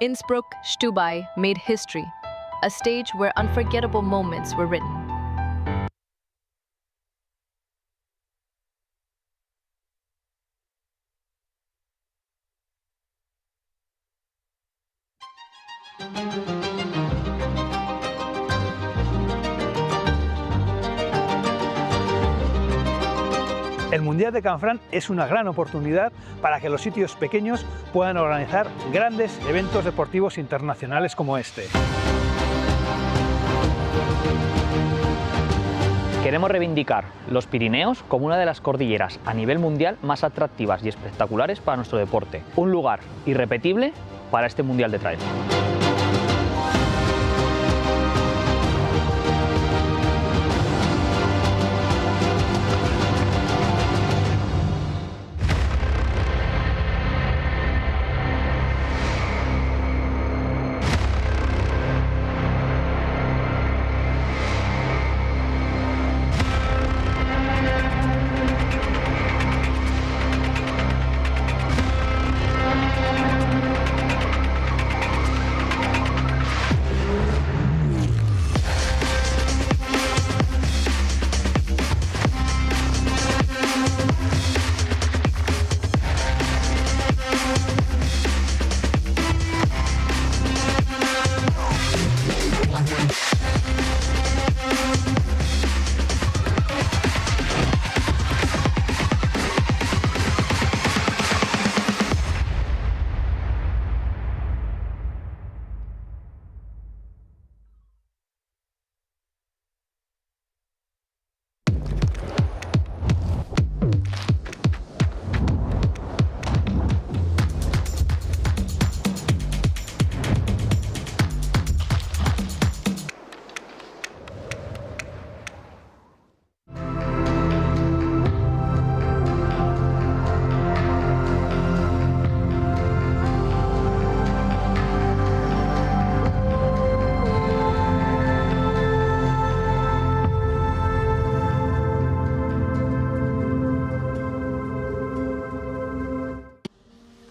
Innsbruck, Stubai made history, a stage where unforgettable moments were written. El Mundial de Canfranc es una gran oportunidad para que los sitios pequeños puedan organizar grandes eventos deportivos internacionales como este. Queremos reivindicar los Pirineos como una de las cordilleras a nivel mundial más atractivas y espectaculares para nuestro deporte. Un lugar irrepetible para este Mundial de Trail.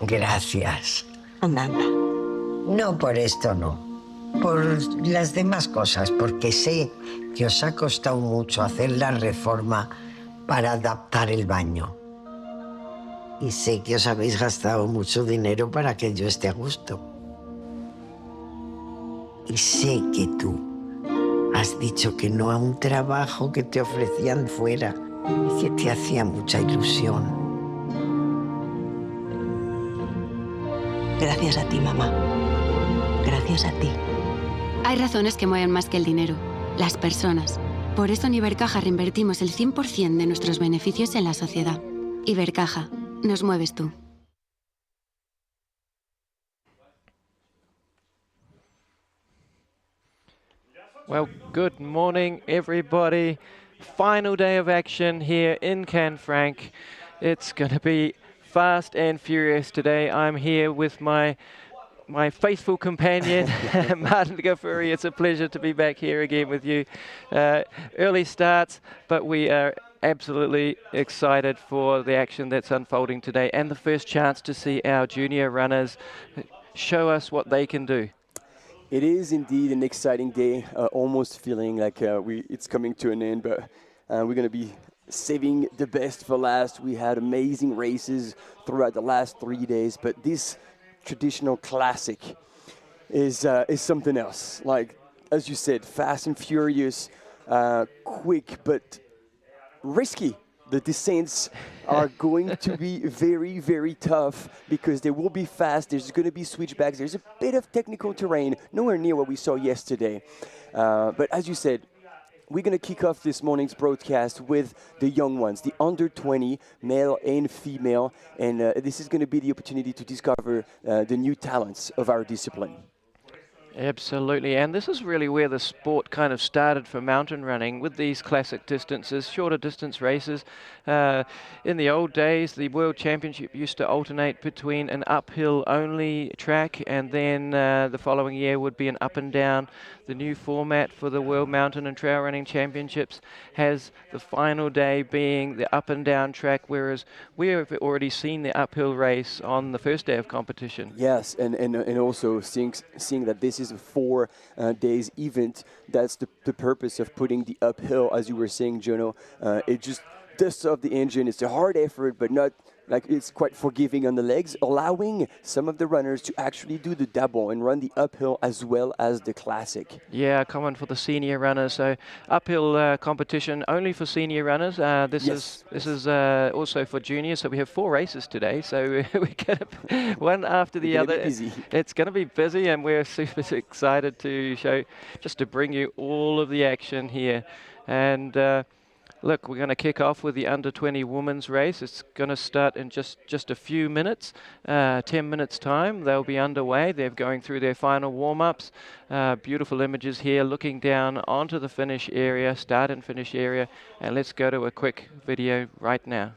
Gracias. Nada. No por esto, no. Por las demás cosas, porque sé que os ha costado mucho hacer la reforma para adaptar el baño. Y sé que os habéis gastado mucho dinero para que yo esté a gusto. Y sé que tú has dicho que no a un trabajo que te ofrecían fuera y que te hacía mucha ilusión. Gracias a ti, mamá. Gracias a ti. Hay razones que mueven más que el dinero, las personas. Por eso en Ibercaja reinvertimos el 100% de nuestros beneficios en la sociedad. Ibercaja, nos mueves tú. Well, good morning, everybody. Final day of action here in Canfranc. It's going to be fast and furious today. I'm here with my faithful companion, Martin Gaffuri. It's a pleasure to be back here again with you. Early starts, but we are absolutely excited for the action that's unfolding today and the first chance to see our junior runners show us what they can do. It is indeed an exciting day, almost feeling like it's coming to an end, but we're going to be saving the best for last. We had amazing races throughout the last 3 days, but this traditional classic is something else. Like, as you said, fast and furious, quick, but risky. The descents are going to be very, very tough because they will be fast. There's going to be switchbacks. There's a bit of technical terrain, nowhere near what we saw yesterday. But as you said, we're going to kick off this morning's broadcast with the young ones, the under 20, male and female. And this is going to be the opportunity to discover the new talents of our discipline. Absolutely, and this is really where the sport kind of started for mountain running, with these classic distances, shorter distance races. In the old days, the World Championship used to alternate between an uphill only track, and then the following year would be an up and down. The new format for the World Mountain and Trail Running Championships has the final day being the up and down track, whereas we have already seen the uphill race on the first day of competition. Yes, and also seeing that this is a 4 days event, that's the purpose of putting the uphill, as you were saying, Jono. It just dusts off the engine. It's a hard effort, but not like it's quite forgiving on the legs, allowing some of the runners to actually do the double and run the uphill as well as the classic. Yeah, common for the senior runners. So uphill competition only for senior runners. This is also for juniors. So we have 4 races today. So we get one after the other. It's going to be busy, and we're super excited to bring you all of the action here. And look, we're going to kick off with the under-20 women's race. It's going to start in just a few minutes, 10 minutes time. They'll be underway. They're going through their final warm-ups. Beautiful images here, looking down onto the finish area, start and finish area. And let's go to a quick video right now.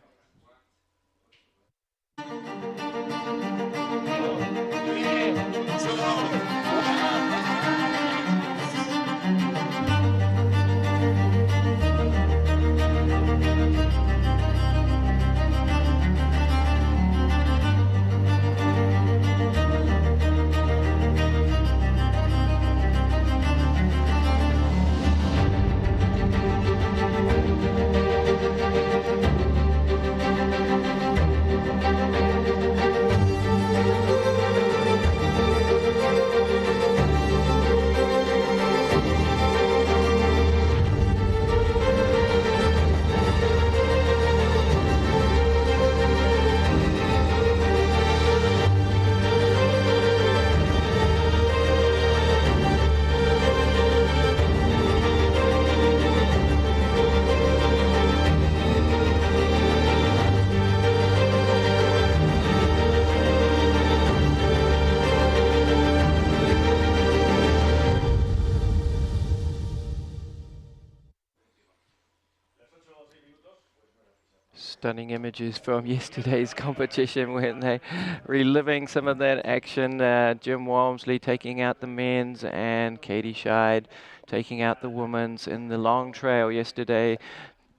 Stunning images from yesterday's competition when they reliving some of that action. Jim Walmsley taking out the men's and Katie Scheid taking out the women's in the long trail yesterday.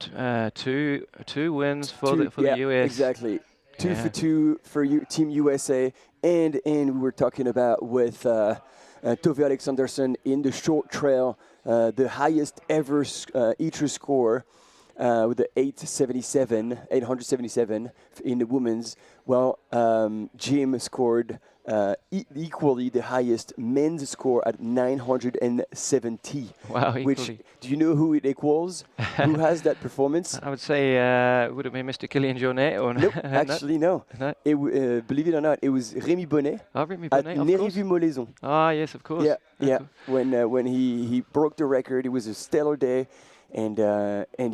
Two wins for the US. Exactly. 2 for 2 for Team USA, and we were talking about with Tove Alexanderson in the short trail, the highest ever ITRA score. With the 877 in the women's. Well, Jim scored equally the highest men's score at 970. Wow, equally. Which, do you know who it equals? Who has that performance? I would say, would it be Mr. Kilian Jornet? Or nope, actually no. Believe it or not, it was Rémi Bonnet at Néry-Molaison. Ah, yes, of course. Yeah. When he broke the record, it was a stellar day. And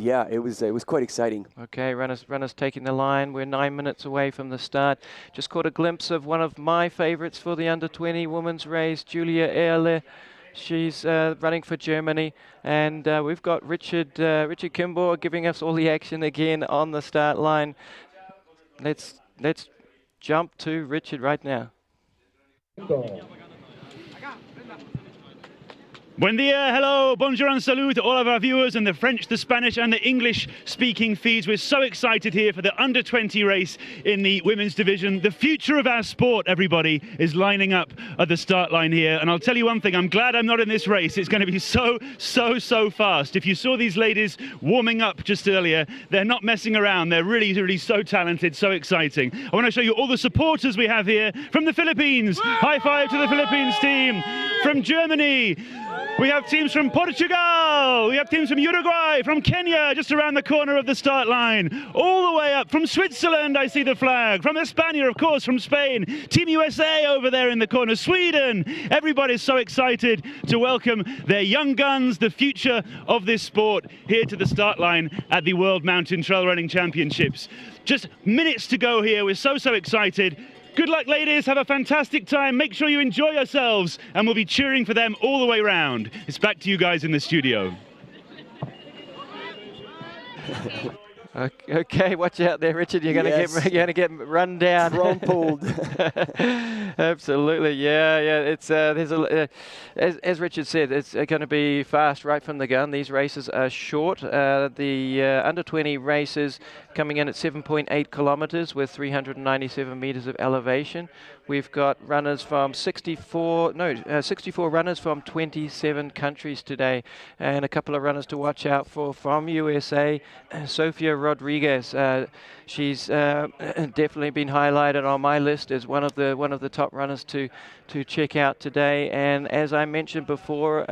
yeah, it was quite exciting. Okay, runners taking the line. We're 9 minutes away from the start. Just caught a glimpse of one of my favorites for the under-20 women's race, Julia Ehrle. She's running for Germany, and we've got Richard Kimball giving us all the action again on the start line. Let's jump to Richard right now. Buen dia, hello, bonjour and salut to all of our viewers in the French, the Spanish and the English-speaking feeds. We're so excited here for the under-20 race in the women's division. The future of our sport, everybody, is lining up at the start line here. And I'll tell you one thing, I'm glad I'm not in this race. It's going to be so fast. If you saw these ladies warming up just earlier, they're not messing around. They're really so talented, so exciting. I want to show you all the supporters we have here from the Philippines. High five to the Philippines team. From Germany, we have teams from Portugal, we have teams from Uruguay, from Kenya, just around the corner of the start line, all the way up from Switzerland, I see the flag, from España, of course, from Spain, Team USA over there in the corner, Sweden. Everybody's so excited to welcome their young guns, the future of this sport, here to the start line at the World Mountain Trail Running Championships. Just minutes to go here, we're so excited. Good luck, ladies. Have a fantastic time. Make sure you enjoy yourselves, and we'll be cheering for them all the way round. It's back to you guys in the studio. Okay, watch out there, Richard. You're going to get run down. Trampled. Absolutely, yeah. It's there's as Richard said, it's going to be fast right from the gun. These races are short. The under 20 races coming in at 7.8 kilometers with 397 meters of elevation. We've got runners from 64 runners from 27 countries today, and a couple of runners to watch out for from USA. Sofia Rodriguez, she's definitely been highlighted on my list as one of the top runners to check out today. And as I mentioned before,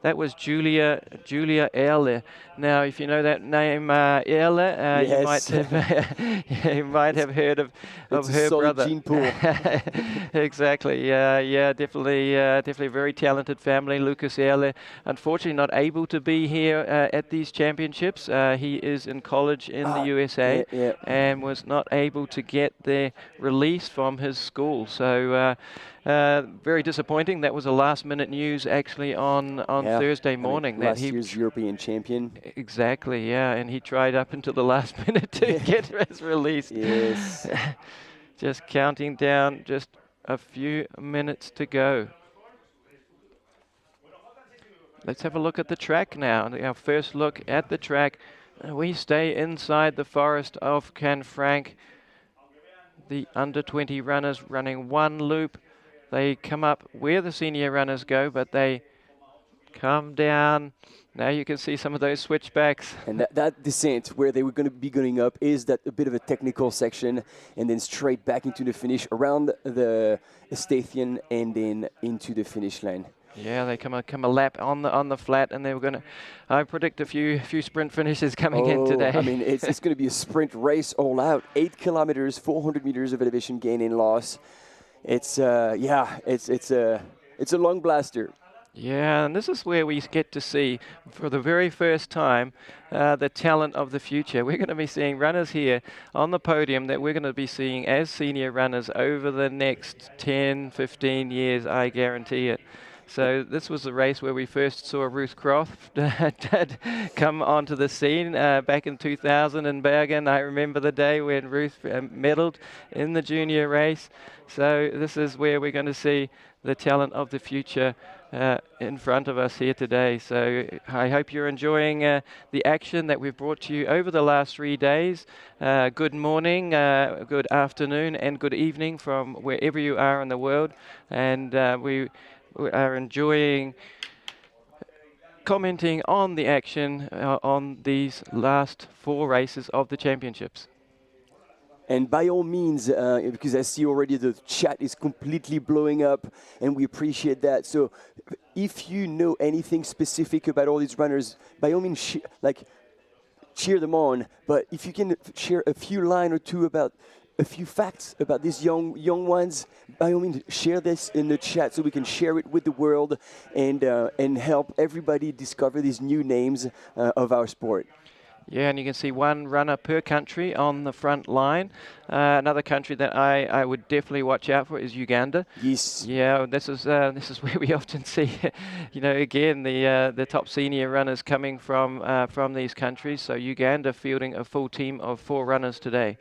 that was Julia Erle. Now, if you know that name, Erle, you might have heard of her brother. Gene pool. Exactly. Yeah, definitely a very talented family. Lucas Erle, unfortunately, not able to be here at these championships. He is in college in the USA and was not able to get the release from his school. So. Very disappointing. That was a last-minute news actually on Thursday morning. Last year's European champion. Exactly, yeah, and he tried up until the last minute to get his release. Yes. Just counting down, just a few minutes to go. Let's have a look at the track now. Our first look at the track. We stay inside the forest of Canfranc. The under 20 runners running one loop. They come up where the senior runners go, but they come down. Now you can see some of those switchbacks. And that descent where they were going to be going up is that a bit of a technical section, and then straight back into the finish around the station and then into the finish line. Yeah, they come a lap on the flat, and they were going to. I predict a few sprint finishes coming in today. I mean, it's going to be a sprint race all out. 8 kilometers, 400 meters of elevation gain and loss. It's it's a long blaster. Yeah, and this is where we get to see, for the very first time, the talent of the future. We're going to be seeing runners here on the podium that we're going to be seeing as senior runners over the next 10, 15 years, I guarantee it. So this was the race where we first saw Ruth Croft come onto the scene back in 2000 in Bergen. I remember the day when Ruth medaled in the junior race. So this is where we're going to see the talent of the future in front of us here today. So I hope you're enjoying the action that we've brought to you over the last 3 days. Good morning, good afternoon, and good evening from wherever you are in the world. And we are enjoying commenting on the action on these last 4 races of the championships. And by all means, because I see already the chat is completely blowing up, and we appreciate that. So if you know anything specific about all these runners, by all means, cheer them on. But if you can share a few line or two about a few facts about these young ones, by all means, share this in the chat so we can share it with the world and help everybody discover these new names of our sport. Yeah, and you can see one runner per country on the front line. Another country that I would definitely watch out for is Uganda. Yes. Yeah, this is where we often see, again the top senior runners coming from these countries. So Uganda fielding a full team of 4 runners today.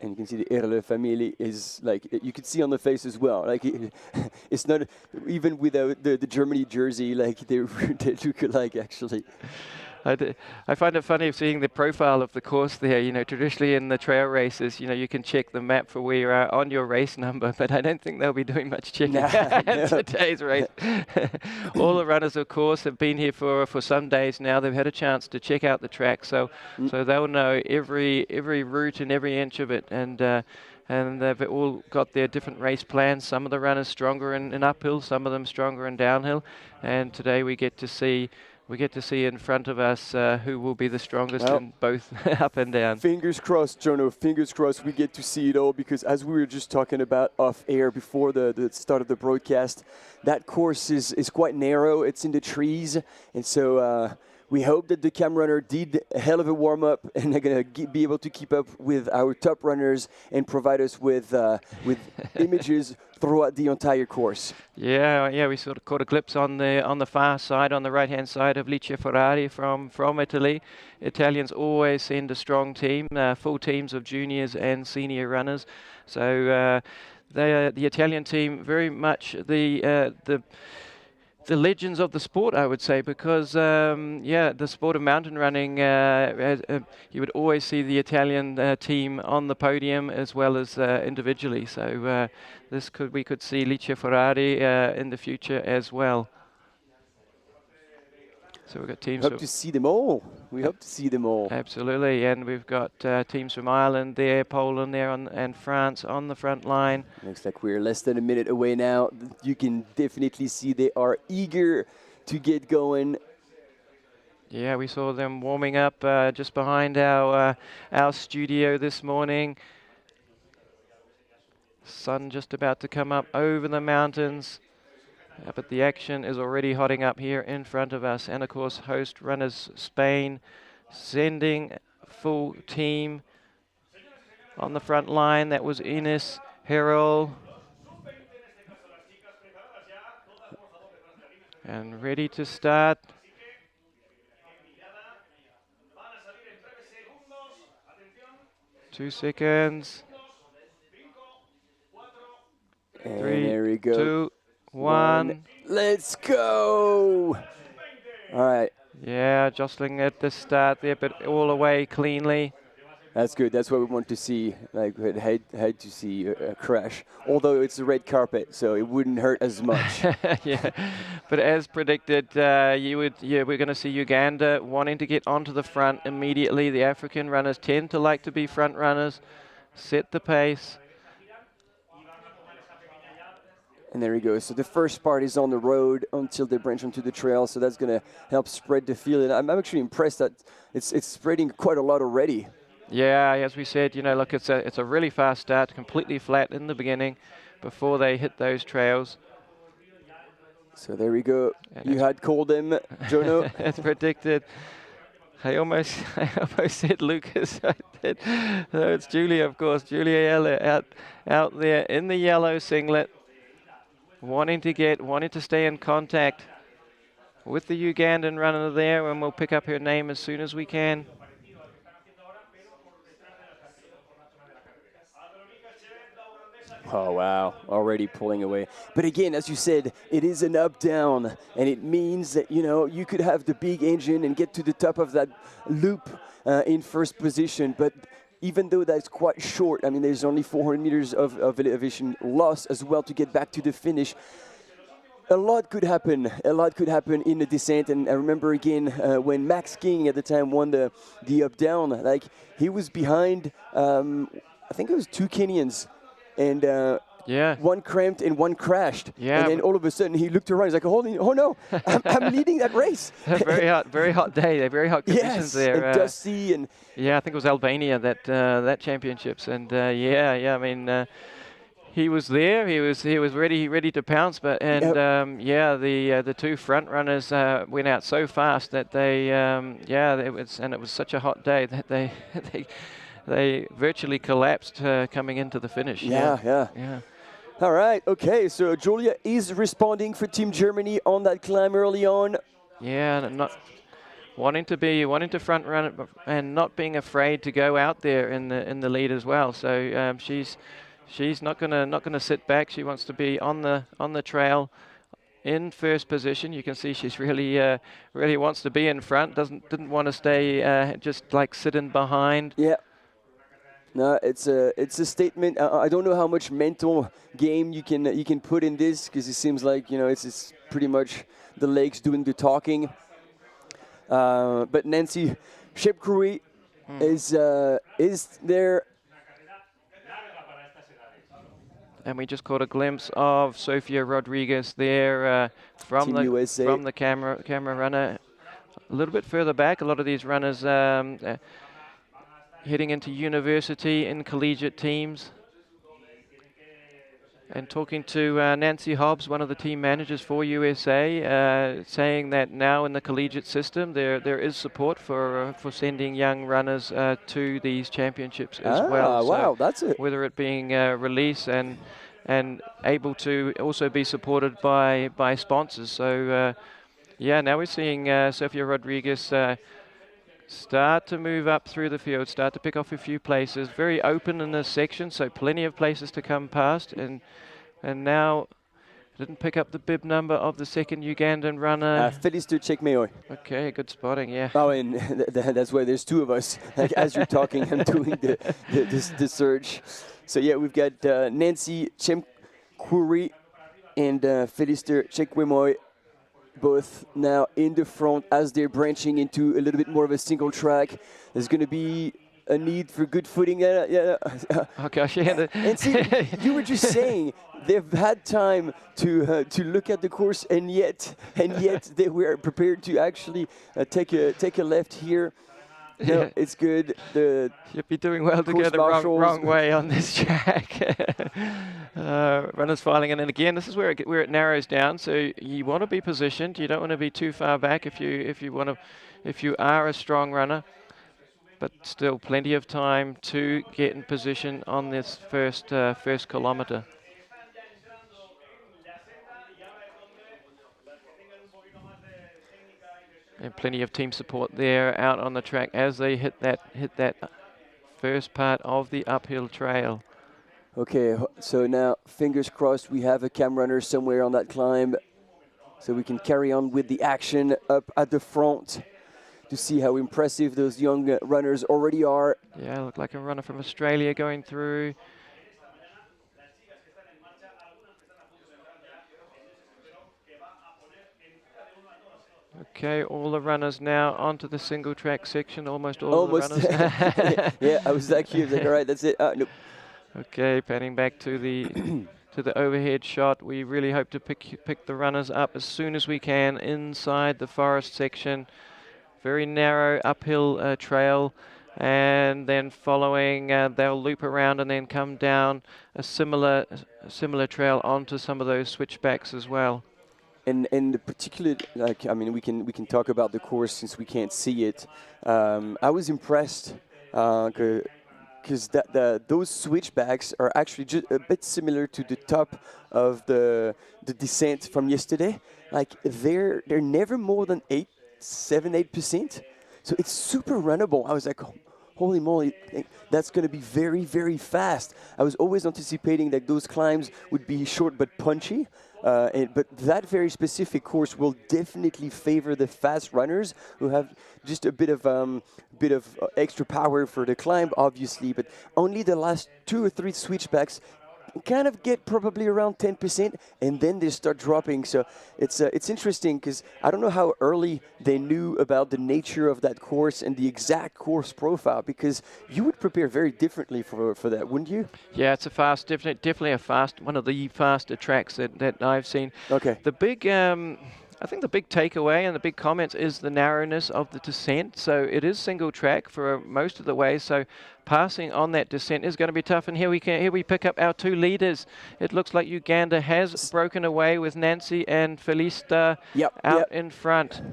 And you can see the Erle family is like, you can see on the face as well. Like it's not, even without the Germany jersey, like they look alike actually. I find it funny seeing the profile of the course there. Traditionally in the trail races, you can check the map for where you are on your race number, but I don't think they'll be doing much checking at today's race. All the runners, of course, have been here for some days now. They've had a chance to check out the track, so they'll know every route and every inch of it, and they've all got their different race plans. Some of the runners stronger in uphill, some of them stronger in downhill, and today we get to see in front of us who will be the strongest in both up and down. Fingers crossed, Jono. Fingers crossed we get to see it all, because as we were just talking about off air before the start of the broadcast, that course is quite narrow. It's in the trees, and so We hope that the cam runner did a hell of a warm-up and they're going to be able to keep up with our top runners and provide us with images throughout the entire course. Yeah, we sort of caught a glimpse on the far side, on the right-hand side of Licia Ferrari from Italy. Italians always send a strong team, full teams of juniors and senior runners. So the Italian team very much the legends of the sport, I would say, because the sport of mountain running, you would always see the Italian team on the podium as well as individually. So we could see Licia Ferrari in the future as well. So we've got teams. Hope to see them all. We hope to see them all. Absolutely, and we've got teams from Ireland there, Poland there, and France on the front line. Looks like we're less than a minute away now. You can definitely see they are eager to get going. Yeah, we saw them warming up just behind our studio this morning. Sun just about to come up over the mountains. But the action is already hotting up here in front of us. And of course, host runners Spain sending full team on the front line. That was Ines Herol. And ready to start. Two seconds. And 3, there we go. 2, 1. Let's go! All right. Yeah, jostling at the start there, but all the way cleanly. That's good. That's what we want to see. Like, we had to see a crash. Although it's a red carpet, so it wouldn't hurt as much. Yeah, but as predicted, we're going to see Uganda wanting to get onto the front immediately. The African runners tend to like to be front runners, set the pace. And there we go. So the first part is on the road until they branch onto the trail. So that's going to help spread the field. And I'm actually impressed that it's spreading quite a lot already. Yeah, as we said, look, it's a really fast start, completely flat in the beginning before they hit those trails. So there we go. And you had called them, Jono. As predicted. I almost said Lucas. I did. No, it's Julia, of course. Julia out there in the yellow singlet. Wanting to stay in contact with the Ugandan runner there, and we'll pick up her name as soon as we can. Oh, wow. Already pulling away. But again, as you said, it is an up-down, and it means that, you could have the big engine and get to the top of that loop in first position, but even though that's quite short, I mean, there's only 400 meters of elevation loss as well to get back to the finish. A lot could happen. A lot could happen in the descent. And I remember again when Max King at the time won the up-down, like he was behind, I think it was 2 Kenyans. And one cramped and one crashed. Yeah. And then all of a sudden he looked around. He's like, oh no, I'm leading that race. Very hot day. Very hot conditions there. And dusty and. Yeah, I think it was Albania that championships. And I mean, he was there. He was ready to pounce. But the 2 front runners went out so fast that it was such a hot day that they virtually collapsed coming into the finish. Yeah. All right. Okay. So Julia is responding for Team Germany on that climb early on. Yeah, and not wanting to front run it and not being afraid to go out there in the lead as well. So she's not gonna sit back. She wants to be on the trail in first position. You can see she's really wants to be in front. Didn't want to stay just like sitting behind. Yeah. No, it's a statement. I don't know how much mental game you can put in this, because it seems like it's pretty much the legs doing the talking. But Nancy Shepkrui is there. And we just caught a glimpse of Sofia Rodriguez there from the camera runner. A little bit further back, a lot of these runners heading into university in collegiate teams. And talking to Nancy Hobbs, one of the team managers for USA, saying that now in the collegiate system there is support for sending young runners to these championships as well. Wow, So that's it. whether it being release and able to also be supported by sponsors. So yeah, now we're seeing Sofia Rodriguez start to move up through the field, start to pick off a few places. Very open in this section, so plenty of places to come past. And now didn't pick up the bib number of the second Ugandan runner. Felister Chekmeoy. Okay, good spotting, yeah. Oh, and that's why there's two of us. Like, as you're talking, I'm doing the search. So yeah, we've got Nancy Chemkuri and Felister Chekmeoy, both now in the front as they're branching into a little bit more of a single track. There's going to be a need for good footing. Oh gosh, yeah. And see, you were just saying they've had time to look at the course, and yet they were prepared to actually take a left here. No, Yeah. it's good. You'd be doing well to go the wrong way on this track. Runners filing in, and again, this is where it narrows down. So you want to be positioned. You don't want to be too far back if you are a strong runner. But still, plenty of time to get in position on this first kilometre. And plenty of team support there out on the track as they hit that first part of the uphill trail. Okay, so now fingers crossed we have a cam runner somewhere on that climb, so we can carry on with the action up at the front to see how impressive those young runners already are. Yeah, look like a runner from Australia going through. Okay, all the runners now onto the single track section, almost all the runners. Yeah, I was like, all right, that's it. Nope. Okay, panning back to the to the overhead shot. We really hope to pick the runners up as soon as we can inside the forest section. Very narrow uphill trail, and then following they'll loop around and then come down a similar trail onto some of those switchbacks as well. And the particular, like, I mean, we can talk about the course since we can't see it. I was impressed because those switchbacks are actually just a bit similar to the top of the descent from yesterday. Like they're never more than 7-8%. So it's super runnable. I was like, oh, holy moly, that's going to be very, very fast. I was always anticipating that those climbs would be short but punchy. But that very specific course will definitely favor the fast runners who have just a bit of extra power for the climb, obviously. But only the last 2 or 3 switchbacks kind of get probably around 10%, and then they start dropping. So it's interesting because I don't know how early they knew about the nature of that course and the exact course profile, because you would prepare very differently for that, wouldn't you? Yeah, it's a fast, definitely a fast, one of the faster tracks that I've seen. Okay. The big, I think the big takeaway and the big comments is the narrowness of the descent. So it is single track for most of the way. So passing on that descent is going to be tough. And here we pick up our 2 leaders. It looks like Uganda has broken away with Nancy and Felista out in front.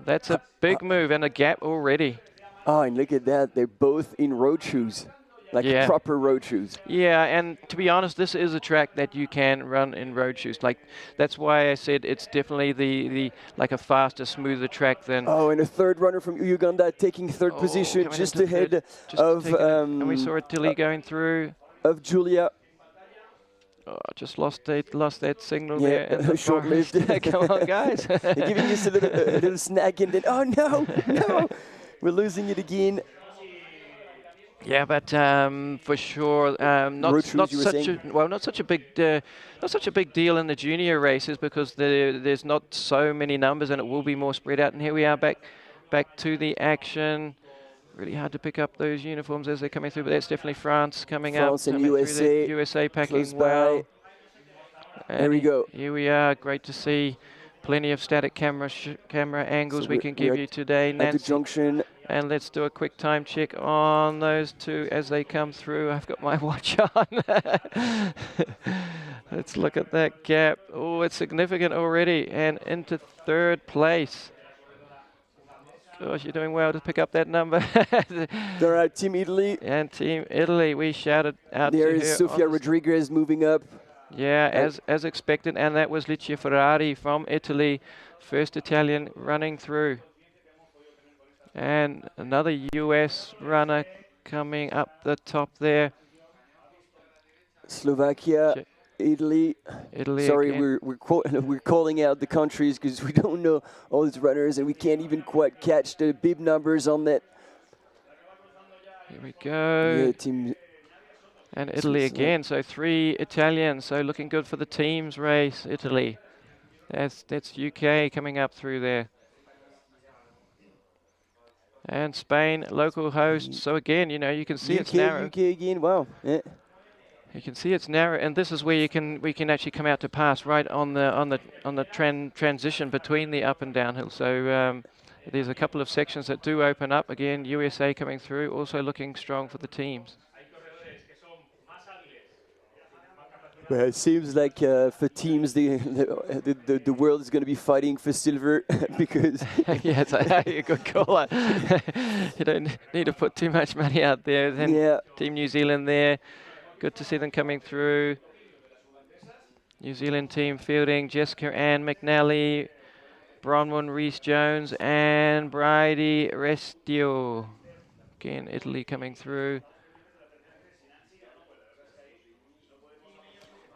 That's a big move and a gap already. Oh, and look at that. They're both in road shoes. Like proper road shoes. Yeah, and to be honest, this is a track that you can run in road shoes. Like that's why I said it's definitely the like a faster, smoother track than. Oh, and a third runner from Uganda taking third position, just ahead of. And we saw Tilly going through. Of Julia. Oh, just lost that signal there. And short-lived. Come on, guys. They're giving us a little snag, and then no, we're losing it again. Yeah, but for sure, not such a big deal in the junior races because there's not so many numbers and it will be more spread out. And here we are back to the action. Really hard to pick up those uniforms as they're coming through, but that's definitely France coming up. France and USA. USA packing well. There we go. Here we are. Great to see. Plenty of static camera angles we can give you today. Nancy, at the junction. And let's do a quick time check on those two as they come through. I've got my watch on. Let's look at that gap. Oh, it's significant already. And into third place. Gosh, you're doing well to pick up that number. All right, Team Italy. And Team Italy, we shouted out There to is her. Sofia Rodriguez moving up. Yeah, as expected. And that was Licia Ferrari from Italy. First Italian running through. And another US runner coming up the top there. Slovakia, Italy. Sorry, again. we're calling out the countries because we don't know all these runners and we can't even quite catch the bib numbers on that. Here we go. Yeah, team. And Italy again. So 3 Italians. So looking good for the teams race. Italy. That's UK coming up through there. And Spain, local host. So again, you know, you can see it's narrow. UK again. Wow. Yeah. You can see it's narrow, and this is where we can actually come out to pass right on the transition between the up and downhill. So there's a couple of sections that do open up. Again, USA coming through, also looking strong for the teams. Well, it seems like for teams, the world is going to be fighting for silver because. Yeah, it's a good call. You don't need to put too much money out there. Then yeah. Team New Zealand there. Good to see them coming through. New Zealand team fielding Jessica Ann McNally, Bronwyn Rees-Jones, and Bridie Restio. Again, Italy coming through.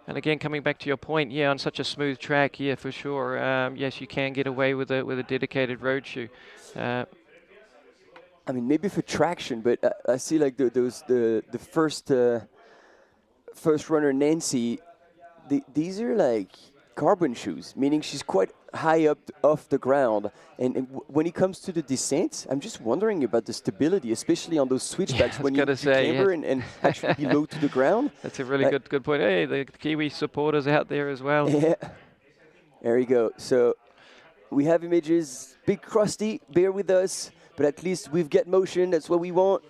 And again, coming back to your point, yeah, on such a smooth track, yeah, for sure. Yes, you can get away with a dedicated road shoe. I mean, maybe for traction, but I see like the first runner Nancy. These are like carbon shoes, meaning she's quite high up off the ground. And when it comes to the descent, I'm just wondering about the stability, especially on those switchbacks when you camber and actually be low to the ground. That's a really good point. Hey, the Kiwi supporters out there as well. Yeah. There you go. So we have images. Big crusty, bear with us, but at least we've got motion. That's what we want.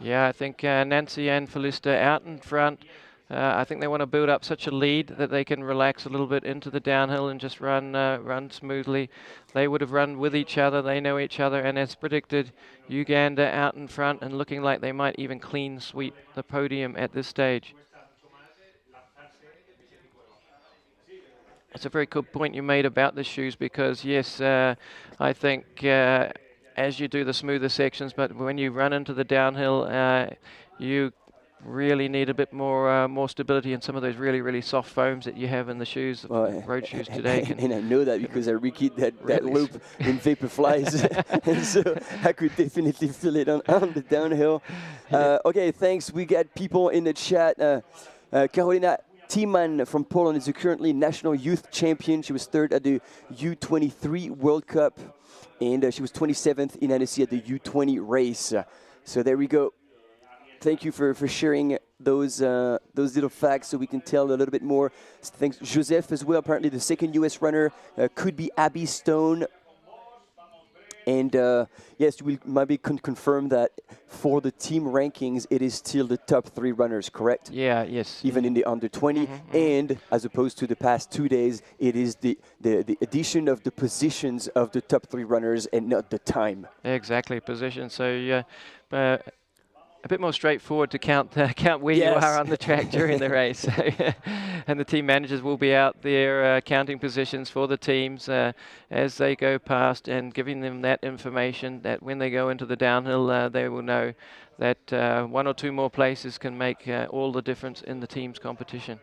Yeah, I think Nancy and Felista out in front. I think they want to build up such a lead that they can relax a little bit into the downhill and just run smoothly. They would have run with each other. They know each other. And as predicted, Uganda out in front and looking like they might even clean sweep the podium at this stage. It's a very good point you made about the shoes because, yes, I think as you do the smoother sections, but when you run into the downhill, you really need a bit more stability in some of those really soft foams that you have in the shoes, road shoes today. And I know that because I rekeyed that loop in Vaporflies, and so I could definitely feel it on the downhill. Okay, thanks. We got people in the chat. Carolina Tiemann from Poland is currently national youth champion. She was third at the U23 World Cup, and she was 27th in NSC at the U20 race. So there we go. Thank you for sharing those little facts so we can tell a little bit more. Thanks, Joseph, as well. Apparently, the second U.S. runner could be Abby Stone. And yes, we maybe confirm that for the team rankings, it is still the top 3 runners, correct? Yeah, yes. Even in the under 20. And as opposed to the past 2 days, it is the addition of the positions of the top 3 runners and not the time. Exactly, position. So, yeah. A bit more straightforward to count where you are on the track during the race. And the team managers will be out there counting positions for the teams as they go past and giving them that information that when they go into the downhill, they will know that 1 or 2 more places can make all the difference in the team's competition.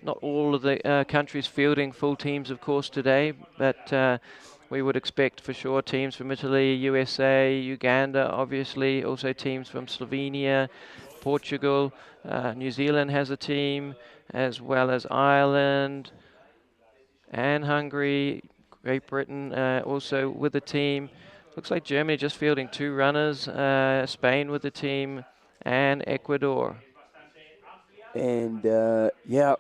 Not all of the countries fielding full teams, of course, today, but we would expect for sure teams from Italy, USA, Uganda, obviously, also teams from Slovenia, Portugal, New Zealand has a team, as well as Ireland and Hungary, Great Britain also with a team. Looks like Germany just fielding 2 runners, Spain with the team, and Ecuador. And yeah,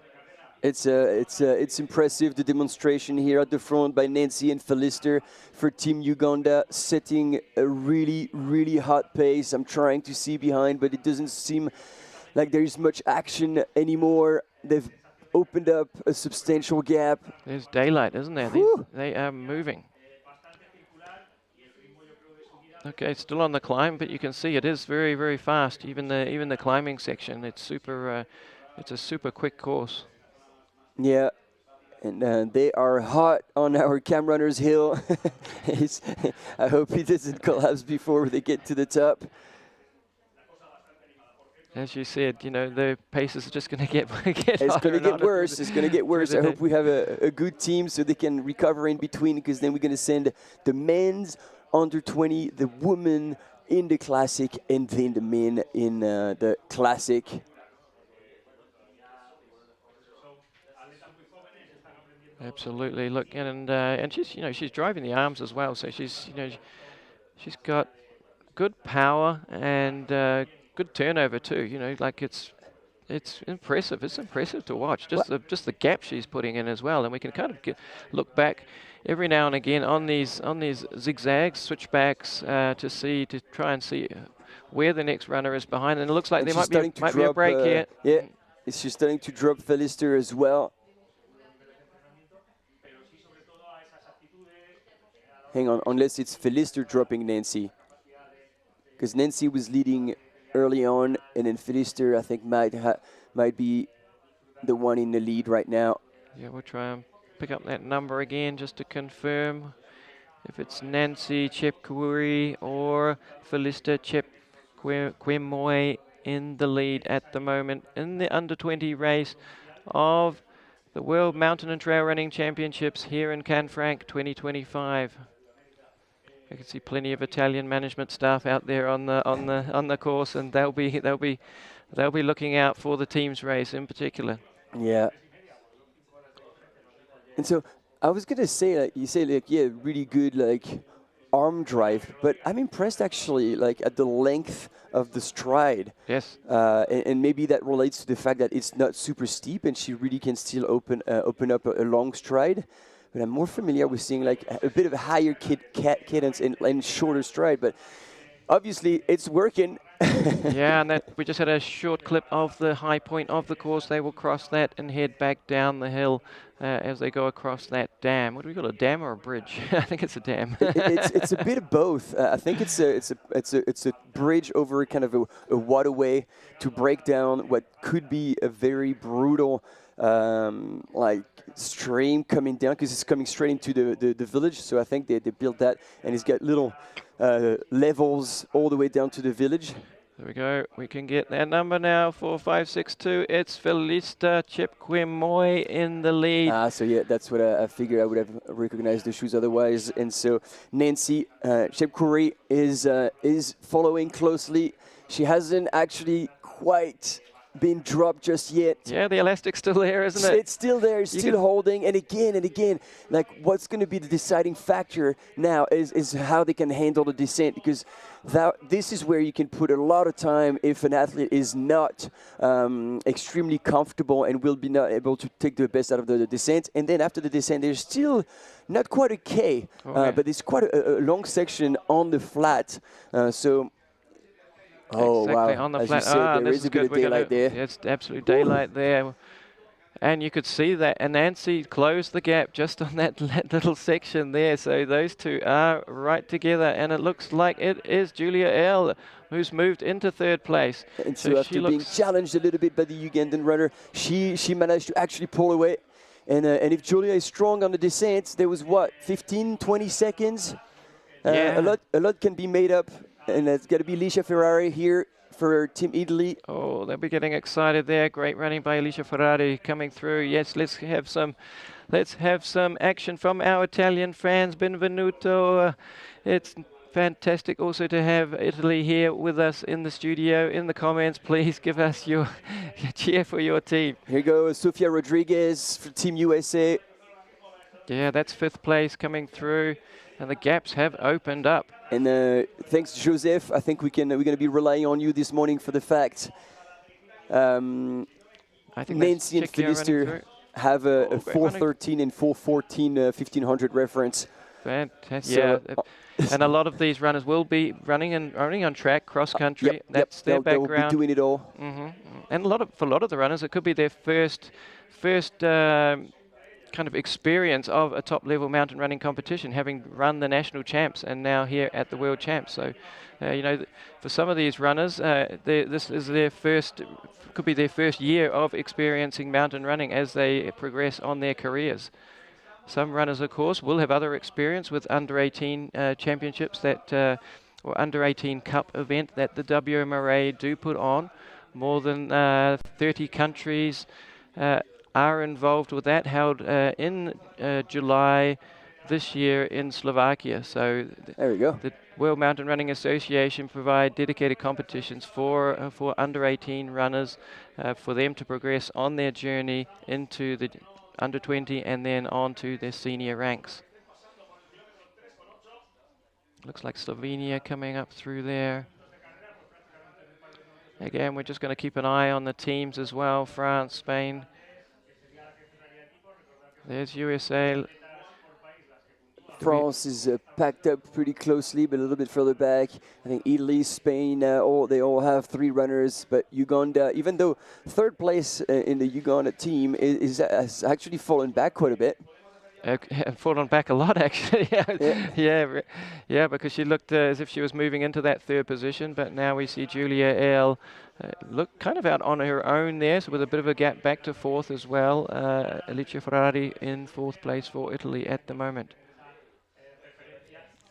It's impressive, the demonstration here at the front by Nancy and Philister for Team Uganda, setting a really hot pace. I'm trying to see behind, but it doesn't seem like there is much action anymore. They've opened up a substantial gap. There's daylight, isn't there? They are moving. Okay, still on the climb, but you can see it is very fast. Even the climbing section, it's super. It's a super quick course. Yeah, and they are hot on our Cam Runners hill. I hope he doesn't collapse before they get to the top. As you said, you know, the paces are just going to get It's going to get worse. It's going to get worse. I hope we have a good team so they can recover in between, because then we're going to send the men's under 20, the women in the classic, and then the men in the classic. Absolutely. Look, and she's, you know, she's driving the arms as well. So she's, you know, she's got good power and good turnover too. You know, like it's impressive. It's impressive to watch. Just the gap she's putting in as well. And we can kind of look back every now and again on these zigzags, switchbacks to try and see where the next runner is behind. And it looks like there might be a break here. Yeah, she's starting to drop Philister as well. Hang on, unless it's Philister dropping Nancy. Because Nancy was leading early on, and then Philister, I think, might be the one in the lead right now. Yeah, we'll try and pick up that number again just to confirm if it's Nancy Chepkouri or Philister Chepkwemoi in the lead at the moment in the under-20 race of the World Mountain and Trail Running Championships here in Canfranc 2025. I can see plenty of Italian management staff out there on the course, and they'll be looking out for the team's race in particular. Yeah. And so I was gonna say, like you say, like, yeah, really good like arm drive, but I'm impressed actually, like at the length of the stride. Yes. And maybe that relates to the fact that it's not super steep, and she really can still open up a long stride. But I'm more familiar with seeing like a bit of a higher cadence and shorter stride. But obviously, it's working. Yeah, and we just had a short clip of the high point of the course. They will cross that and head back down the hill as they go across that dam. What do we call it, a dam or a bridge? I think it's a dam. It's a bit of both. I think it's a bridge over kind of a waterway to break down what could be a very brutal like stream coming down, because it's coming straight into the village. So I think they built that, and it's got little levels all the way down to the village. There we go. We can get that number now, 4562. It's Philister Chepkwemoi in the lead. So yeah, that's what I figured. I would have recognized the shoes otherwise. And so Nancy Chepkouri is following closely. She hasn't actually quite been dropped just yet. Yeah, the elastic's still there, isn't it? It's still there, it's still holding, and again, like what's going to be the deciding factor now is how they can handle the descent, because this is where you can put a lot of time if an athlete is not extremely comfortable and will be not able to take the best out of the descent. And then after the descent, there's still not quite a K, but it's quite a long section on the flat. Oh, exactly, wow. on the As flat. you said, there is a bit of daylight there. It's absolute daylight there. And you could see that. And Nancy closed the gap just on that little section there. So those two are right together. And it looks like it is Julia L, who's moved into third place. And so after being challenged a little bit by the Ugandan runner, she managed to actually pull away. And if Julia is strong on the descent, there was what, 15, 20 seconds? Yeah. A lot can be made up. And it's got to be Alicia Ferrari here for Team Italy. Oh, they'll be getting excited there. Great running by Alicia Ferrari coming through. Yes, let's have some action from our Italian fans. Benvenuto. It's fantastic also to have Italy here with us in the studio. In the comments, please give us your cheer for your team. Here goes Sofia Rodriguez for Team USA. Yeah, that's fifth place coming through, and the gaps have opened up. And thanks, Joseph. I think we're going to be relying on you this morning for the fact. I think Nancy and Czechia Philister have a 4:13 and 4:14 1500 reference. Fantastic. So, Yeah, and a lot of these runners will be running on track, cross country. Yep, That's their they'll background. be doing it all. And for a lot of the runners, it could be their first kind of experience of a top-level mountain running competition, having run the national champs and now here at the world champs. So, you know, for some of these runners, this is their first, could be their first year of experiencing mountain running as they progress on their careers. Some runners, of course, will have other experience with under-18 championships that, or under-18 cup event that the WMRA do put on. More than 30 countries are involved with that, held in July this year in Slovakia. So there we go. The World Mountain Running Association provide dedicated competitions for under 18 runners for them to progress on their journey into the under 20 and then on to their senior ranks. Looks like Slovenia coming up through there. Again, we're just going to keep an eye on the teams as well. France, Spain. There's USA. France is packed up pretty closely, but a little bit further back. I think Italy, Spain, they all have 3 runners. But Uganda, even though third place in the Uganda team has actually fallen back quite a bit. Fallen back a lot, actually. Yeah, because she looked as if she was moving into that third position, but now we see Julia L look kind of out on her own there, so with a bit of a gap back to fourth as well. Alicia Ferrari in fourth place for Italy at the moment.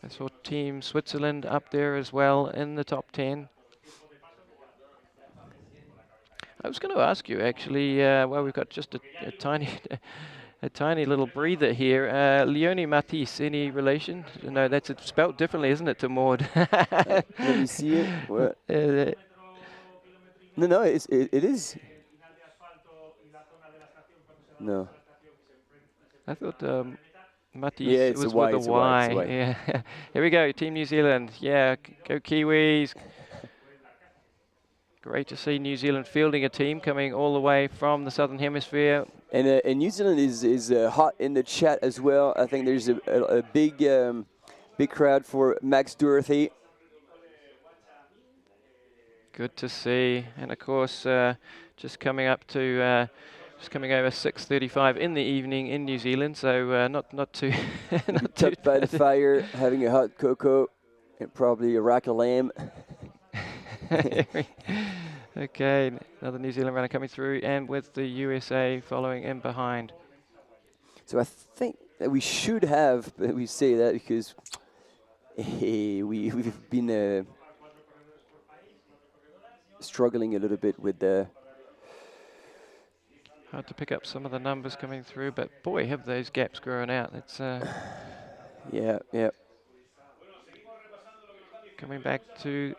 I saw Team Switzerland up there as well in the top 10. I was going to ask you, actually, well, we've got just a tiny... A tiny little breather here. Leonie Matisse, any relation? No, that's spelt differently, isn't it, to Maud? Let me see it. No, it is. No. I thought Matisse was with a Y. Yeah. Here we go, Team New Zealand. Yeah, go Kiwis. Great to see New Zealand fielding a team coming all the way from the Southern Hemisphere. And New Zealand is hot in the chat as well. I think there's a big big crowd for Max Doherty. Good to see, and of course, just coming up to just coming over 6:35 in the evening in New Zealand. So not too not too by the fire, having a hot cocoa and probably a rack of lamb. Okay, another New Zealand runner coming through, and with the USA following in behind. So I think that we should have, but we say that because we've been struggling a little bit with the... Hard to pick up some of the numbers coming through, but boy, have those gaps grown out. It's yeah. Coming back to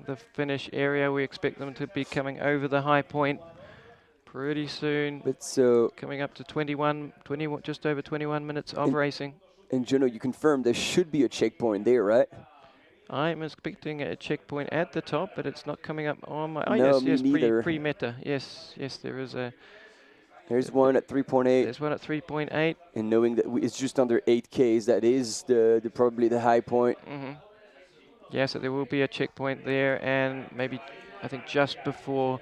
the finish area, we expect them to be coming over the high point pretty soon. But so coming up to 21, just over 21 minutes of racing. And Juno, you confirmed there should be a checkpoint there, right? I'm expecting a checkpoint at the top, but it's not coming up on my... Oh, no, yes, neither. Pre-meta. Yes, there is a... There's one at 3.8. There's one at 3.8. And knowing that it's just under 8Ks, that is probably the high point. Mm-hmm. Yeah, so there will be a checkpoint there, and maybe I think just before,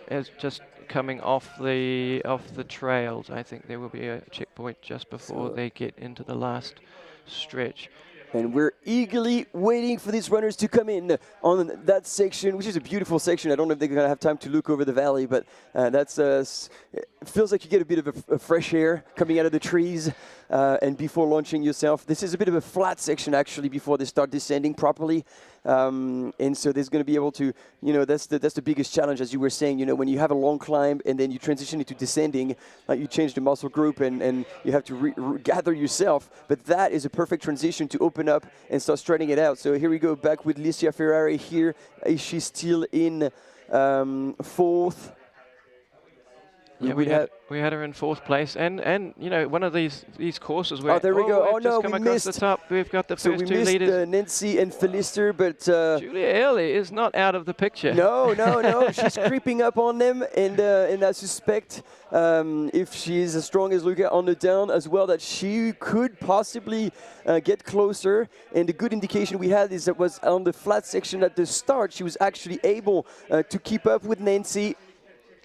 as just coming off the trails, I think there will be a checkpoint just before they get into the last stretch. And we're eagerly waiting for these runners to come in on that section, which is a beautiful section. I don't know if they're going to have time to look over the valley, but that's it feels like you get a bit of a fresh air coming out of the trees. And before launching yourself, this is a bit of a flat section actually before they start descending properly. And so there's going to be able to, that's the biggest challenge, as you were saying, when you have a long climb and then you transition into descending, like you change the muscle group and you have to gather yourself. But that is a perfect transition to open up and start straightening it out. So here we go back with Alicia Ferrari here. She's still in fourth. Yeah, we had her in 4th place, and you know, one of these courses where there we go. Oh no, come we across missed the top. We've got the first we two missed leaders. Nancy and Philister, but Julia Early is not out of the picture. No, she's creeping up on them, and I suspect if she's as strong as Luca on the down as well, that she could possibly get closer. And the good indication we had is that was on the flat section at the start, she was actually able to keep up with Nancy.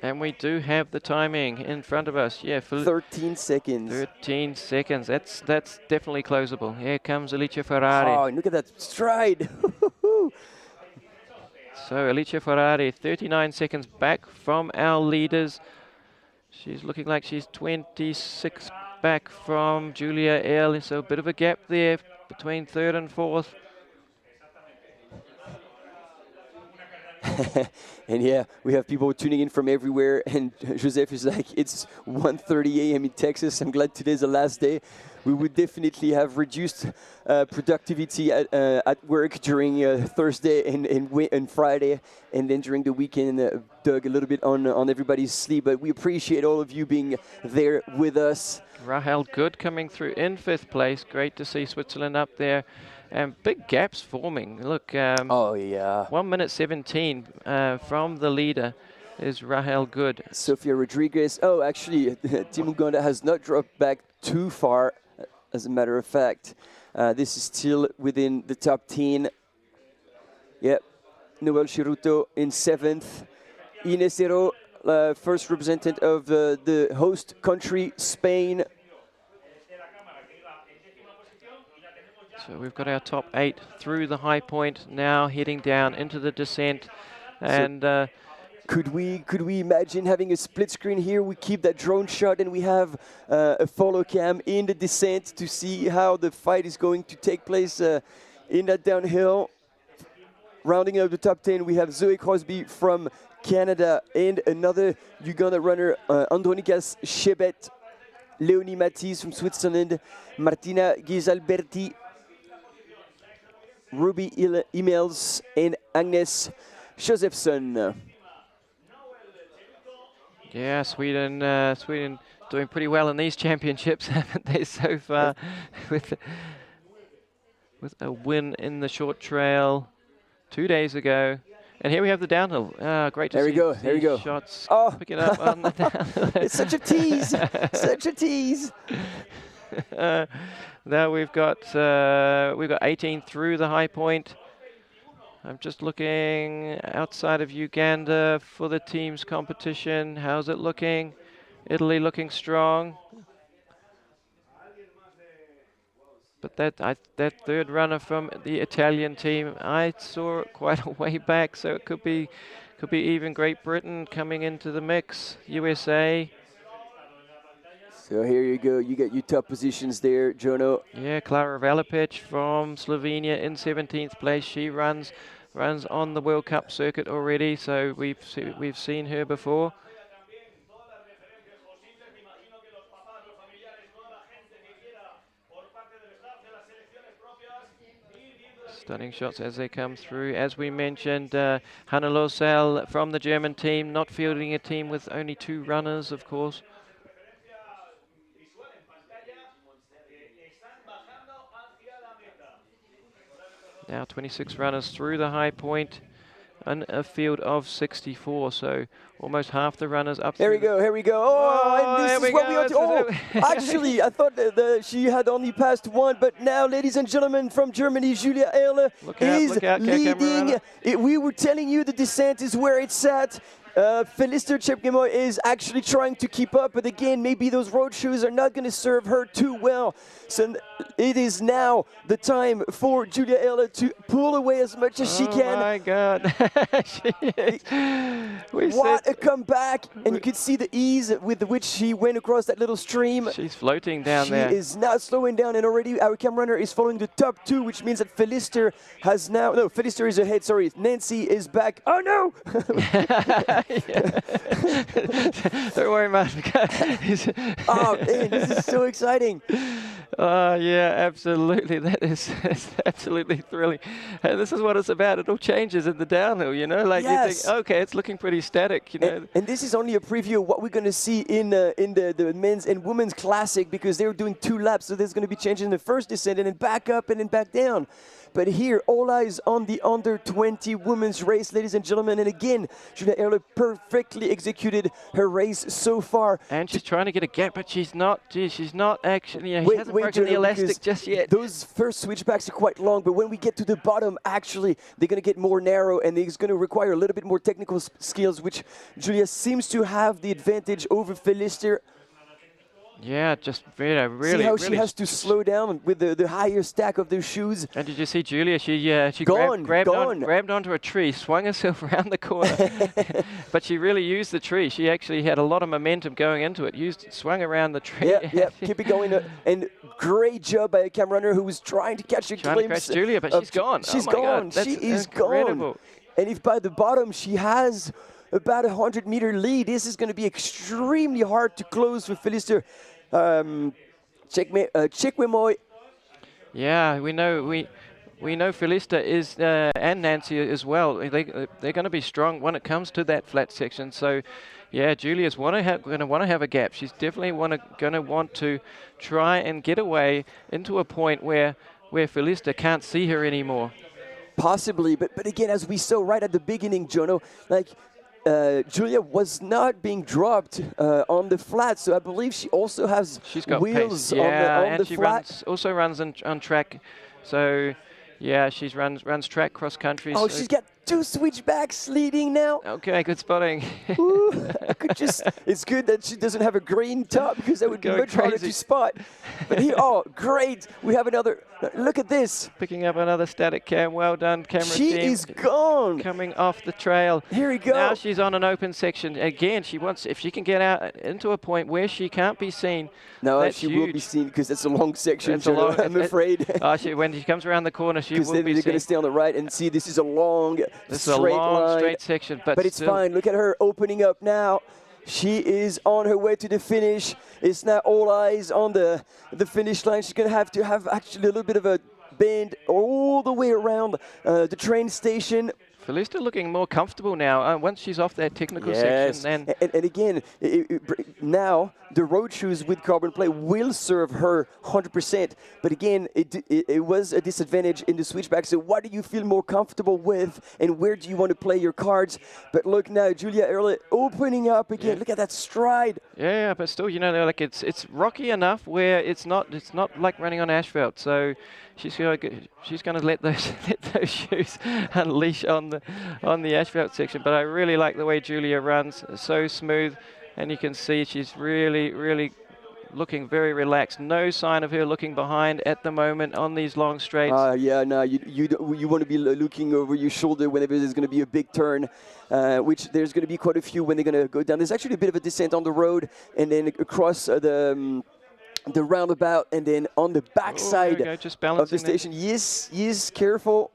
And we do have the timing in front of us. Yeah, 13 seconds. 13 seconds. That's definitely closable. Here comes Alicia Ferrari. Oh, look at that stride. So Alicia Ferrari, 39 seconds back from our leaders. She's looking like she's 26 back from Julia Earle. So a bit of a gap there between 3rd and 4th. And yeah, we have people tuning in from everywhere, and Joseph is like, it's 1:30 a.m. in Texas. I'm glad today's the last day. We would definitely have reduced productivity at work during Thursday and Friday, and then during the weekend dug a little bit on everybody's sleep. But we appreciate all of you being there with us. Rahel Good coming through in 5th place. Great to see Switzerland up there. And big gaps forming. Look, oh yeah, 1 minute 17 from the leader is Rahel Good. Sofia Rodriguez. Oh, actually, Team Uganda has not dropped back too far, as a matter of fact. This is still within the top 10. Yep, Noel Chiruto in 7th. Ines Hero, first representative of the host country, Spain. So we've got our top 8 through the high point, now heading down into the descent. And could we imagine having a split screen here? We keep that drone shot and we have a follow cam in the descent to see how the fight is going to take place in that downhill. Rounding up the top 10, we have Zoe Crosby from Canada and another Uganda runner, Andronikas Shebet, Leonie Matisse from Switzerland, Martina Ghisalberti, Ruby Emails, and Agnes Josephson. Yeah, Sweden doing pretty well in these championships, haven't they, so far, with a win in the short trail 2 days ago. And here we have the downhill. Great to see. There we go. Shots picking up on the downhill. It's such a tease. Such a tease. Now we've got 18 through the high point. I'm just looking outside of Uganda for the team's competition. How's it looking? Italy looking strong. But that third runner from the Italian team, I saw it quite a way back, so it could be even Great Britain coming into the mix. USA. So here you go. You get your top positions there, Jono. Yeah, Klara Valipic from Slovenia in 17th place. She runs on the World Cup circuit already, so we've seen her before. Stunning shots as they come through. As we mentioned, Hanna Losel from the German team, not fielding a team with only 2 runners, of course. Now 26 runners through the high point and a field of 64, so almost half the runners up. Here we go. Oh, and this is what we are to. Actually, I thought that she had only passed 1, but now, ladies and gentlemen, from Germany, Julia Ehrle is leading. We were telling you the descent is where it's at. Felister Chepkemo is actually trying to keep up, but again, maybe those road shoes are not going to serve her too well. So it is now the time for Julia Ehrle to pull away as much as she can. Oh my God. What a comeback. And you can see the ease with which she went across that little stream. She's floating down there. She is not slowing down, and already our cam runner is following the top 2, which means that Felister has now, no, Felister is ahead, sorry. Nancy is back. Oh no! Don't worry, man. Oh, man, this is so exciting. Oh, yeah, absolutely. That is that's absolutely thrilling. And this is what it's about. It all changes in the downhill, you know? Like you Yes. think, okay, it's looking pretty static, you know? And this is only a preview of what we're going to see in the men's and women's classic, because they're doing 2 laps, so there's going to be changes in the first descent and then back up and then back down. But here, all eyes on the under-20 women's race, ladies and gentlemen. And again, Julia Ehrlich perfectly executed her race so far. And she's trying to get a gap, but she's not. She's not actually. You know, she hasn't broken the elastic just yet. Those first switchbacks are quite long, but when we get to the bottom, actually, they're going to get more narrow, and it's going to require a little bit more technical skills, which Julia seems to have the advantage over Felister. Yeah, just really. See how she has to slow down with the higher stack of the shoes. And did you see Julia? She grabbed onto a tree, swung herself around the corner, but she really used the tree. She actually had a lot of momentum going into it. Swung around the tree. Yeah, keep it going. And great job by a camera runner who was trying to catch a glimpse. To catch Julia, but she's gone. She's gone. She is incredible. gone. And if by the bottom she has about 100-meter lead, this is going to be extremely hard to close for Felister. Chikwemoy. Yeah, we know Felista is and Nancy as well. They're going to be strong when it comes to that flat section. So, yeah, Julia's going to want to have a gap. She's definitely going to want to try and get away into a point where Felista can't see her anymore. Possibly, but again, as we saw right at the beginning, Jono, like. Julia was not being dropped on the flat, so I believe she also has wheels pace. Yeah, on the she flat. also runs on track. So, yeah, she runs track cross country. Oh, so she's got 2 switchbacks leading now. Okay, good spotting. Ooh, it's good that she doesn't have a green top, because that would be much harder to spot. But here, oh, great. We have another. Look at this. Picking up another static cam. Well done, camera team. She is gone. Coming off the trail. Here we go. Now she's on an open section. Again, if she can get out into a point where she can't be seen. No, she will be seen, because it's a long section, I'm afraid. When she comes around the corner, she will be seen. Because they're going to stay on the right, and see, this is a long, straight section. But it's fine. Look at her opening up now. She is on her way to the finish. It's now all eyes on the finish line. She's going to have actually a little bit of a bend all the way around the train station. Felista looking more comfortable now once she's off that technical section. And again, now the road shoes with carbon plate will serve her 100%. But again, it was a disadvantage in the switchback. So what do you feel more comfortable with, and where do you want to play your cards? But look now, Julia Ehrlich opening up again. Yeah. Look at that stride. Yeah, but still, you know, like it's rocky enough where it's not like running on asphalt. So she's going to let those shoes unleash on the asphalt section. But I really like the way Julia runs, so smooth, and you can see she's really looking very relaxed. No sign of her looking behind at the moment on these long straights. Yeah, no, you want to be looking over your shoulder whenever there's going to be a big turn, which there's going to be quite a few when they're going to go down. There's actually a bit of a descent on the road, and then across the roundabout, and then on the backside of the station. Yes, careful.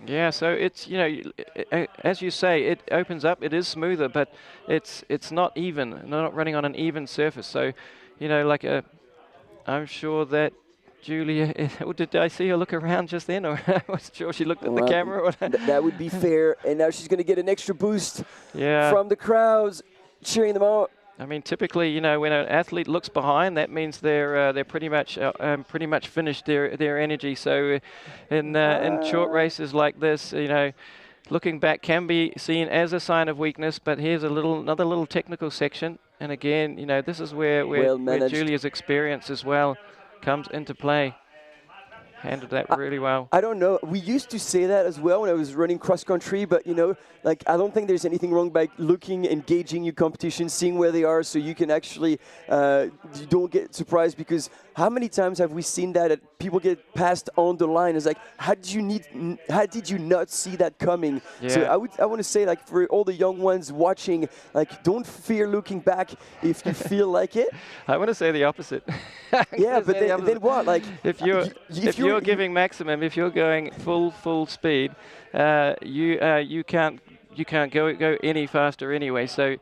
Yeah, so it's, you know, as you say, it opens up, it is smoother, but it's not even, not running on an even surface. So, you know, like I'm sure that Julia, did I see her look around just then, or I wasn't sure she looked at the camera? Or that would be fair, and now she's going to get an extra boost from the crowds cheering them on. I mean, typically, you know, when an athlete looks behind, that means they're pretty much finished their energy. So, in short races like this, you know, looking back can be seen as a sign of weakness. But here's another little technical section, and again, you know, this is where Julia's experience as well comes into play. Handled that really well. I don't know. We used to say that as well when I was running cross country, but you know, like I don't think there's anything wrong by looking, engaging your competition, seeing where they are, so you can actually you don't get surprised. Because how many times have we seen that people get passed on the line? It's like, how did you not see that coming? Yeah. So I want to say, like, for all the young ones watching, like, don't fear looking back if you feel like it. I want to say the opposit. Yeah, but then what? Like, if you're giving maximum, if you're going full speed, you can't you can't go any faster anyway. So,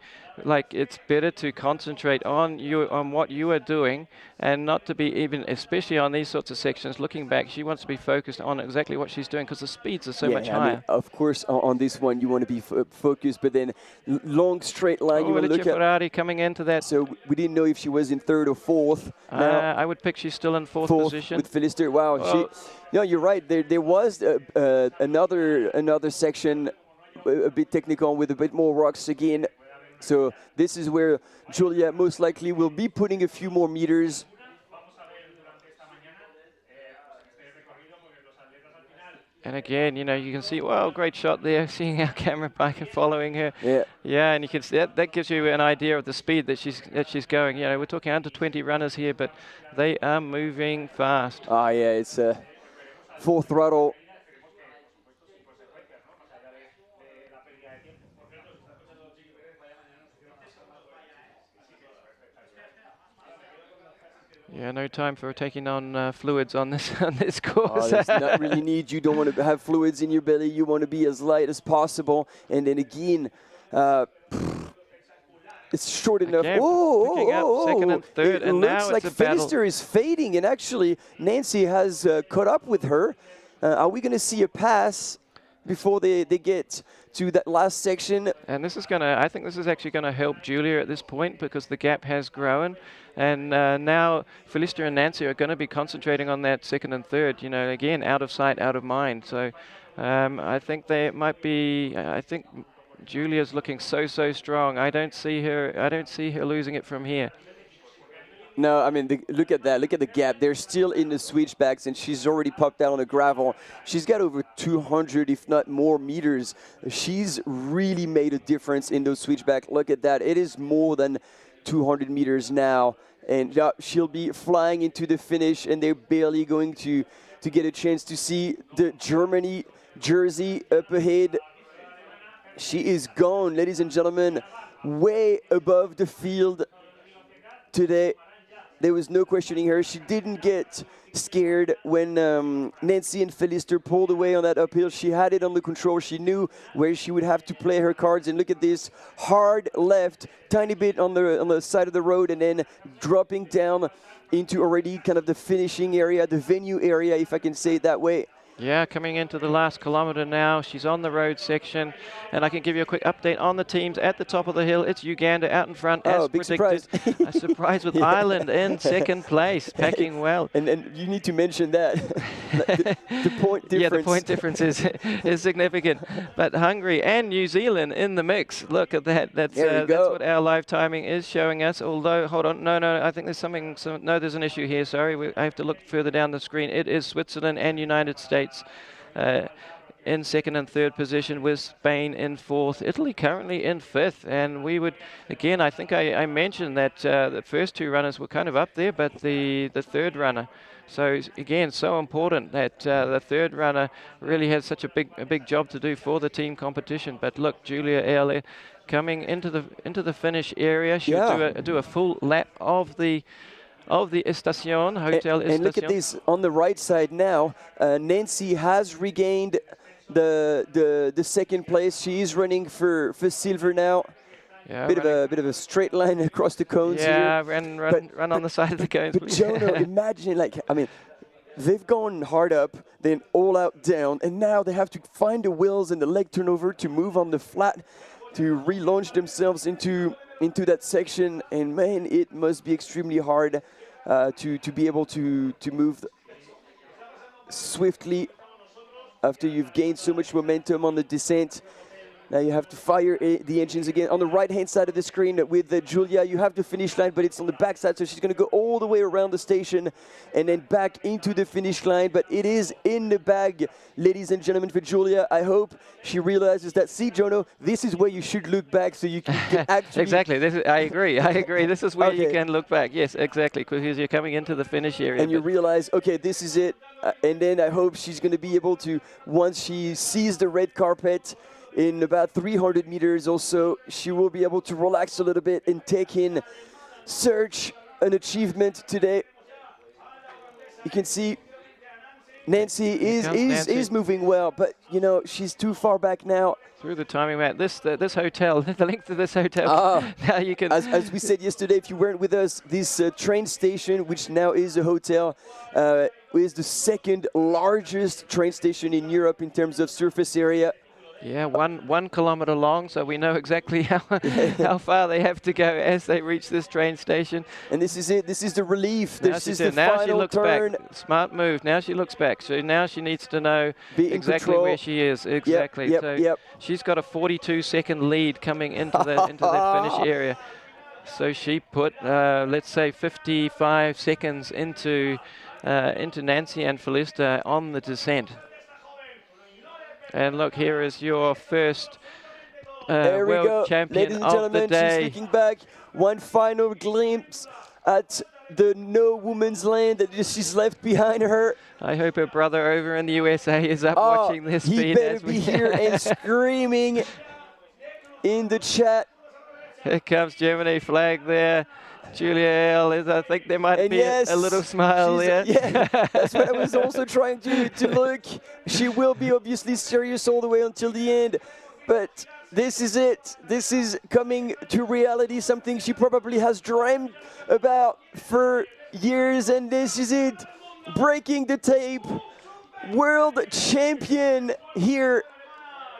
like, it's better to concentrate on what you are doing, and not to be even, especially on these sorts of sections, looking back. She wants to be focused on exactly what she's doing because the speeds are so much higher. I mean, of course, on this one you want to be focused, but then long straight line you want to look at. Ferrari coming into that. So we didn't know if she was in third or fourth. Now I would pick she's still in fourth position with Philister. Wow, no, you're right. There was another section a bit technical with a bit more rocks again. So this is where Giulia most likely will be putting a few more meters. And again, you know, you can see, wow, great shot there, seeing our camera biker following her. Yeah. Yeah, and you can see that gives you an idea of the speed that she's going. You know, we're talking under 20 runners here, but they are moving fast. Ah, yeah, it's full throttle. Yeah, no time for taking on fluids on this course. There's not really need. You don't want to have fluids in your belly. You want to be as light as possible. And then again, it's short enough. Again, picking up second and third, and now looks like it's a battle. Philister is fading, and actually Nancy has caught up with her. Are we going to see a pass before they get to that last section? And this is I think this is actually going to help Giulia at this point, because the gap has grown. And now Philister and Nancy are going to be concentrating on that second and third, you know, again, out of sight, out of mind. So I think they might be, I think Giulia's looking so strong. I don't see her losing it from here. No, I mean, look at that. Look at the gap. They're still in the switchbacks, and she's already popped out on the gravel. She's got over 200, if not more, meters. She's really made a difference in those switchbacks. Look at that. It is more than 200 meters now, and she'll be flying into the finish, and they're barely going to get a chance to see the Germany jersey up ahead. She is gone, ladies and gentlemen, way above the field today. There was no questioning her. She didn't get scared when Nancy and Philister pulled away on that uphill. She had it under control. She knew where she would have to play her cards. And look at this, hard left, tiny bit on the side of the road, and then dropping down into already kind of the finishing area, the venue area, if I can say it that way. Yeah, coming into the last kilometre now. She's on the road section, and I can give you a quick update on the teams. At the top of the hill, it's Uganda out in front, as big predicted. Surprise. A surprise with Ireland in second place, packing well. And you need to mention that. the point difference. Yeah, the point difference is significant. But Hungary and New Zealand in the mix. Look at that. That's what our live timing is showing us. Although, hold on, no, I think there's something. No, there's an issue here. Sorry, I have to look further down the screen. It is Switzerland and United States in second and third position, with Spain in fourth, Italy currently in fifth. And we would, again, I think I mentioned that the first two runners were kind of up there, but the third runner. So again, so important that the third runner really has such a big job to do for the team competition. But look, Giulia Earle coming into the finish area. She'll do a full lap of the Estación, Hotel Estación. And look at this, on the right side now, Nancy has regained the second place. She is running for silver now. Yeah, bit of a straight line across the cones here. Yeah, run on the side of the cones. But Jono, imagine, they've gone hard up, then all out down, and now they have to find the wheels and the leg turnover to move on the flat to relaunch themselves into that section. And man, it must be extremely hard to be able to move swiftly after you've gained so much momentum on the descent. Now you have to fire the engines again. On the right-hand side of the screen with Giulia, you have the finish line, but it's on the back side, so she's going to go all the way around the station and then back into the finish line. But it is in the bag, ladies and gentlemen, for Giulia. I hope she realizes that, see, Jono, this is where you should look back so you can actually... Exactly. I agree. This is where you can look back. Yes, exactly, because you're coming into the finish area. And you realize, okay, this is it. And then I hope she's going to be able to, once she sees the red carpet, in about 300 meters or so, she will be able to relax a little bit and take in such an achievement today. You can see Nancy Nancy. is moving well, but you know she's too far back now. Through the timing mat. This hotel, the length of this hotel. Now you can. As we said yesterday, if you weren't with us, this train station, which now is a hotel, is the second largest train station in Europe in terms of surface area. Yeah, 1 kilometer long, so we know exactly how far they have to go as they reach this train station. And this is it. This is the relief. Now This is the now she final looks turn. back. Smart move. Now she looks back. So now she needs to know Be in exactly control. where she is. Exactly. Yep. She's got a 42-second lead coming into the finish area. So she put, let's say, 55 seconds into Nancy and Felista on the descent. And look, here is your first There we go. world champion Ladies and of gentlemen, the day. she's looking back. One final glimpse at the no woman's land that she's left behind her. I hope her brother over in the USA is up watching this he feed. better as we be here and screaming in the chat. Here comes Germany flag there. Julia L. I think there might be yes, a little smile there. Yeah, that's what I was also trying to look. She will be obviously serious all the way until the end. But this is it. This is coming to reality, something she probably has dreamed about for years. And this is it. Breaking the tape. World champion here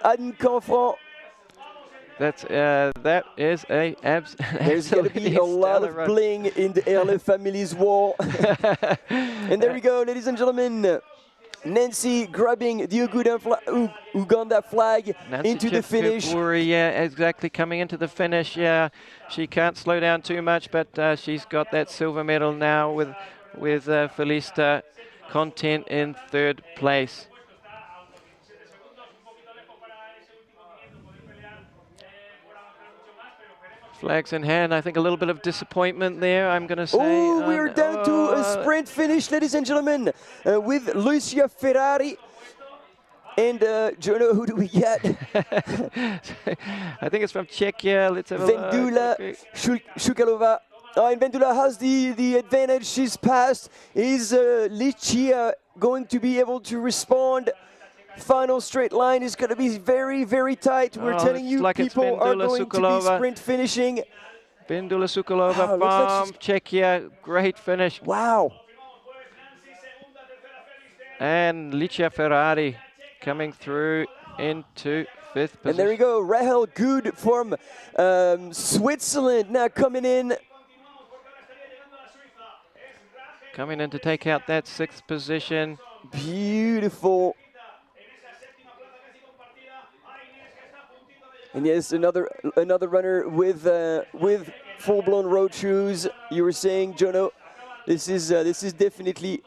at Canfranc. That is a There's going to be a lot of bling in the Erle family's wall. And there we go, ladies and gentlemen. Nancy grabbing the Uganda flag into the finish. Yeah, exactly, coming into the finish. Yeah, she can't slow down too much, but she's got that silver medal now with Felista Content in third place. Flags in hand. I think a little bit of disappointment there, I'm going to say. Oh, we're down to a sprint finish, ladies and gentlemen, with Lucia Ferrari. And, Jono, who do we get? I think it's from Czechia. Let's have a Vendula Shukalova. And Vendula has the advantage. She's passed. Is Licia going to be able to respond? Final straight line is going to be very, very tight. We're telling you, like people are going to be sprint finishing. Vendula Sukalova from Czechia. Great finish. Wow. And Licia Ferrari coming through into fifth position. And there we go. Rahel Good from Switzerland now coming in. Coming in to take out that sixth position. Beautiful. And yes, another runner with full-blown road shoes. You were saying, Jono, this is definitely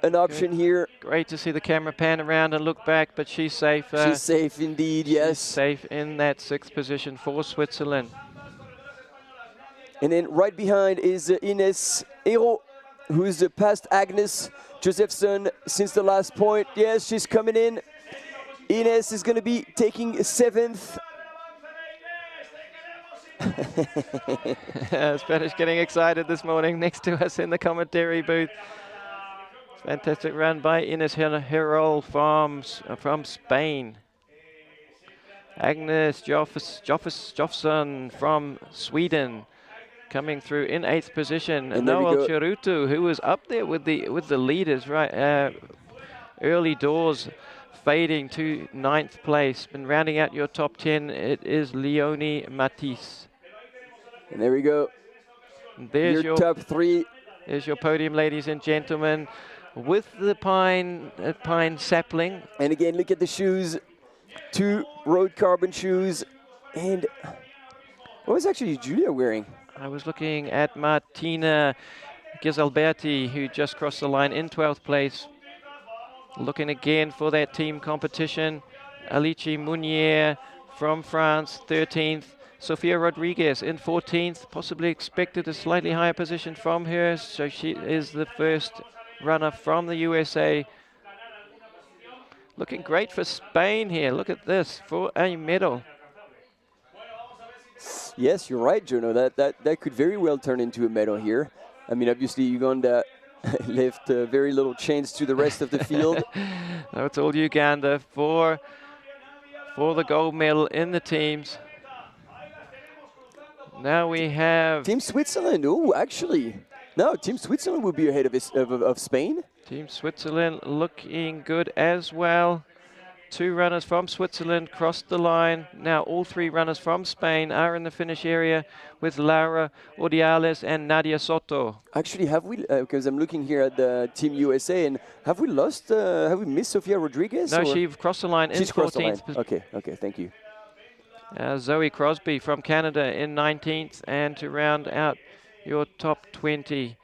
an option here. Great to see the camera pan around and look back, but she's safe. She's safe indeed, yes. She's safe in that sixth position for Switzerland. And then right behind is Ines Hero, who's past Agnes Josephson since the last point. Yes, she's coming in. Ines is going to be taking seventh. Spanish getting excited this morning next to us in the commentary booth. Fantastic run by Ines Herol from Spain. Agnes Joffsson from Sweden coming through in eighth position. And Noel Cherutu, who was up there with the leaders, right? Early doors, fading to ninth place. And rounding out your top 10, it is Leonie Matisse. And there we go. There's your top three. There's your podium, ladies and gentlemen, with the pine sapling. And again, look at the shoes. 2 road carbon shoes. And what was actually Julia wearing? I was looking at Martina Ghisalberti, who just crossed the line in 12th place. Looking again for that team competition. Alice Mounier from France, 13th. Sofia Rodriguez in 14th, possibly expected a slightly higher position from her, so she is the first runner from the USA. Looking great for Spain here. Look at this, for a medal. Yes, you're right, Juno. That could very well turn into a medal here. I mean, obviously Uganda left very little chance to the rest of the field. Now it's all Uganda for the gold medal in the teams. Now we have Team Switzerland. Oh, actually, no, Team Switzerland would be ahead of Spain. Team Switzerland looking good as well. 2 runners from Switzerland crossed the line. Now all 3 runners from Spain are in the finish area with Laura Ordiales and Nadia Soto. Actually, have we, because I'm looking here at the Team USA, and have we missed Sofia Rodriguez? No, or? she crossed the line in She's crossed the 14th. line. Okay, thank you. Zoe Crosby from Canada in 19th, and to round out your top 20,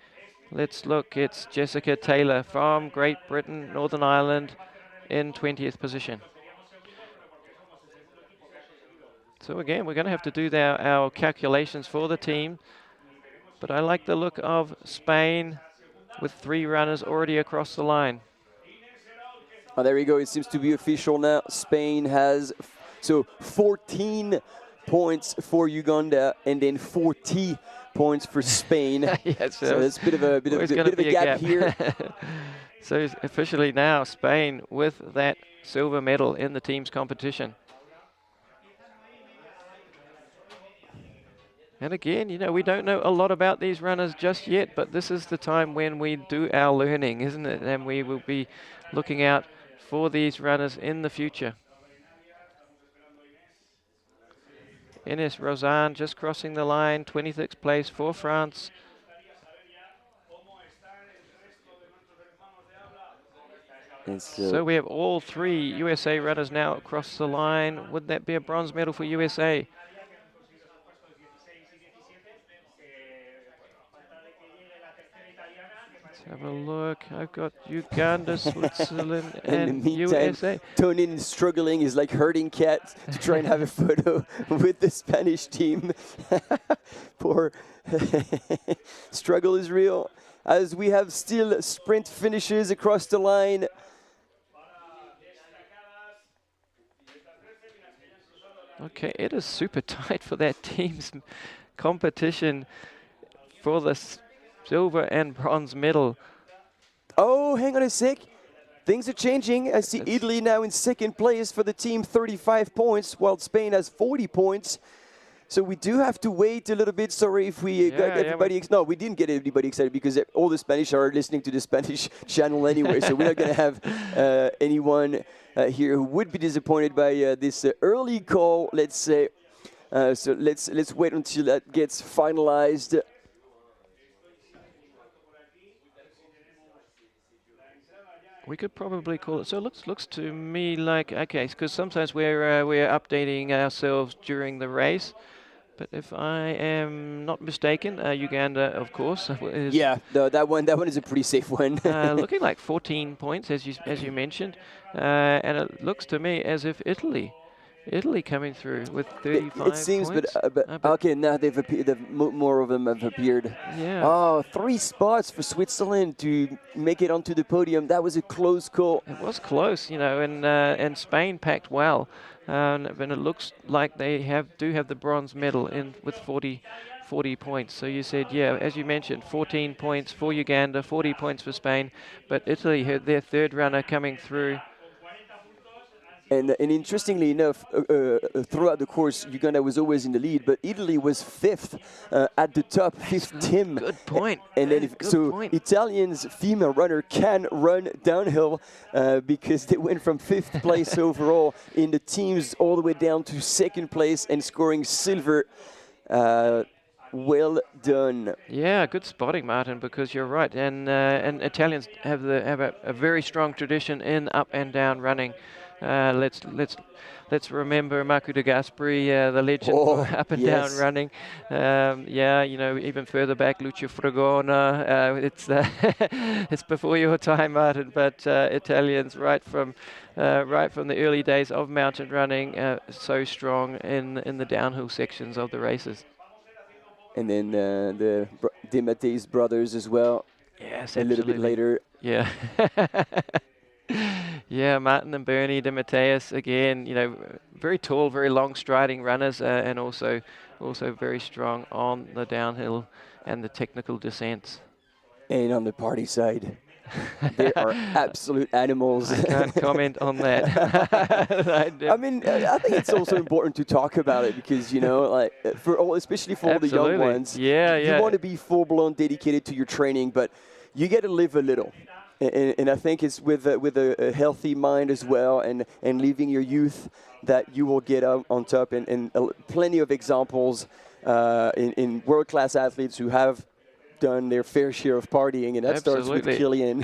let's look, it's Jessica Taylor from Great Britain, Northern Ireland, in 20th position. So again, we're going to have to do our calculations for the team, but I like the look of Spain with 3 runners already across the line. Oh, there we go. It seems to be official now. Spain has 14 points for Uganda and then 40 points for Spain. Yes, so that's a bit of a gap here. So officially now Spain with that silver medal in the team's competition. And again, you know, we don't know a lot about these runners just yet, but this is the time when we do our learning, isn't it? And we will be looking out for these runners in the future. Ines Rozan just crossing the line, 26th place for France. So we have all 3 USA runners now across the line. Would that be a bronze medal for USA? Let's have a look. I've got Uganda, Switzerland, and USA. Tonin is struggling. He's like herding cats to try and have a photo with the Spanish team. Poor struggle is real. As we have still sprint finishes across the line. Okay, it is super tight for that team's competition for the silver and bronze medal. Oh, hang on a sec. Things are changing. I see Italy now in 2nd place for the team, 35 points, while Spain has 40 points. So we do have to wait a little bit. Sorry if we got everybody. No, we didn't get everybody excited because all the Spanish are listening to the Spanish channel anyway. So we're not going to have anyone here who would be disappointed by this early call, let's say. So let's wait until that gets finalized. We could probably call it. So it looks to me like, okay, because sometimes we're updating ourselves during the race. But if I am not mistaken, Uganda, of course. Yeah, that one is a pretty safe one. Looking like 14 points, as you mentioned, and it looks to me as if Italy coming through with 35 It seems, points. but okay, now they've appeared. More of them have appeared. Yeah. Oh, 3 spots for Switzerland to make it onto the podium. That was a close call. It was close, you know, and Spain packed well. And it looks like they do have the bronze medal in with 40 points. So you said, yeah, as you mentioned, 14 points for Uganda, 40 points for Spain, but Italy had their 3rd runner coming through. And interestingly enough, throughout the course, Uganda was always in the lead, but Italy was 5th at the top, 5th Tim. Good point. And then Italians female runner can run downhill because they went from 5th place overall in the teams all the way down to 2nd place and scoring silver. Well done. Yeah, good spotting, Martin, because you're right. And Italians have a very strong tradition in up and down running. Let's remember Marco de Gasperi, the legend for up and down running. Yeah, you know, even further back, Lucio Fragona. It's before your time, Martin. But Italians, right from the early days of mountain running, so strong in the downhill sections of the races. And then the De Matteis brothers as well. Yes, a little bit later. Yeah. Yeah, Martin and Bernie De Matteis, again, you know, very tall, very long striding runners, and also very strong on the downhill and the technical descents. And on the party side, they are absolute animals. I can't comment on that. I mean, I think it's also important to talk about it because, you know, like especially for all the young ones, you want to be full-blown dedicated to your training, but you get to live a little. And I think it's with a healthy mind as well, and living your youth, that you will get on top. And plenty of examples in world-class athletes who have done their fair share of partying, and that starts with Kilian.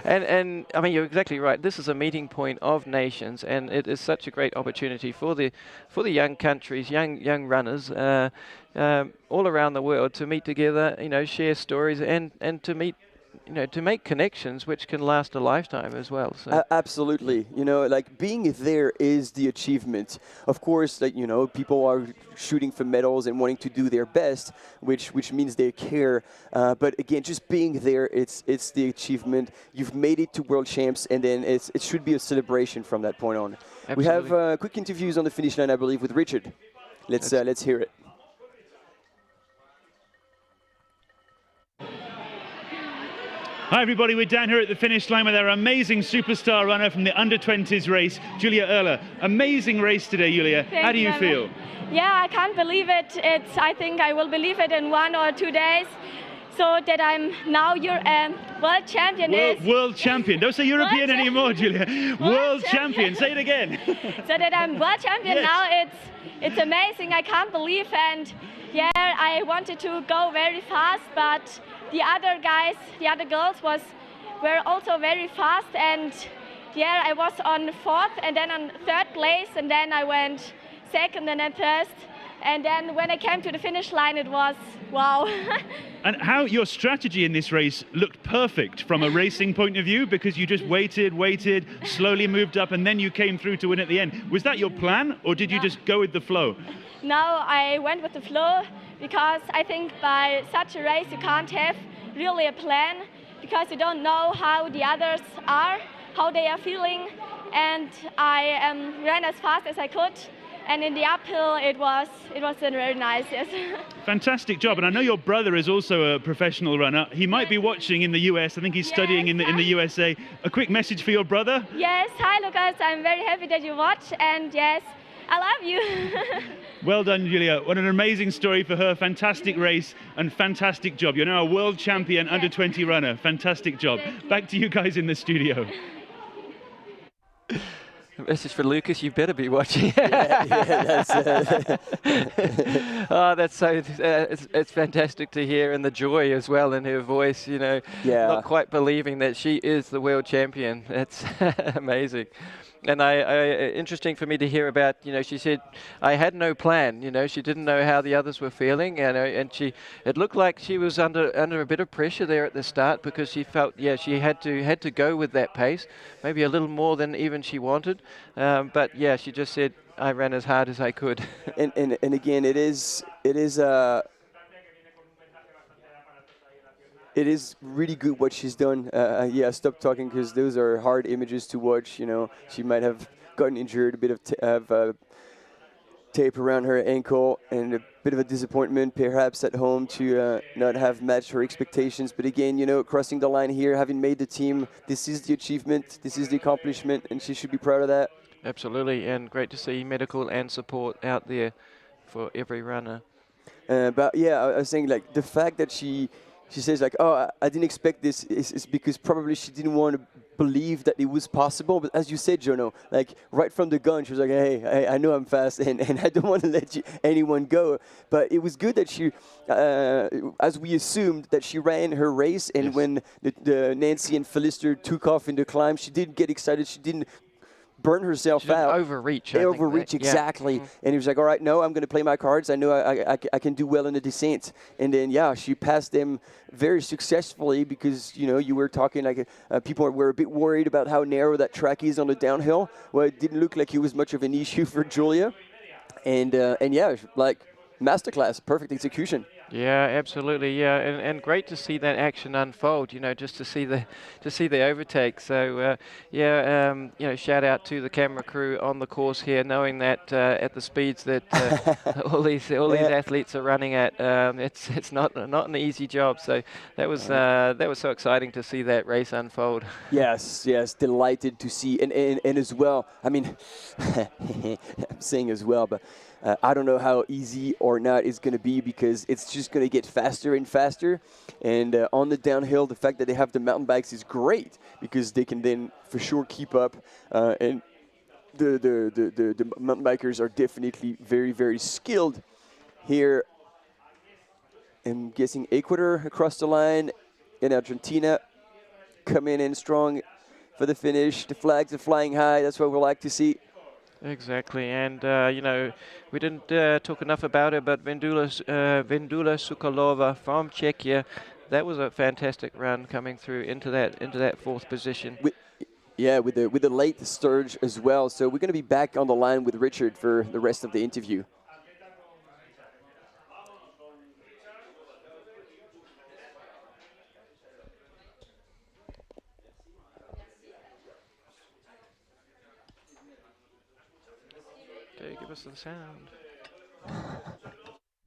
and I mean, you're exactly right. This is a meeting point of nations, and it is such a great opportunity for the young countries, young runners all around the world to meet together, you know, share stories, and to meet, you know, to make connections which can last a lifetime as well. So. Absolutely. You know, like being there is the achievement. Of course, like, you know, people are shooting for medals and wanting to do their best, which means they care. But again, just being there, it's the achievement. You've made it to World Champs, and then it should be a celebration from that point on. Absolutely. We have quick interviews on the finish line, I believe, with Richard. Let's hear it. Hi everybody, we're down here at the finish line with our amazing superstar runner from the under-20s race, Julia Oehler. Amazing race today, Julia. How do you feel? Yeah, I can't believe it. I think I will believe it in 1 or 2 days. So that I'm now your world champion. World champion. Don't say European anymore, Julia. World champion. Say it again. So that I'm world champion now, it's amazing. I can't believe. And yeah, I wanted to go very fast, but the other guys, the other girls were also very fast, and yeah, I was on 4th and then on 3rd place, and then I went 2nd and then 1st, and then when I came to the finish line, it was wow. And how your strategy in this race looked perfect from a racing point of view, because you just waited, slowly moved up, and then you came through to win at the end. Was that your plan, or did you just go with the flow? No, I went with the flow, because I think by such a race you can't have really a plan, because you don't know how the others are, how they are feeling, and I ran as fast as I could, and in the uphill it was very nice, yes. Fantastic job, and I know your brother is also a professional runner. He might be watching in the US. I think he's studying in the USA. A quick message for your brother? Yes, hi Lucas, I'm very happy that you watch, and yes, I love you. Well done, Julia. What an amazing story for her. Fantastic race and fantastic job. You're now a world champion under-20 runner. Fantastic job. Back to you guys in the studio. Message for Lucas, you better be watching. That's oh, that's so, it's fantastic to hear, and the joy as well in her voice, you know, not quite believing that she is the world champion. That's amazing. And interesting for me to hear about, you know, she said, I had no plan, you know, she didn't know how the others were feeling, and it looked like she was under a bit of pressure there at the start, because she felt, she had to go with that pace, maybe a little more than even she wanted, but yeah, she just said, I ran as hard as I could. and again, it is really good what she's done. Stop talking, because those are hard images to watch. You know, she might have gotten injured, a bit of tape around her ankle, and a bit of a disappointment perhaps at home to not have matched her expectations. But again, you know, crossing the line here, having made the team, this is the achievement, this is the accomplishment, and she should be proud of that. Absolutely, and great to see medical and support out there for every runner. But yeah, I was saying, like, the fact that she says, like, oh, I didn't expect this, is because probably she didn't want to believe that it was possible. But as you said, Jono, like, right from the gun, she was like, hey, I know I'm fast, and I don't want to let anyone go. But it was good that she, as we assumed, that she ran her race, and when the Nancy and Philister took off in the climb, she didn't get excited, she didn't burn herself out. Overreach. Exactly. And he was like, all right, no, I'm going to play my cards. I know I can do well in the descent. And then, she passed them very successfully, because, you know, you were talking like people were a bit worried about how narrow that track is on the downhill. Well, it didn't look like it was much of an issue for Julia. And like, masterclass, perfect execution. Yeah, absolutely. Yeah, and great to see that action unfold. You know, just to see the overtake. So shout out to the camera crew on the course here, knowing that at the speeds that all these athletes are running at, it's not an easy job. So that was so exciting to see that race unfold. Yes, delighted to see, and as well. I mean, I'm saying as well, but I don't know how easy or not it's going to be, because it's just going to get faster and faster. And on the downhill, the fact that they have the mountain bikes is great, because they can then for sure keep up. And the mountain bikers are definitely very, very skilled here. I'm guessing Ecuador across the line, in Argentina coming in strong for the finish. The flags are flying high. That's what we like to see. Exactly, and we didn't talk enough about it, but Vendula Sukalova from Czechia, that was a fantastic run coming through into that fourth position. With the late surge as well. So we're going to be back on the line with Richard for the rest of the interview. Okay, give us the sound.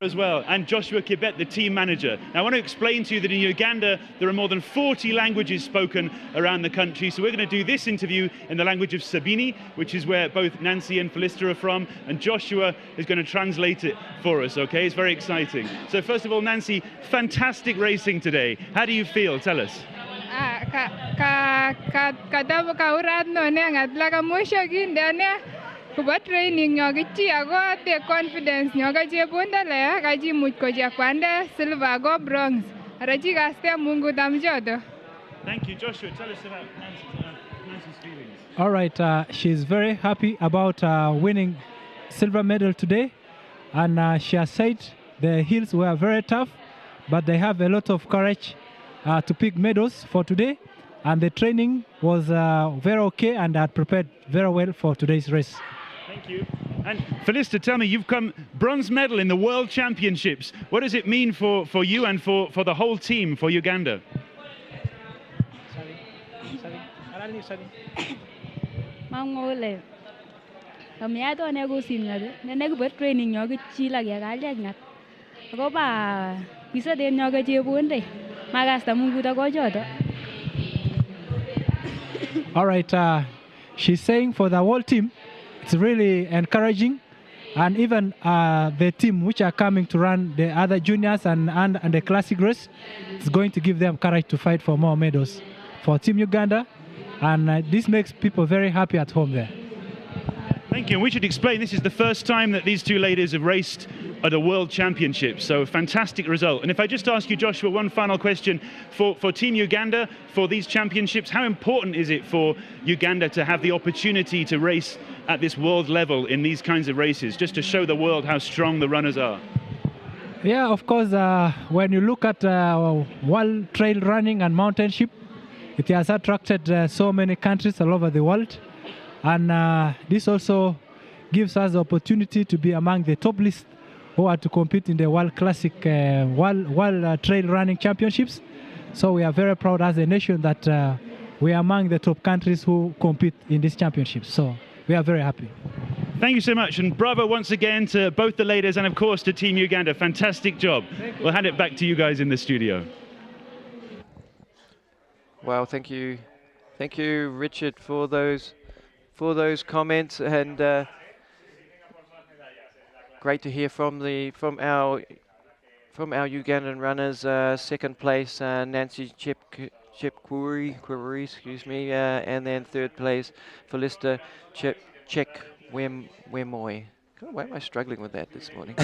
As well, and Joshua Kibet, the team manager. Now, I want to explain to you that in Uganda there are more than 40 languages spoken around the country, so we're going to do this interview in the language of Sabini, which is where both Nancy and Felista are from, and Joshua is going to translate it for us, okay? It's very exciting. So first of all, Nancy, fantastic racing today. How do you feel? Tell us. Kuba training nyogichi ago te confidence nyogaje bunda le gaji muko kwande silver go bronze araji gaste mungu damjodo. Thank you, Joshua. Tell us about Nancy's feelings. All right, she's very happy about winning silver medal today, and she has said the hills were very tough, but they have a lot of courage to pick medals for today, and the training was very okay, and had prepared very well for today's race. Thank you. And Felista, tell me, you've come bronze medal in the World Championships. What does it mean for you and for the whole team, for Uganda? Mangole. Amiato nego simnade. Nego bet training nyoga chila ya galia ngat. Ako ba bisa den nyoga jebunde. Magasta mungu da gojodo. All right, she's saying for the whole team, it's really encouraging, and even the team which are coming to run the other juniors and the classic race, it's going to give them courage to fight for more medals for Team Uganda, and this makes people very happy at home there. Thank you. And we should explain, this is the first time that these two ladies have raced at a World Championship, so a fantastic result. And if I just ask you, Joshua, one final question. For Team Uganda, for these championships, how important is it for Uganda to have the opportunity to race at this world level in these kinds of races, just to show the world how strong the runners are? Yeah, of course, when you look at world trail running and mountaineership, it has attracted so many countries all over the world. And this also gives us the opportunity to be among the top list who are to compete in the World Classic World Trail Running Championships. So we are very proud as a nation that we are among the top countries who compete in these championships. So we are very happy. Thank you so much, and bravo once again to both the ladies and of course to Team Uganda. Fantastic job. We'll hand it back to you guys in the studio. Well, thank you, Richard, for those comments, and great to hear from our Ugandan runners. Second place, Nancy Chepkwiri, excuse me, and then third place, Felista Chekwemoi. Why am I struggling with that this morning?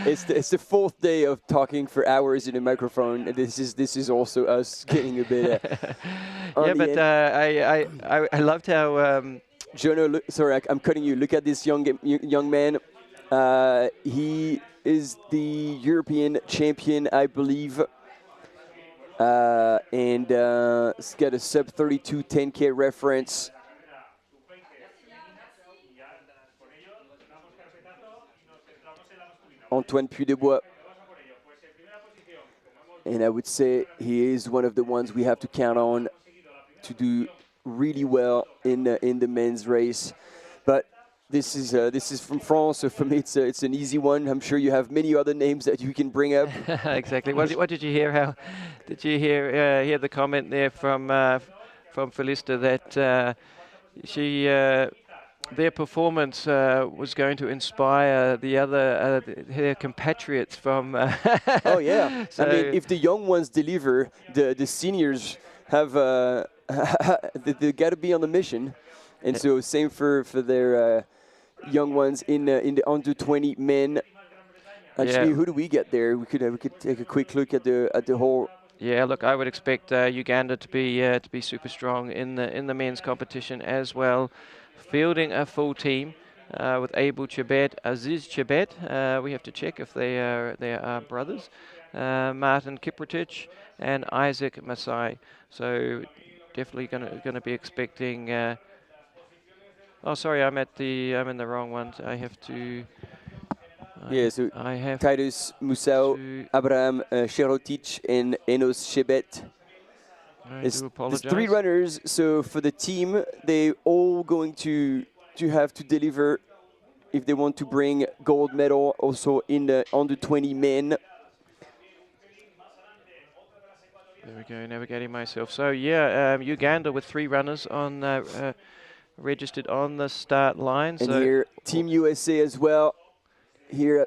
It's the fourth day of talking for hours in a microphone. This is also us getting a bit. Yeah, but I loved how. Jono, sorry, I'm cutting you. Look at this young man. He is the European champion, I believe, and he's got a sub 32 10K reference. Antoine Puy-Desbois And I would say he is one of the ones we have to count on to do really well in the men's race. But this is from France, so for me it's an easy one. I'm sure you have many other names that you can bring up. Exactly. What did you hear? How did you hear the comment there from Felista that she their performance was going to inspire the other her compatriots from. Oh yeah, so I mean, if the young ones deliver, the seniors have they got to be on the mission, and so same for their young ones in the under 20 men. Actually, who do we get there? We could take a quick look at the whole. Yeah, look, I would expect Uganda to be super strong in the men's competition as well, fielding a full team with Abel Chebet, Aziz Chebet. We have to check if they are brothers. Martin Kiprotich and Isaac Masai. So definitely gonna be expecting. Oh, sorry, I'm in the wrong ones. I have to. So I have Titus Musau, Abraham Sherotic, and Enos Chebet. There's 3 runners, so for the team, they all going to have to deliver if they want to bring gold medal also in the under 20 men. There we go, navigating myself. So yeah, Uganda with 3 runners on registered on the start line. And here, Team USA as well. Here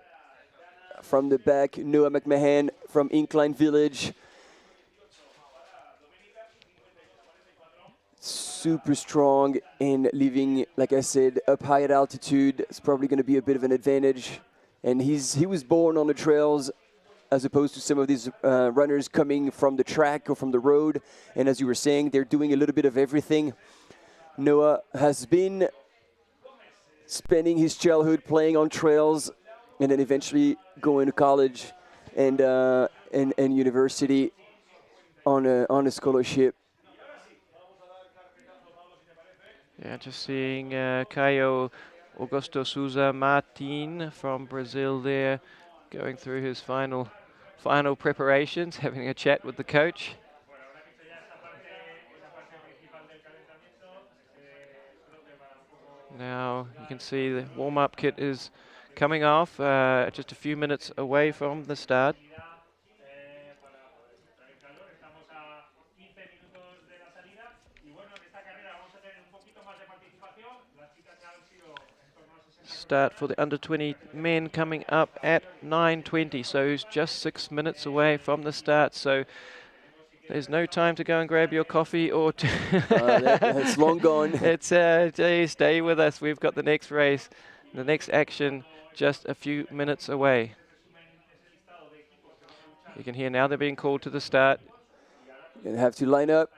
from the back, Noah McMahon from Incline Village. Super strong and living, like I said, up high at altitude. It's probably going to be a bit of an advantage. And he was born on the trails as opposed to some of these runners coming from the track or from the road. And as you were saying, they're doing a little bit of everything. Noah has been spending his childhood playing on trails and then eventually going to college and university on a scholarship. Yeah, just seeing Caio Augusto Souza Martin from Brazil there, going through his final preparations, having a chat with the coach. Now you can see the warm-up kit is coming off, just a few minutes away from the start. Start for the under 20 men coming up at 9:20, so it's just 6 minutes away from the start. So there's no time to go and grab your coffee or to it's long gone. It's stay with us. We've got the next race, the next action, just a few minutes away. You can hear now they're being called to the start. You're gonna have to line up.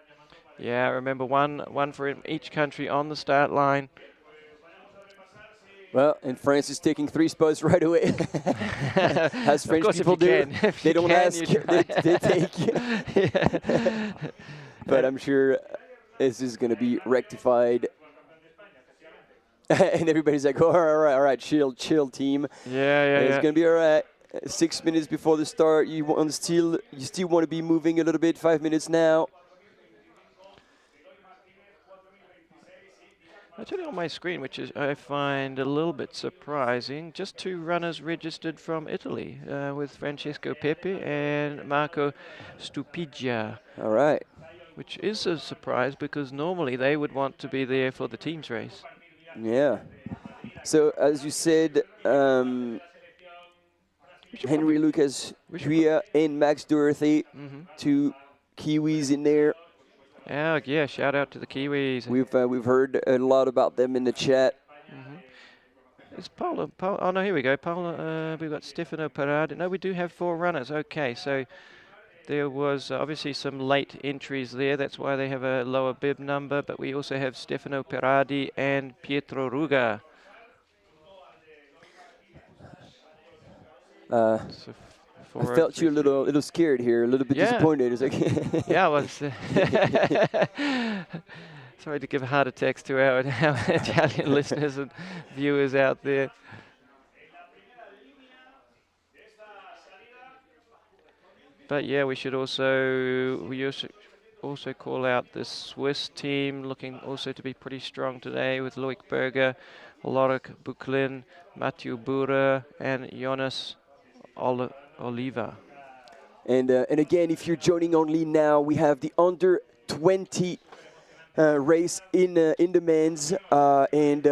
Yeah, remember one for each country on the start line. Well, and France is taking 3 spots right away. As French people do. They don't ask, they take. But I'm sure this is going to be rectified. And everybody's like, oh, all right, chill, team. Yeah. It's going to be all right. 6 minutes before the start, you still want to be moving a little bit. 5 minutes now. Actually on my screen, which is I find a little bit surprising, just 2 runners registered from Italy with Francesco Pepe and Marco Stupigia. All right. Which is a surprise because normally they would want to be there for the team's race. Yeah. So as you said, Henry Lucas Huia and Max Dorothy, 2 Kiwis in there. Yeah, shout out to the Kiwis. We've heard a lot about them in the chat. Is Paula? Oh no, here we go. Paula, we've got Stefano Paradi. No, we do have 4 runners. Okay, so there was obviously some late entries there. That's why they have a lower bib number. But we also have Stefano Paradi and Pietro Ruga. I felt you a little scared here, a little bit disappointed. It's like yeah, I was. Sorry to give heart attacks to our Italian listeners and viewers out there. But yeah, we should also call out the Swiss team, looking also to be pretty strong today with Loic Berger, Lorik Buklin, Mathieu Bura, and Jonas Oliva. And again, if you're joining only now, we have the under 20 race in the men's, and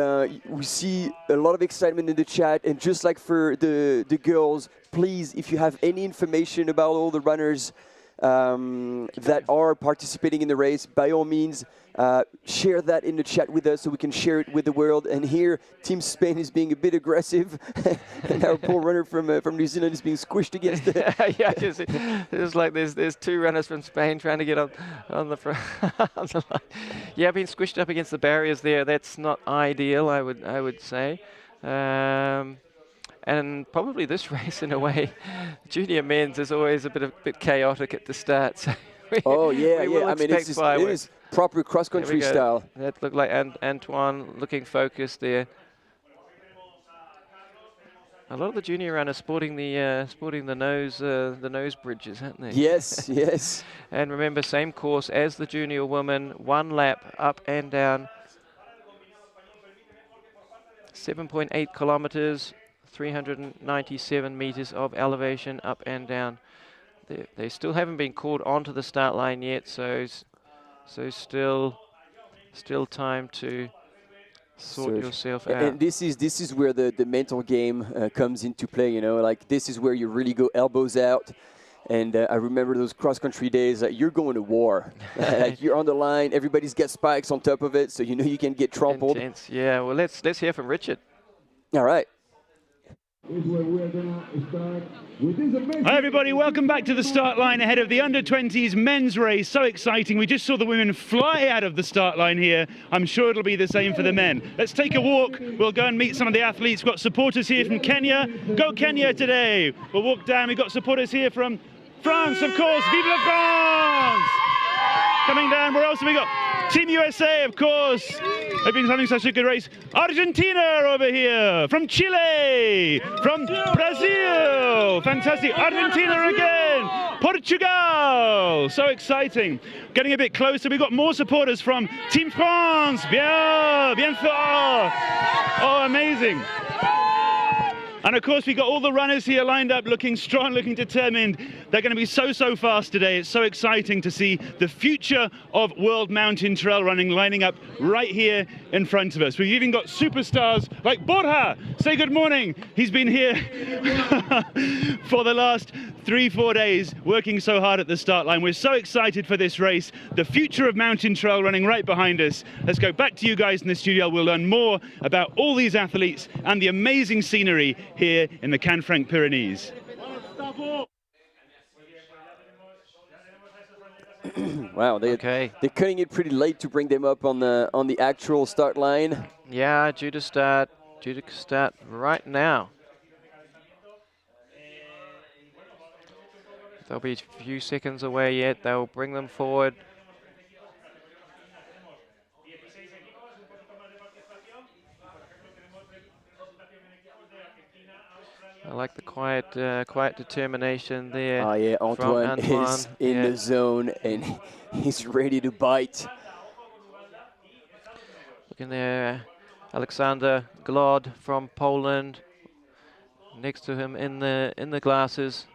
we see a lot of excitement in the chat. And just like for the girls, please, if you have any information about all the runners that are participating in the race, by all means, share that in the chat with us so we can share it with the world. And here, Team Spain is being a bit aggressive, and our poor runner from New Zealand is being squished against the... Yeah, it's like there's two runners from Spain trying to get on the front. Yeah, being squished up against the barriers there. That's not ideal, I would say. And probably this race, in a way, junior men's is always a bit chaotic at the start. So yeah. I mean, it is proper cross-country style. That looked like Antoine looking focused there. A lot of the junior runners sporting the nose bridges, aren't they? Yes, yes. And remember, same course as the junior women, 1 lap up and down, 7.8 kilometers. 397 meters of elevation up and down. They still haven't been called onto the start line yet, so still time to sort yourself out. And this is where the mental game comes into play. You know, like this is where you really go elbows out. And I remember those cross-country days that you're going to war. Like you're on the line, everybody's got spikes on top of it, so you know you can get trampled. Intense. Yeah. Well, let's hear from Richard. All right. Hi everybody, welcome back to the start line ahead of the under-20s men's race. So exciting. We just saw the women fly out of the start line here. I'm sure it'll be the same for the men. Let's take a walk. We'll go and meet some of the athletes. We've got supporters here from Kenya. Go Kenya today. We'll walk down. We've got supporters here from France, of course. Vive la France! Coming down, where else have we got? Team USA, of course. They've been having such a good race. Argentina over here. From Chile. From Brazil. Fantastic. Argentina again. Portugal. So exciting. Getting a bit closer. We've got more supporters from Team France. Bien fort. Oh, amazing. And of course, we've got all the runners here lined up, looking strong, looking determined. They're going to be so fast today. It's so exciting to see the future of world mountain trail running lining up right here in front of us. We've even got superstars like Borja. Say good morning. He's been here for the last 3-4 days, working so hard at the start line. We're so excited for this race. The future of mountain trail running right behind us. Let's go back to you guys in the studio. We'll learn more about all these athletes and the amazing scenery here in the Canfranc Pyrenees. Wow, they're cutting it pretty late to bring them up on the actual start line. Yeah, due to start right now. They'll be a few seconds away yet. They'll bring them forward. I like the quiet determination there. Oh yeah, Antoine is in the zone and he's ready to bite. Looking there, Alexander Glod from Poland. Next to him in the glasses.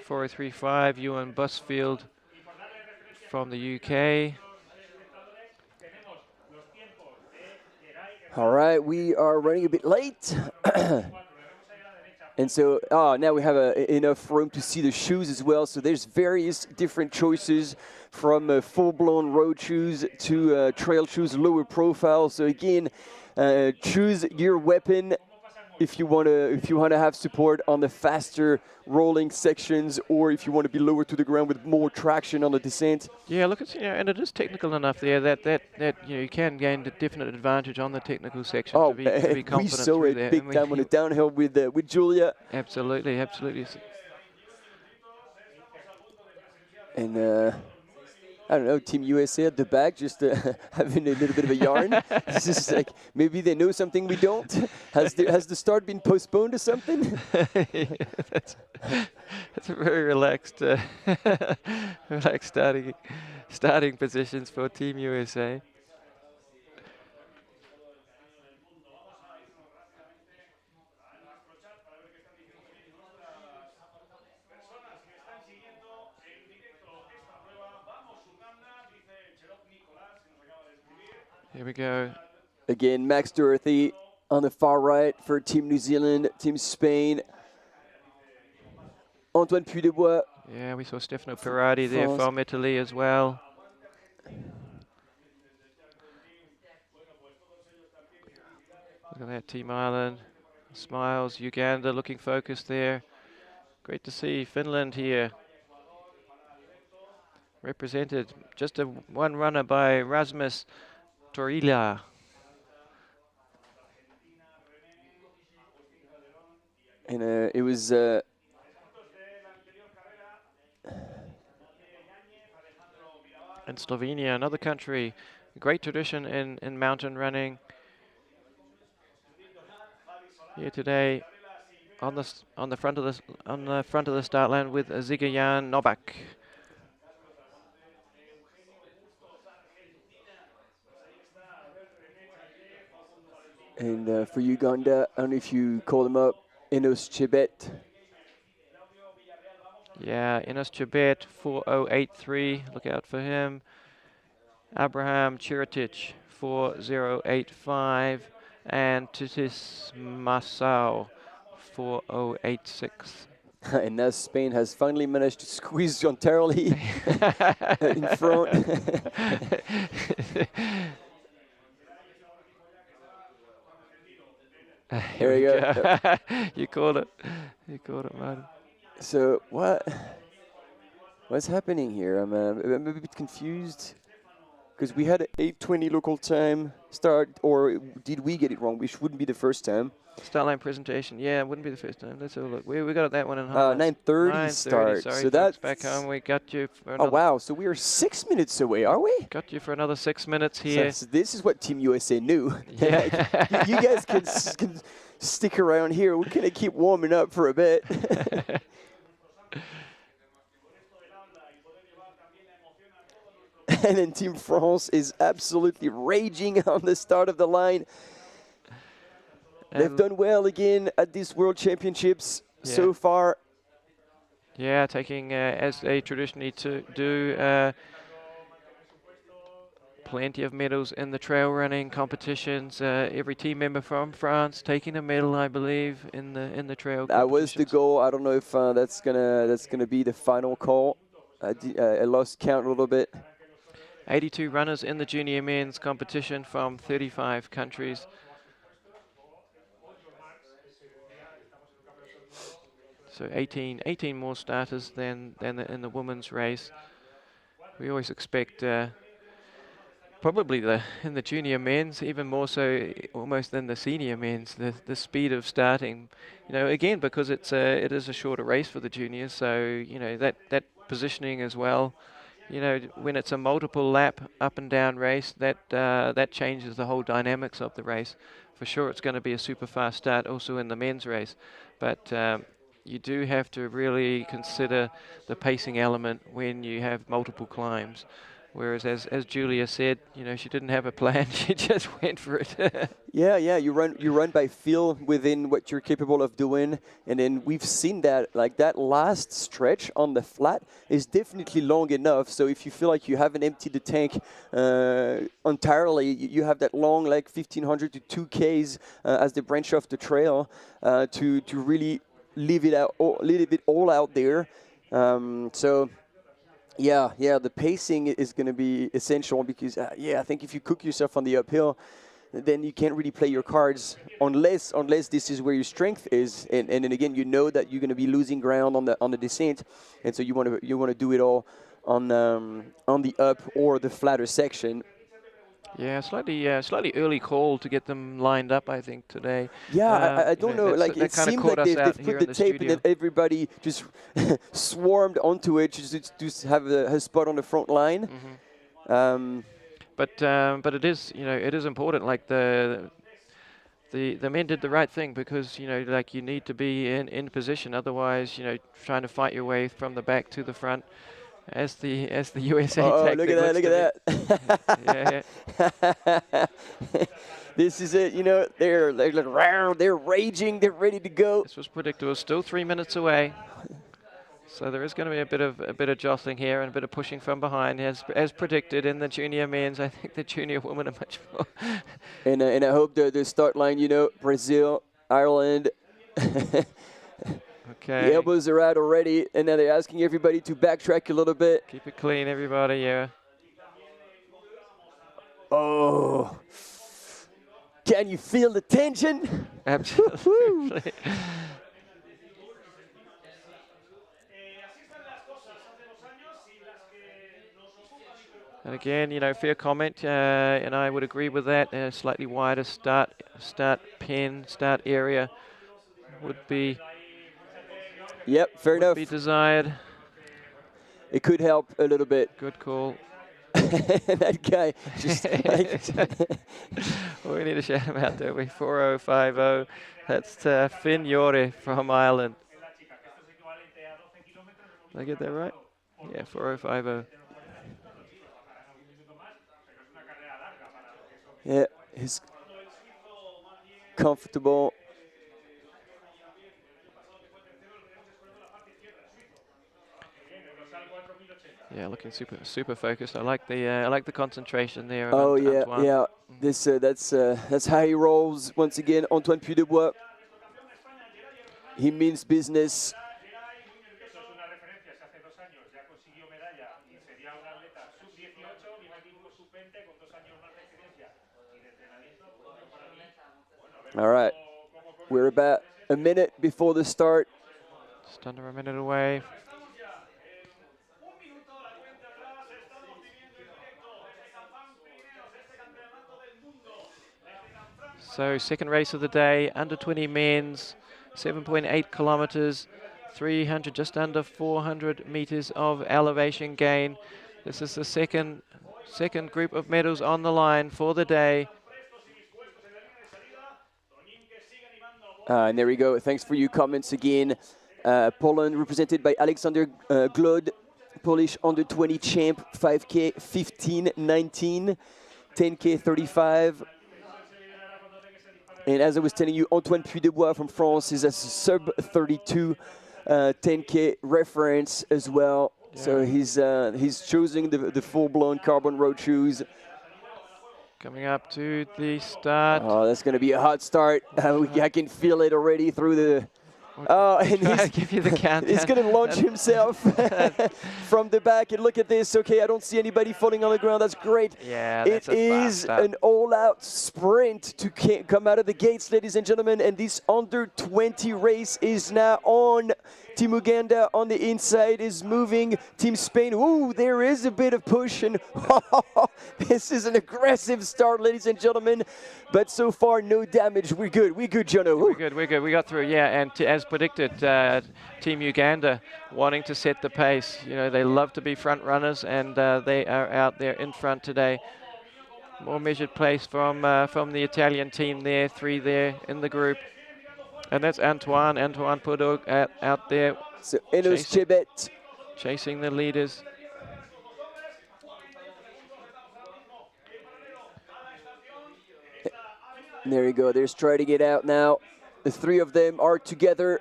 .403.5, Ewan Busfield from the UK. All right, we are running a bit late. And so now we have enough room to see the shoes as well. So there's various different choices from full-blown road shoes to trail shoes, lower profile. So again, choose your weapon if you want to have support on the faster rolling sections, or if you want to be lower to the ground with more traction on the descent. Yeah, look, and it is technical enough there that you can gain the definite advantage on the technical section to be confident. We saw it there. big time on the downhill with Julia. Absolutely. And I don't know, Team USA at the back, just having a little bit of a yarn. This is like, maybe they know something we don't. Has the start been postponed or something? Yeah, that's a very relaxed, relaxed starting positions for Team USA. Here we go. Again, Max Dorothy on the far right for Team New Zealand, Team Spain. Antoine Puydebois. Yeah, we saw Stefano Pirardi there from Italy as well. Look at that, Team Ireland. Smiles, Uganda looking focused there. Great to see Finland here. Represented, just one runner by Rasmus Torila. And it was... And Slovenia, another country, great tradition in mountain running. Here today, on the front of the start line with Ziga-Jan Novak. And for Uganda, I don't know if you call him up, Enos Chebet. Yeah, Enos Chebet, 4083. Look out for him. Abraham Chiritic, 4085. And Titis Masao, 4086. And now Spain has finally managed to squeeze John Terrelly in front. Here we go. You called it. You called it, Martin. So what's happening here? I'm a bit confused because we had an 8:20 local time start, or did we get it wrong? Which wouldn't be the first time. Start line presentation. Yeah, it wouldn't be the first time. Let's have a look. We got that one in 9:30 start. Sorry, so that's back home. We got you for another. Oh wow! So we are 6 minutes away, are we? Got you for another 6 minutes here. So this is what Team USA knew. Yeah. you guys can stick around here. We're gonna keep warming up for a bit. And then Team France is absolutely raging on the start of the line. They've done well again at these World Championships so far. Yeah, taking, as they traditionally do, plenty of medals in the trail running competitions. Every team member from France taking a medal, I believe, in the trail. That was the goal. I don't know if that's gonna be the final call. I lost count a little bit. 82 runners in the junior men's competition from 35 countries. So 18 more starters than in the women's race. We always expect probably in the junior men's, even more so almost than the senior men's, the speed of starting. You know, again, because it is a shorter race for the juniors, so you know that positioning as well. You know, when it's a multiple lap up and down race, that changes the whole dynamics of the race. For sure, it's going to be a super fast start also in the men's race, but you do have to really consider the pacing element when you have multiple climbs. Whereas, as Julia said, you know, she didn't have a plan; she just went for it. Yeah, you run by feel within what you're capable of doing, and then we've seen that that last stretch on the flat is definitely long enough. So if you feel like you haven't emptied the tank entirely, you have that long 1,500 to 2Ks as the branch off the trail to really leave it all out there. So. Yeah, the pacing is going to be essential because, I think if you cook yourself on the uphill, then you can't really play your cards unless this is where your strength is, and then again you know that you're going to be losing ground on the descent, and so you want to do it all on the up or the flatter section. Yeah, slightly early call to get them lined up, I think, today. Yeah, I don't know. Like it kinda seemed caught like us out they've here put in the the tape and studio. then everybody just swarmed onto it just have a spot on the front line. But it is, it is important. Like the men did the right thing because like you need to be in position. Otherwise, trying to fight your way from the back to the front, as the USA tactic. Look at that! Yeah. This is it. They're raging. They're ready to go. This was predictable. Still 3 minutes away. So there is going to be a bit of jostling here and a bit of pushing from behind, as predicted in the junior men's. I think the junior women are much more. And I hope the start line, Brazil, Ireland. Okay. The elbows are out already, and now they're asking everybody to backtrack a little bit. Keep it clean, everybody. Yeah. Oh. Can you feel the tension? Absolutely. And again, fair comment, and I would agree with that. Slightly wider start area would be. Yep, fair enough. Be desired. It could help a little bit. Good call. That guy just we need to shout him out, don't we? 4050. That's Finn Yore from Ireland. Did I get that right? Yeah, 4050. Yeah, he's comfortable. Yeah, looking super focused. I like the concentration there. Oh yeah, Antoine. yeah. This that's how he rolls once again. Antoine Puy-Desbois. He means business. All right, we're about a minute before the start. Just under a minute away. So second race of the day, under 20 men's, 7.8 kilometers, 300, just under 400 meters of elevation gain. This is the second group of medals on the line for the day. And there we go. Thanks for your comments again. Poland represented by Alexander Glod, Polish under 20 champ, 5K 15:19, 10K 35. And as I was telling you, Antoine Puy-Desbois from France is a sub 32 10K reference as well. Yeah. So he's choosing the full-blown carbon road shoes. Coming up to the start. Oh, that's going to be a hot start. I can feel it already through the... Oh, and he's going to launch himself from the back. And look at this. Okay, I don't see anybody falling on the ground. That's great. Yeah, it is an all-out sprint to come out of the gates, ladies and gentlemen. And this under-20 race is now on. Team Uganda on the inside is moving. Team Spain, ooh, there is a bit of push. And this is an aggressive start, ladies and gentlemen. But so far, no damage. We're good. We're good, Jono. We're good. We got through, yeah. And as predicted, Team Uganda wanting to set the pace. They love to be front runners, and they are out there in front today. More measured pace from the Italian team there, 3 there in the group. And that's Antoine Puy-Desbois out there. So Enos Chebet chasing the leaders. There you go. They're striding it out now. The 3 of them are together.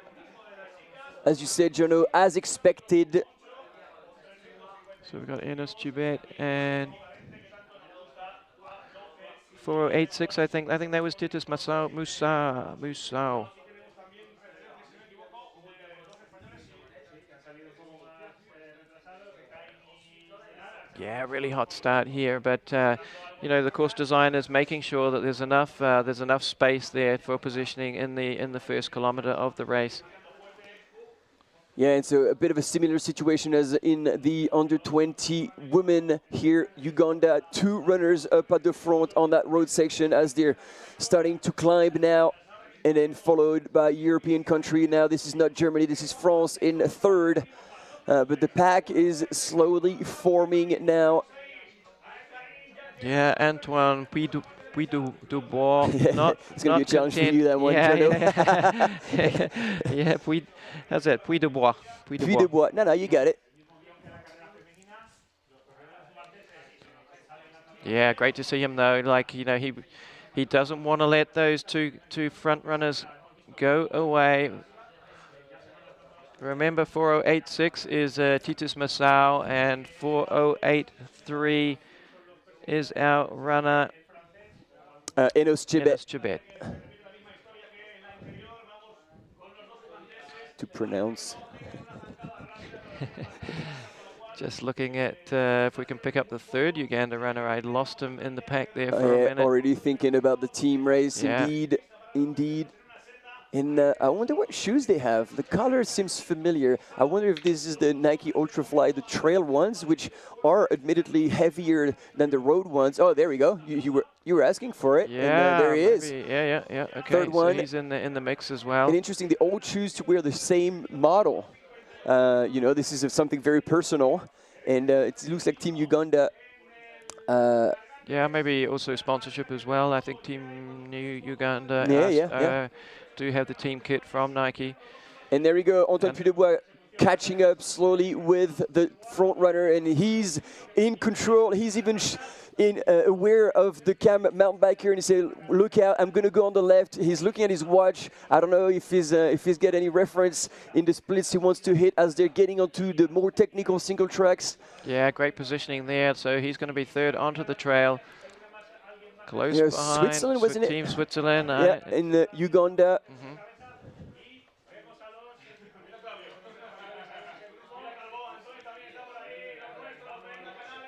As you said, Jono, as expected. So we've got Enos Chebet and 4086, I think that was Titus Musau. Yeah, really hot start here, but the course designers making sure that there's enough space there for positioning in the first kilometer of the race. Yeah, and so a bit of a similar situation as in the under-20 women here. Uganda, 2 runners up at the front on that road section as they're starting to climb now, and then followed by European country. Now this is not Germany, this is France in 3rd. But the pack is slowly forming now. Yeah, Antoine Puy-Dubois. It's going to be a challenge for you, that one, Yeah, how's that? Puy-Dubois. Puy-Dubois. No, you got it. Yeah, great to see him though. Like, you know, he doesn't want to let those two front runners go away. Remember, 4086 is Titus Massau, and 4083 is our runner Enos Chibet. To pronounce. Just looking at if we can pick up the 3rd Uganda runner. I lost him in the pack there for a minute. Already thinking about the team race. Yeah. Indeed. And I wonder what shoes they have. The color seems familiar. I wonder if this is the Nike Ultrafly, the trail ones, which are admittedly heavier than the road ones. Oh, there we go. You were asking for it. Yeah, and there he is. Yeah. Okay, 3rd one. So he's in the mix as well. And interesting, they all choose to wear the same model. You know, this is something very personal, and it looks like Team Uganda. Yeah, maybe also sponsorship as well. I think Team Uganda do have the team kit from Nike. And there we go, Antoine Puy-Dubois catching up slowly with the front runner, and he's in control. He's even aware of the mountain biker, and he said, "Look out! I'm going to go on the left." He's looking at his watch. I don't know if he's got any reference in the splits he wants to hit as they're getting onto the more technical single tracks. Yeah, great positioning there. So he's going to be 3rd onto the trail. Close behind. Switzerland, wasn't it? Team Switzerland. Yeah, in Uganda.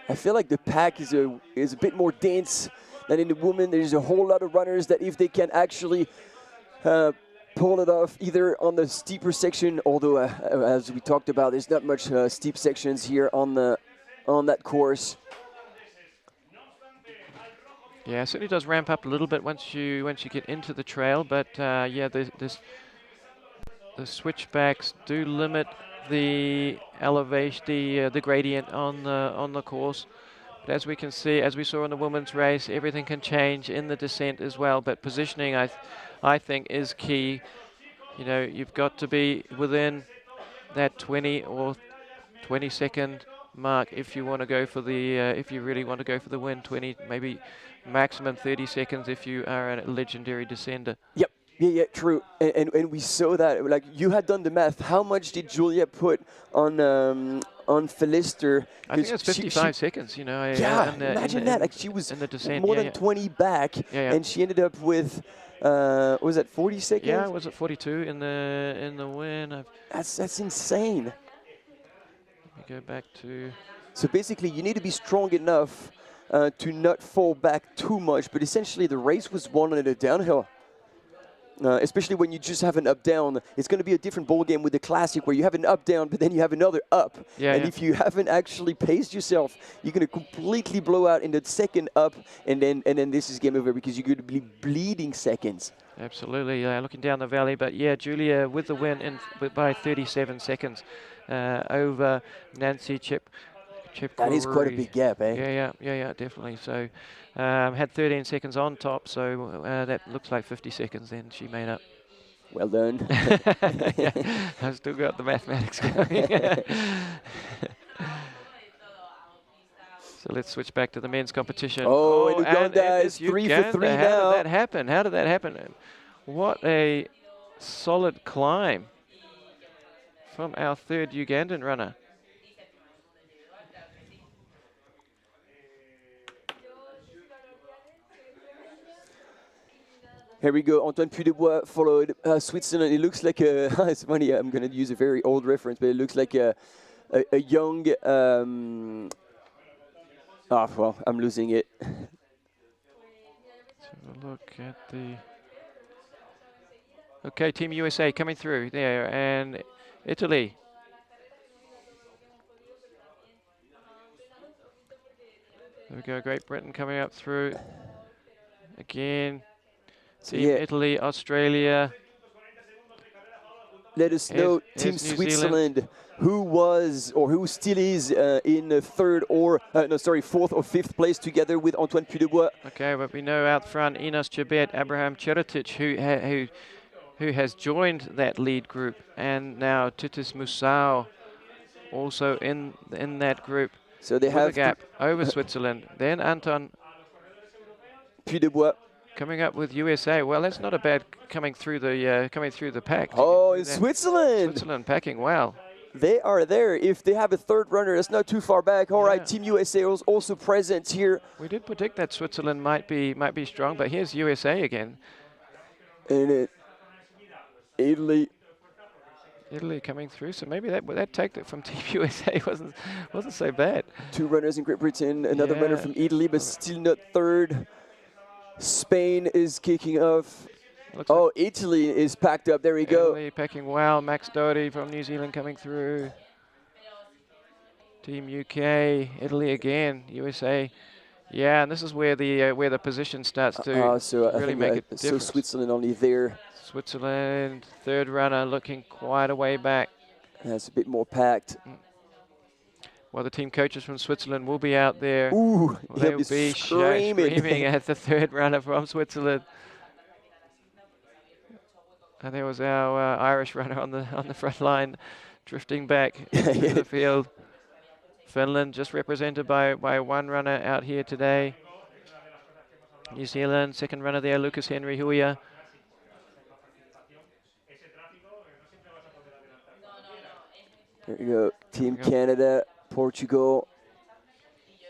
I feel like the pack is a bit more dense than in the women. There's a whole lot of runners that if they can actually pull it off either on the steeper section, although as we talked about, there's not much steep sections here on that course. Yeah, it certainly does ramp up a little bit once you get into the trail, but yeah, the switchbacks do limit the elevation, the gradient on the course. But as we can see, as we saw in the women's race, everything can change in the descent as well. But positioning, I think, is key. You know, you've got to be within that 20 or 22nd mark if you want to go for the if you really want to go for the win. 20, maybe maximum 30 seconds if you are a legendary descender. Yep. Yeah, true. And we saw that. Like, you had done the math. How much did Julia put on Philister? I think it's 55 seconds. You know. Imagine that. Like, she was in the descent, more than 20 back, and she ended up with was that 40 seconds? Yeah, was it 42 in the win? That's insane. Let me go back to. So basically, you need to be strong enough to not fall back too much. But essentially, the race was won on a downhill. Especially when you just have an up-down. It's going to be a different ball game with the Classic where you have an up-down, but then you have another up. And if you haven't actually paced yourself, you're going to completely blow out in the second up, and then this is game over because you're going to be bleeding seconds. Absolutely, looking down the valley. But yeah, Julia with the win by 37 seconds over Nancy Chip. That is quite a big gap, eh? Yeah, definitely. So had 13 seconds on top, so that looks like 50 seconds then she made up. Well done. Yeah, I've still got the mathematics going. So let's switch back to the men's competition. Oh, and Uganda is 3 for 3 now. How did that happen? How did that happen? What a solid climb from our 3rd Ugandan runner. Here we go, Antoine Puy-Dubois followed Switzerland. It looks like it's funny, I'm going to use a very old reference, but it looks like a young, well, I'm losing it. Let's have a look at the, okay, Team USA coming through there, and Italy. There we go, Great Britain coming up through. Again, So Team Italy, Australia. Let us know, Team New Switzerland, who was or who still is in fourth or fifth place together with Antoine Puy-de-Bois. Okay, but we know out front, Enos Chebet, Abraham Cerotic, who has joined that lead group, and now Titus Musau also in that group. So they have a gap over Switzerland. Then Anton Puy-de-Bois coming up with USA. Well, that's not a bad coming through the pack. Oh, in Switzerland. Switzerland packing well. They are there. If they have a third runner, that's not too far back. All right, Team USA is also present here. We did predict that Switzerland might be strong, but here's USA again. And Italy coming through, so maybe that take from Team USA wasn't so bad. Two runners in Great Britain, another runner from Italy, but still not third. Spain is kicking off. Italy is packed up. There we go. Italy packing well. Max Doherty from New Zealand coming through. Team UK, Italy again, USA. Yeah, and this is where the position starts to really make a difference. So Switzerland only there. Switzerland, third runner, looking quite a way back. That's a bit more packed. Well, the team coaches from Switzerland will be out there. Ooh, they'll be screaming at the third runner from Switzerland. And there was our Irish runner on the front line, drifting back into the field. Finland just represented by one runner out here today. New Zealand, second runner there, Lucas Henry Huia. There you go, Team Canada, Portugal.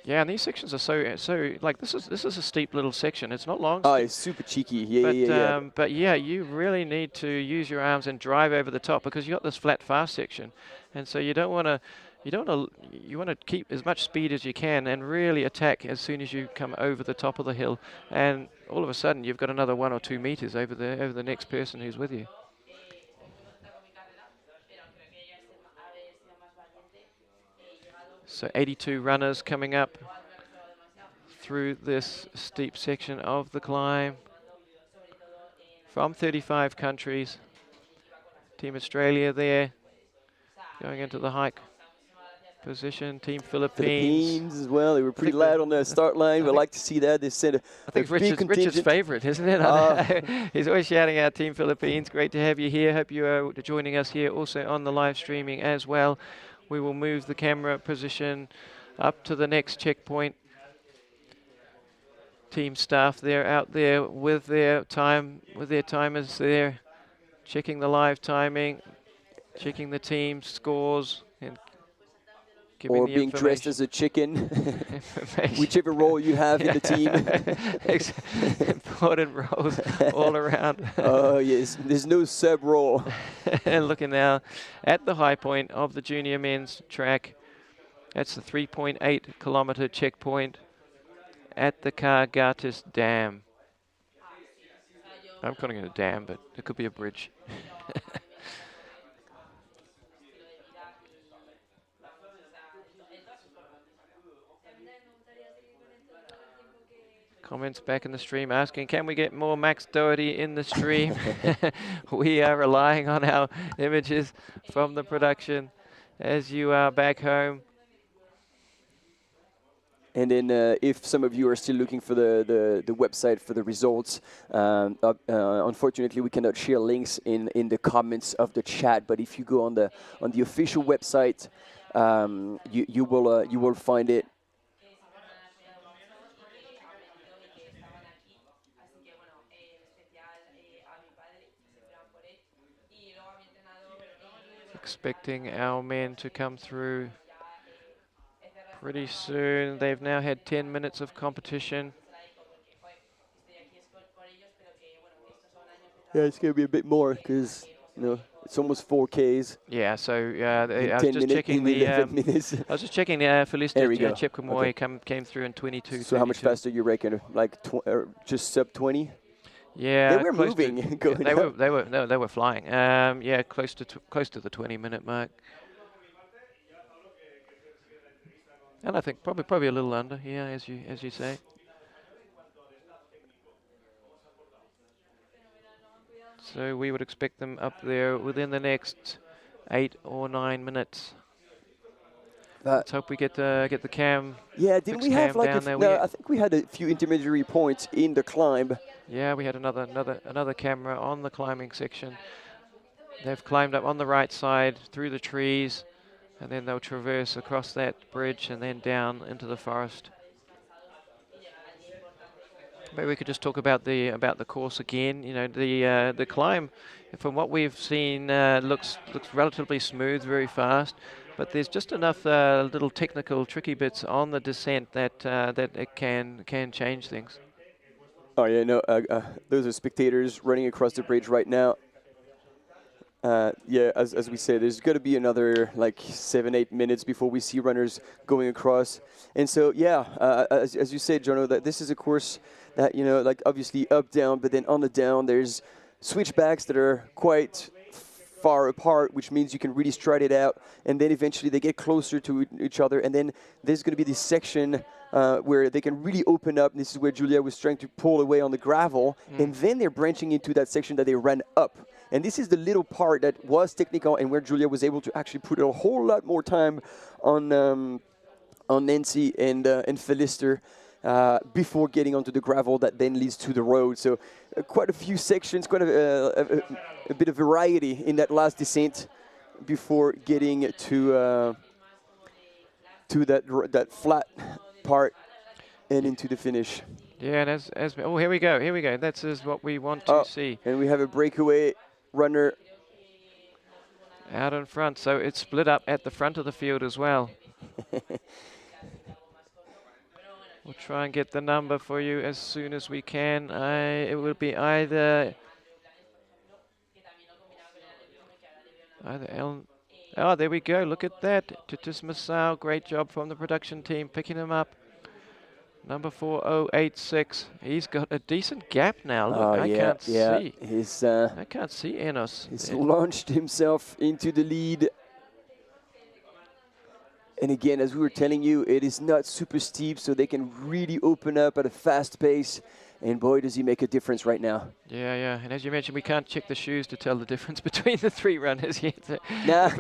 Yeah, and these sections are so like this is a steep little section. It's not long. Oh, it's super cheeky. Yeah, but yeah, you really need to use your arms and drive over the top because you got this flat fast section, and so you want to keep as much speed as you can and really attack as soon as you come over the top of the hill, and all of a sudden you've got another 1 or 2 meters over the next person who's with you. So 82 runners coming up through this steep section of the climb from 35 countries. Team Australia there going into the hike position. Team Philippines as well. They were pretty loud on the start line. We'd like to see that. They sent I think Richard's favorite, isn't it? He's always shouting out Team Philippines. Great to have you here. Hope you are joining us here also on the live streaming as well. We will move the camera position up to the next checkpoint. Team staff there out there with their timers there, checking the live timing, checking the team scores, and giving the being dressed as a chicken, whichever role you have in the team. Important roles all around. Oh yes, there's no sub role. And looking now at the high point of the junior men's track. That's the 3.8 kilometer checkpoint at the Kargatis Dam. I'm calling it a dam, but it could be a bridge. Comments back in the stream asking, can we get more Max Doherty in the stream? We are relying on our images from the production as you are back home. And then if some of you are still looking for the website for the results, unfortunately we cannot share links in the comments of the chat. But if you go on the official website, you will find it. Expecting our men to come through pretty soon. They've now had 10 minutes of competition. Yeah, it's going to be a bit more because it's almost 4Ks. Yeah, so I was just checking the. I was just checking Felicity Chepkamoy came through in 22. So how much faster you reckon? Like just sub 20? Yeah, they were moving. They were flying. Yeah, close to the 20-minute mark. And I think probably a little under, yeah, as you say. So we would expect them up there within the next 8 or 9 minutes. Let's hope we get the cam. Yeah, didn't we have like I think we had a few intermediary points in the climb. Yeah, we had another camera on the climbing section. They've climbed up on the right side through the trees, and then they'll traverse across that bridge and then down into the forest. Maybe we could just talk about the course again. You know, the climb, from what we've seen, looks relatively smooth, very fast. But there's just enough little technical, tricky bits on the descent that that it can change things. Oh yeah, no, those are spectators running across the bridge right now. Yeah, as we said, there's got to be another like 7-8 minutes before we see runners going across. And so, yeah, as you said, Jono, that this is a course that, you know, like obviously up, down, but then on the down, there's switchbacks that are quite far apart, which means you can really stride it out. And then eventually they get closer to each other. And then there's going to be this section where they can really open up. And this is where Julia was trying to pull away on the gravel. And then they're branching into that section that they ran up. And this is the little part that was technical and where Julia was able to actually put a whole lot more time on Nancy and Felister before getting onto the gravel that then leads to the road. So quite a few sections, quite a bit of variety in that last descent before getting to that flat part and into the finish. Yeah, and as oh, here we go. That's what we want to see. And we have a breakaway runner out in front, so it's split up at the front of the field as well. We'll try and get the number for you as soon as we can. It will be either Ellen. Oh, there we go. Look at that. Titus Masao. Great job from the production team picking him up. Number 4086. He's got a decent gap now. Look, I can't see. I can't see Enos. He's launched himself into the lead. And again, as we were telling you, it is not super steep, so they can really open up at a fast pace. And boy, does he make a difference right now. Yeah. And as you mentioned, we can't check the shoes to tell the difference between the three runners yet. We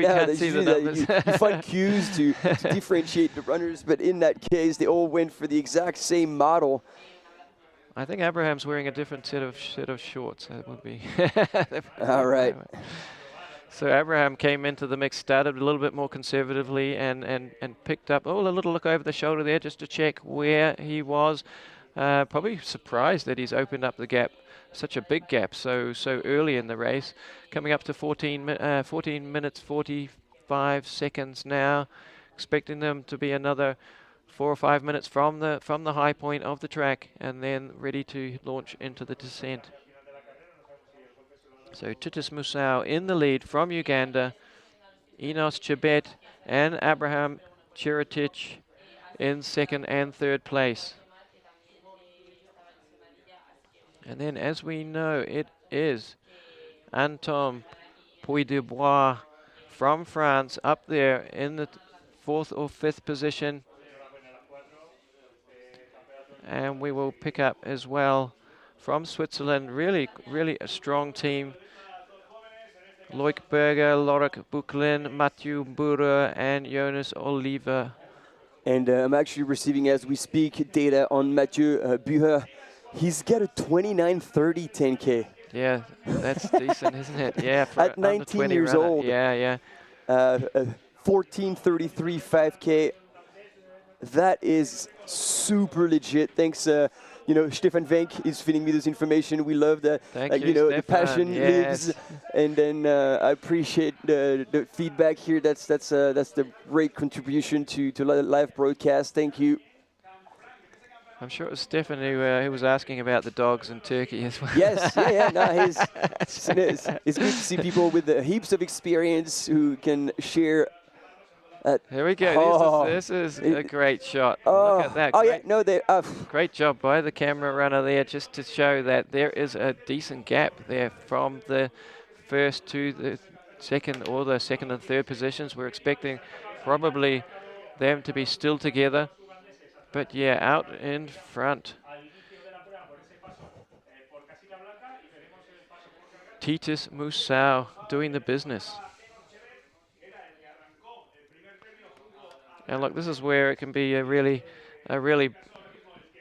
can't see the numbers. You find cues to differentiate the runners, but in that case, they all went for the exact same model. I think Abraham's wearing a different set of shorts. That would be. All right. So Abraham came into the mix, started a little bit more conservatively, and picked up a little look over the shoulder there just to check where he was. Probably surprised that he's opened up the gap, such a big gap, so early in the race. Coming up to 14 minutes 45 seconds now. Expecting them to be another 4 or 5 minutes from the high point of the track, and then ready to launch into the descent. So Titus Musau in the lead from Uganda, Enos Chebet and Abraham Chiritich in second and third place. And then, as we know, it is Anton Puy-de-Bois from France up there in the 4th or 5th position. And we will pick up as well from Switzerland, really a strong team. Loic Berger, Lorik Buklin, Mathieu Bura, and Jonas Oliver. And I'm actually receiving, as we speak, data on Mathieu Buher. He's got a 29:30 10K. Yeah, that's decent, isn't it? Yeah, for at 19 years runner. old. Yeah. 14:33 5K. That is super legit. Thanks, Stefan Wenk is feeding me this information. We love that. Thank you, the passion lives. And then I appreciate the feedback here. That's the great contribution to live broadcast. Thank you. I'm sure it was Stefan who was asking about the dogs in Turkey as well. Yes, it's good to see people with heaps of experience who can share. Here we go. This is a great shot. Look at that. Great job by the camera runner there, just to show that there is a decent gap there from the first to the second, or the second and third positions. We're expecting probably them to be still together. But yeah, out in front. Titus Musau doing the business. And look, this is where it can be a really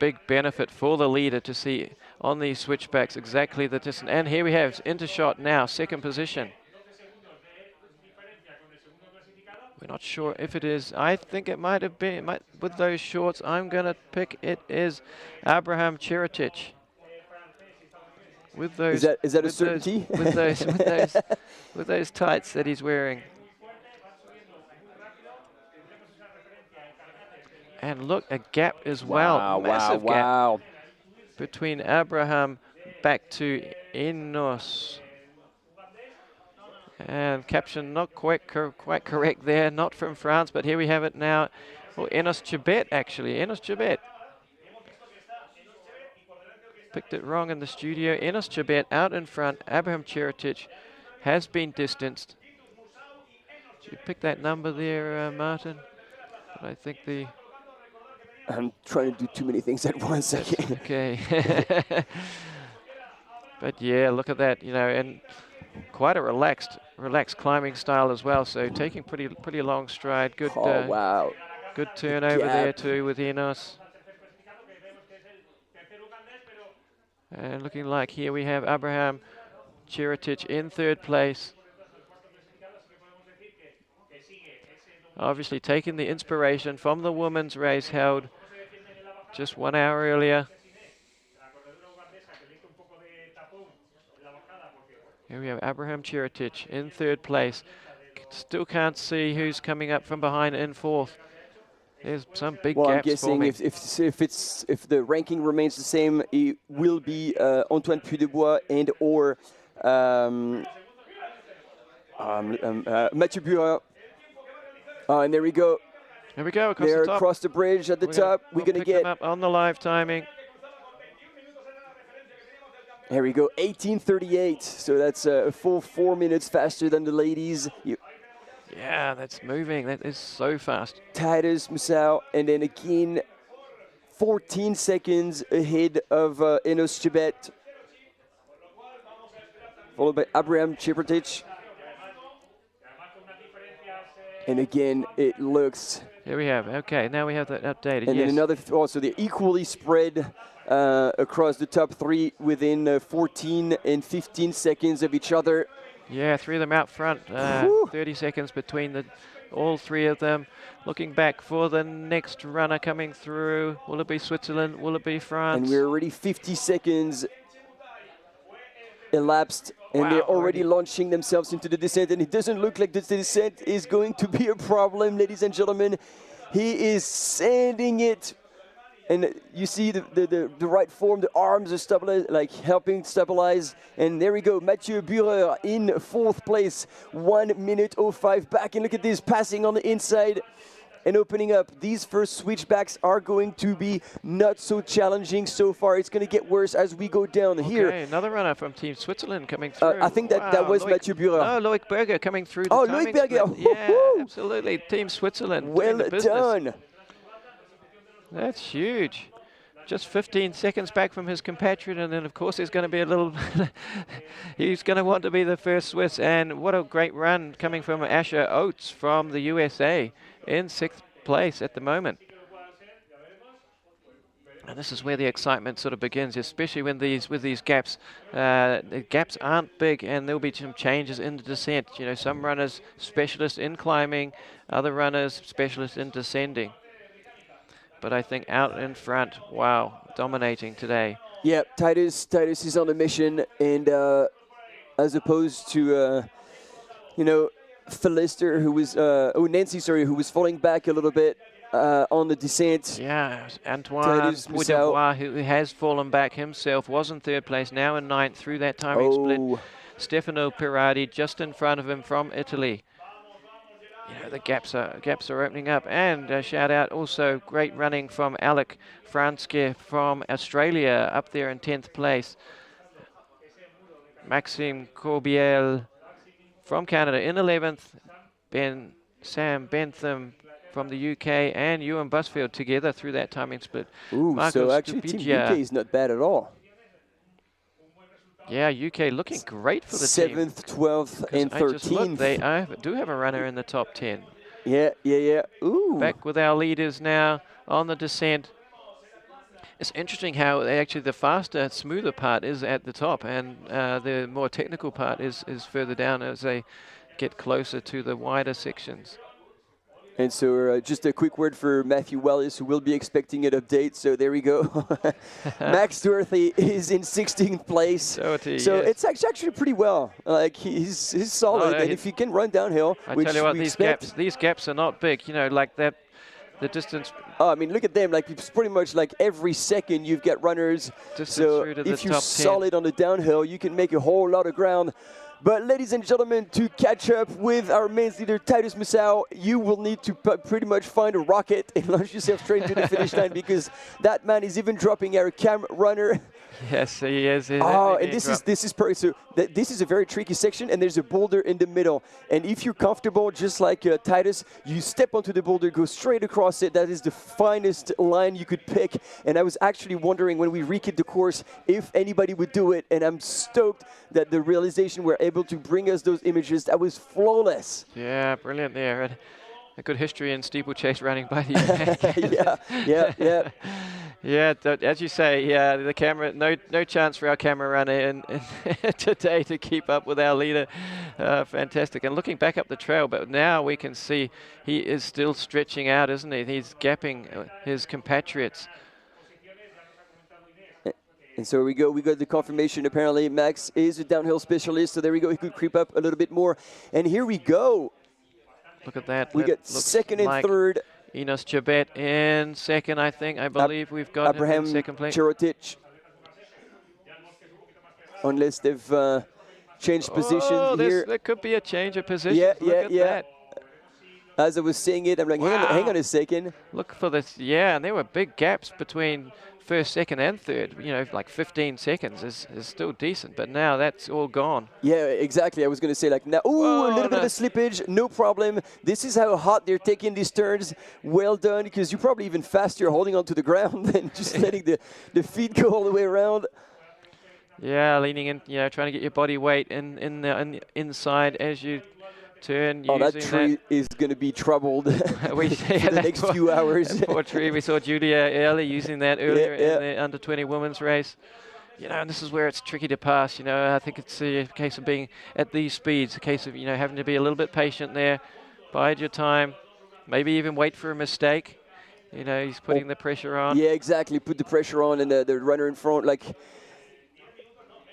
big benefit for the leader to see on these switchbacks exactly the distance. And here we have Intershot now, second position. We're not sure if it is. I think it might have been, with those shorts, I'm going to pick it is Abraham Cheritic. With those, is that a certainty? With those tights that he's wearing. And look, a gap as well. Massive gap between Abraham back to Enos. And caption not quite correct there, not from France, but here we have it now. Oh, Enos Chibet, actually. Enos Chibet. Picked it wrong in the studio. Enos Chibet out in front. Abraham Cheritic has been distanced. Did you pick that number there, Martin? But I think the... I'm trying to do too many things at once. Okay. But yeah, look at that, you know, and quite a relaxed climbing style as well. So taking pretty long stride. Good. Wow. Good turnover there too with Enos. And looking like here we have Abraham Cheritic in third place. Obviously taking the inspiration from the women's race held just 1 hour earlier. Here we have Abraham Cheritic in third place. Still can't see who's coming up from behind in fourth. There's some big gaps. I'm guessing if the ranking remains the same, it will be Antoine Puydebois and or Mathieu Burin. And there we go. Here we go. They're across the bridge at the top. We're gonna get them up on the live timing. Here we go. 18:38. So that's a full 4 minutes faster than the ladies. Yeah, that's moving. That is so fast. Titus Musau, and then again, 14 seconds ahead of Enos Chibet, followed by Abraham Cheritic. And again, it looks... Here we have, okay, now we have that updated, and then another, so they're equally spread across the top three within 14 and 15 seconds of each other. Yeah, three of them out front, 30 seconds between all three of them. Looking back for the next runner coming through. Will it be Switzerland? Will it be France? And we're already 50 seconds elapsed, and they're already launching themselves into the descent, and it doesn't look like the descent is going to be a problem, ladies and gentlemen. He is sending it. And you see the right form, the arms are stabilized, like helping stabilize. And there we go, Mathieu Burin in fourth place, 1 minute 05 back. And look at this, passing on the inside and opening up. These first switchbacks are going to be not so challenging so far. It's going to get worse as we go down here. Another runner from Team Switzerland coming through. I think that was Mathieu Burin. Oh, Loic Berger coming through. Oh, Loic Berger. Yeah, absolutely. Team Switzerland. Well done. That's huge. Just 15 seconds back from his compatriot, and then of course there's going to be a little he's going to want to be the first Swiss. And what a great run coming from Asher Oates from the USA in 6th place at the moment. And this is where the excitement sort of begins, especially when with these gaps. The gaps aren't big, and there'll be some changes in the descent. You know, some runners specialists in climbing, other runners specialists in descending. But I think out in front, wow, dominating today. Yeah, Titus is on a mission, and as opposed to, you know, Philister, who was, Nancy, sorry, who was falling back a little bit on the descent. Yeah, Antoine Puydebois, who has fallen back himself, was in third place, now in 9th through that timing split. Stefano Pirardi just in front of him from Italy. You know, the gaps are opening up, and a shout out also great running from Alec Franske from Australia up there in 10th place. Maxime Corbiel from Canada in 11th. Sam Bentham from the UK and Ewan Busfield together through that timing split. Ooh, so actually Team UK is not bad at all. Yeah, UK looking great for the 7th, 12th, and 13th. They do have a runner in the top 10. Yeah. Ooh. Back with our leaders now on the descent. It's interesting how actually the faster, smoother part is at the top, and the more technical part is further down as they get closer to the wider sections. And so just a quick word for Matthew Wallace, who will be expecting an update. So there we go. Max Doherty is in 16th place. Doherty, so yes. it's actually pretty well. Like he's solid, and if he can run downhill, I which tell you what, we these gaps are not big. You know, like that, the distance. Oh, I mean, look at them. Like it's pretty much like every second you've got runners. So if you're solid on the downhill, you can make a whole lot of ground. But ladies and gentlemen, to catch up with our men's leader, Titus Musau, you will need to pretty much find a rocket and launch yourself straight to the finish line, because that man is even dropping our cam runner. Yes, he is. Oh, and this is perfect. So this is a very tricky section, and there's a boulder in the middle. And if you're comfortable, just like Titus, you step onto the boulder, go straight across it. That is the finest line you could pick. And I was actually wondering when we rekid the course if anybody would do it, and I'm stoked that the realization we're able to bring us those images. That was flawless. Yeah, brilliant there. And a good history in steeplechase running by the UK. yeah. Yeah, as you say, yeah, the camera, no chance for our camera runner in today to keep up with our leader. Fantastic. And looking back up the trail, but now we can see he is still stretching out, isn't he? He's gapping his compatriots. And so we go. We got the confirmation. Apparently, Max is a downhill specialist. So there we go. He could creep up a little bit more. And here we go. Look at that. We got second and third. Enos Jabet in second, I believe we've got Abraham him in second place. Chirotic. Unless they've changed positions here. There could be a change of position. Yeah. That. As I was saying it, I'm like, hang on a second. Look for this. Yeah, and there were big gaps between first, second, and third. You know, like 15 seconds is still decent, but now that's all gone. Yeah, exactly. I was going to say, like, now, a little bit of a slippage, no problem. This is how hot they're taking these turns. Well done, because you're probably even faster holding onto the ground than just letting the feet go all the way around. Yeah, leaning in, you know, trying to get your body weight in the inside as you turn. Oh, that tree is going to be troubled for the next few hours. Poor tree. We saw Julia early using that earlier in the under-20 women's race. You know, and this is where it's tricky to pass. You know, I think it's a case of being at these speeds, a case of, you know, having to be a little bit patient there, bide your time, maybe even wait for a mistake. You know, he's putting the pressure on. Yeah, exactly. Put the pressure on, and the runner in front, like,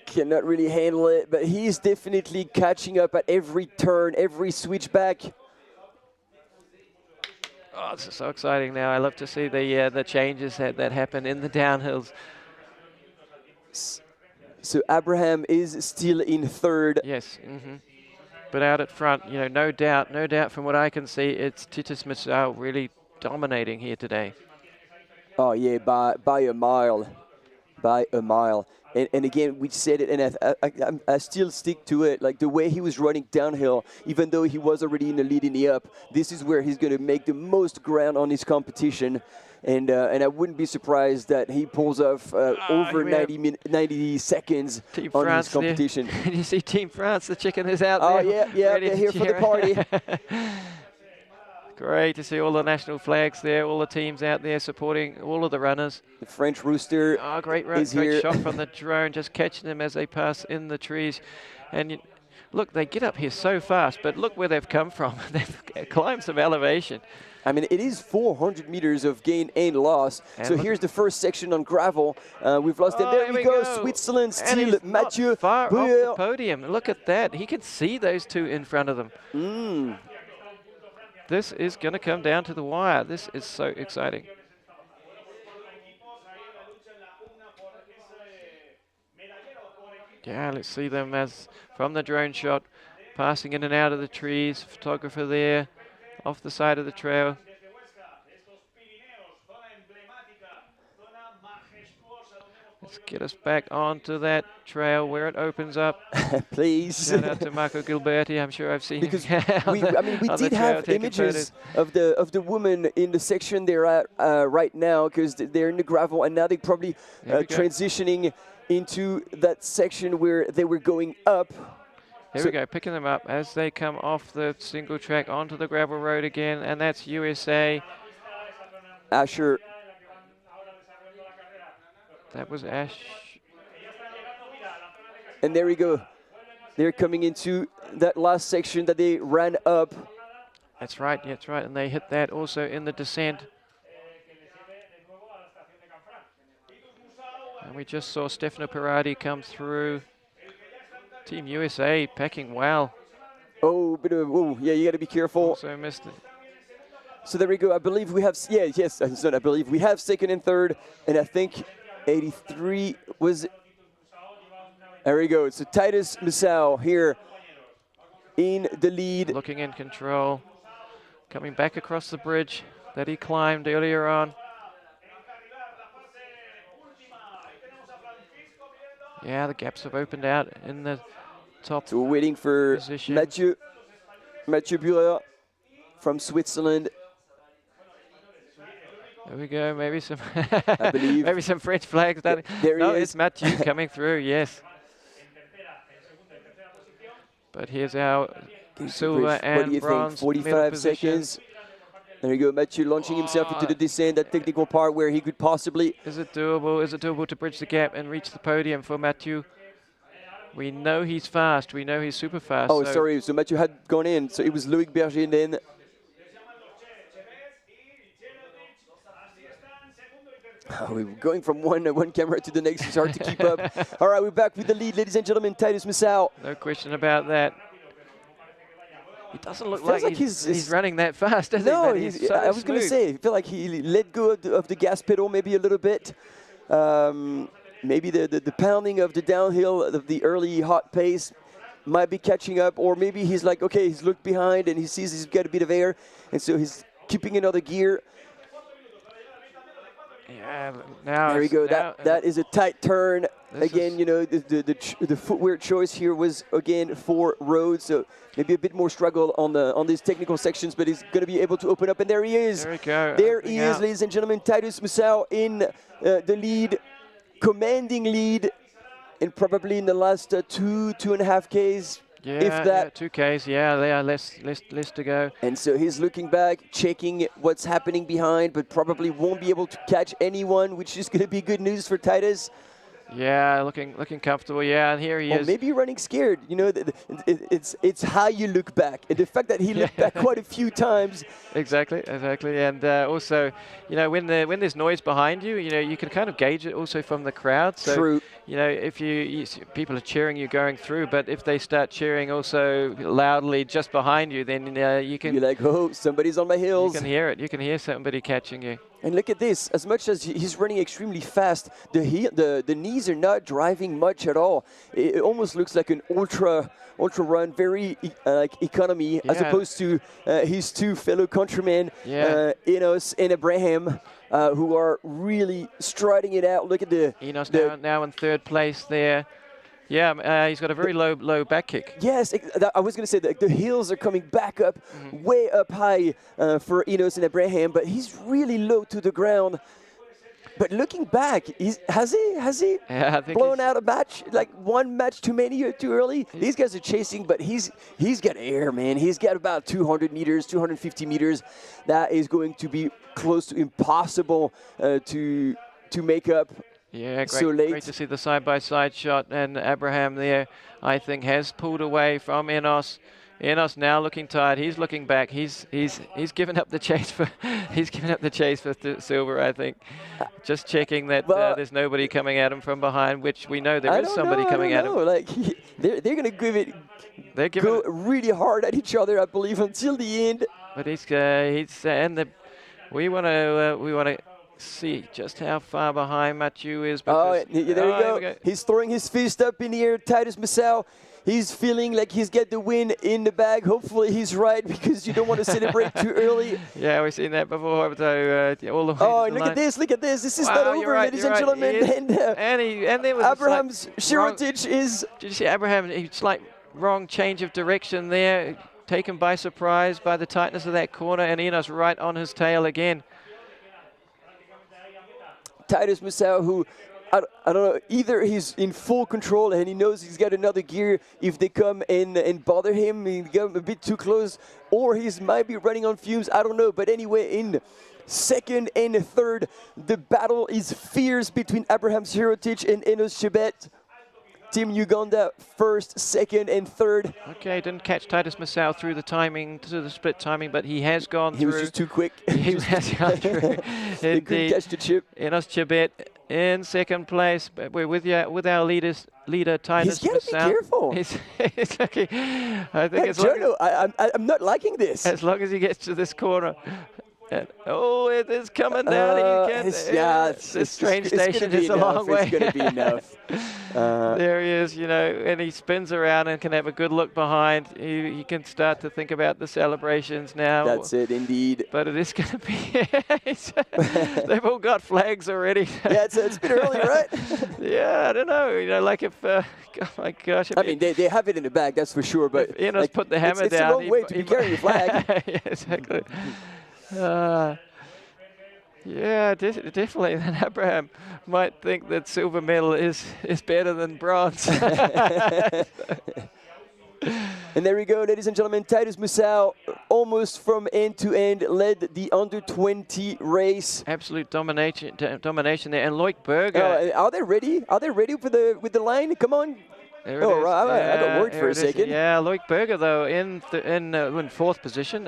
cannot really handle it, but he's definitely catching up at every turn, every switchback. Oh, this is so exciting now. I love to see the changes that happen in the downhills. So Abraham is still in third. Yes, but out at front, you know, no doubt from what I can see, it's Titus Musau really dominating here today. Oh yeah, by a mile. And again, we said it, and I still stick to it. Like the way he was running downhill, even though he was already in the lead in the up, this is where he's going to make the most ground on his competition. And I wouldn't be surprised that he pulls off over 90 seconds Team on France his competition. Can you see Team France? The chicken is out there. Oh, yeah, they're here for the party. Great to see all the national flags there, all the teams out there supporting all of the runners. The French Rooster great shot from the drone, just catching them as they pass in the trees. And look, they get up here so fast, but look where they've come from. They've climbed some elevation. I mean, it is 400 meters of gain and loss. And so here's the first section on gravel. We've lost them. There we go. Switzerland still. Mathieu far off the podium. Look at that. He can see those two in front of them. This is going to come down to the wire. This is so exciting. Yeah, let's see them as from the drone shot, passing in and out of the trees. Photographer there, off the side of the trail. Let's get us back onto that trail where it opens up. Please. Shout out to Marco Gilberti. I'm sure I've seen because him. we did have images of the woman in the section they're at right now, because they're in the gravel, and now they're probably transitioning into that section where they were going up. Here we go, picking them up as they come off the single track onto the gravel road again, and that's USA. Asher. That was Ash. And there we go. They're coming into that last section that they ran up. That's right, and they hit that also in the descent. And we just saw Stefano Pirardi come through. Team USA packing well. Oh, bit of, oh, yeah, you got to be careful. Also missed it. So there we go. I believe we have, I believe we have second and third, and I think 83 was, there we go. So Titus Misau here in the lead. Looking in control, coming back across the bridge that he climbed earlier on. Yeah, the gaps have opened out in the top. So we're waiting for position. Mathieu Burer from Switzerland. There we go, maybe some I believe. maybe some French flags. There no, he is. It's Mathieu coming through, yes. But here's our silver and what do you bronze think? 45 seconds. There you go, Mathieu launching himself into the descent, that technical part where he could possibly... Is it doable? Is it doable to bridge the gap and reach the podium for Mathieu? We know he's fast. We know he's super fast. Oh, sorry. So Mathieu had gone in. So it was Loic Berger and then... Oh, we're going from one camera to the next. It's hard to keep up. All right, we're back with the lead, ladies and gentlemen. Titus Misau. No question about that. He doesn't look like he's running that fast, does he? No, He's so I was going to say, I feel like he let go of the gas pedal maybe a little bit. Maybe the pounding of the downhill, of the early hot pace might be catching up, or maybe he's like, okay, he's looked behind and he sees he's got a bit of air, and so he's keeping another gear. Yeah, now there we go. That is a tight turn. Again, you know, the footwear choice here was again for road, so maybe a bit more struggle on these technical sections, but he's going to be able to open up. And there he is. There we go. There he is, ladies and gentlemen. Titus Misau in the lead, commanding lead, and probably in the last 2.5 Ks. Yeah, if that. Yeah, 2 Ks, yeah, there are less to go. And so he's looking back, checking what's happening behind, but probably won't be able to catch anyone, which is going to be good news for Titus. Yeah, looking comfortable. Yeah, and here he is. Maybe running scared. You know, it's how you look back, and the fact that he looked back quite a few times. Exactly. And also, you know, when there's noise behind you, you know, you can kind of gauge it also from the crowd. So, True. You know, if people are cheering you going through, but if they start cheering also loudly just behind you, then you can. You're like, oh, somebody's on my heels. You can hear it. You can hear somebody catching you. And look at this. As much as he's running extremely fast, the knees are not driving much at all. It almost looks like an ultra run, very like economy, as opposed to his two fellow countrymen, Enos and Abraham, who are really striding it out. Look at Enos now in third place there. Yeah, he's got a very low back kick. Yes, I was going to say that the heels are coming back up, way up high for Enos and Abraham, but he's really low to the ground. But looking back, has he blown out a match? Like one match too many or too early? These guys are chasing, but he's got air, man. He's got about 200 meters, 250 meters. That is going to be close to impossible to make up. Yeah, great to see the side-by-side shot, and Abraham there, I think, has pulled away from Enos. Enos now looking tired. He's looking back. He's given up the chase for silver, I think. Just checking that there's nobody coming at him from behind, which we know there is somebody coming at him. Like they're going to give it. Go really hard at each other, I believe, until the end. But we want to see just how far behind Mathieu is. There you go. He's throwing his fist up in the air. Titus Massau, he's feeling like he's got the win in the bag. Hopefully he's right, because you don't want to celebrate too early. Yeah, we've seen that before. So, all the way look at this, look at this. This is not over, ladies and gentlemen. And there was Abraham's Sirotic is... Did you see Abraham? It's like wrong change of direction there. Taken by surprise by the tightness of that corner, and Enos right on his tail again. Titus Massau, who, I don't know, either he's in full control and he knows he's got another gear if they come and bother him, he come a bit too close, or he's might be running on fumes, I don't know. But anyway, in second and third, the battle is fierce between Abraham Sirotic and Enos Chebet. Team Uganda first, second, and third. Okay, didn't catch Titus Massau through the timing, to the split timing, but he has gone through. He was just too quick. He has gone through. He couldn't catch the chip. Enos Chebet in second place. But we're with our leader Titus Massau. He's got to be careful. He's lucky. I think it's I'm not liking this. As long as he gets to this corner. And, it is coming down. This train station is a long way. It's going to be enough. There he is, and he spins around and can have a good look behind. He can start to think about the celebrations now. That's it, indeed. But it is going to be... They've all got flags already. Yeah, it's a bit early, right? Yeah, I don't know. Like if... oh my gosh. I mean, they have it in the bag, that's for sure. But Enos put the hammer down. It's the wrong way to be carrying a flag. Yeah, exactly. Yeah, definitely. Then Abraham might think that silver medal is better than bronze. And there we go, ladies and gentlemen. Titus Massau, almost from end to end, led the under-20 race. Absolute domination there. And Loic Berger. Are they ready? Are they ready with the line? Come on. There it is. I got worried for a second. Yeah, Loic Berger though in fourth position,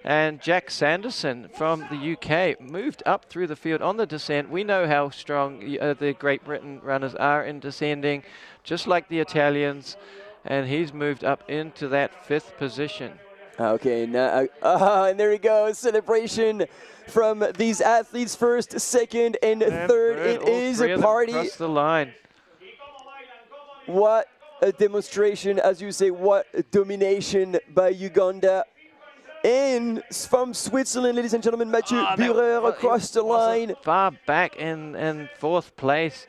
and Jack Sanderson from the UK moved up through the field on the descent. We know how strong the Great Britain runners are in descending, just like the Italians, and he's moved up into that fifth position. Okay, now and there we go, celebration from these athletes, first, second, and third. It is a party. Across the line. What a demonstration, as you say, what a domination by Uganda. And from Switzerland, ladies and gentlemen, Mathieu Burer across the line. Far back in fourth place,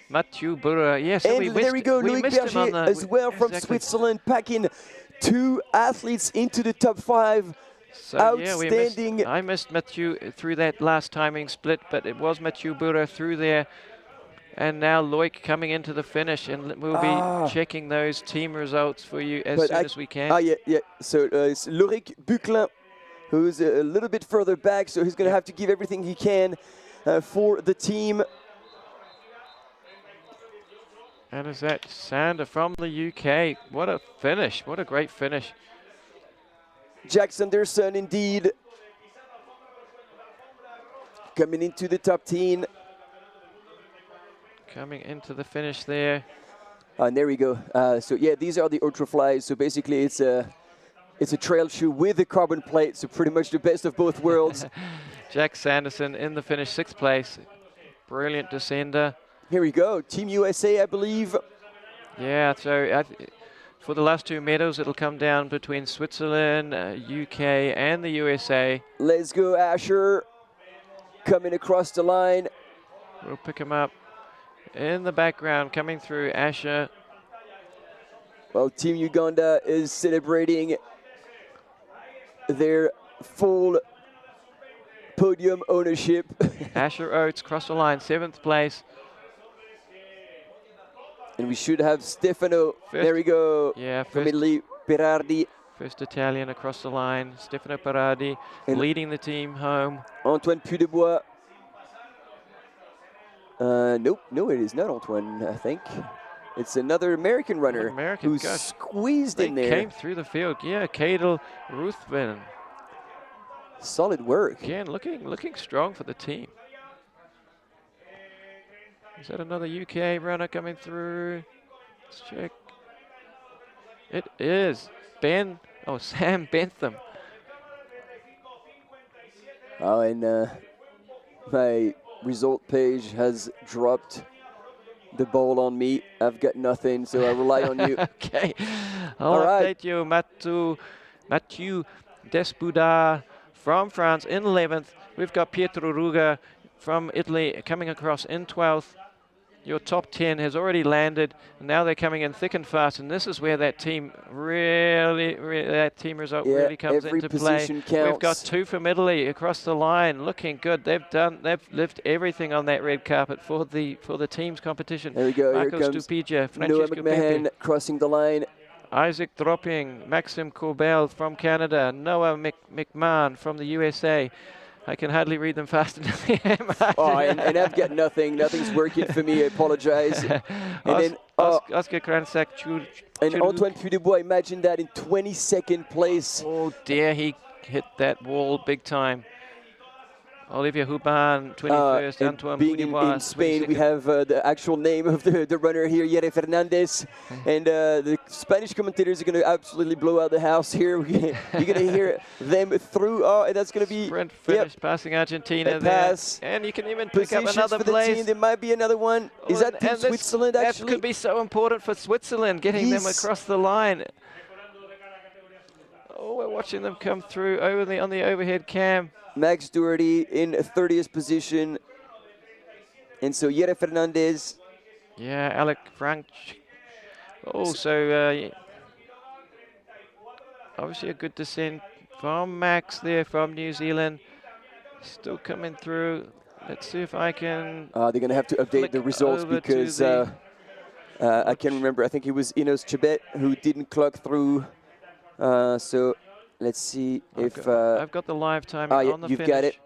Mathieu Burer. Yes, and there we go, Loic Berger as well from Switzerland, packing two athletes into the top 5. So, outstanding. Yeah, I missed Mathieu through that last timing split, but it was Mathieu Burer through there. And now Loic coming into the finish, and we'll be checking those team results for you as soon as we can. Yeah. So it's Loic Buclin, who's a little bit further back, so he's going to have to give everything he can for the team. And is that Sander from the UK? What a finish. What a great finish. Jack Sanderson, indeed, coming into the top 10. Coming into the finish there. And there we go. So yeah, these are the Ultra Flies. So basically it's a trail shoe with a carbon plate. So pretty much the best of both worlds. Jack Sanderson in the finish, 6th place. Brilliant descender. Here we go. Team USA, I believe. Yeah, so for the last 2 medals, it'll come down between Switzerland, UK, and the USA. Let's go, Asher. Coming across the line. We'll pick him up. In the background, coming through, Asher. Well, Team Uganda is celebrating their full podium ownership. Asher Oates, cross the line, 7th place. And we should have Stefano. There we go. Yeah, from Italy, Berardi. First Italian across the line, Stefano Berardi, leading the team home. Antoine Puy-de-Bois. Nope, no, it is not Antoine, I think. It's another American runner who's squeezed in there. Came through the field, yeah, Cadel Ruthven. Solid work. Again, looking strong for the team. Is that another UK runner coming through? Let's check. It is Sam Bentham. Oh, and my result page has dropped the ball on me. I've got nothing, so I rely on you. Okay, I'll update you. Mathieu Desbouda from France in 11th. We've got Pietro Ruga from Italy coming across in 12th. Your top 10 has already landed, and now they're coming in thick and fast, and this is where that team that team result really comes into play. We've got 2 from Italy across the line, looking good. They've lifted everything on that red carpet for the team's competition. There we go. Marco Here comes Stupidja, Noah Francesco McMahon Pepe, crossing the line. Isaac Dropping, Maxim Corbel from Canada, Noah McMahon from the USA. I can hardly read them fast enough. And I've got nothing. Nothing's working for me. I apologize. And then Oscar Kransak. And Antoine Puy-de-Bois, imagine that in 22nd place. Oh dear, he hit that wall big time. Olivier Huban, 21st, Antoine Puy-de-Bois. In Spain, we have the actual name of the runner here, Yere Fernandez. And the Spanish commentators are going to absolutely blow out the house here. You're going to hear them through. And that's going to be... Sprint finish, passing Argentina there. And you can even pick up another place. There might be another one. Is that Team Switzerland, actually? That could be so important for Switzerland, getting them across the line. Oh, we're watching them come through on the overhead cam. Max Doherty in 30th position. And so Yere Fernandez. Yeah, Alec Frank. Oh, so obviously a good descent from Max there from New Zealand. Still coming through. Let's see if I can... they're going to have to update the results because I can't remember. I think it was Inos Chebet who didn't clock through. So... let's see if... I've got the live timing on the finish. You've got it.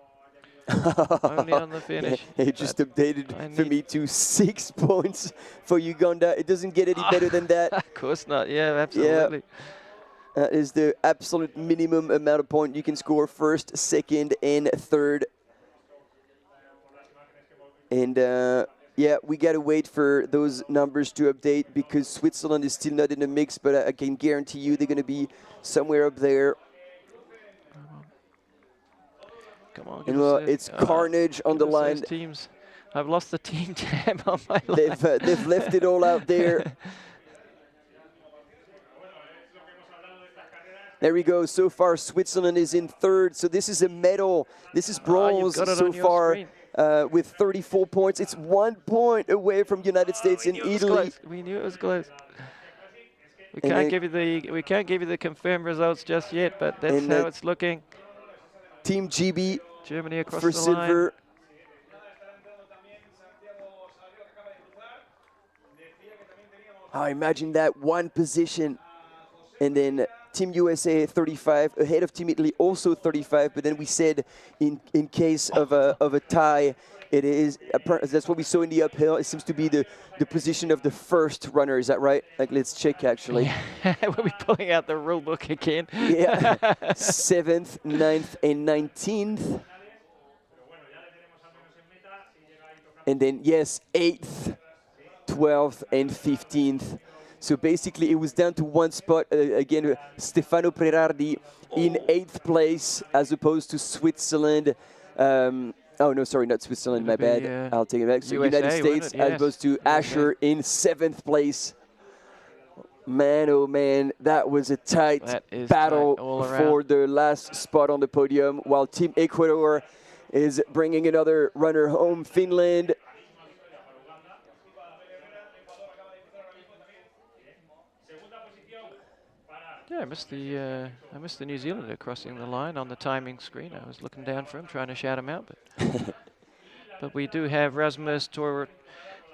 Only on the finish. It just updated for me to 6 points for Uganda. It doesn't get any better than that. Of course not. Yeah, absolutely. Yeah. That is the absolute minimum amount of points you can score first, second, and third. And yeah, we got to wait for those numbers to update because Switzerland is still not in the mix, but I can guarantee you they're going to be somewhere up there. Come on, it's carnage on the line. Teams. I've lost the team tab on my line. They've left it all out there. There we go. So far, Switzerland is in third. So this is a medal. This is bronze so far with 34 points. It's 1 point away from United States and Italy. We knew it was close. We can't give you the confirmed results just yet, but that's how it's looking. Team GB, Germany across for the silver. Imagine that, one position. And then Team USA 35, ahead of Team Italy, also 35. But then we said in case of a tie, it is, that's what we saw in the uphill. It seems to be the position of the first runner. Is that right? Like, let's check, actually. We'll be pulling out the rule book again. Yeah, 7th, 9th, and 19th. And then, yes, 8th, 12th, and 15th. So basically, it was down to one spot. Again, Stefano Prerardi in 8th place, as opposed to Switzerland. Oh, no, sorry, not Switzerland, my bad. I'll take it back. So USA, United States, as opposed to Asher in 7th place. Man, oh man, that was a tight battle for the last spot on the podium, while Team Ecuador is bringing another runner home, Finland. Yeah, I missed the New Zealander crossing the line on the timing screen. I was looking down for him, trying to shout him out, but but we do have Rasmus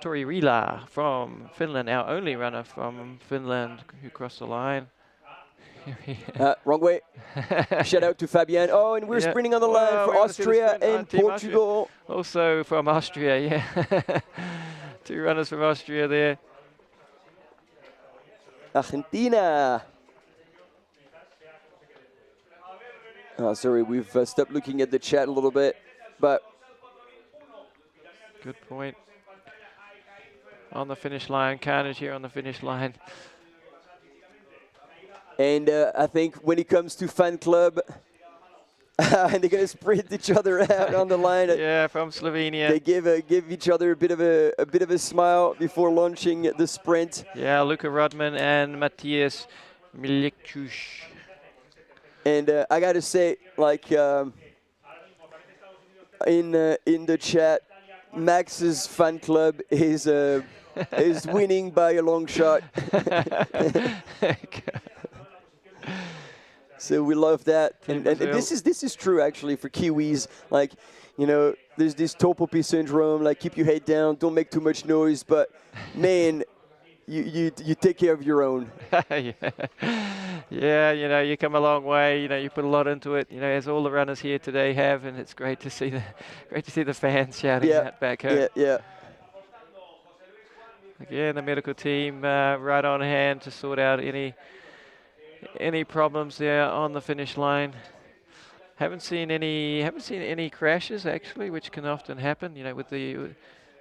Toririla from Finland, our only runner from Finland who crossed the line. Wrong way. Shout out to Fabian. Oh, and we're sprinting on the line for Austria and Portugal. Austria. Also from Austria, yeah. 2 runners from Austria there. Argentina. Oh, sorry, we've stopped looking at the chat a little bit, but... Good point. On the finish line, carnage here on the finish line. And I think when it comes to fan club, and they're gonna sprint each other out on the line. Yeah, from Slovenia. They give each other a bit of a smile before launching the sprint. Yeah, Luka Rodman and Matthias Milikcic. And I gotta say, like in the chat, Max's fan club is winning by a long shot. So we love that, and this is true actually for Kiwis. Like, you know, there's this Topopi syndrome, like keep your head down, don't make too much noise. But man, you take care of your own. Yeah, you know, you come a long way. You know, you put a lot into it. You know, as all the runners here today have, and it's great to see the fans shouting that back home. Yeah. Again, the medical team right on hand to sort out any problems there on the finish line. Haven't seen any crashes actually, which can often happen. You know,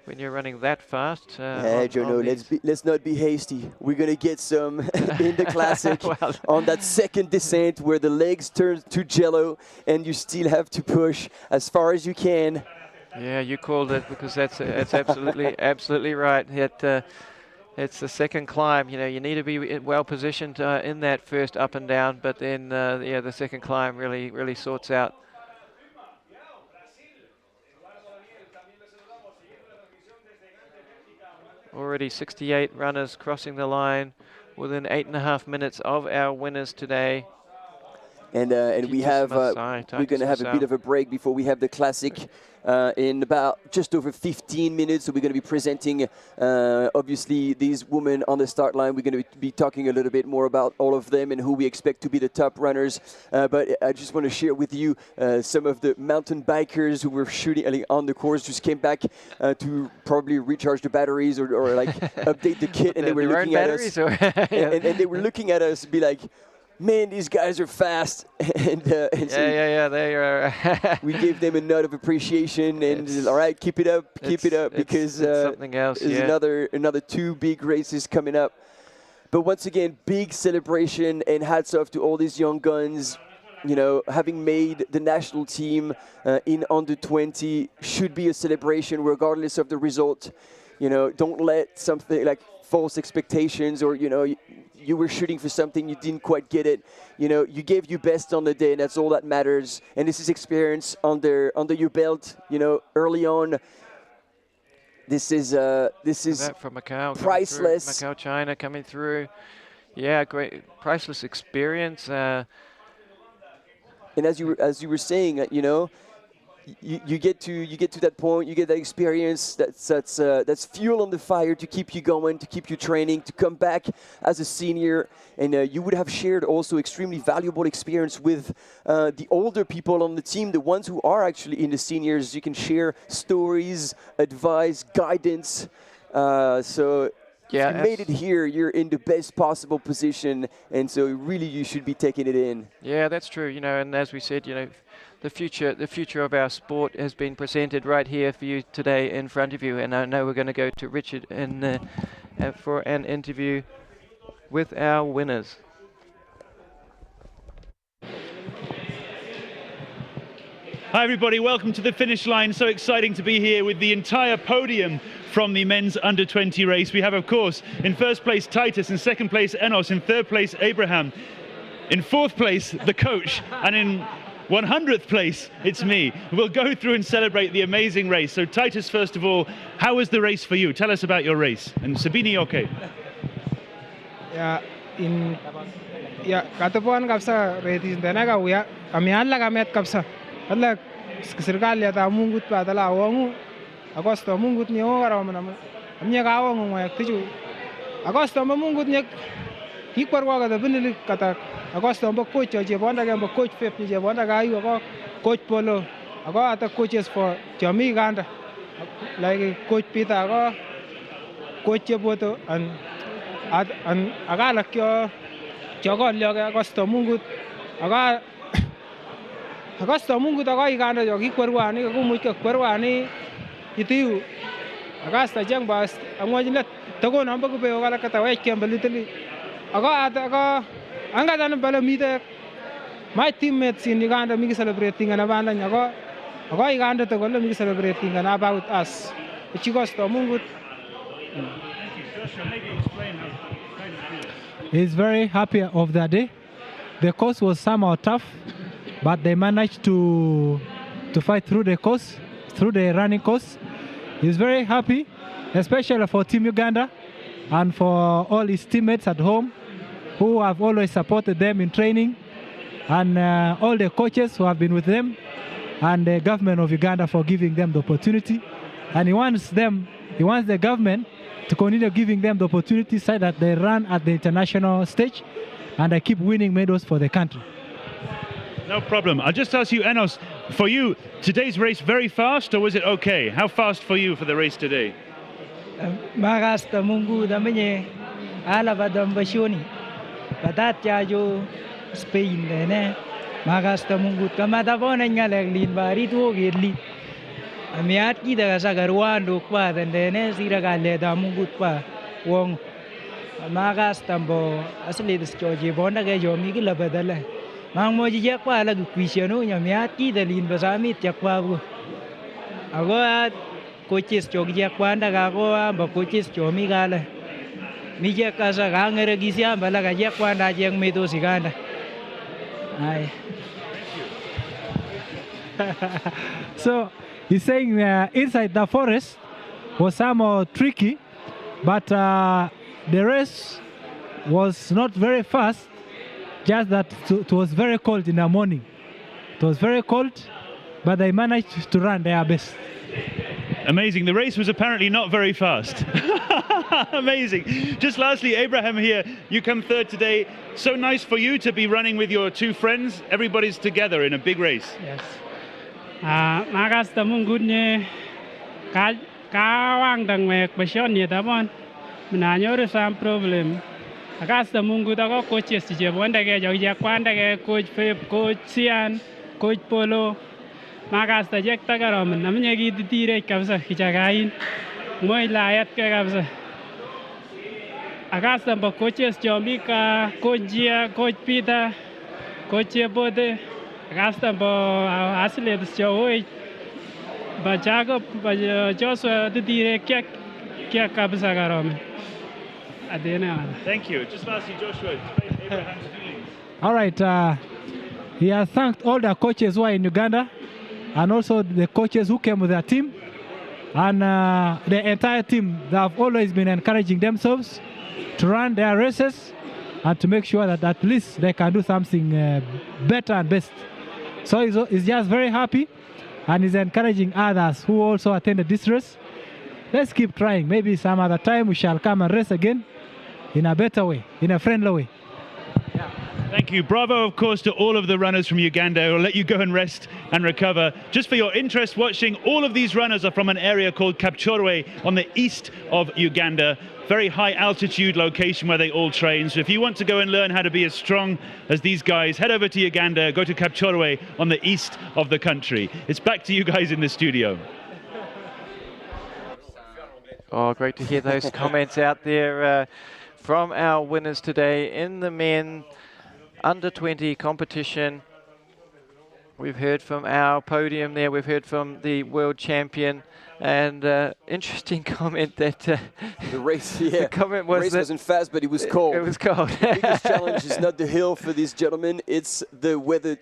when you're running that fast. Hey, Jono, let's not be hasty. We're gonna get some in the classic on that second descent where the legs turn to jello and you still have to push as far as you can. Yeah, you called it, because that's absolutely right. It's the second climb. You know, you need to be well positioned in that first up and down, but then the second climb really sorts out. Already 68 runners crossing the line within 8.5 minutes of our winners today. And we have we're going to have a bit of a break before we have the classic in about just over 15 minutes. So we're going to be presenting obviously these women on the start line. We're going to be talking a little bit more about all of them and who we expect to be the top runners. But I just want to share with you some of the mountain bikers who were shooting on the course, just came back to probably recharge the batteries or like update the kit, and they were looking at us and they were looking at us be like, man, these guys are fast. and so they are. we gave them a nod of appreciation, and all right, keep it up, because it's something else. There's another 2 big races coming up. But once again, big celebration, and hats off to all these young guns. You know, having made the national team in under 20 should be a celebration regardless of the result. You know, don't let something like false expectations, or you were shooting for something, you didn't quite get it. You know, you gave your best on the day, and that's all that matters. And this is experience under your belt. You know, early on. This is from Macau, priceless. Macau, China coming through. Yeah, great, priceless experience. And as you were saying, you know, you get to that point, you get that experience. That's fuel on the fire to keep you going, to keep you training, to come back as a senior. And you would have shared also extremely valuable experience with the older people on the team, the ones who are actually in the seniors. You can share stories, advice, guidance. So yeah, if you made it here, you're in the best possible position, and so really you should be taking it in. Yeah, that's true. You know, and as we said, you know, the future of our sport has been presented right here for you today in front of you. And I know we're going to go to Richard for an interview with our winners. Hi everybody, welcome to the finish line. So exciting to be here with the entire podium from the men's under 20 race. We have, of course, in first place Titus, in second place Enos, in third place Abraham, in fourth place the coach, and in 100th place it's me. We'll go through and celebrate the amazing race. So Titus, first of all, how was the race for you? Tell us about your race. And Sabini, okay? Katapuan kapsa retis dana uya kamian la kamet kapsa alla sirkal ya ta mungut pa tala awangu agosto mungut ni o ara mana amnya ka awangu ma tiju agosto mungut ni hikwar wa ga binili kata agosto mba coach je bonda ga mba coach fep je bonda ga yu ko coach polo ago ata coaches for Jami Ganda like coach Peter ago coach boto and agala kyo jogo lyoga agosto mungut aga iganda jogi kwerwani ko mu ke kwerwani itiu agasta jang bas angwajile tago namba ko be ogala kata wai kembali tili aga anga dan bala mite my teammates in Uganda are celebrating and ago Uganda to go celebrating and about us. He's very happy of that day. The course was somehow tough, but they managed to fight through the course, through the running course. He's very happy, especially for Team Uganda and for all his teammates at home who have always supported them in training, and all the coaches who have been with them, and the government of Uganda for giving them the opportunity. And he wants the government to continue giving them the opportunity so that they run at the international stage and they keep winning medals for the country. No problem. I'll just ask you, Enos, for you, today's race very fast or was it okay? How fast for you for the race today? Magasta Mungu Damene Alabadam Bashoni. Patatya Spain, Magasta Mungu Kamatavona Ngalin Barito Gidli. Amiati the Sagaruando Quad and then Siragale Damungutpa Wong Magastambo Asletis Georgie Bonagajo Miguel Badala. Mangmoji Jakwa like Quisiano, Yamiati, the Lin Basami, Jakwabu. Agoa coaches Jogiaquanda Gagoa, but coaches Jomigala. Mija Casa Ganger Gizia, Balaga Jaquanda, young Meadows Uganda. Aye. So he's saying inside the forest was somehow tricky, but the race was not very fast, just that it was very cold in the morning. It was very cold, but they managed to run their best. Amazing. The race was apparently not very fast. Amazing. Just lastly, Abraham here, you come third today. So nice for you to be running with your two friends. Everybody's together in a big race. Yes. Magasta Mungunye Kawang Dangmek Bashon Yetamon Minanyor some problem. Agasta Mungutago coaches to Jabondage, Jaquandage, Coach Feb, Coach Sian, Coach Polo, Magasta Jack Tagaram, Namagi the Tire Kabsa Hichagain, Moy Layat Kabsa. Agasta coaches Jomika, Coach Gia, Coach Peter, Coach Bode. Gastambo Aslet Joey Bajago Joshua the Direct Kabsagarom. Thank you. Just lastly, Joshua, Abraham's feelings. All right. He has thanked all the coaches who are in Uganda and also the coaches who came with their team and the entire team that have always been encouraging themselves to run their races and to make sure that at least they can do something better and best. So he's just very happy and he's encouraging others who also attended this race. Let's keep trying. Maybe some other time we shall come and race again in a better way, in a friendly way. Thank you. Bravo, of course, to all of the runners from Uganda. I'll let you go and rest and recover. Just for your interest watching, all of these runners are from an area called Kapchorwe on the east of Uganda. Very high altitude location where they all train. So if you want to go and learn how to be as strong as these guys, head over to Uganda, go to Kapchorwe on the east of the country. It's back to you guys in the studio. Oh, great to hear those comments out there from our winners today in the men under-20 competition. We've heard from our podium there, we've heard from the world champion, and interesting comment that the race, yeah, the comment was the race that wasn't fast, but it was cold. It was cold. The biggest challenge is not the hill for these gentlemen, it's the weather.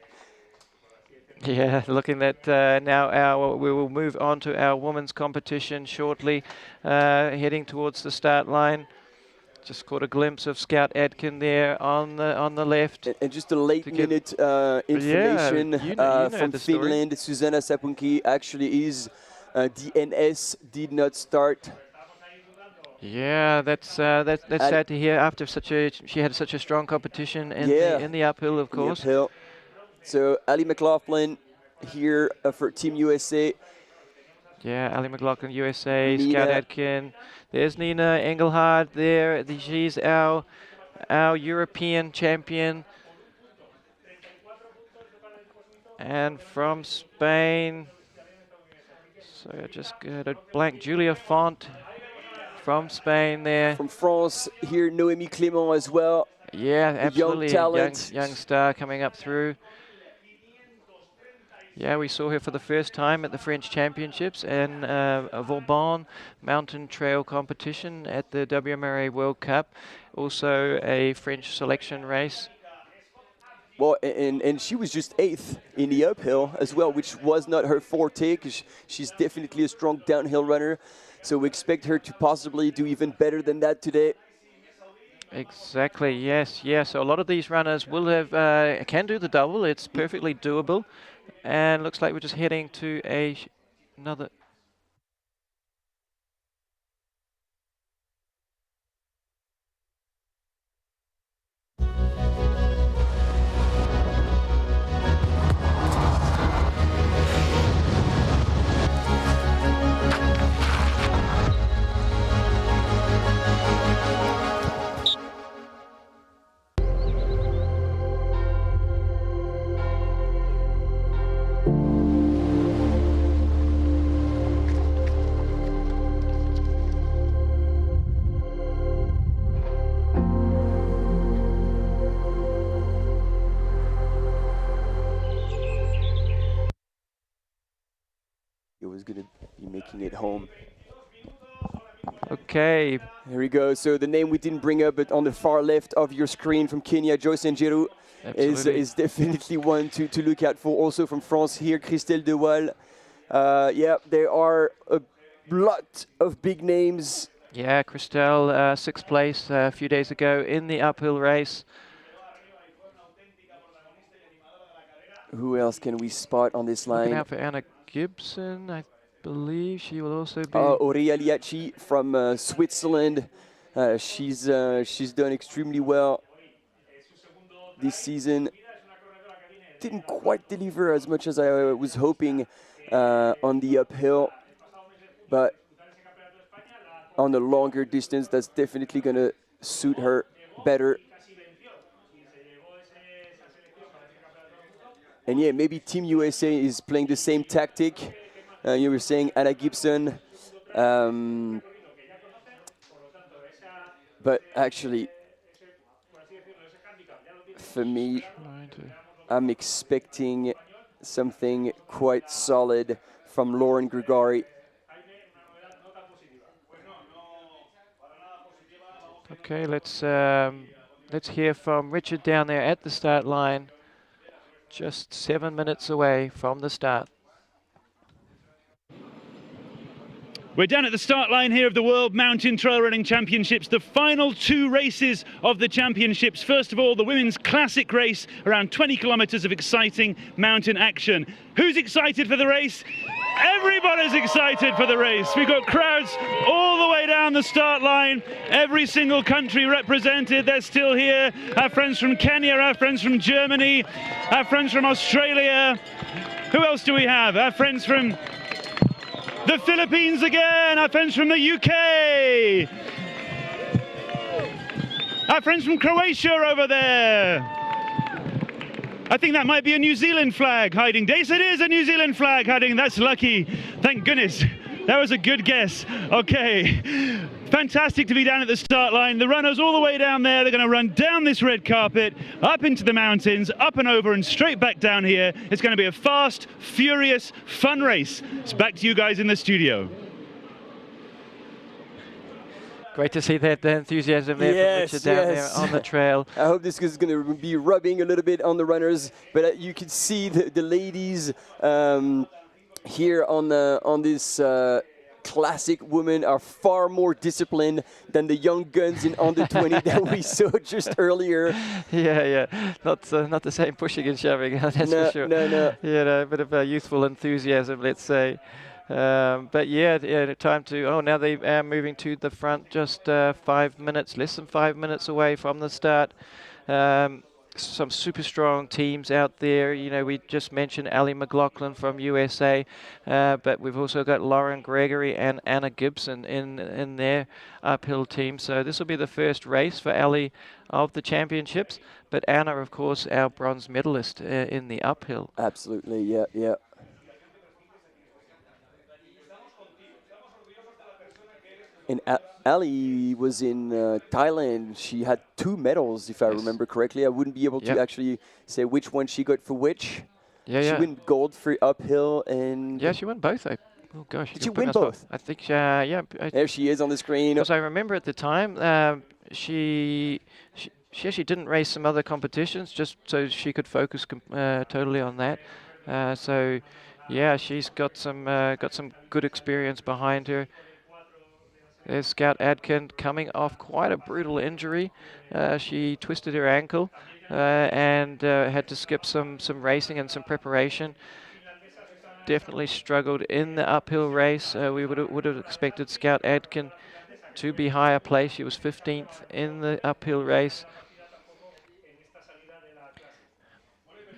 Yeah, looking at now we will move on to our women's competition shortly, heading towards the start line. Just caught a glimpse of Scout Adkin there on the left. And just a late-minute information from Finland. Susanna Sapunki actually is DNS, did not start. Yeah, that's sad to hear. After she had such a strong competition in the uphill, of course. Uphill. So Ali McLaughlin here for Team USA. Yeah, Ali McLaughlin, USA, Nina. Scout Adkin. There's Nina Engelhard there. She's our European champion. And from Spain, so I just got a blank, Julia Font from Spain there. From France, here Noémie Clément as well. Yeah, absolutely. Young talent. Young star coming up through. Yeah, we saw her for the first time at the French Championships and a Vauban mountain trail competition at the WMRA World Cup. Also a French selection race. Well, and she was just 8th in the uphill as well, which was not her forte, because she's definitely a strong downhill runner. So we expect her to possibly do even better than that today. Exactly, yes, yes. So a lot of these runners will have can do the double. It's perfectly doable. And looks like we're just heading to another... It was going to be making it home. Okay. Here we go. So the name we didn't bring up, but on the far left of your screen from Kenya, Joyce Njeru is definitely one to look out for. Also from France here, Christelle Dewal. Yeah, there are a lot of big names. Yeah, Christelle, 6th place a few days ago in the uphill race. Who else can we spot on this line? Looking out for Anna Gibson, I believe she will also be... Aurea Liacci from Switzerland. She's done extremely well this season. Didn't quite deliver as much as I was hoping on the uphill, but on the longer distance, that's definitely going to suit her better. And yeah, maybe Team USA is playing the same tactic. You were saying Anna Gibson. But actually, for me, I'm expecting something quite solid from Lauren Grigori. Okay, let's hear from Richard down there at the start line. Just 7 minutes away from the start. We're down at the start line here of the World Mountain Trail Running Championships, the final 2 races of the championships. First of all, the women's classic race, around 20 kilometers of exciting mountain action. Who's excited for the race? Everybody's excited for the race. We've got crowds all the way down the start line. Every single country represented, they're still here. Our friends from Kenya, our friends from Germany, our friends from Australia. Who else do we have? Our friends from the Philippines again, our friends from the UK. Our friends from Croatia over there. I think that might be a New Zealand flag hiding. Yes, it is a New Zealand flag hiding. That's lucky. Thank goodness. That was a good guess. Okay. Fantastic to be down at the start line. The runners all the way down there. They're going to run down this red carpet, up into the mountains, up and over and straight back down here. It's going to be a fast, furious, fun race. It's back to you guys in the studio. Great to see that enthusiasm there from Richard down there on the trail. I hope this is going to be rubbing a little bit on the runners, but you can see the ladies here on this classic women are far more disciplined than the young guns in under 20 that we saw just earlier. Yeah, not the same pushing and shoving, that's for sure. No. Yeah, a bit of youthful enthusiasm, let's say. But yeah, time to, now they are moving to the front, just 5 minutes, less than 5 minutes away from the start. Some super strong teams out there. You know, we just mentioned Ali McLaughlin from USA, but we've also got Lauren Gregory and Anna Gibson in their uphill team. So this will be the first race for Ali of the championships. But Anna, of course, our bronze medalist in the uphill. Absolutely, yeah. And Ali was in Thailand. She had 2 medals, if I remember correctly. I wouldn't be able to actually say which one she got for which. She won gold for uphill and... Yeah, she won both. Oh gosh, did she win both? I think, yeah. There she is on the screen. Because I remember at the time, she actually didn't race some other competitions just so she could focus totally on that. So, yeah, she's got some good experience behind her. There's Scout Adkin coming off quite a brutal injury. She twisted her ankle and had to skip some racing and some preparation. Definitely struggled in the uphill race. We would have expected Scout Adkin to be higher placed. She was 15th in the uphill race.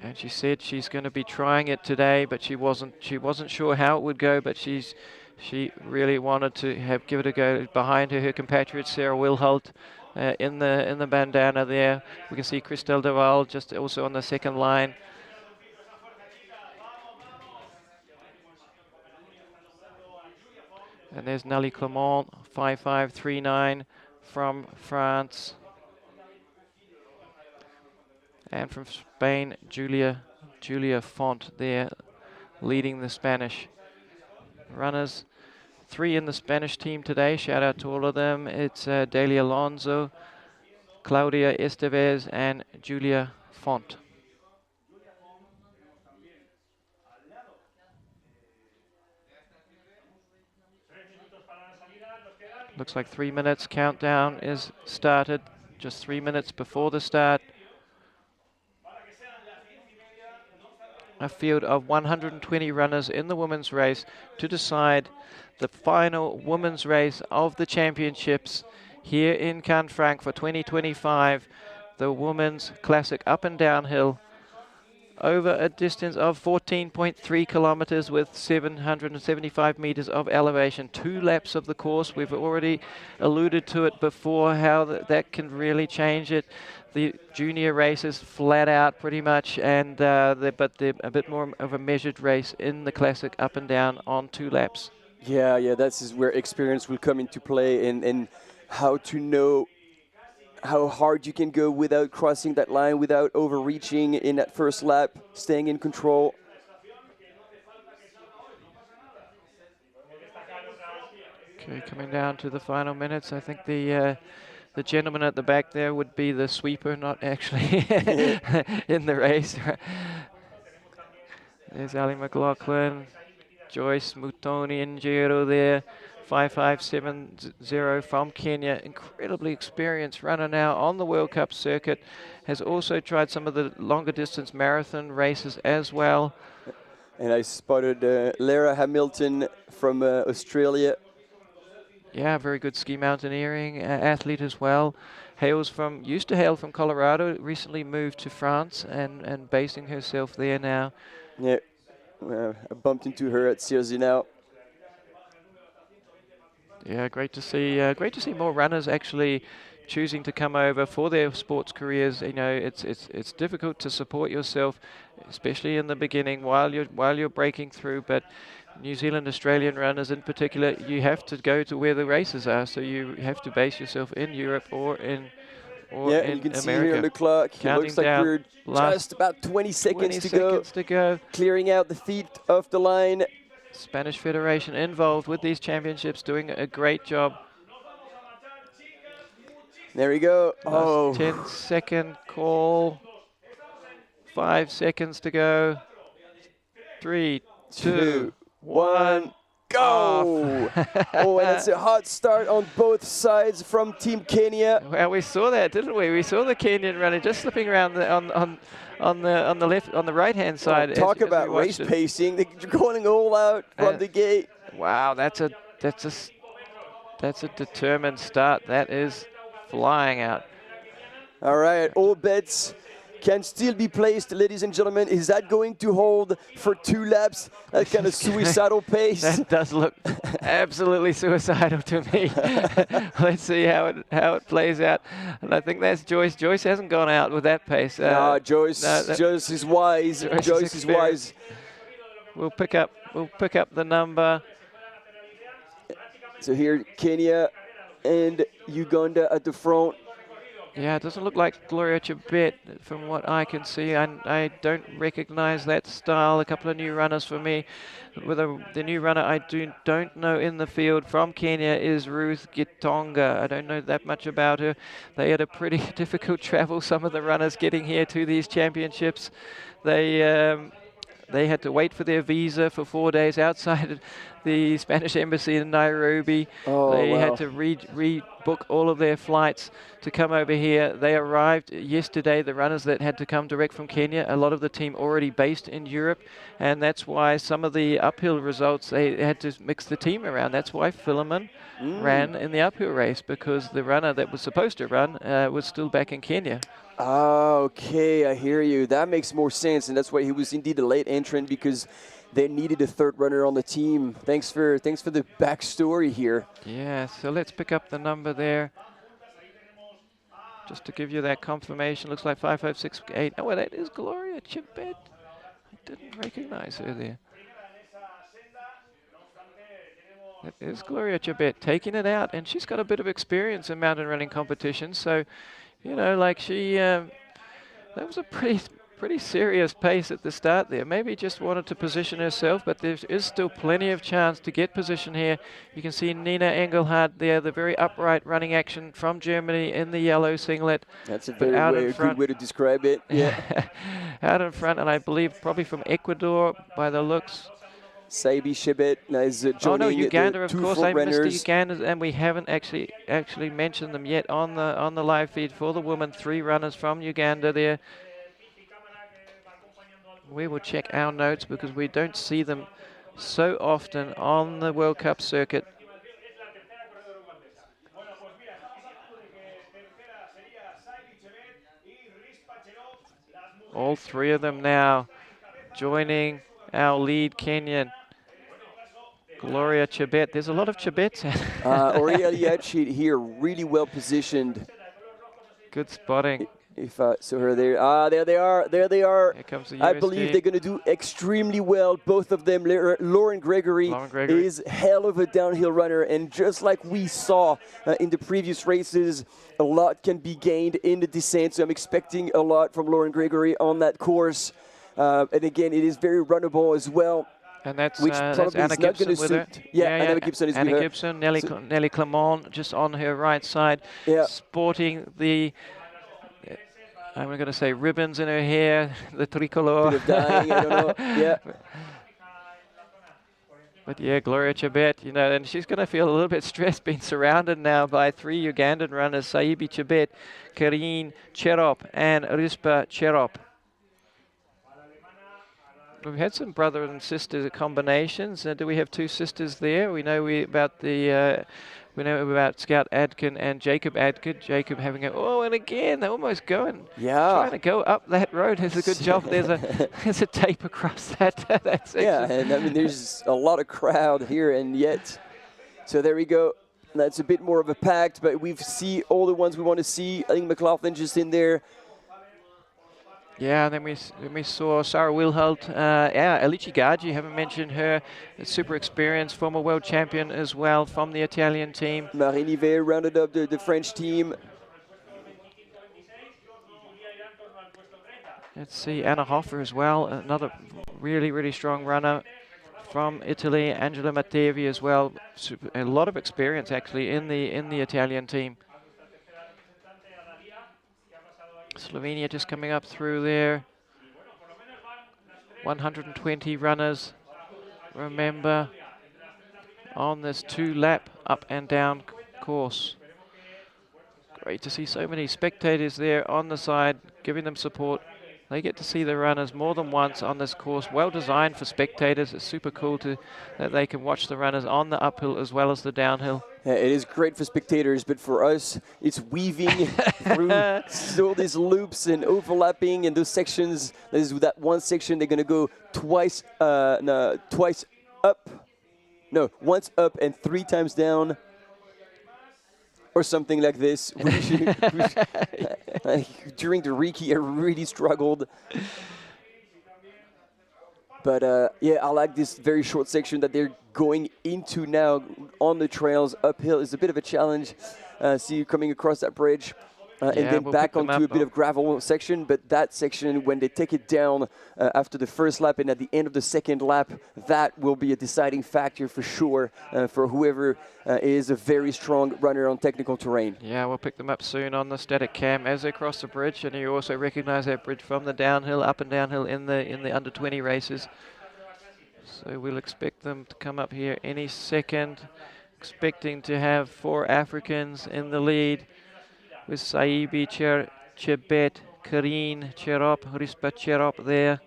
And she said she's going to be trying it today, but she wasn't sure how it would go, but she really wanted to give it a go. Behind her, her compatriot Sarah Wilholt in the bandana there. We can see Christelle Deval just also on the second line. And there's Nelly Clement, 5539 from France. And from Spain, Julia Font there, leading the Spanish runners. 3 in the Spanish team today. Shout out to all of them. It's Dalia Alonso, Claudia Estevez, and Julia Font. Looks like 3 minutes countdown is started. Just 3 minutes before the start. A field of 120 runners in the women's race to decide the final women's race of the championships here in Cannes-Franck for 2025. The women's classic up and downhill over a distance of 14.3 kilometers with 775 meters of elevation. 2 laps of the course. We've already alluded to it before, how that can really change it. The junior races flat out pretty much, and but they're a bit more of a measured race in the classic up and down on 2 laps. Yeah, that's where experience will come into play, and how to know how hard you can go without crossing that line, without overreaching in that first lap, staying in control. Okay, coming down to the final minutes. I think the gentleman at the back there would be the sweeper, not actually in the race. There's Ali McLaughlin, Joyce Mutoni Njero there, 5570 from Kenya. Incredibly experienced runner now on the World Cup circuit. Has also tried some of the longer distance marathon races as well. And I spotted Lara Hamilton from Australia. Yeah, very good ski mountaineering athlete as well. Used to hail from Colorado, recently moved to France and basing herself there now. Yeah, I bumped into her at Cersei now. Yeah, great to see more runners actually choosing to come over for their sports careers. You know, it's difficult to support yourself, especially in the beginning while you're breaking through. But New Zealand, Australian runners in particular, you have to go to where the races are. So you have to base yourself in Europe or in you can see here on the clock. It looks like we're just about 20 seconds to go. Clearing out the feet off the line. Spanish Federation involved with these championships, doing a great job. There we go. Last 10-second call. 5 seconds to go. 3, 2, 1. Go! Oh, and it's a hot start on both sides from Team Kenya. Well, we saw that, didn't we? We saw the Kenyan runner just slipping around on the right-hand side. Talk about race pacing. They're going all out from the gate. Wow, that's a determined start. That is flying out. All right, all bets can still be placed, ladies and gentlemen. Is that going to hold for 2 laps? That kind of suicidal pace. That does look absolutely suicidal to me. Let's see how it plays out. And I think that's Joyce. Joyce hasn't gone out with that pace. Joyce is wise. Joyce is wise. We'll pick up the number. So here, Kenya and Uganda at the front. Yeah, it doesn't look like Gloria Chebet from what I can see. I don't recognize that style. A couple of new runners for me. The new runner I don't know in the field from Kenya is Ruth Gitonga. I don't know that much about her. They had a pretty difficult travel, some of the runners getting here to these championships. They had to wait for their visa for 4 days outside the Spanish embassy in Nairobi. They had to rebook all of their flights to come over here. They arrived yesterday, the runners that had to come direct from Kenya, a lot of the team already based in Europe, and that's why some of the uphill results, they had to mix the team around. That's why Philemon ran in the uphill race, because the runner that was supposed to run was still back in Kenya. Okay, I hear you. That makes more sense, and that's why he was indeed a late entrant, because they needed a third runner on the team. Thanks for the backstory here. Yeah, so let's pick up the number there. Just to give you that confirmation, looks like 5568. Oh, well, that is Gloria Chebet. I didn't recognize her there. That is Gloria Chebet taking it out, and she's got a bit of experience in mountain running competitions, so you know, like that was a pretty serious pace at the start there. Maybe just wanted to position herself, but there is still plenty of chance to get position here. You can see Nina Engelhardt there, the very upright running action from Germany in the yellow singlet. That's a very good way to describe it. Yeah. Out in front, and I believe probably from Ecuador by the looks. Saibi Chebet is joining Uganda, the of two course. front I missed runners. the Ugandans, and we haven't actually mentioned them yet on the live feed for the women. 3 runners from Uganda there. We will check our notes because we don't see them so often on the World Cup circuit. All 3 of them now joining our lead Kenyan, Gloria Chebet. There's a lot of Chebets. Aurelia Yachid here, really well positioned. Good spotting. If I saw her there. There they are. There they are. Here comes the I USD. believe they're going to do extremely well, both of them. Lauren Gregory is hell of a downhill runner, and just like we saw in the previous races, a lot can be gained in the descent, so I'm expecting a lot from Lauren Gregory on that course. And again, it is very runnable as well. And that's, which that's Anna Gibson with her. Yeah, Anna Gibson is Anna with her. Gibson, Nelly Clement just on her right side, sporting the, I'm going to say ribbons in her hair, the tricolor. Bit of dyeing, I don't know. Yeah. But yeah, Gloria Chebet, you know, and she's going to feel a little bit stressed being surrounded now by 3 Ugandan runners, Saibi Chebet, Karine Cherop, and Rispa Cherop. We've had some brother and sister combinations. Do we have 2 sisters there? We know about Scout Adkin and Jacob Adkin. Jacob having and again they're almost going. Yeah. Trying to go up that road. There's a good job. There's a tape across that section. Yeah, and I mean there's a lot of crowd here, and yet, so there we go. That's a bit more of a pact, but we see all the ones we want to see. I think McLaughlin just in there. Yeah, and then we saw Sarah Wilholt, Alici Gaggi, haven't mentioned her, super experienced, former world champion as well from the Italian team. Marie Nivet rounded up the French team. Let's see, Anna Hoffer as well, another really, really strong runner from Italy. Angela Mattevi as well, a lot of experience actually in the Italian team. Slovenia just coming up through there. 120 runners, remember, on this 2-lap up and down course. Great to see so many spectators there on the side, giving them support. They get to see the runners more than once on this course. Well designed for spectators. It's super cool that they can watch the runners on the uphill as well as the downhill. Yeah, it is great for spectators, but for us, it's weaving through all these loops and overlapping in those sections. There's that one section they're going to go once up and 3 times down, or something like this. During the Riki, I really struggled. But yeah, I like this very short section that they're going into now on the trails uphill is a bit of a challenge. See you coming across that bridge. And then back onto a bit of gravel section, but that section, when they take it down after the first lap and at the end of the second lap, that will be a deciding factor for sure for whoever is a very strong runner on technical terrain. Yeah, we'll pick them up soon on the static cam as they cross the bridge, and you also recognize that bridge from the downhill, up and downhill in the under 20 races. So we'll expect them to come up here any second, expecting to have 4 Africans in the lead, with Saibi, Chebet, Karine, Cherop, Rispa Cherop there.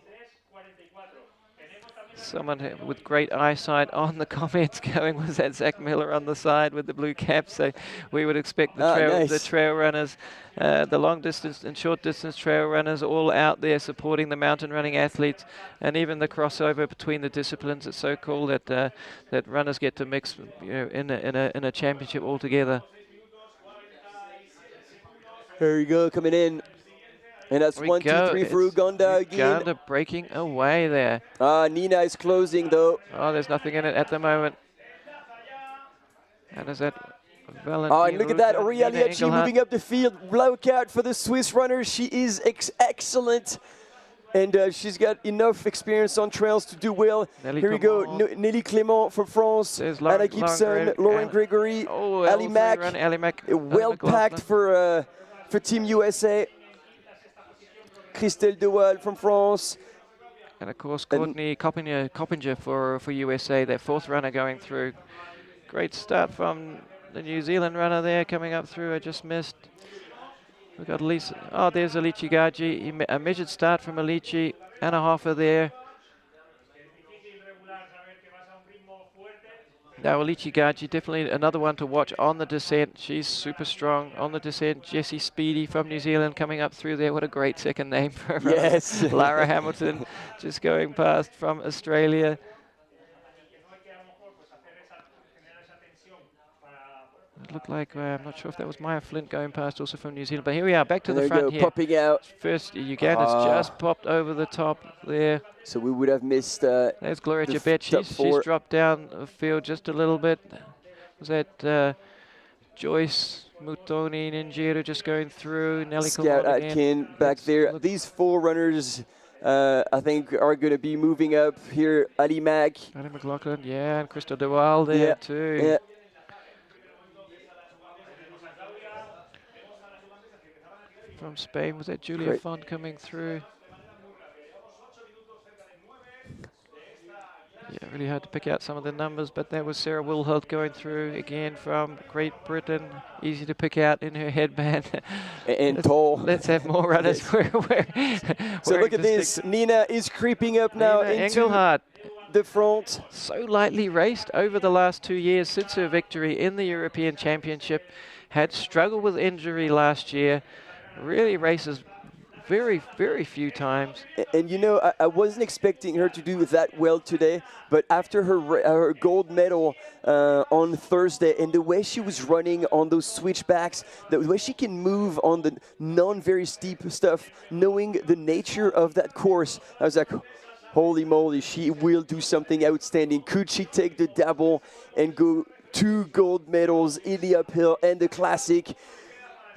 Someone with great eyesight on the comments going, was that Zach Miller on the side with the blue cap? So we would expect the trail runners, the long distance and short distance trail runners all out there supporting the mountain running athletes, and even the crossover between the disciplines. It's so cool that that runners get to mix, you know, in a championship all together. There you go, coming in. And that's 1, 2, 3 for Uganda again. Uganda breaking away there. Nina is closing though. Oh, there's nothing in it at the moment. And is that Oh, and look at that, Auria Liachi moving up the field. Look out for the Swiss runner. She is excellent. And she's got enough experience on trails to do well. Here we go, Nelly Clément for France, Anna Gibson, Lauren Gregory, Ali Mack. Well packed for Team USA. Christelle Dewal from France. And of course, Courtney Coppinger for USA, their 4th runner going through. Great start from the New Zealand runner there coming up through. I just missed. We've got Lisa. Oh, there's Alici Gaji. A measured start from Alici. Anna Hoffer there. Now, Alici Gaji, definitely another one to watch on the descent. She's super strong on the descent. Jessie Speedy from New Zealand coming up through there. What a great second name for her. Yes. Lara Hamilton just going past from Australia. It looked like, I'm not sure if that was Maya Flint going past also from New Zealand. But here we are, back to the front here. Popping out. First, Uganda's just popped over the top there. So we would have missed... There's Gloria Jabet. She's dropped down the field just a little bit. Was that Joyce Mutoni Ninjiro just going through? Nelly Scout Atkin back there. These 4 runners, I think, are going to be moving up here. Ali Mack. Ali McLaughlin, yeah, and Crystal Dewal there too. Yeah. From Spain, was that Julia Font coming through? Yeah, really hard to pick out some of the numbers, but that was Sarah Wilholt going through again from Great Britain. Easy to pick out in her headband. And tall. Let's have more runners. So look at this. Nina is creeping up now into Engelhardt. The front. So lightly raced over the last 2 years since her victory in the European Championship. Had struggled with injury last year. Really races very, very few times. And you know, I wasn't expecting her to do that well today, but after her gold medal on Thursday, and the way she was running on those switchbacks, the way she can move on the non-very steep stuff, knowing the nature of that course, I was like, holy moly, she will do something outstanding. Could she take the double and go 2 gold medals in the uphill and the classic?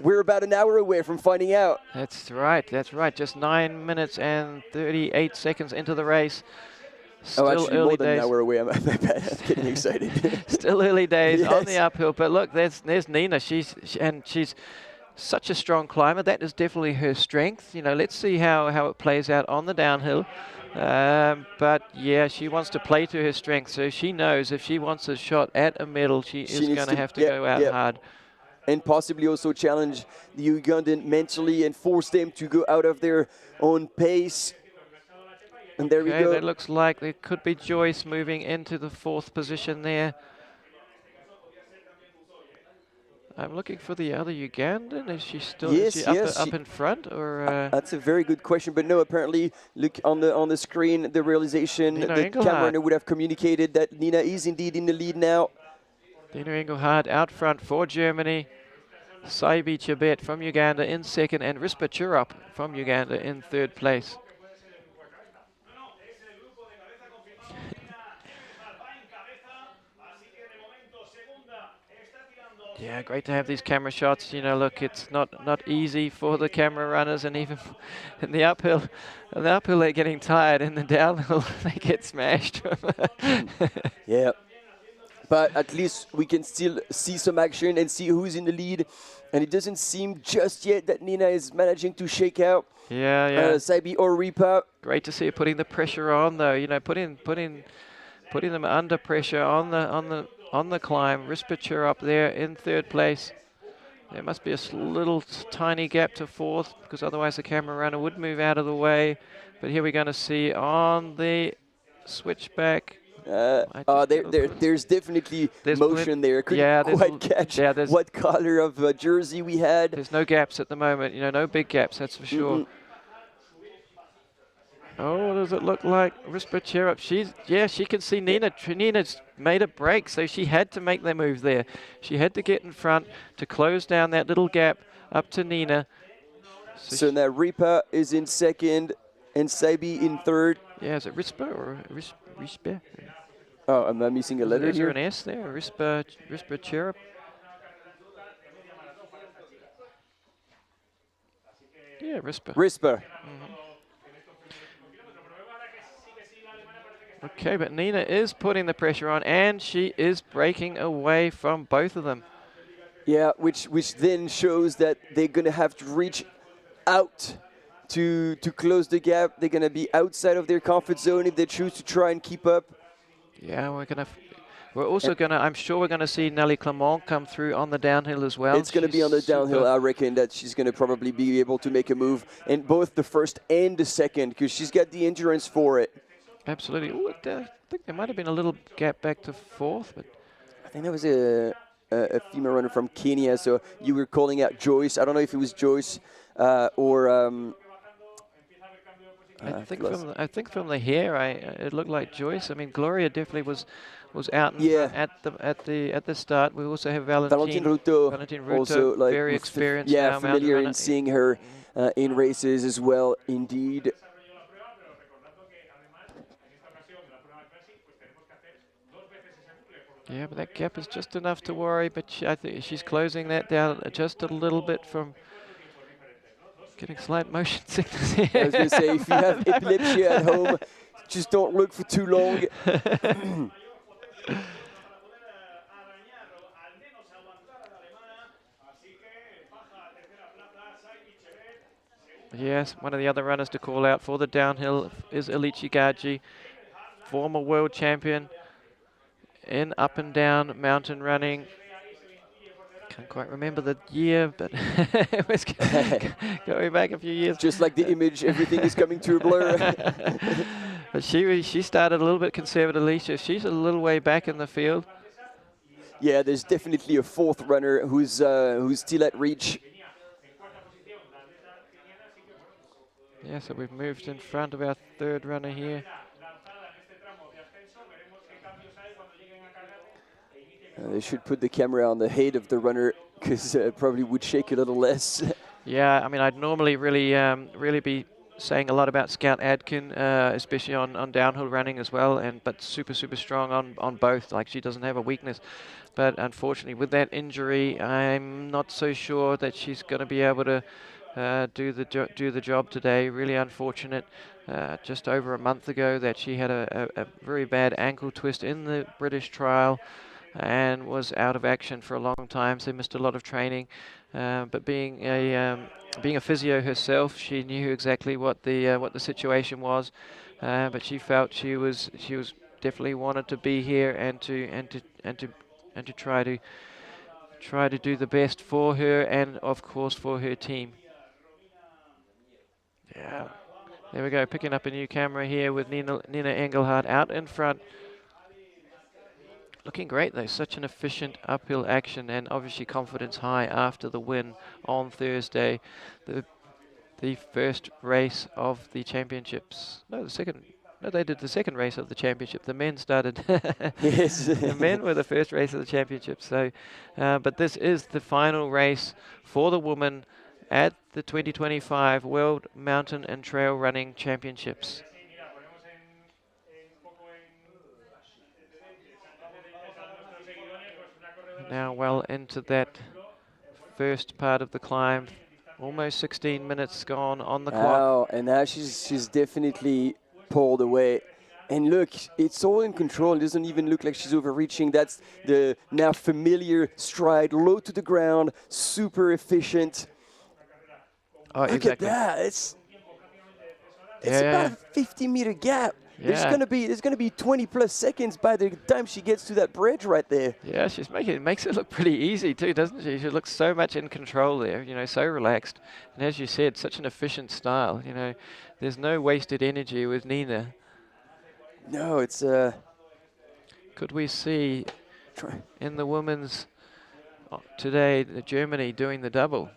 We're about an hour away from finding out. That's right, that's right. Just 9 minutes and 38 seconds into the race. Still actually early more than days. an hour away. I'm getting excited. Still early days Yes. on the uphill. But look, there's Nina. She's such a strong climber. That is definitely her strength. You know, let's see how it plays out on the downhill. But yeah, she wants to play to her strength. So she knows if she wants a shot at a medal, she is going to have to go out hard. And possibly also challenge the Ugandan mentally and force them to go out of their own pace. And there we go. That looks like there could be Joyce moving into the 4th position there. I'm looking for the other Ugandan. Is she still up in front? Or that's a very good question. But no, apparently, look on the screen, the realization, the camera would have communicated that Nina is indeed in the lead now. Dina Engelhardt out front for Germany. Saibi Chebet from Uganda in 2nd, and Rispa Chirop from Uganda in 3rd place. Yeah, great to have these camera shots. You know, look, it's not easy for the camera runners, and even in the uphill, they're getting tired. In the downhill, they get smashed. Yeah, but at least we can still see some action and see who's in the lead. And it doesn't seem just yet that Nina is managing to shake out Saibi or Ripa. Great to see her putting the pressure on, though. You know, putting them under pressure on the climb. Rispacher up there in third place. There must be a little tiny gap to fourth, because otherwise the camera runner would move out of the way. But here we're going to see on the switchback. There's definitely motion there. Couldn't quite catch what color of jersey we had. There's no gaps at the moment. You know, no big gaps. That's for sure. Oh, what does it look like? Rispacher up. She can see Nina. Nina's made a break, so she had to make the move there. She had to get in front to close down that little gap up to Nina. So now Ripa is in second and Saibi in third. Yeah, is it Rispa or Rispa? Oh, am I missing a letter Is there here? an S there? Rispacher. Yeah, Rispa. Rispa. Okay, but Nina is putting the pressure on, and she is breaking away from both of them. Yeah, which then shows that they're going to have to reach out to close the gap. They're going to be outside of their comfort zone if they choose to try and keep up. Yeah, we're also going to, I'm sure we're going to see Nelly Clement come through on the downhill as well. It's going to be on the downhill. I reckon that she's going to probably be able to make a move in both the first and the second, because she's got the endurance for it. Absolutely. Ooh, I think there might have been a little gap back to fourth, but I think that was a female runner from Kenya. So you were calling out Joyce. I don't know if it was Joyce or. I think from the hair, it looked like Joyce. I mean, Gloria definitely was out at the start. We also have Valentin Ruto, also like very experienced. Yeah, familiar in seeing her in races as well. Indeed. Yeah, but that gap is just enough to worry. But I think she's closing that down just a little bit from getting slight motion sickness here. I was going to say, if you have epilepsy at home, just don't look for too long. Yes, one of the other runners to call out for the downhill is Alici Gaji, former world champion in up and down mountain running. Can't quite remember the year, but it was going back a few years. Just like the image, everything is coming to a blur. But she started a little bit conservatively, so she's a little way back in the field. Yeah, there's definitely a fourth runner who's still at reach. Yeah, so we've moved in front of our third runner here. They should put the camera on the head of the runner, because it probably would shake a little less. Yeah, I mean, I'd normally really be saying a lot about Scout Adkin, especially on downhill running as well, but super strong on both. Like, she doesn't have a weakness. But unfortunately, with that injury, I'm not so sure that she's going to be able to do the job today. Really unfortunate. Just over a month ago, that she had a very bad ankle twist in the British trial, and was out of action for a long time, so missed a lot of training. But being a physio herself, she knew exactly what the situation was. But she felt she was definitely wanted to be here and to try to do the best for her, and of course for her team. Yeah, there we go. Picking up a new camera here with Nina Engelhardt out in front. Looking great though, such an efficient uphill action, and obviously confidence high after the win on Thursday. The first race of the championships. No, the second. No, they did the second race of the championship. The men started. Yes. The men were the first race of the championship. So, but this is the final race for the women at the 2025 World Mountain and Trail Running Championships. now well into that first part of the climb. Almost 16 minutes gone on the clock. Oh, and now she's definitely pulled away. And look, it's all in control. It doesn't even look like she's overreaching. That's the now familiar stride, low to the ground, super efficient. Oh, look exactly. at that. It's about a 50-meter gap. There's gonna be 20+ seconds by the time she gets to that bridge right there. Yeah, makes it look pretty easy too, doesn't she? She looks so much in control there, you know, so relaxed. And as you said, such an efficient style, you know. There's no wasted energy with Nina. No, it's Could we see in the women's today, Germany doing the double?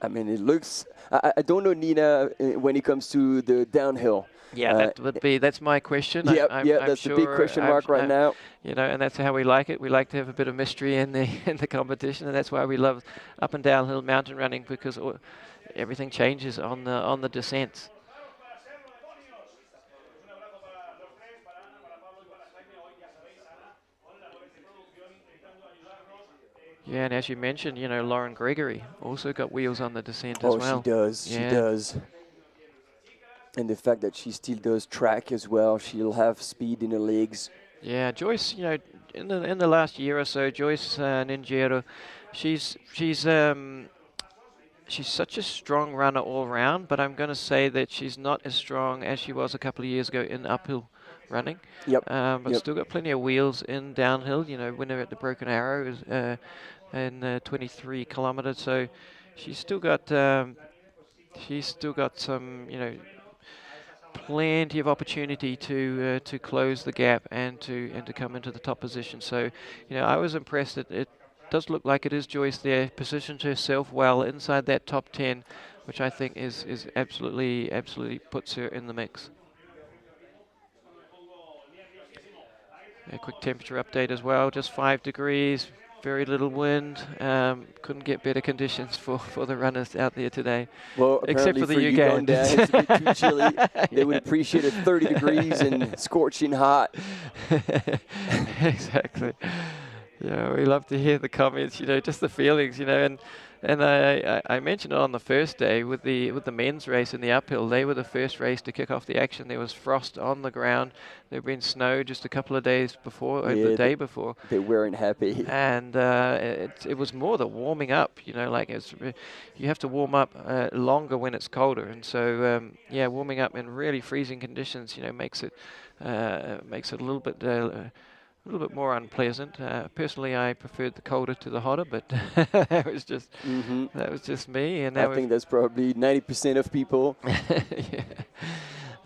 I mean, it looks. I don't know Nina when it comes to the downhill. Yeah, that's my question. I'm that's sure, the big question mark right now. You know, and that's how we like it. We like to have a bit of mystery in the competition, and that's why we love up and downhill mountain running, because everything changes on the descents. Yeah, and as you mentioned, you know, Lauren Gregory also got wheels on the descent as well. Oh, she does. Yeah. She does. And the fact that she still does track as well, she'll have speed in her legs. Yeah, Joyce, you know, in the last year or so, Joyce Ninjero, she's such a strong runner all round, but I'm going to say that she's not as strong as she was a couple of years ago in uphill running. Yep. But still got plenty of wheels in downhill. You know, winner at the Broken Arrow is in 23 kilometers. So she's still got some, you know, plenty of opportunity to close the gap and to come into the top position. So, you know, I was impressed that it does look like it is Joyce there, positioned herself well inside that top 10, which I think is absolutely puts her in the mix. A quick temperature update as well, just 5 degrees, very little wind. Couldn't get better conditions for the runners out there today. Well, except for the Ugandans. It's a bit too chilly. They would appreciate it 30 degrees and scorching hot. Exactly. Yeah, we love to hear the comments, you know, just the feelings, you know, and I mentioned it on the first day with the men's race in the uphill. They were the first race to kick off the action. There was frost on the ground. There had been snow just a couple of days before, the day before. They weren't happy. And it was more the warming up, you know, like you have to warm up longer when it's colder. And so, yeah, warming up in really freezing conditions, you know, makes it a little bit more unpleasant. Personally, I preferred the colder to the hotter, but that was just me. And I think that's probably 90% of people.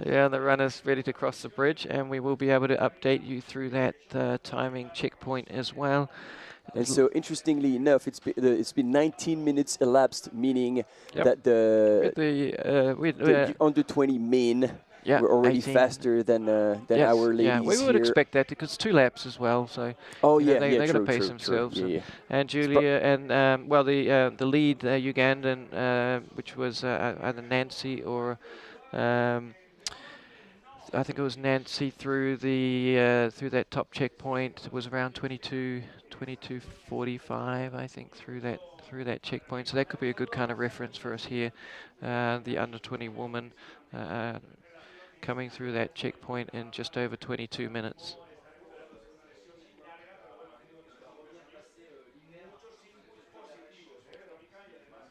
Yeah, the runner's ready to cross the bridge, and we will be able to update you through that timing checkpoint as well. And so, interestingly enough, it's been 19 minutes elapsed, meaning that the under 20 men. Yeah, we're already 18. faster than our ladies. Yeah, we would expect that because 2 laps as well. So they're going to pace themselves. True. And Julia and the lead Ugandan, which was either Nancy or I think it was Nancy through that top checkpoint. It was around 22:45, I think, through that checkpoint. So that could be a good kind of reference for us here. The under 20 woman. Coming through that checkpoint in just over 22 minutes.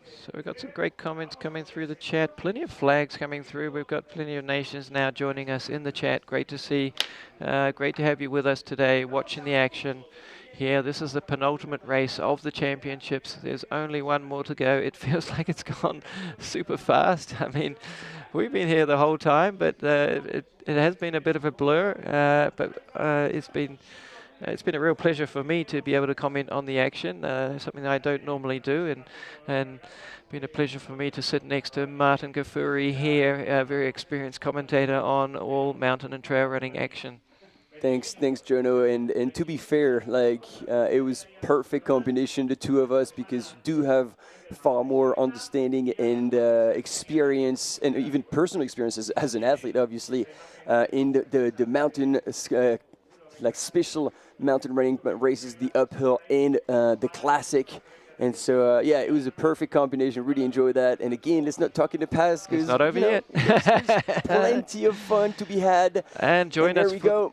So we've got some great comments coming through the chat. Plenty of flags coming through. We've got plenty of nations now joining us in the chat. Great to see. Great to have you with us today, watching the action. Here, this is the penultimate race of the championships. There's only one more to go. It feels like it's gone super fast. I mean, we've been here the whole time, but it has been a bit of a blur. But it's been a real pleasure for me to be able to comment on the action, something that I don't normally do, and been a pleasure for me to sit next to Martin Gafuri here, a very experienced commentator on all mountain and trail running action. Thanks, Jono. And to be fair, like it was perfect combination, the two of us, because you do have far more understanding and experience, and even personal experiences as an athlete, obviously, in the mountain like special mountain running races, the uphill and the classic. And so, yeah, it was a perfect combination. Really enjoyed that. And again, let's not talk in the past because it's not over yet. There's plenty of fun to be had. And join us. There we go.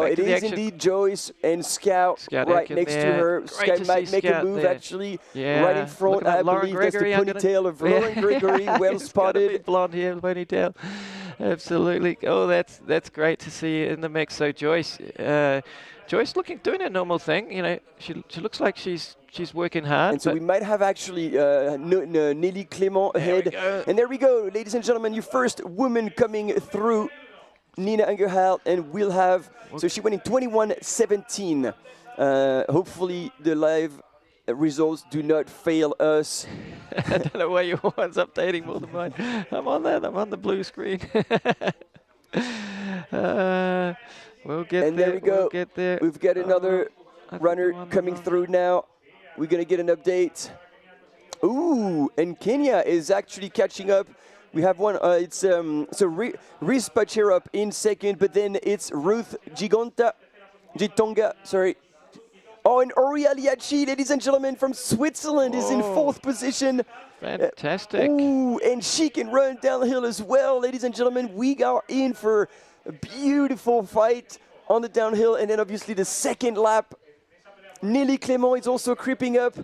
It is indeed Joyce and Scout right next to her. Scout might make a move actually right in front. I believe that's the ponytail of Lauren Gregory. Well spotted. Blonde hair, ponytail. Absolutely. Oh, that's great to see in the mix. So Joyce doing a normal thing. You know, she looks like she's working hard. And so we might have actually Nelly Clément ahead. And there we go, ladies and gentlemen, your first woman coming through, Nina Angerhalt, and we'll have, so she went in 21:17. Hopefully the live results do not fail us. I don't know why your one's updating more than mine. I'm on that, I'm on the blue screen. We'll get and there. There we go. We'll get there. We've got another runner coming through now. We're going to get an update. Ooh, and Kenya is actually catching up. We have one, it's Riz Pacherup in second, but then it's Ruth Gitonga, sorry. Oh, and Oriel Yachi, ladies and gentlemen, from Switzerland is in fourth position. Fantastic. Ooh, and she can run downhill as well, ladies and gentlemen. We are in for a beautiful fight on the downhill, and then obviously the second lap. Nelly Clément is also creeping up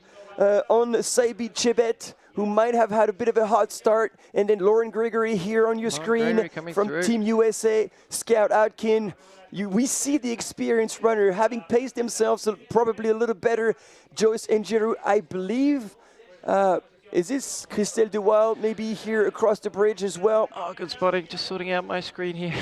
on Saibi Chebet, who might have had a bit of a hot start. And then Lauren Gregory here on your screen from Team USA, Scout Atkin. We see the experienced runner having paced themselves probably a little better. Joyce and Giroux, I believe. Is this Christelle de Waal maybe here across the bridge as well? Oh, good spotting. Just sorting out my screen here.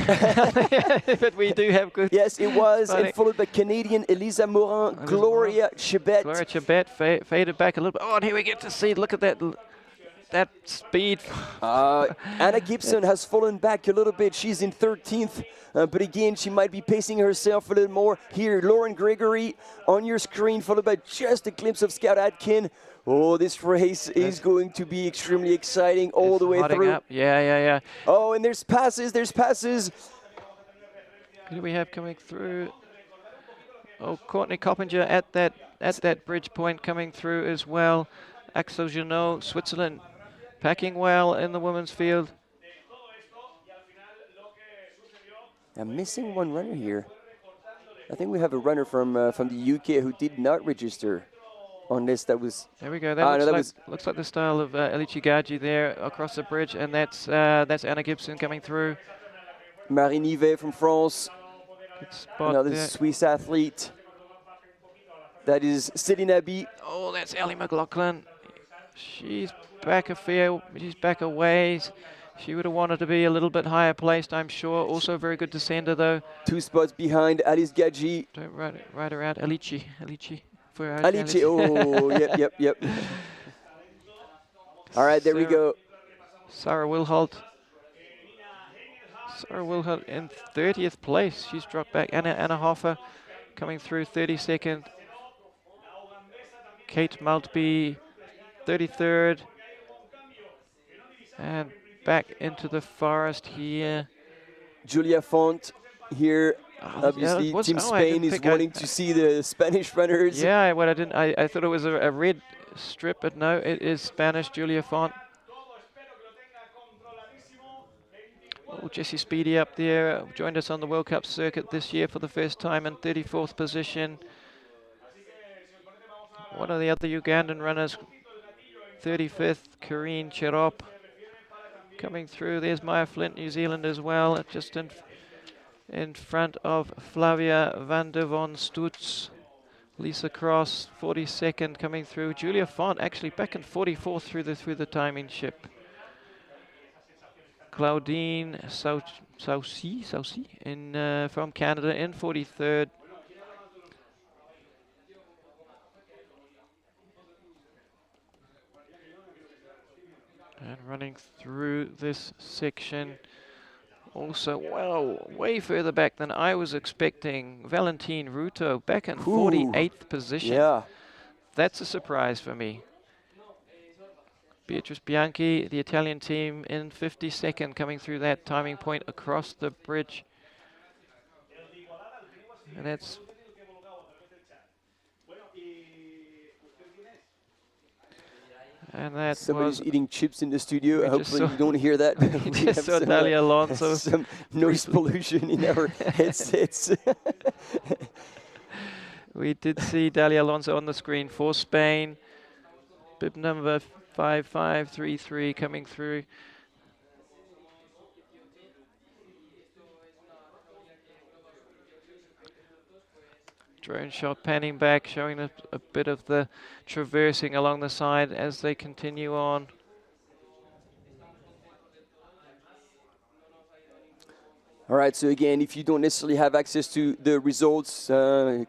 But we do have good. Yes, it was. spotting. And followed by Canadian Elisa Morin, Gloria Chebet. Gloria Chebet faded back a little bit. Oh, and here we get to see, look at that speed. Anna Gibson has fallen back a little bit. She's in 13th. But again, she might be pacing herself a little more. Here, Lauren Gregory on your screen, followed by just a glimpse of Scout Atkin. Oh, this race is going to be extremely exciting all the way through. Up. Yeah. Oh, and there's passes. Who do we have coming through? Oh, Courtney Coppinger at that bridge point coming through as well. Axel Junot, Switzerland, packing well in the women's field. I'm missing one runner here. I think we have a runner from the UK who did not register. Unless that was... There we go. That looks like the style of Elichi Gaji there across the bridge, and that's Anna Gibson coming through. Marie Nivet from France. Good spot another there. Swiss athlete. That is Céline Abbey. Oh, that's Ellie McLaughlin. She's back a ways. She would have wanted to be a little bit higher placed, I'm sure. Also a very good descender, though. 2 spots behind Alice Gaji. Don't write her out. Elichi. Alice, oh, yep. All right, there we go. Sarah Wilholt in 30th place. She's dropped back. Anna Hoffer coming through 32nd. Kate Maltby 33rd. And back into the forest here. Julia Font here. Obviously, Team Spain is wanting to see the Spanish runners. Yeah, well, I thought it was a red strip, but no, it is Spanish. Julia Font. Oh, Jessie Speedy up there, joined us on the World Cup circuit this year for the first time in 34th position. One of the other Ugandan runners, 35th, Karine Cherop, coming through. There's Maya Flint, New Zealand as well, just in front of Flavia van der Von Stutz. Lisa Cross, 42nd, coming through. Julia Font actually back in 44th through the timing ship. Claudine Saucy from Canada in 43rd. And running through this section. Also, wow, way further back than I was expecting. Valentine Ruto back in 48th position. Yeah. That's a surprise for me. Beatrice Bianchi, the Italian team, in 52nd, coming through that timing point across the bridge. And that's Somebody's eating chips in the studio. We just Hopefully you don't hear that. We just saw Dalia Alonso. Some noise pollution in our headsets. We did see Dalia Alonso on the screen for Spain. Bib number 5533 coming through. Drone shot panning back, showing a bit of the traversing along the side as they continue on. All right, so again, if you don't necessarily have access to the results, the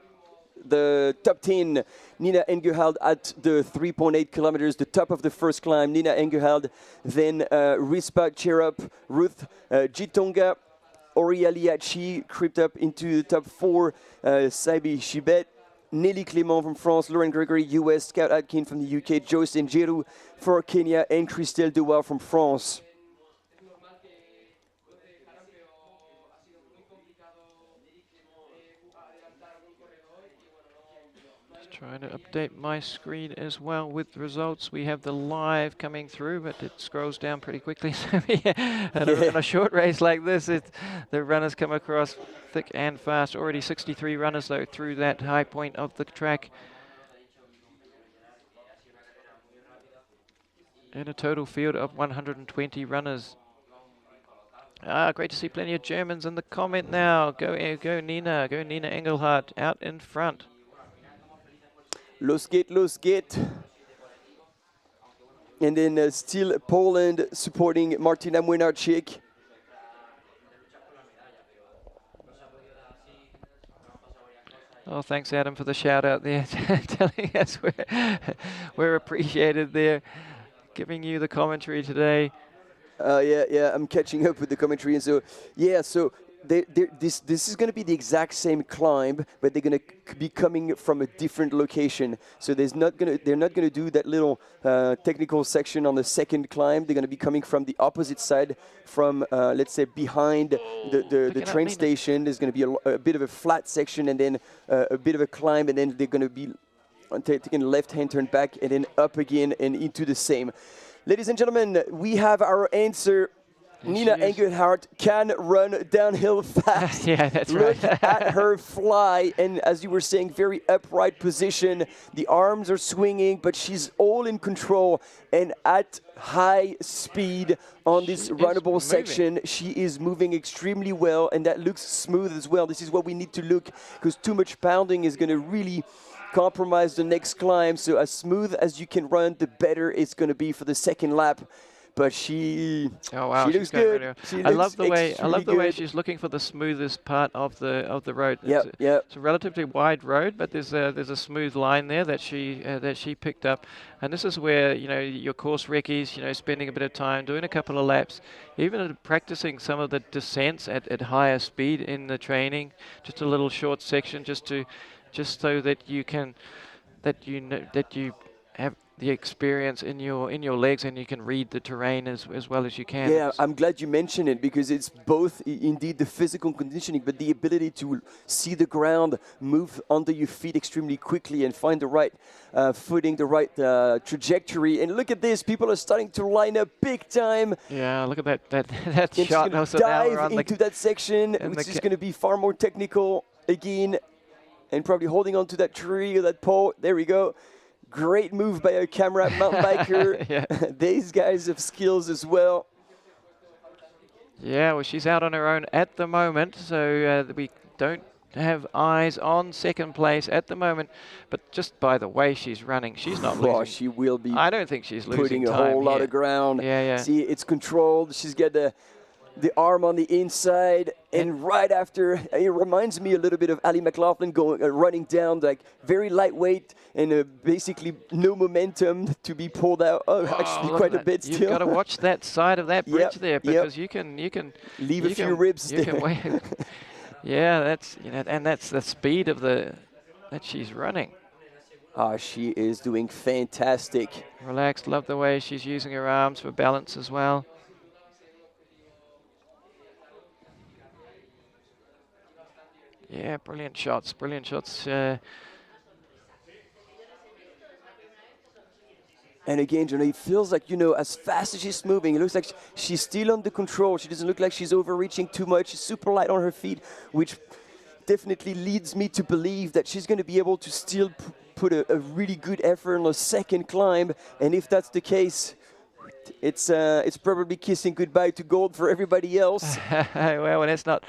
top 10, Nina Engelhard at the 3.8 kilometers, the top of the first climb, Nina Engelhard, then Rispa Cherub, Ruth Jitonga, Orialiachi crept up into the top 4, Saibi Chibet, Nelly Clément from France, Lauren Gregory, US, Scout Atkin from the UK, Joyce Njeru for Kenya, and Christelle Dewa from France. Trying to update my screen as well with results. We have the live coming through, but it scrolls down pretty quickly. So in a short race like this, the runners come across thick and fast. Already 63 runners though through that high point of the track. In a total field of 120 runners. Great to see plenty of Germans in the comment now. Go Nina Engelhardt out in front. Los geht. And then still Poland supporting Martina Młynarczyk. Oh, thanks Adam for the shout out there, telling us we're appreciated there, giving you the commentary today. Yeah, I'm catching up with the commentary, and so this is going to be the exact same climb, but they're going to be coming from a different location. So they're not going to do that little technical section on the second climb. They're going to be coming from the opposite side, from let's say behind the train station. There's going to be a bit of a flat section, and then a bit of a climb, and then they're going to be taking a left-hand turn back, and then up again and into the same. Ladies and gentlemen, we have our answer. Nina Engelhardt can run downhill fast. Yeah, that's Look right. at her fly, and as you were saying, very upright position. The arms are swinging, but she's all in control and at high speed on this runnable section. She is moving extremely well, and that looks smooth as well. This is what we need to look, because too much pounding is going to really compromise the next climb. So as smooth as you can run, the better it's going to be for the second lap. But she looks good. I love the way she's looking for the smoothest part of the road. It's a relatively wide road, but there's a smooth line there that she picked up, and this is where your course recce's spending a bit of time doing a couple of laps, even practicing some of the descents at higher speed in the training, just a little short section, just so that you have the experience in your legs, and you can read the terrain as well as you can. Yeah, I'm glad you mentioned it, because it's both indeed the physical conditioning, but the ability to see the ground, move under your feet extremely quickly, and find the right footing, the right trajectory. And look at this, people are starting to line up big time. Yeah, look at that shot. Dive into that section, which is going to be far more technical again, and probably holding on to that tree or that pole. There we go. Great move by a camera mountain biker. These guys have skills as well. Yeah, well, she's out on her own at the moment, so we don't have eyes on second place at the moment. But just by the way she's running, she's not losing. She will be. I don't think she's losing putting a whole lot of ground. Yeah. See, it's controlled. She's got the arm on the inside, and right after, it reminds me a little bit of Ali McLaughlin running down, like very lightweight and basically no momentum to be pulled out. Actually quite a bit still. You've got to watch that side of that bridge there, because you can leave a few ribs there. Yeah, that's and that's the speed of that she's running. She is doing fantastic. Relaxed, love the way she's using her arms for balance as well. Yeah, brilliant shots, brilliant shots. And again, you know, it feels like, you know, as fast as she's moving, it looks like she's still under control. She doesn't look like she's overreaching too much. She's super light on her feet, which definitely leads me to believe that she's going to be able to still put a really good effort on a second climb. And if that's the case, it's probably kissing goodbye to gold for everybody else. Well, and it's not.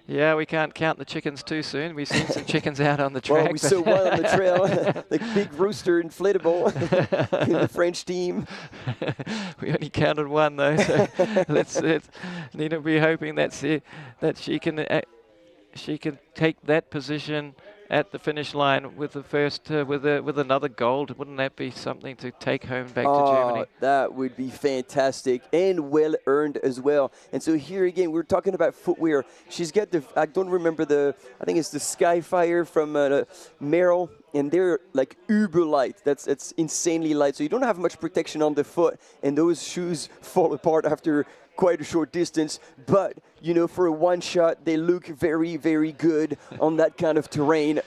Yeah, we can't count the chickens too soon. We've seen some chickens out on the track. Well, we saw one on the trail, the big rooster inflatable in the French team. We only counted one though, so let's Nina be hoping that she can take that position at the finish line with the first with another gold. Wouldn't that be something to take home back to Germany? That would be fantastic and well earned as well. And so here again, we're talking about footwear. She's got the, I don't remember I think it's the Skyfire from Merrill, and they're like uber light. That's insanely light. So you don't have much protection on the foot, and those shoes fall apart after quite a short distance, but you know, for a one shot, they look very, very good on that kind of terrain.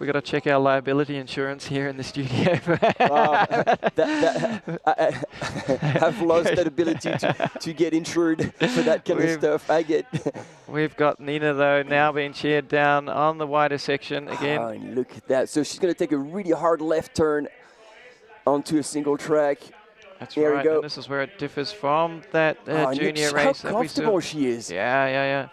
We got to check our liability insurance here in the studio. I've lost that ability to get insured for that kind of stuff. We've got Nina though now being cheered down on the wider section again. Oh, look at that! So she's going to take a really hard left turn onto a single track. That's there right, we go. And this is where it differs from that junior race. How comfortable she is. Yeah.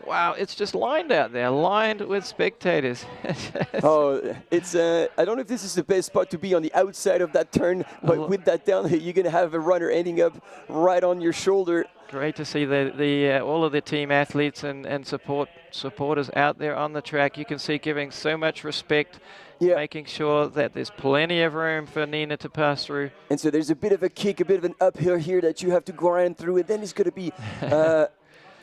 Wow, it's just lined out there, lined with spectators. It's I don't know if this is the best spot to be on the outside of that turn, but with that downhill, you're going to have a runner ending up right on your shoulder. Great to see all of the team athletes and supporters out there on the track. You can see giving so much respect. Yeah. Making sure that there's plenty of room for Nina to pass through. And so there's a bit of a kick, a bit of an uphill here that you have to grind through, and then it's going to be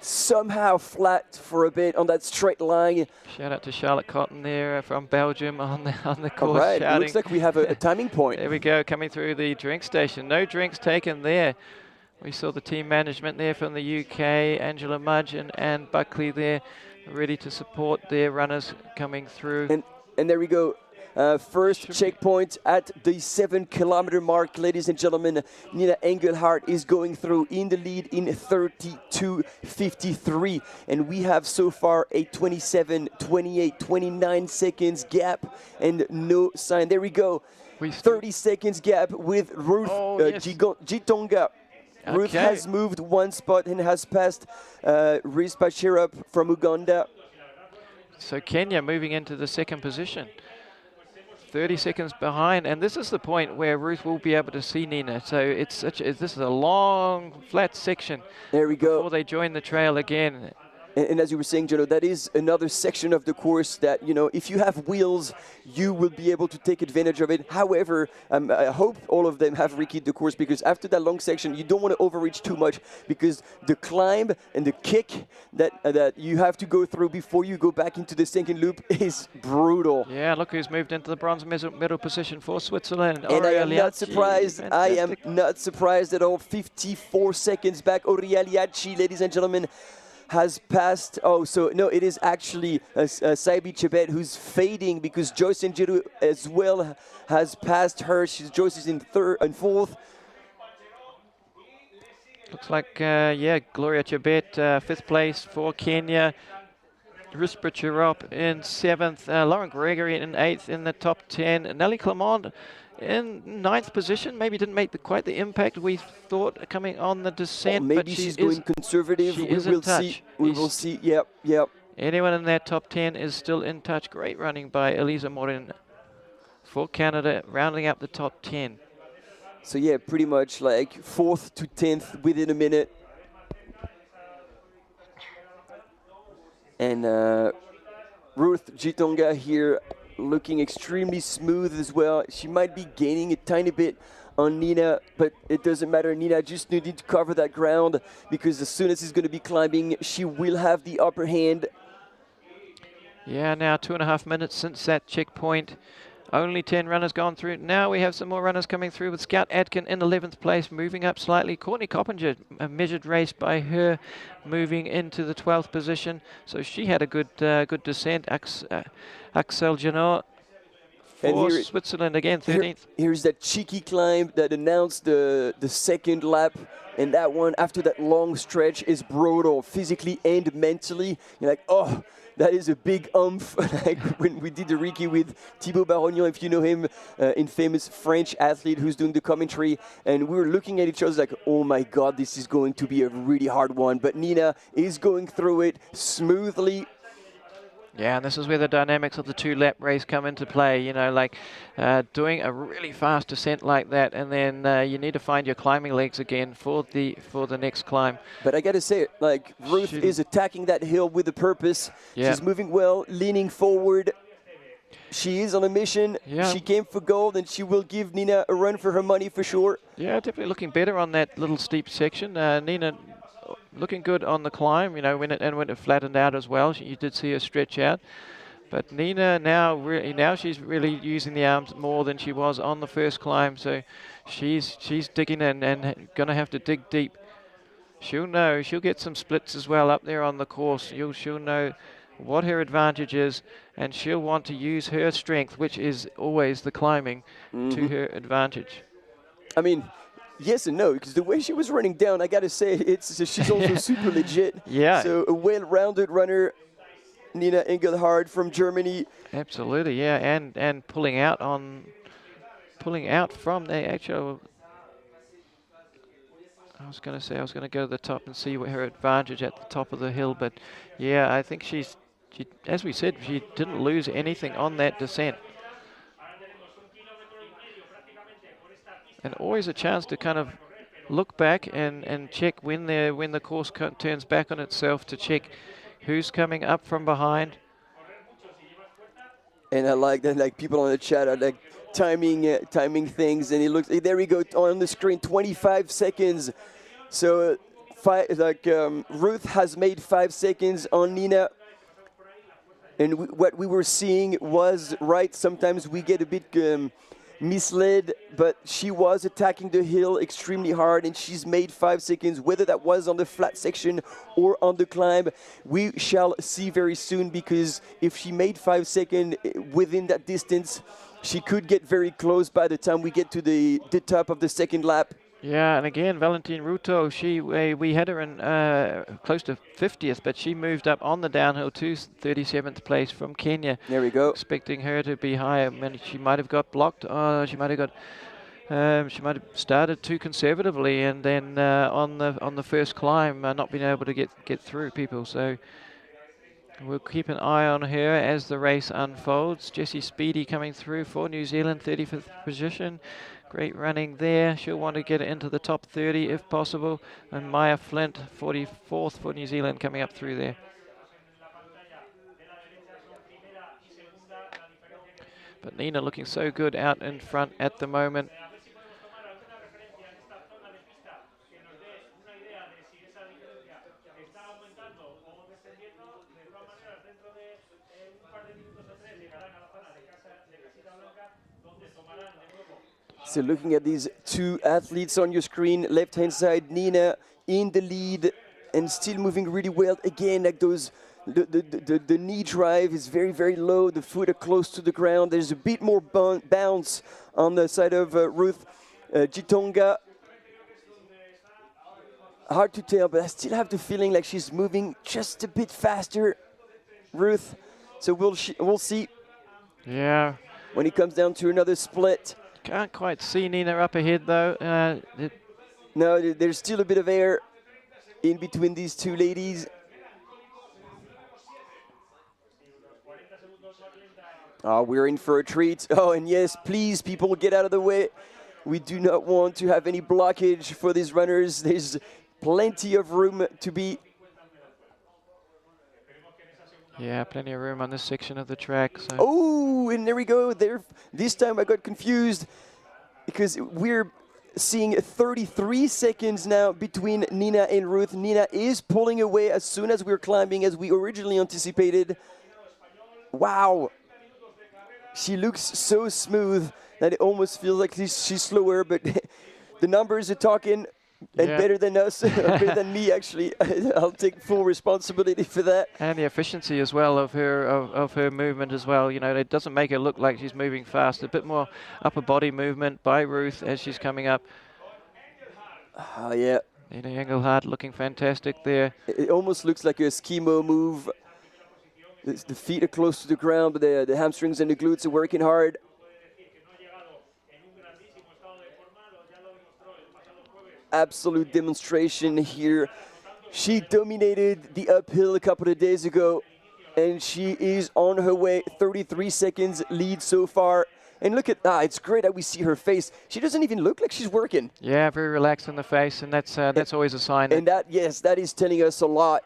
somehow flat for a bit on that straight line. Shout out to Charlotte Cotton there from Belgium on the course. All right, shouting. It looks like we have a timing point. There we go, coming through the drink station. No drinks taken there. We saw the team management there from the UK, Angela Mudge and Anne Buckley there, ready to support their runners coming through. And there we go. First checkpoint at the 7 kilometer mark, ladies and gentlemen. Nina Engelhardt is going through in the lead in 32:53. And we have so far a 27, 28, 29 seconds gap and no sign. There we go. 30 seconds gap with Ruth Gitonga. Okay. Ruth has moved one spot and has passed Rispa Chirap from Uganda. So Kenya moving into the second position. 30 seconds behind, and this is the point where Ruth will be able to see Nina. So this is a long, flat section. There we go. Before they join the trail again. And as you were saying, Jono, that is another section of the course that, you know, if you have wheels, you will be able to take advantage of it. However, I hope all of them have rekeyed the course, because after that long section, you don't want to overreach too much, because the climb and the kick that you have to go through before you go back into the second loop is brutal. Yeah, look who's moved into the bronze medal position for Switzerland. And I am not surprised. Fantastic. I am not surprised at all. 54 seconds back. Aureliachi, ladies and gentlemen, has passed. Oh, so no, it is actually Saibi Chebet who's fading, because Joyce Njiru as well has passed her. Joyce is in third and fourth. Looks like, Gloria Chebet, 5th place for Kenya. Rispa Chirop in 7th. Lauren Gregory in 8th in the top 10. Nelly Clement in 9th position. Maybe didn't make quite the impact we thought coming on the descent. Maybe but she's going conservative. We will see. We will see. Yep. Anyone in that top 10 is still in touch. Great running by Elisa Morin for Canada, rounding up the top 10. So yeah, pretty much like 4th to 10th within a minute. And Ruth Gitonga here looking extremely smooth as well. She might be gaining a tiny bit on Nina, but it doesn't matter. Nina just needed to cover that ground, because as soon as she's going to be climbing, she will have the upper hand. Yeah, now 2.5 minutes since that checkpoint. Only 10 runners gone through. Now we have some more runners coming through with Scout Atkin in 11th place, moving up slightly. Courtney Coppinger, a measured race by her, moving into the 12th position. So she had a good descent. Axel Janot for Switzerland again, 13th. Here's that cheeky climb that announced the second lap. And that one, after that long stretch, is brutal, physically and mentally. You're like, oh, that is a big oomph. Like when we did the Ricky with Thibaut Barognon, if you know him, infamous French athlete who's doing the commentary. And we were looking at each other like, oh my God, this is going to be a really hard one. But Nina is going through it smoothly. Yeah, and this is where the dynamics of the 2-lap race come into play. You know, like doing a really fast descent like that, and then you need to find your climbing legs again for the next climb. But I got to say, like Ruth is attacking that hill with a purpose. Yeah. She's moving well, leaning forward. She is on a mission. Yeah. She came for gold, and she will give Nina a run for her money for sure. Yeah, definitely looking better on that little steep section. Nina looking good on the climb, you know, when it flattened out as well. You did see her stretch out. But Nina now she's really using the arms more than she was on the first climb. So she's digging in and going to have to dig deep. She'll know. She'll get some splits as well up there on the course. She'll know what her advantage is, and she'll want to use her strength, which is always the climbing, to her advantage. I mean, yes and no, because the way she was running down, I got to say, she's also super legit. Yeah. So a well-rounded runner, Nina Engelhard from Germany. Absolutely, yeah, and pulling out from the actual. I was going to go to the top and see what her advantage at the top of the hill, but yeah, I think she, as we said, she didn't lose anything on that descent. And always a chance to kind of look back and check when the course turns back on itself, to check who's coming up from behind. And I like that, like people on the chat are like timing things, and it looks, there we go on the screen, 25 seconds. So Ruth has made 5 seconds on Nina. And what we were seeing was right. Sometimes we get a bit misled, but she was attacking the hill extremely hard, and she's made 5 seconds, whether that was on the flat section or on the climb. We shall see very soon, because if she made 5 seconds within that distance, she could get very close by the time we get to the top of the second lap. Yeah, and again, Valentine Ruto, we had her in close to 50th, but she moved up on the downhill to 37th place from Kenya. There we go. Expecting her to be higher. I mean, she might have got blocked. She might have started too conservatively, and then on the first climb, not been able to get through people. So we'll keep an eye on her as the race unfolds. Jessie Speedy coming through for New Zealand, 35th position. Great running there. She'll want to get it into the top 30 if possible. And Maya Flint, 44th for New Zealand, coming up through there. But Nina looking so good out in front at the moment. So looking at these two athletes on your screen, left-hand side, Nina in the lead and still moving really well. Again, like the knee drive is very, very low. The foot are close to the ground. There's a bit more bounce on the side of Ruth Gitonga. Hard to tell, but I still have the feeling like she's moving just a bit faster, Ruth. So we'll see. Yeah. When it comes down to another split. Can't quite see Nina up ahead, though. No, there's still a bit of air in between these two ladies. Oh, we're in for a treat. Oh, and yes, please, people, get out of the way. We do not want to have any blockage for these runners. There's plenty of room to be. Yeah, plenty of room on this section of the track. So. Oh, and there we go. This time I got confused because we're seeing 33 seconds now between Nina and Ruth. Nina is pulling away as soon as we're climbing, as we originally anticipated. Wow. She looks so smooth that it almost feels like she's slower, but the numbers are talking, and better than us, better than me actually. I'll take full responsibility for that. And the efficiency as well of her movement as well. You know, it doesn't make her look like she's moving fast. A bit more upper body movement by Ruth as she's coming up. Oh yeah. Nina Engelhardt looking fantastic there. It almost looks like a skimo move. The feet are close to the ground, but the hamstrings and the glutes are working hard. Absolute demonstration here. She dominated the uphill a couple of days ago, and she is on her way. 33 seconds lead so far. And look at that, it's great that we see her face. She doesn't even look like she's working. Yeah, very relaxed in the face, and that's always a sign. And that, yes, that is telling us a lot.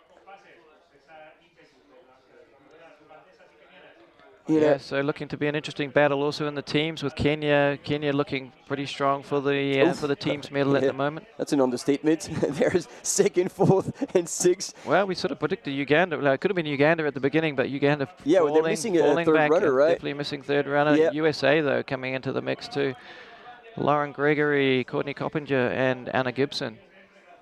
Yeah, so looking to be an interesting battle also in the teams with Kenya. Kenya looking pretty strong for the team's medal at the moment. That's an understatement. There's second, fourth, and sixth. Well, we sort of predicted Uganda. Well, it could have been Uganda at the beginning, but Uganda well, they're missing a third back, runner, right? Definitely missing third runner. Yep. USA, though, coming into the mix too. Lauren Gregory, Courtney Coppinger, and Anna Gibson.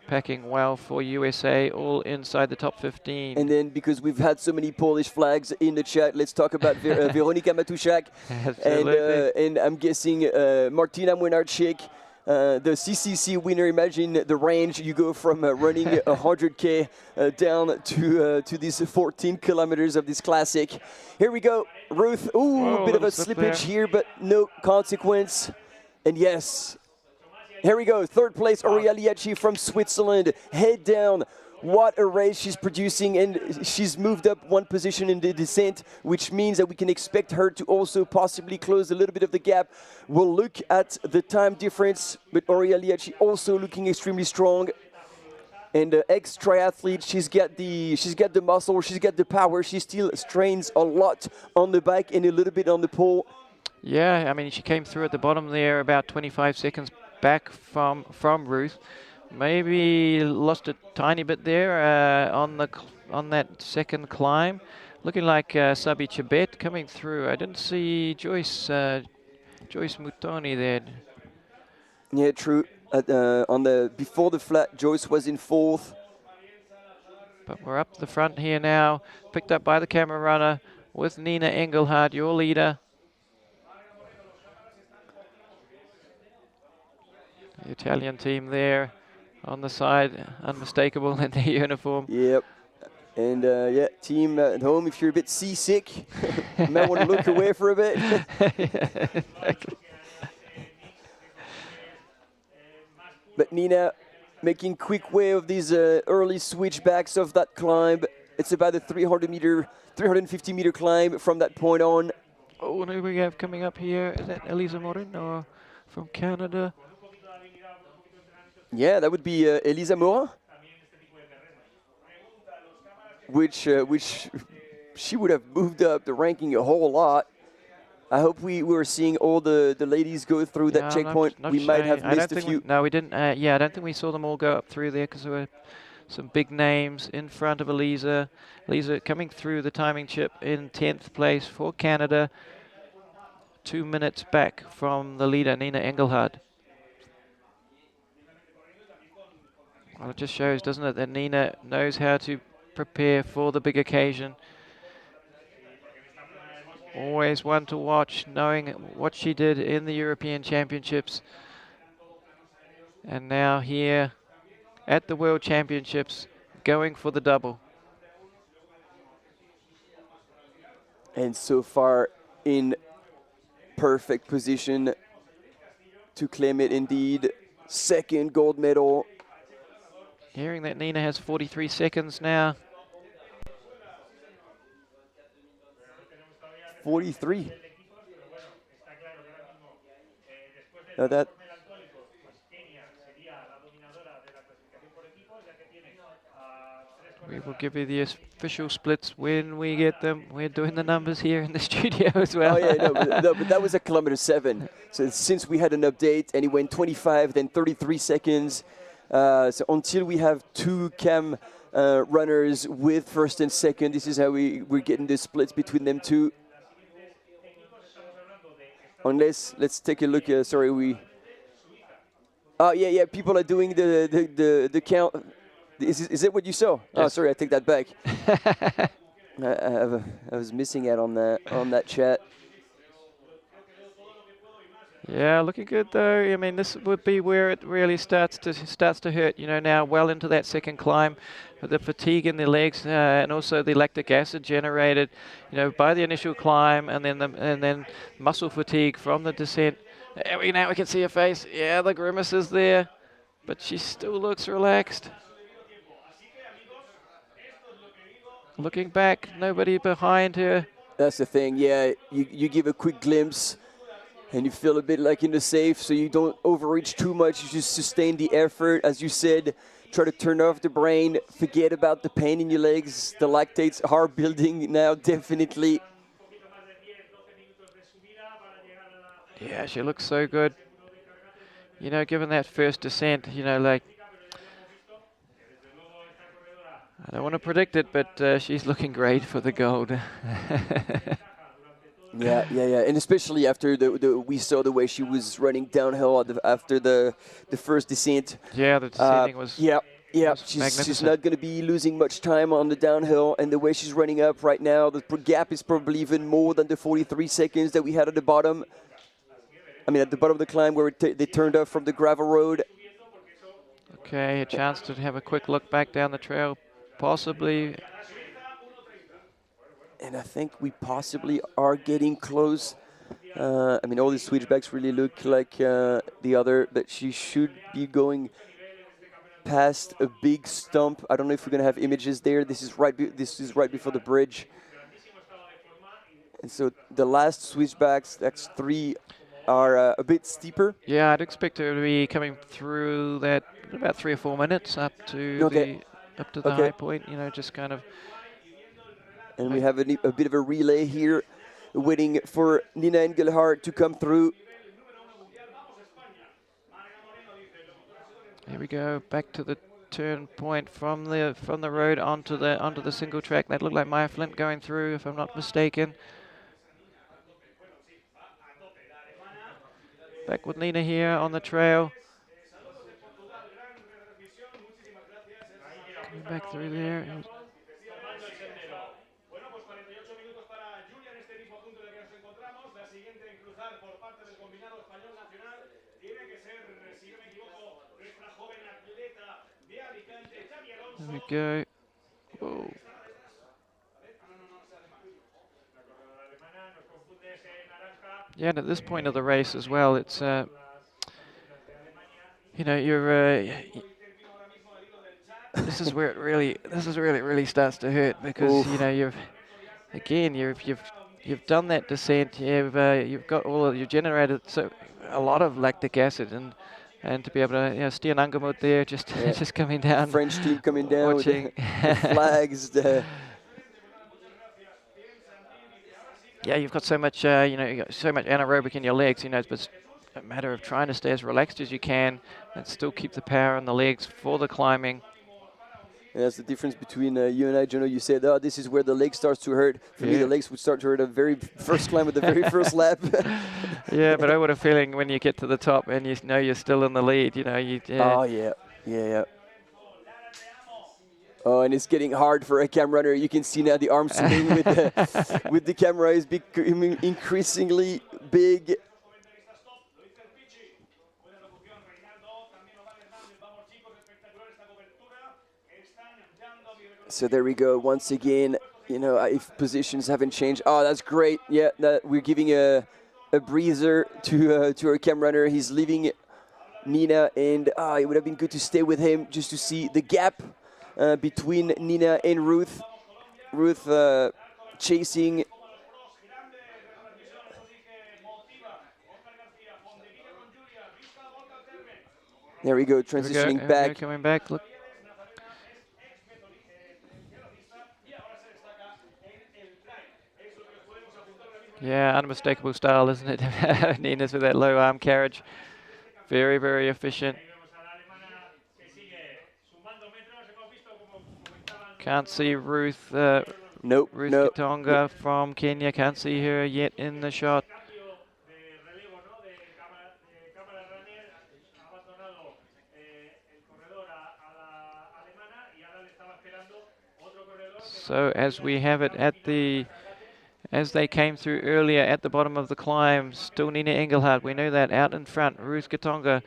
Packing well for USA, all inside the top 15. And then, because we've had so many Polish flags in the chat, let's talk about Weronika Matuszak. And I'm guessing Martina Młynarczyk, the CCC winner. Imagine the range. You go from running 100K down to these 14 kilometers of this classic. Here we go. Ruth, a bit of a slippage here, but no consequence. And yes, here we go, third place, Aurelia Liecki from Switzerland. Head down, what a race she's producing, and she's moved up one position in the descent, which means that we can expect her to also possibly close a little bit of the gap. We'll look at the time difference, but Aurelia Liecki also looking extremely strong. And ex-triathlete, she's got the muscle, she's got the power, she still strains a lot on the bike and a little bit on the pole. Yeah, I mean, she came through at the bottom there about 25 seconds back from Ruth. Maybe lost a tiny bit there on that second climb. Looking like Sabi Chebet coming through. I didn't see Joyce Mutoni there. Yeah, true. Before the flat, Joyce was in fourth. But we're up the front here now, picked up by the camera runner with Nina Engelhardt, your leader. The Italian team there on the side, unmistakable in their uniform. Yep. And yeah, team at home, if you're a bit seasick, you might want to look away for a bit. Yeah, exactly. But Nina making quick way of these early switchbacks of that climb. It's about a 350 meter climb from that point on. Oh, and who we have coming up here? Is that Elisa Morin or from Canada? Yeah, that would be Elisa Morin, which she would have moved up the ranking a whole lot. I hope we were seeing all the ladies go through that checkpoint. Not we might have missed a few. No, we didn't. Yeah, I don't think we saw them all go up through there because there were some big names in front of Elisa. Elisa coming through the timing chip in 10th place for Canada. 2 minutes back from the leader, Nina Engelhardt. Well, it just shows, doesn't it, that Nina knows how to prepare for the big occasion. Always one to watch, knowing what she did in the European Championships. And now here at the World Championships, going for the double. And so far in perfect position to claim it indeed. Second gold medal. Hearing that Nina has 43 seconds now. 43. Now that. We will give you the official splits when we get them. We're doing the numbers here in the studio as well. Oh yeah, but that was at kilometer 7. So since we had an update and it went 25, then 33 seconds. So until we have two cam runners with first and second, this is how we're getting the splits between them two. Unless, let's take a look. Sorry, we. Oh yeah. People are doing the count. Is it what you saw? Yes. Oh, sorry, I take that back. I was missing out on that chat. Yeah, looking good though. I mean, this would be where it really starts to hurt. You know, now well into that second climb, with the fatigue in the legs and also the lactic acid generated, you know, by the initial climb, and then muscle fatigue from the descent. Now we can see her face. Yeah, the grimace is there, but she still looks relaxed. Looking back, nobody behind her. That's the thing. Yeah, you give a quick glimpse. And you feel a bit like in the safe, so you don't overreach too much. You just sustain the effort. As you said, try to turn off the brain. Forget about the pain in your legs. The lactates are building now, definitely. Yeah, she looks so good. You know, given that first descent, you know, like, I don't want to predict it, but she's looking great for the gold. Yeah, and especially after we saw the way she was running downhill after the first descent. Yeah, the descending was. Yeah. She's not going to be losing much time on the downhill, and the way she's running up right now, the gap is probably even more than the 43 seconds that we had at the bottom. I mean, at the bottom of the climb where they turned off from the gravel road. Okay, a chance to have a quick look back down the trail, possibly. And I think we possibly are getting close. I mean, all these switchbacks really look like the other, but she should be going past a big stump. I don't know if we're going to have images there. This is right before the bridge. And so the last switchbacks, that's 3, are a bit steeper. Yeah, I'd expect her to be coming through that about 3 or 4 minutes up to the high point. You know, just kind of. And we have a bit of a relay here, waiting for Nina Engelhardt to come through. Here we go, back to the turn point from the road onto the single track. That looked like Maya Flint going through, if I'm not mistaken. Back with Nina here on the trail. Coming back through there. There we go. Whoa. Yeah, and at this point of the race as well, it's you know, you're this is where it really starts to hurt, because you know you've done that descent, you've got you've generated a lot of lactic acid, and to be able to, you know, Stian Angermut there just coming down. French team coming down watching. With the flags. Yeah, you've got so much, you know, you got so much anaerobic in your legs. You know, it's a matter of trying to stay as relaxed as you can and still keep the power in the legs for the climbing. And that's the difference between you and I, Jono. You said, oh, this is where the leg starts to hurt. For me, the legs would start to hurt at the very first climb at the very first lap. Yeah, but I got a feeling when you get to the top and you know you're still in the lead, you know. Oh, yeah. Oh, and it's getting hard for a cam runner. You can see now the arm swing with the camera is becoming increasingly big. So there we go. Once again, you know, if positions haven't changed. Oh, that's great. Yeah, we're giving a breather to our cam runner. He's leaving Nina, and it would have been good to stay with him just to see the gap between Nina and Ruth. Ruth chasing. There we go, transitioning back. Coming back. Look. Yeah, unmistakable style, isn't it? Nina's with that low arm carriage. Very, very efficient. Can't see Ruth. Nope. Ruth Kitonga from Kenya. Can't see her yet in the shot. So as we have it at the, as they came through earlier at the bottom of the climb, still Nina Engelhardt, we know that, out in front. Ruth Gitonga,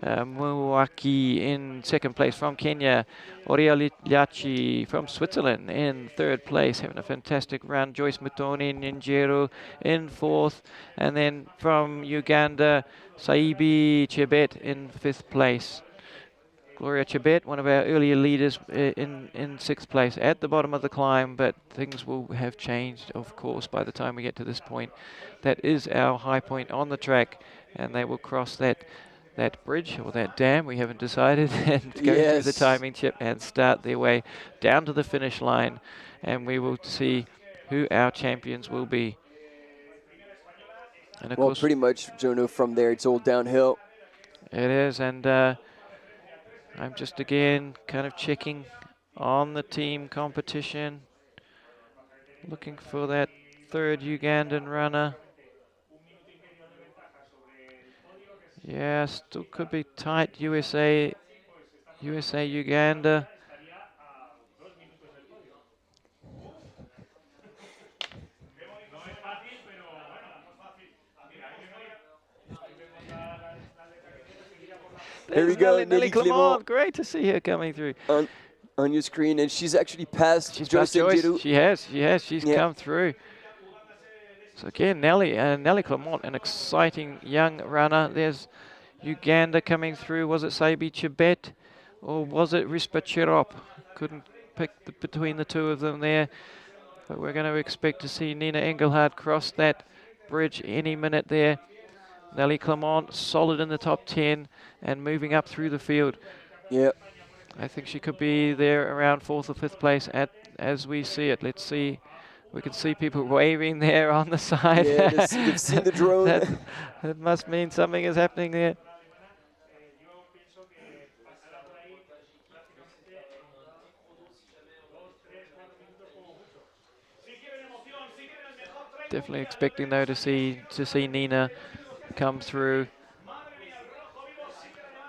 Muwaki in second place from Kenya. Oria Liachi from Switzerland in third place, having a fantastic run. Joyce Mutoni Ninjero in fourth. And then from Uganda, Saibi Chebet in fifth place. Gloria Chebet, one of our earlier leaders, in sixth place at the bottom of the climb, but things will have changed, of course, by the time we get to this point. That is our high point on the track, and they will cross that bridge or that dam, we haven't decided, and go through the timing chip and start their way down to the finish line, and we will see who our champions will be. And of course, pretty much, Jono, from there it's all downhill. It is, and I'm just again kind of checking on the team competition, looking for that third Ugandan runner. Yeah, still could be tight. USA, Uganda. Here we go, Nelly Clement. Great to see her coming through. On your screen, and she's actually passed Joyce. She has. She's come through. So again, Nelly Clement, an exciting young runner. There's Uganda coming through. Was it Saibi Chebet or was it Rispa Chirop? Couldn't pick between the two of them there. But we're going to expect to see Nina Engelhardt cross that bridge any minute there. Nelly Clement solid in the top 10 and moving up through the field. Yep. I think she could be there around 4th or 5th place as we see it. Let's see. We can see people waving there on the side. Yeah, they've seen the drone. that must mean something is happening there. Definitely expecting though to see Nina come through.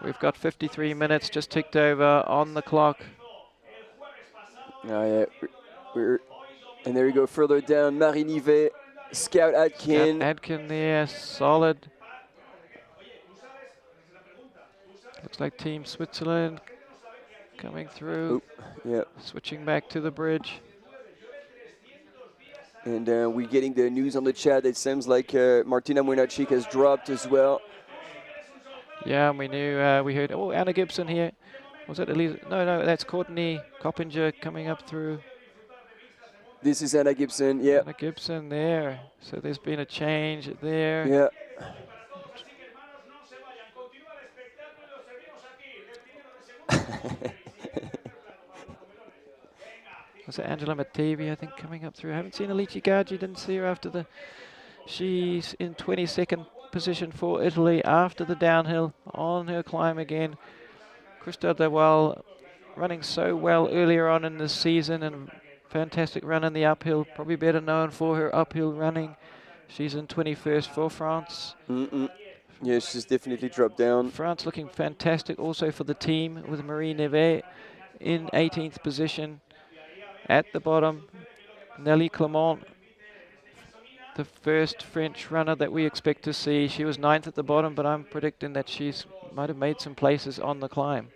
We've got 53 minutes just ticked over on the clock. Oh, yeah. And there we go, further down, Marie Nivet, Scout Adkin. Adkin there, solid. Looks like Team Switzerland coming through. Yeah. Switching back to the bridge. And we're getting the news on the chat. It seems like Martina Mujnachik has dropped as well. Yeah, and we knew, we heard, oh, Anna Gibson here. Was it Elisa? No, that's Courtney Coppinger coming up through. This is Anna Gibson, yeah. Anna Gibson there. So there's been a change there. Yeah. Was it Angela Matavi, I think, coming up through? I haven't seen Alici Gargi, didn't see her after the... She's in 22nd position for Italy after the downhill on her climb again. Christa Dewal running so well earlier on in the season and fantastic run in the uphill, probably better known for her uphill running. She's in 21st for France. Yeah, she's definitely dropped down. France looking fantastic also for the team with Marie Nevet in 18th position. At the bottom, Nelly Clement, the first French runner that we expect to see. She was 9th at the bottom, but I'm predicting that she's might have made some places on the climb.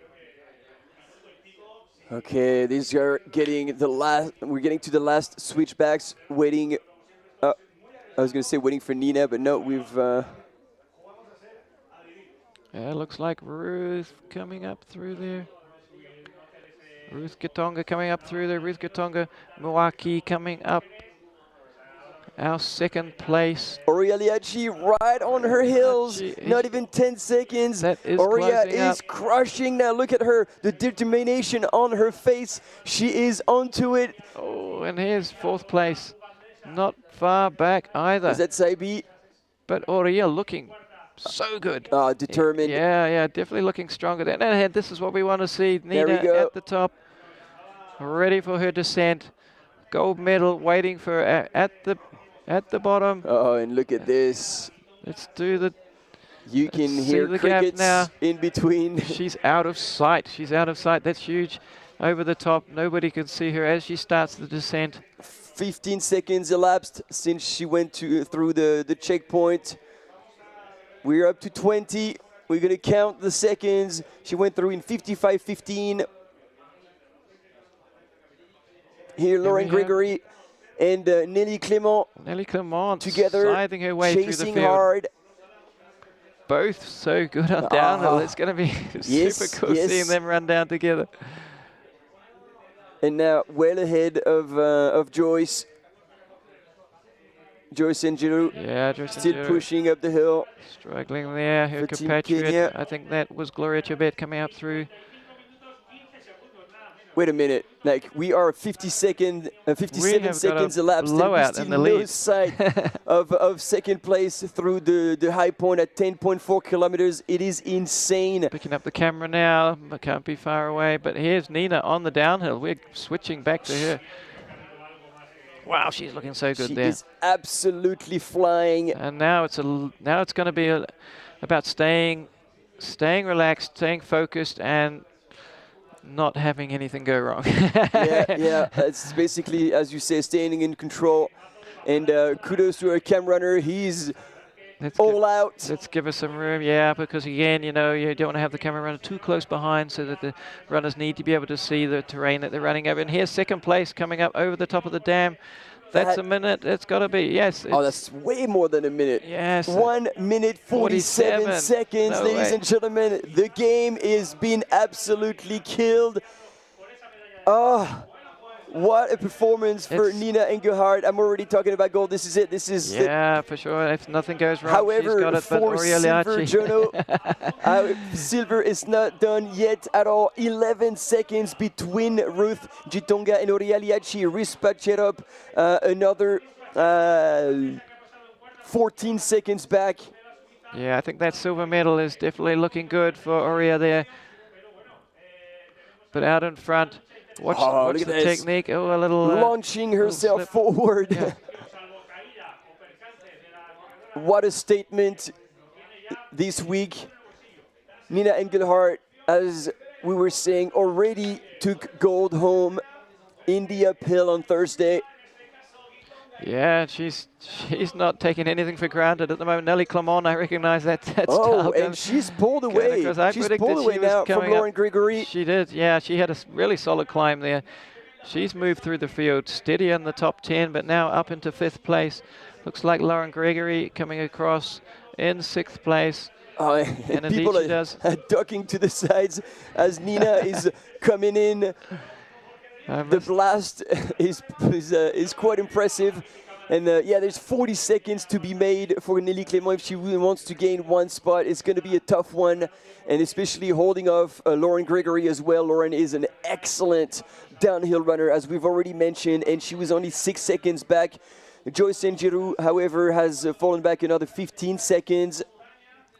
Okay, these are getting the last. We're getting to the last switchbacks. Waiting. I was going to say waiting for Nina, but no, we've. Yeah, it looks like Ruth coming up through there. Ruth Gitonga coming up through there. Ruth Gitonga, Muwaki coming up. Our second place. Oria Liachi right on her heels. Not even 10 seconds. That is Oria is crushing now. Look at her. The determination on her face. She is onto it. Oh, and here's 4th place. Not far back either. Is that Saibi? But Oria looking so good. Determined. Yeah, definitely looking stronger there. And this is what we want to see. Nina at the top, ready for her descent. Gold medal waiting for her at the bottom. Oh, and look at this. Let's do the... You can hear the crickets now. In between. She's out of sight. She's out of sight. That's huge. over the top. Nobody can see her as she starts the descent. 15 seconds elapsed since she went through the checkpoint. We're up to 20. We're going to count the seconds. She went through in 55:15. Here, Lauren Gregory and Nelly Clément. Nelly Clément together, sliding her way chasing through the field. hard. Both so good on downhill. It's going to be super cool seeing them run down together. And now well ahead of Joyce. Joyce and Giroux. Yeah, Joyce still and pushing up the hill. Struggling there, her for Team compatriot. Kenya. I think that was Gloria Chebet coming up through. Wait a minute, like we are 57 seconds elapsed and we blowout still in the no lead. sight of second place through the high point at 10.4 kilometers. It is insane. Picking up the camera now, but can't be far away. But here's Nina on the downhill. We're switching back to her. Wow, she's looking so good there. She is absolutely flying. And now it's going to be about staying relaxed, staying focused, and not having anything go wrong. yeah, it's basically, as you say, staying in control. And kudos to our cam runner. He's all out. Let's give her some room, yeah, because again, you know, you don't want to have the camera runner too close behind so that the runners need to be able to see the terrain that they're running over. And here's second place coming up over the top of the dam. That's a minute. It's got to be, yes. Oh, that's way more than a minute. Yes. 1 minute 47 seconds, No ladies way. and gentlemen. The game is being absolutely killed. Oh, what a performance for Nina Engelhardt. I'm already talking about gold. This is it. This is Yeah, for sure. If nothing goes wrong, However, she's got it. But for silver, Orioliachi. Jono, silver is not done yet at all. 11 seconds between Ruth Gitonga and Orioliachi. Rispa Cherop, another 14 seconds back. Yeah, I think that silver medal is definitely looking good for Oria there. But out in front, watch look at the this. technique. Oh, a little Launching herself slip. forward. Yeah. What a statement this week. Nina Engelhardt, as we were saying, already took gold home in the uphill on Thursday. Yeah, she's not taking anything for granted at the moment. Nelly Clément, I recognize that. And she's pulled away. She's pulled away now from Lauren Gregory. She did, yeah. She had a really solid climb there. She's moved through the field, steady in the top 10, but now up into 5th place. Looks like Lauren Gregory coming across in 6th place. Oh, and indeed people she does. are ducking to the sides as Nina is coming in. The blast is quite impressive. And yeah, there's 40 seconds to be made for Nelly Clément if she really wants to gain one spot. It's going to be a tough one, and especially holding off Lauren Gregory as well. Lauren is an excellent downhill runner, as we've already mentioned, and she was only 6 seconds back. Joyce and Giroux, however, has fallen back another 15 seconds.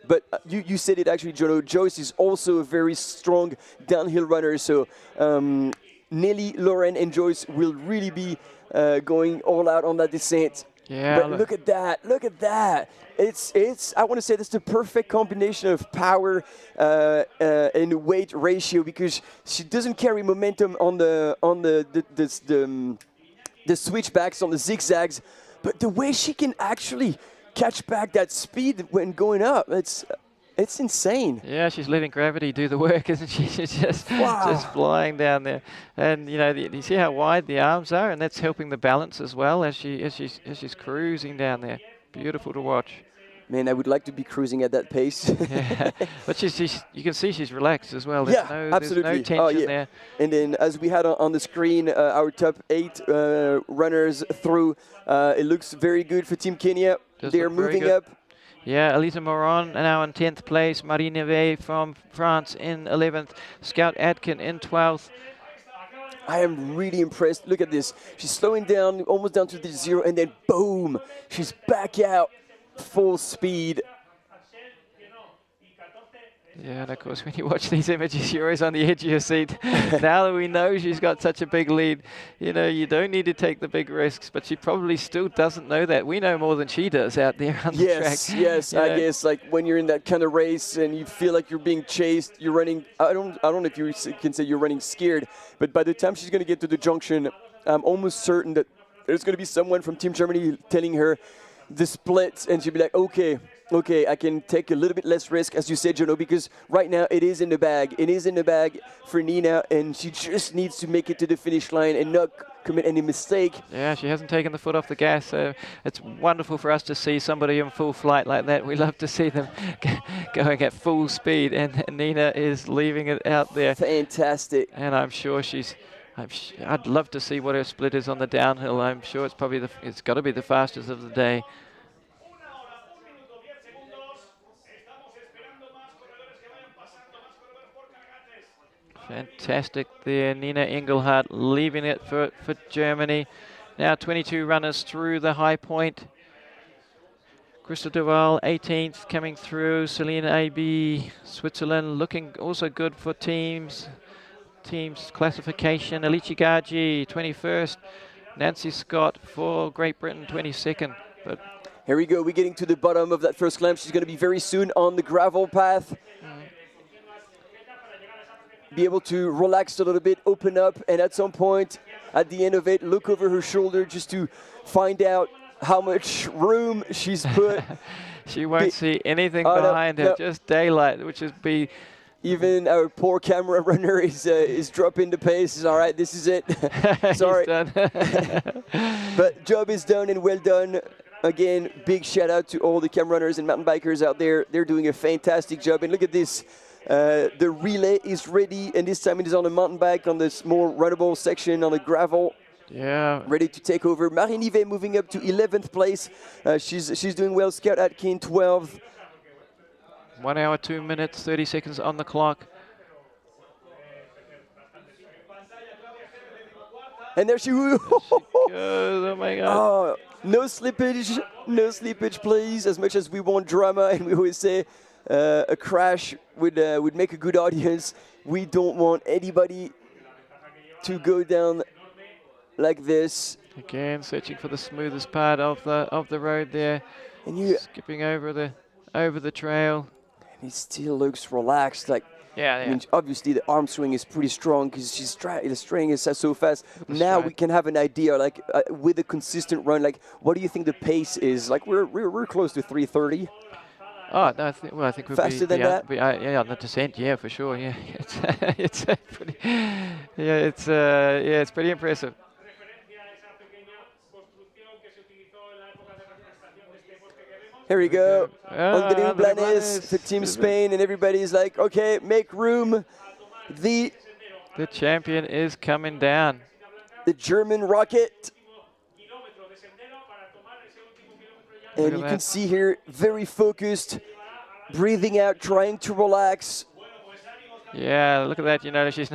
But you said it actually, Jono. Joyce is also a very strong downhill runner. So Nelly, Lauren, and Joyce will really be going all out on that descent. Yeah. But look at that! Look at that! It's. I want to say that's the perfect combination of power and weight ratio, because she doesn't carry momentum on the switchbacks, on the zigzags, but the way she can actually catch back that speed when going up, it's insane. Yeah, she's letting gravity do the work, isn't she? She's just flying down there. And you know, you see how wide the arms are, and that's helping the balance as well as she's cruising down there. Beautiful to watch. Man, I would like to be cruising at that pace. Yeah, but you can see she's relaxed as well. Absolutely. There's no tension there. And then, as we had on the screen, our top 8 runners through, it looks very good for Team Kenya. They're moving up. Yeah, Elisa Moron now in 10th place. Marie Neve from France in 11th. Scout Atkin in 12th. I am really impressed. Look at this. She's slowing down, almost down to the 0, and then boom, she's back out full speed. Yeah, and of course, when you watch these images, you're always on the edge of your seat. Now that we know she's got such a big lead, you know, you don't need to take the big risks, but she probably still doesn't know that. We know more than she does out there on the track. Yes, I guess, like, when you're in that kind of race and you feel like you're being chased, you're running, I don't know if you can say you're running scared, but by the time she's going to get to the junction, I'm almost certain that there's going to be someone from Team Germany telling her the split, and she'll be like, okay, I can take a little bit less risk, as you said, Jono, because right now it is in the bag. It is in the bag for Nina, and she just needs to make it to the finish line and not commit any mistake. Yeah, she hasn't taken the foot off the gas, so it's wonderful for us to see somebody in full flight like that. We love to see them going at full speed, and Nina is leaving it out there. Fantastic. And I'm sure I'd love to see what her split is on the downhill. I'm sure it's probably it's got to be the fastest of the day. Fantastic there, Nina Engelhardt leaving it for Germany. Now 22 runners through the high point. Christa Duval, 18th, coming through. Celine AB, Switzerland, looking also good for teams classification. Alici Gaji, 21st. Nancy Scott for Great Britain, 22nd. But here we go, we're getting to the bottom of that first climb. She's going to be very soon on the gravel path. Be able to relax a little bit, open up, and at some point, at the end of it, look over her shoulder just to find out how much room she's put. She won't see anything behind her, just daylight, which is be... Even our poor camera runner is dropping the pace. All right, this is it. Sorry. But job is done and well done. Again, big shout out to all the camera runners and mountain bikers out there. They're doing a fantastic job. And look at this. The relay is ready, and this time it is on a mountain bike on this more runnable section on the gravel. Yeah. Ready to take over. Marie Nivet moving up to 11th place. She's doing well. Scout Atkin 12th. 1 hour, 2 minutes, 30 seconds on the clock. And there she goes. Oh my God. Oh, no slippage, please. As much as we want drama, and we always say a crash would make a good audience, we don't want anybody to go down like this. Again, searching for the smoothest part of the road there, and you skipping over the trail. And he still looks relaxed, like. Yeah. I mean, obviously the arm swing is pretty strong because she's straying is so fast. Now we can have an idea, like with a consistent run, like what do you think the pace is? Like we're close to 3:30. Oh no, I think we'll faster than that. Yeah, on the descent, yeah, for sure. Yeah, it's pretty. Yeah, it's pretty impressive. Here we go. Andreu Blanes for Team Spain, and everybody's like, okay, make room. The champion is coming down. The German rocket. And you can see here, very focused, breathing out, trying to relax. Yeah, look at that. You know, she's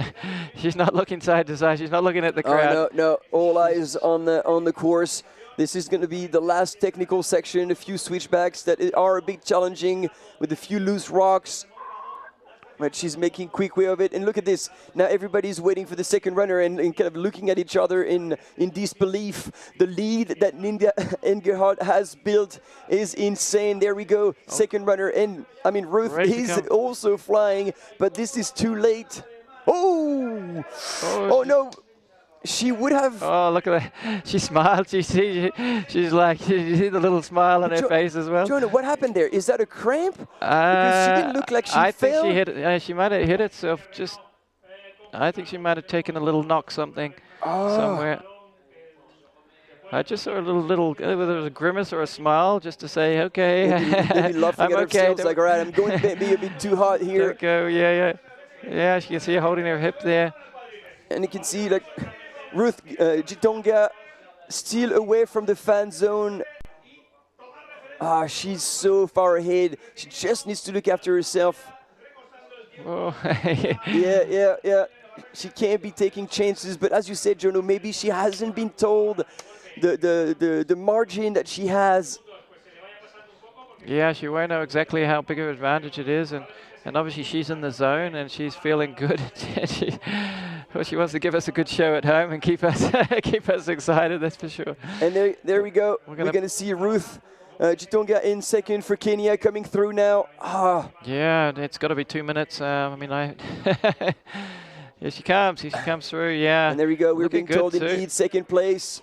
not looking side to side. She's not looking at the crowd. Oh, no, all eyes on the course. This is going to be the last technical section, a few switchbacks that are a bit challenging with a few loose rocks. But she's making quick way of it. And look at this. Now everybody's waiting for the second runner and kind of looking at each other in disbelief. The lead that Nina Engelhardt has built is insane. There we go. Second runner. And I mean, Ruth is also flying, but this is too late. Oh no. She would have. Oh, look at that! She smiled. She's like, you see the little smile on her face as well. Jonah, what happened there? Is that a cramp? Because she didn't look like she fell. I think she hit. She might have hit herself. I think she might have taken a little knock somewhere. I just saw a little, whether it was a grimace or a smile, just to say, okay, maybe laughing I'm at okay. Herself, like, all right, I'm going to be a bit too hot here. Don't go. Yeah. She can see her holding her hip there, and you can see like. Ruth Gitonga still away from the fan zone. She's so far ahead. She just needs to look after herself. Oh. Yeah. She can't be taking chances. But as you said, Jono, maybe she hasn't been told the margin that she has. Yeah, she won't know exactly how big of an advantage it is. And And obviously she's in the zone and she's feeling good. She wants to give us a good show at home and keep us keep us excited, that's for sure. And there we go. We're gonna see Ruth Gitonga in second for Kenya coming through now. Yeah, it's got to be 2 minutes. I mean, here she comes through, yeah. And there we go, we're being told too. indeed second place.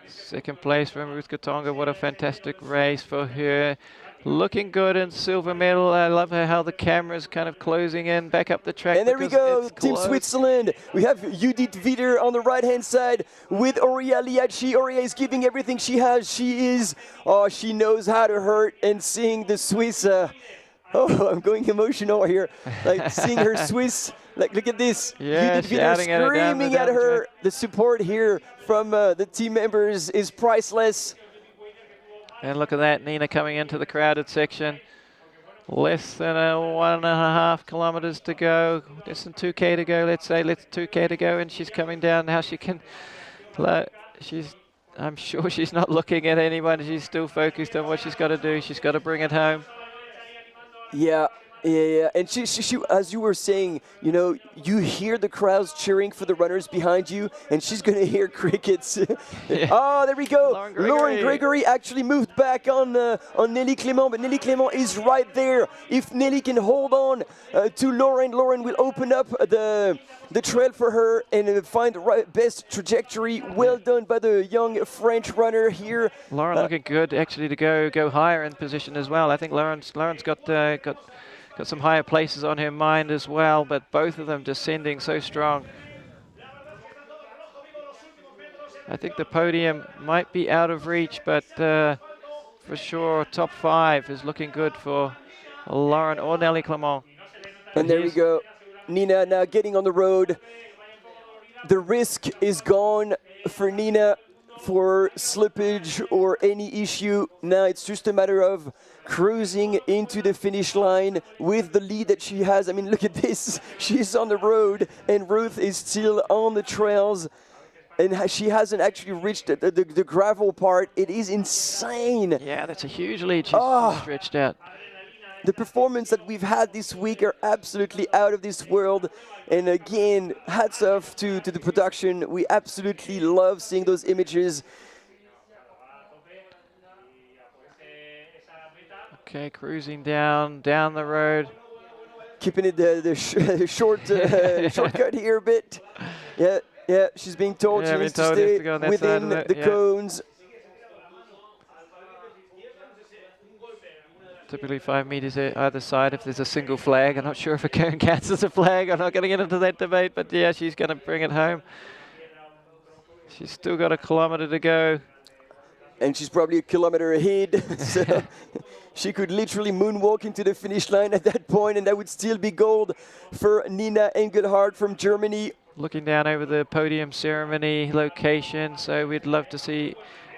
Second place from Ruth Gitonga. What a fantastic race for her. Looking good in silver medal. I love how the camera's kind of closing in back up the track. And there we go, Team Switzerland. We have Judith Wider on the right-hand side with Oria Liachi. Oria is giving everything she has. She knows how to hurt, and seeing the Swiss, I'm going emotional here. Like seeing her Swiss, like look at this. Yeah, Judith Wider screaming at her. The support here from the team members is priceless. And look at that, Nina coming into the crowded section. Less than 1.5 kilometers to go, less than 2K to go, let's say, 2K to go, and she's coming down now. She can, I'm sure she's not looking at anyone. She's still focused on what she's got to do. She's got to bring it home. Yeah. And she, as you were saying, you know, you hear the crowds cheering for the runners behind you, and she's going to hear crickets. Yeah. Oh, there we go. Lauren Gregory actually moved back on Nelly Clément, but Nelly Clément is right there. If Nelly can hold on to Lauren will open up the trail for her and find the best trajectory. Well done by the young French runner here. Lauren looking good, actually, to go higher in position as well. I think Lauren's got some higher places on her mind as well, but both of them descending so strong. I think the podium might be out of reach, but for sure top 5 is looking good for Lauren or Nelly Clément. And there we go. Nina now getting on the road. The risk is gone for Nina for slippage or any issue. Now it's just a matter of cruising into the finish line with the lead that she has. I mean, look at this. She's on the road and Ruth is still on the trails, and she hasn't actually reached the gravel part. It is insane. Yeah, that's a huge lead. She's stretched out. The performance that we've had this week are absolutely out of this world. And again, hats off to the production. We absolutely love seeing those images. Okay, cruising down the road. Keeping it the shortcut here a bit. Yeah, she's being told she needs to stay within the cones. Typically 5 meters either side if there's a single flag. I'm not sure if a cone counts as a flag. I'm not going to get into that debate, but yeah, she's going to bring it home. She's still got 1 kilometer to go. And she's probably 1 kilometer ahead. So she could literally moonwalk into the finish line at that point, and that would still be gold for Nina Engelhardt from Germany. Looking down over the podium ceremony location, so we'd love to see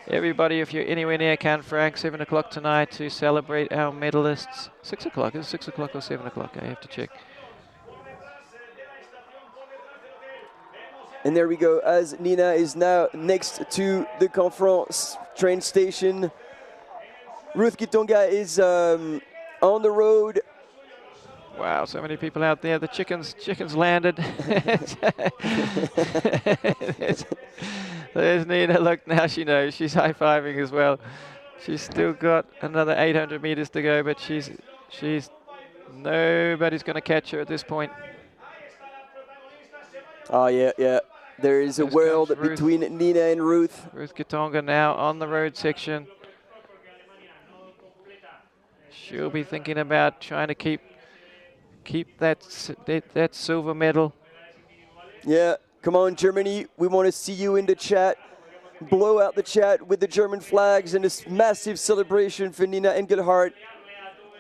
everybody, if you're anywhere near Cannes Frank, 7 o'clock tonight to celebrate our medalists. 6 o'clock, is it 6 o'clock or 7 o'clock? I have to check. And there we go, as Nina is now next to the Confront train station. Ruth Gitonga is on the road. Wow, so many people out there. The chickens landed. There's Nina. Look, now she knows. She's high-fiving as well. She's still got another 800 meters to go, but she's nobody's going to catch her at this point. Oh, yeah. There is a world between Nina and Ruth. Ruth Gitonga now on the road section. She'll be thinking about trying to keep that silver medal. Yeah, come on, Germany. We want to see you in the chat. Blow out the chat with the German flags and this massive celebration for Nina Engelhardt.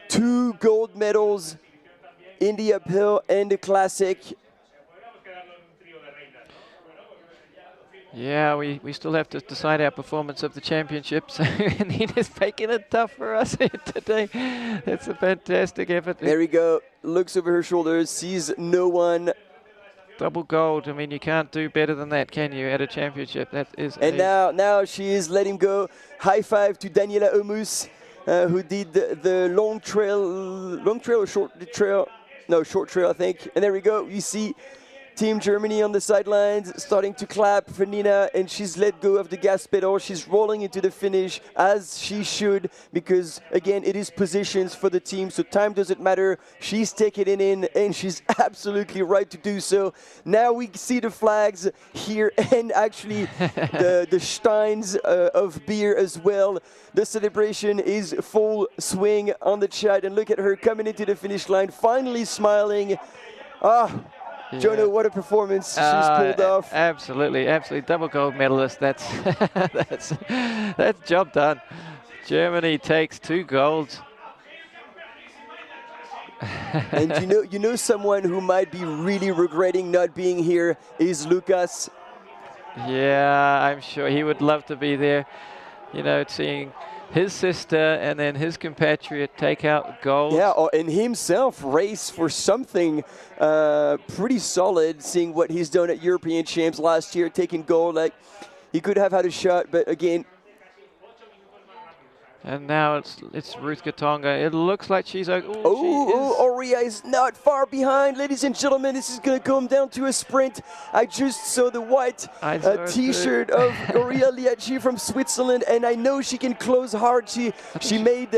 2 gold medals in the uphill and the classic. Yeah, we still have to decide our performance of the championship. So Nina's making it tough for us here today. It's a fantastic effort. There we go. Looks over her shoulders, sees no one. Double gold. I mean, you can't do better than that, can you, at a championship? That is. And now she is letting go. High five to Daniela Omus. who did the long trail or short trail? No, short trail, I think. And there we go. You see Team Germany on the sidelines starting to clap for Nina, and she's let go of the gas pedal. She's rolling into the finish as she should, because again, it is positions for the team, so time doesn't matter. She's taking it in, and she's absolutely right to do so. Now we see the flags here, and actually the steins of beer as well. The celebration is full swing on the chat, and look at her coming into the finish line, finally smiling. Yeah. Jono, what a performance she's pulled off. Absolutely, absolutely. Double gold medalist. That's job done. Germany takes 2 golds. And you know someone who might be really regretting not being here is Lucas. Yeah, I'm sure he would love to be there. You know, seeing his sister and then his compatriot take out gold. Yeah, and himself race for something pretty solid, seeing what he's done at European Champs last year, taking gold. Like, he could have had a shot, but again. And now it's Ruth Katonga. It looks like she's like, Aurea is not far behind. Ladies and gentlemen, this is going to come down to a sprint. I just saw the white T-shirt of Aurea Liachi from Switzerland, and I know she can close hard. She made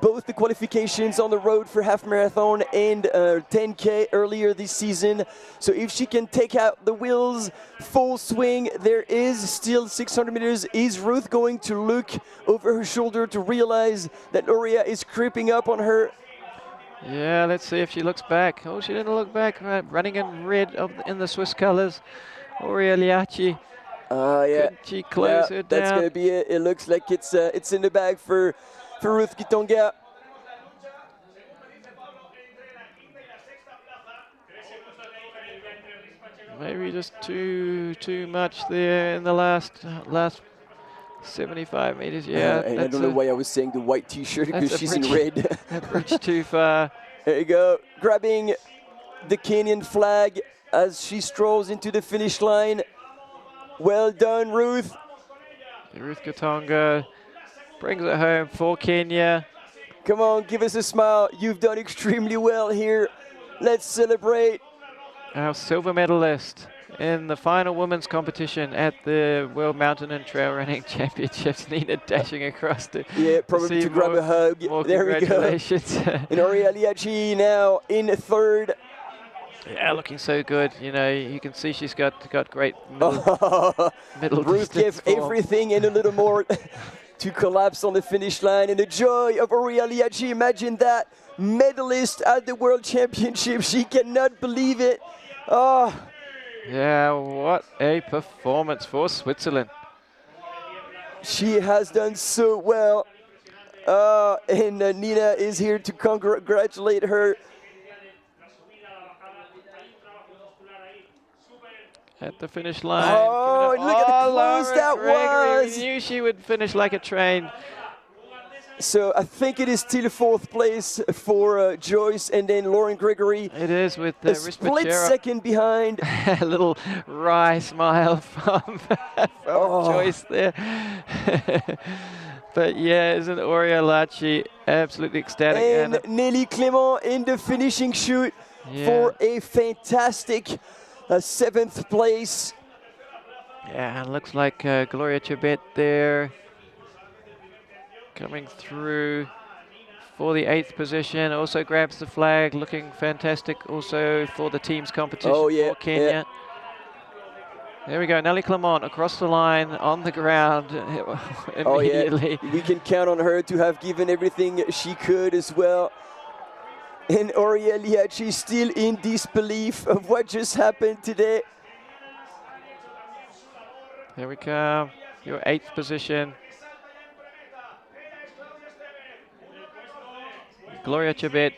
both the qualifications on the road for half marathon and 10K earlier this season. So if she can take out the wheels, full swing, there is still 600 meters. Is Ruth going to look over her shoulder to realize that Aurea is creeping up on her? Yeah, let's see if she looks back. Oh, she didn't look back. Running in red in the Swiss colors. Aurea Liachi. Yeah. Could she close her down? That's going to be it. It looks like it's in the bag for Ruth Kitonga. Maybe just too much there in the last 75 meters. Yeah, and I don't know why I was saying the white T-shirt, because she's in red. That bridge too far. There you go, grabbing the Kenyan flag as she strolls into the finish line. Well done, Ruth. Ruth Katonga brings it home for Kenya. Come on, give us a smile. You've done extremely well here. Let's celebrate. Our silver medalist in the final women's competition at the World Mountain and Trail Running Championships, Nina dashing across to probably to grab a hug. There we go. And Aurea Liachi now in third. Yeah, looking so good. You know, you can see she's got great middle Ruth gave everything and a little more to collapse on the finish line. And the joy of Aurea Liachi, imagine that. Medalist at the World Championship. She cannot believe it. Yeah, what a performance for Switzerland. She has done so well. And Nina is here to congratulate her. At the finish line. Oh, look at the close that was. We knew she would finish like a train. So I think it is still fourth place for Joyce and then Lauren Gregory. It is with a split second behind. A little wry smile from Joyce there. But yeah, isn't Aurea Liachi absolutely ecstatic? And Nelly Clément in the finishing chute for a fantastic 7th place. Yeah, it looks like Gloria Chibet there coming through for the 8th position. Also grabs the flag, looking fantastic also for the team's competition for Kenya. There we go, Nelly Clément across the line on the ground immediately. We can count on her to have given everything she could as well. And Aurea Liachi still in disbelief of what just happened today. Here we come, your 8th position. Gloria Chibet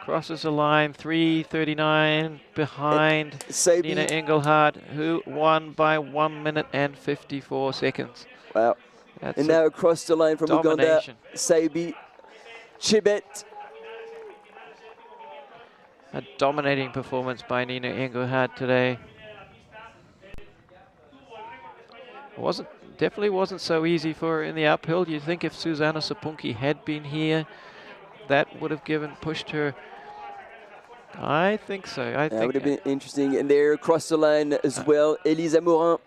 crosses the line, 3:39 behind Nina Engelhardt, who won by 1 minute and 54 seconds. Wow. And now across the line from Uganda, Saibi Chibet. A dominating performance by Nina Engelhardt today. Definitely wasn't so easy for her in the uphill. You think if Susanna Sapunki had been here, that would have pushed her. I think so. I think that would have been interesting. And there, across the line as well, Elisa Morin,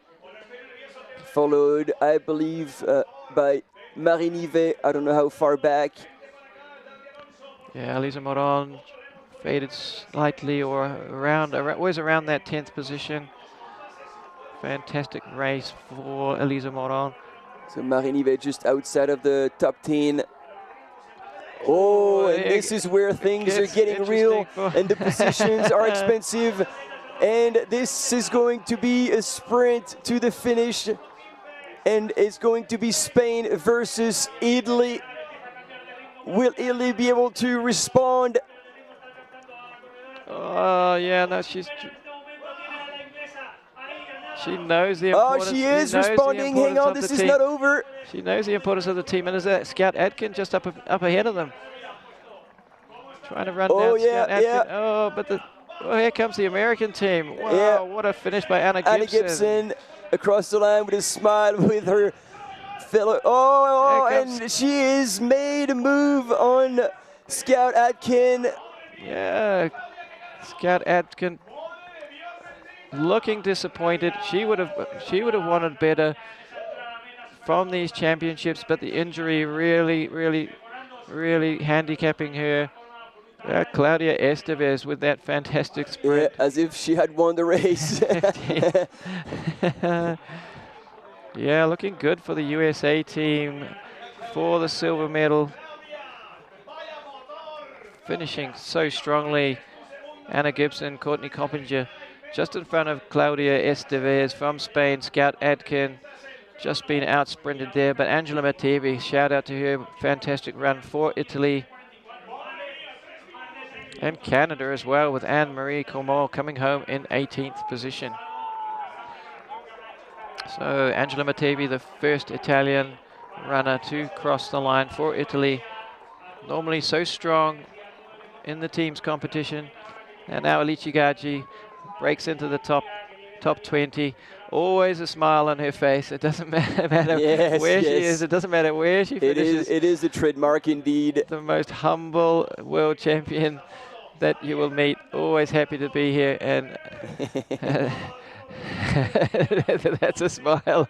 followed, I believe, by Marie Nivet. I don't know how far back. Yeah, Elisa Morin faded slightly, or always around that 10th position. Fantastic race for Elisa Morin. So Marie Nivet just outside of the top 10. Oh, and this is where things are getting real, and the positions are expensive. And this is going to be a sprint to the finish. And it's going to be Spain versus Italy. Will Italy be able to respond? Oh, yeah, no, she knows the importance. Oh, she is responding. Hang on, this is not over. She knows the importance of the team. And is that Scout Atkin just up ahead of them? Trying to run down Scout Atkin. Yeah. Oh, but here comes the American team. Wow, what a finish by Anna Gibson. Anna Gibson across the line with a smile with her fellow. And she has made a move on Scout Atkin. Yeah, Scout Atkin looking disappointed. She would have wanted better from these championships, but the injury really handicapping her. Claudia Estevez with that fantastic sprint. Yeah, as if she had won the race. Yeah, looking good for the USA team for the silver medal. Finishing so strongly, Anna Gibson, Courtney Coppinger, just in front of Claudia Estevez from Spain. Scout Atkin just been out-sprinted there, but Angela Matevi, shout out to her, fantastic run for Italy. And Canada as well, with Anne-Marie Comor coming home in 18th position. So Angela Matevi, the first Italian runner to cross the line for Italy. Normally so strong in the team's competition. And now Alici Gaggi breaks into the top 20. Always a smile on her face. It doesn't matter where she is. It doesn't matter where she finishes. It is a trademark indeed. The most humble world champion that you will meet. Always happy to be here. And that's a smile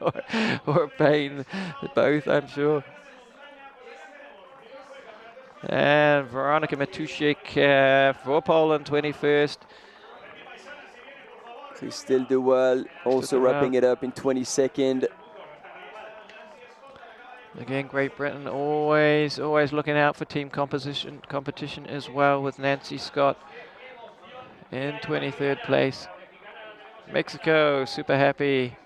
or a pain. Both, I'm sure. And Veronika Matuszek for Poland, 21st. Christelle De Waal also wrapping it up in 22nd. Again, Great Britain always looking out for team competition as well, with Nancy Scott in 23rd place. Mexico, super happy.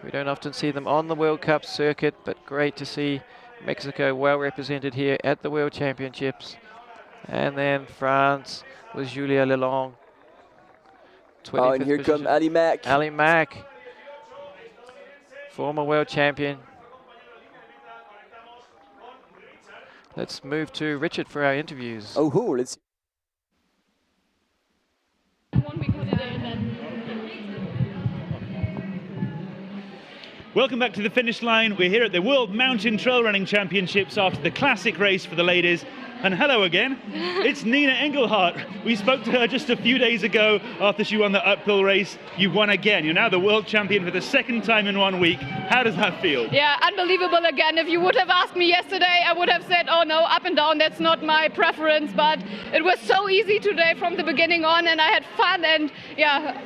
We don't often see them on the World Cup circuit, but great to see Mexico well represented here at the World Championships. And then France with Julia Lelong. Oh, and here comes Ali Mack. Ali Mack, former world champion. Let's move to Richard for our interviews. Oh, let's. Welcome back to the finish line. We're here at the World Mountain Trail Running Championships after the classic race for the ladies. And hello again, it's Nina Engelhardt. We spoke to her just a few days ago after she won the uphill race. You won again. You're now the world champion for the second time in 1 week. How does that feel? Yeah, unbelievable again. If you would have asked me yesterday, I would have said, oh no, up and down, that's not my preference. But it was so easy today from the beginning on, and I had fun, and yeah,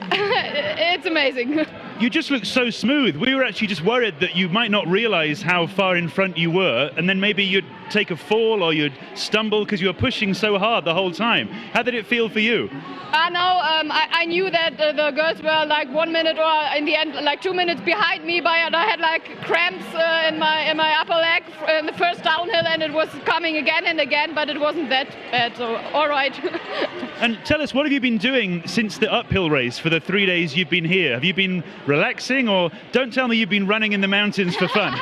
it's amazing. You just look so smooth. We were actually just worried that you might not realize how far in front you were, and then maybe you'd take a fall or you'd stumble because you were pushing so hard the whole time. How did it feel for you? I knew that the girls were like 1 minute or in the end like 2 minutes behind me, but I had like cramps in my upper leg in the first downhill, and it was coming again and again, but it wasn't that bad, so all right. And tell us, what have you been doing since the uphill race for the 3 days you've been here? Have you been relaxing, or don't tell me you've been running in the mountains for fun?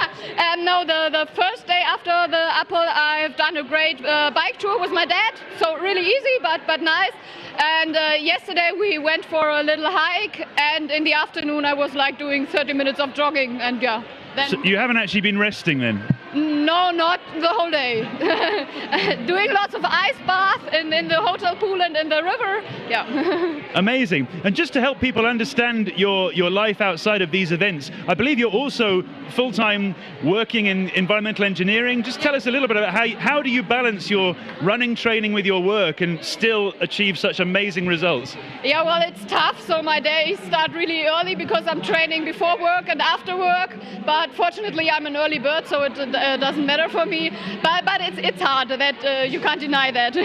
No, the first day after the Apple, I've done a great bike tour with my dad. So really easy, but nice. And yesterday we went for a little hike, and in the afternoon I was like doing 30 minutes of jogging, and yeah. Then So you haven't actually been resting then? no, not the whole day. Doing lots of ice bath in the hotel pool and in the river. Yeah. Amazing. And just to help people understand your life outside of these events, I believe you're also full-time working in environmental engineering. Just tell us a little bit about how do you balance your running training with your work and still achieve such amazing results? Yeah, well, it's tough. So my days start really early because I'm training before work and after work. But fortunately, I'm an early bird, so it doesn't matter for me. But it's hard. That you can't deny that.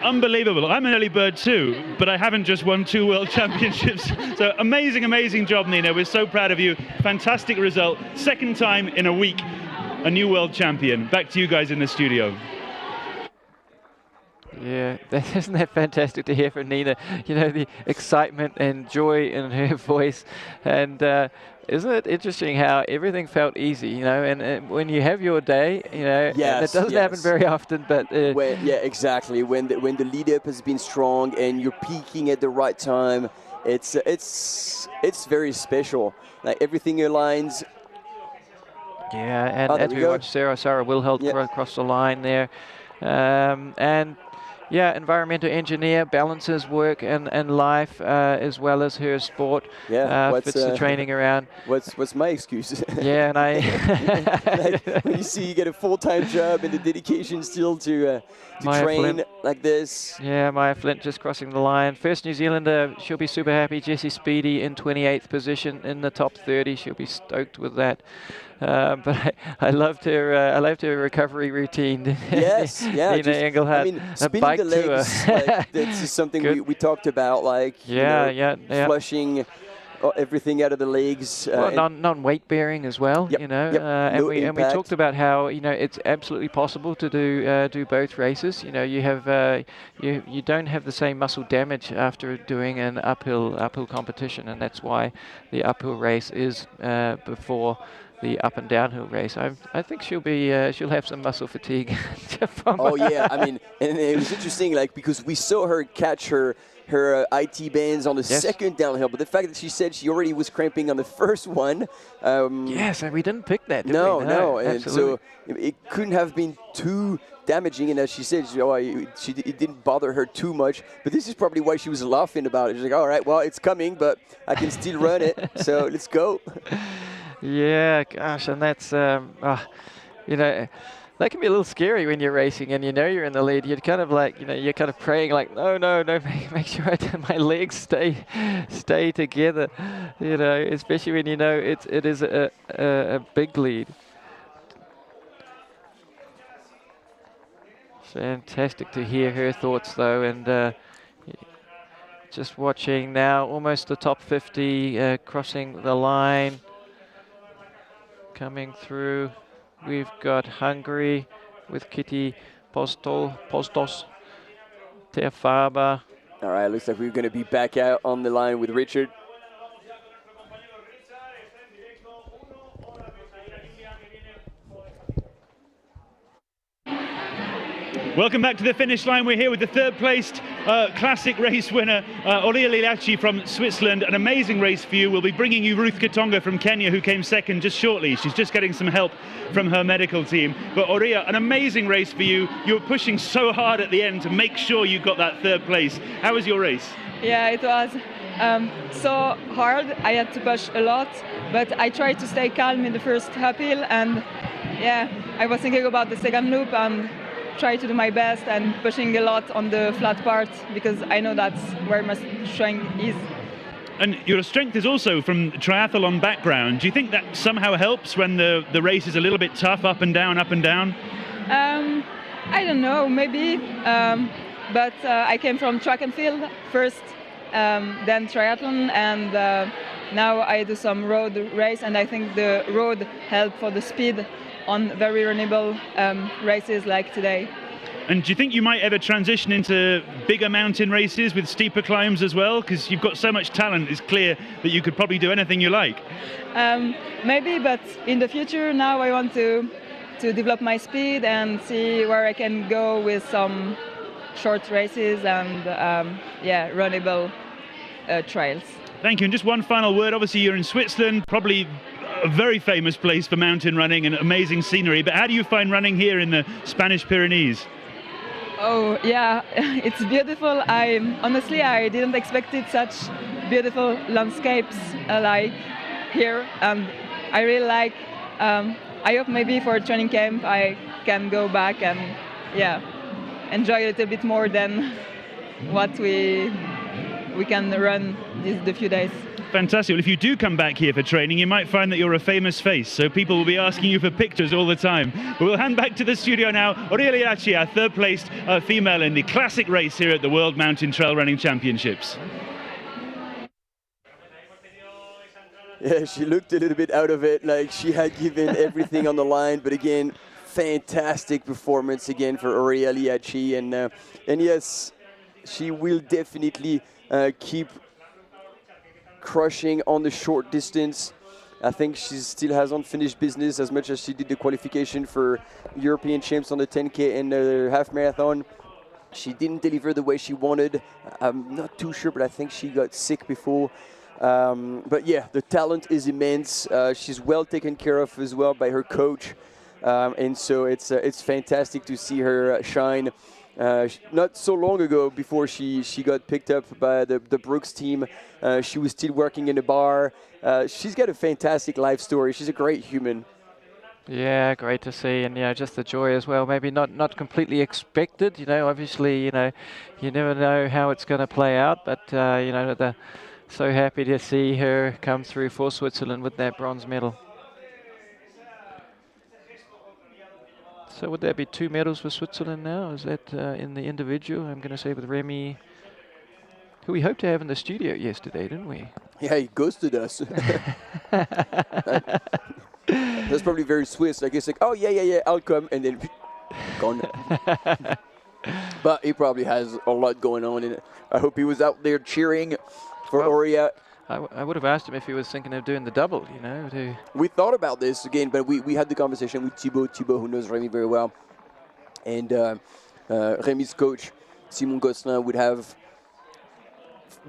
Unbelievable. I'm an early bird too, but I haven't just won 2 world championships. So amazing job, Nina. We're so proud of you. Fantastic result. Second time in a week, a new world champion. Back to you guys in the studio. Yeah, isn't that fantastic to hear from Nina? You know, the excitement and joy in her voice. And isn't it interesting how everything felt easy, you know, and when you have your day, you know, yes, and it doesn't happen very often, but... yeah, exactly. When the lead-up has been strong and you're peaking at the right time, it's very special. Like everything aligns. Yeah, and as we watch Sarah Wilheld across the line there. And yeah, environmental engineer, balances work and life as well as her sport. Yeah, fits the training around. What's my excuse? Yeah, and like, when you see you get a full-time job and the dedication still to train like this. Yeah, Maya Flint just crossing the line. First New Zealander, she'll be super happy. Jessie Speedy in 28th position in the top 30. She'll be stoked with that. But I loved her recovery routine. Yes, yeah. Nina Engelhardt, I mean, spinning bike the legs, like, that's something we talked about, like flushing everything out of the legs. Well, non-weight bearing as well, you know. And we talked about how, you know, it's absolutely possible to do both races. You know, you have you don't have the same muscle damage after doing an uphill competition, and that's why the uphill race is before the up and downhill race. I think she'll have some muscle fatigue. Oh yeah, I mean, and it was interesting, like, because we saw her catch her IT bands on the second downhill, but the fact that she said she already was cramping on the first one. Yes, and we didn't pick that, did we? No, and absolutely. so it couldn't have been too damaging, and as she said, it didn't bother her too much, but this is probably why she was laughing about it. She's like, all right, well, it's coming, but I can still run it, so let's go. Yeah, gosh, and that's, you know, that can be a little scary when you're racing and you know you're in the lead. You're kind of like, you know, you're kind of praying like, no, make sure my legs stay together, you know, especially when you know it is a big lead. Fantastic to hear her thoughts though, and just watching now, almost the top 50 crossing the line. Coming through, we've got Hungary with Kitty Postos, Terfaba. All right, looks like we're going to be back out on the line with Richard. Welcome back to the finish line. We're here with the third-placed classic race winner, Auria Lilachi from Switzerland. An amazing race for you. We'll be bringing you Ruth Katonga from Kenya, who came second just shortly. She's just getting some help from her medical team. But Auria, an amazing race for you. You were pushing so hard at the end to make sure you got that third place. How was your race? Yeah, it was so hard. I had to push a lot, but I tried to stay calm in the first uphill, and yeah, I was thinking about the second loop and try to do my best and pushing a lot on the flat part because I know that's where my strength is. And your strength is also from triathlon background. Do you think that somehow helps when the race is a little bit tough, up and down, up and down? I don't know, maybe. But I came from track and field first, then triathlon, and now I do some road race, and I think the road helped for the speed on very runnable races like today. And do you think you might ever transition into bigger mountain races with steeper climbs as well? Because you've got so much talent, it's clear that you could probably do anything you like. Maybe, but in the future now I want to to develop my speed and see where I can go with some short races and runnable trails. Thank you. And just one final word. Obviously, you're in Switzerland, probably a very famous place for mountain running and amazing scenery. But how do you find running here in the Spanish Pyrenees? Oh yeah, it's beautiful. Honestly, I didn't expect it, such beautiful landscapes like here, and I really like. I hope maybe for training camp I can go back and enjoy a little bit more than what we can run the few days. Fantastic. Well, if you do come back here for training, you might find that you're a famous face, so people will be asking you for pictures all the time. But we'll hand back to the studio now. Aurelia Achia, third-placed female in the classic race here at the World Mountain Trail Running Championships. Yeah, she looked a little bit out of it, like she had given everything on the line, but again, fantastic performance again for Aurelia Achia, and yes, she will definitely keep crushing on the short distance. I think she still has unfinished business as much as she did the qualification for European champs on the 10K and the half marathon. She didn't deliver the way she wanted. I'm not too sure, but I think she got sick before. But yeah, the talent is immense. She's well taken care of as well by her coach. And so it's fantastic to see her shine. Not so long ago, before she got picked up by the Brooks team, she was still working in a bar. She's got a fantastic life story. She's a great human. Yeah, great to see, and just the joy as well. Maybe not completely expected, obviously, you never know how it's going to play out, but so happy to see her come through for Switzerland with that bronze medal. So would there be 2 medals for Switzerland now? Is that in the individual? I'm going to say with Remy, who we hoped to have in the studio yesterday, didn't we? Yeah, he ghosted us. That's probably very Swiss. Like, it's like, oh, yeah, I'll come, and then gone. But he probably has a lot going on in it. I hope he was out there cheering for Aurea. I would have asked him if he was thinking of doing the double, We thought about this again, but we had the conversation with Thibaut, who knows Remy very well. And Remy's coach, Simon Gosselin, would have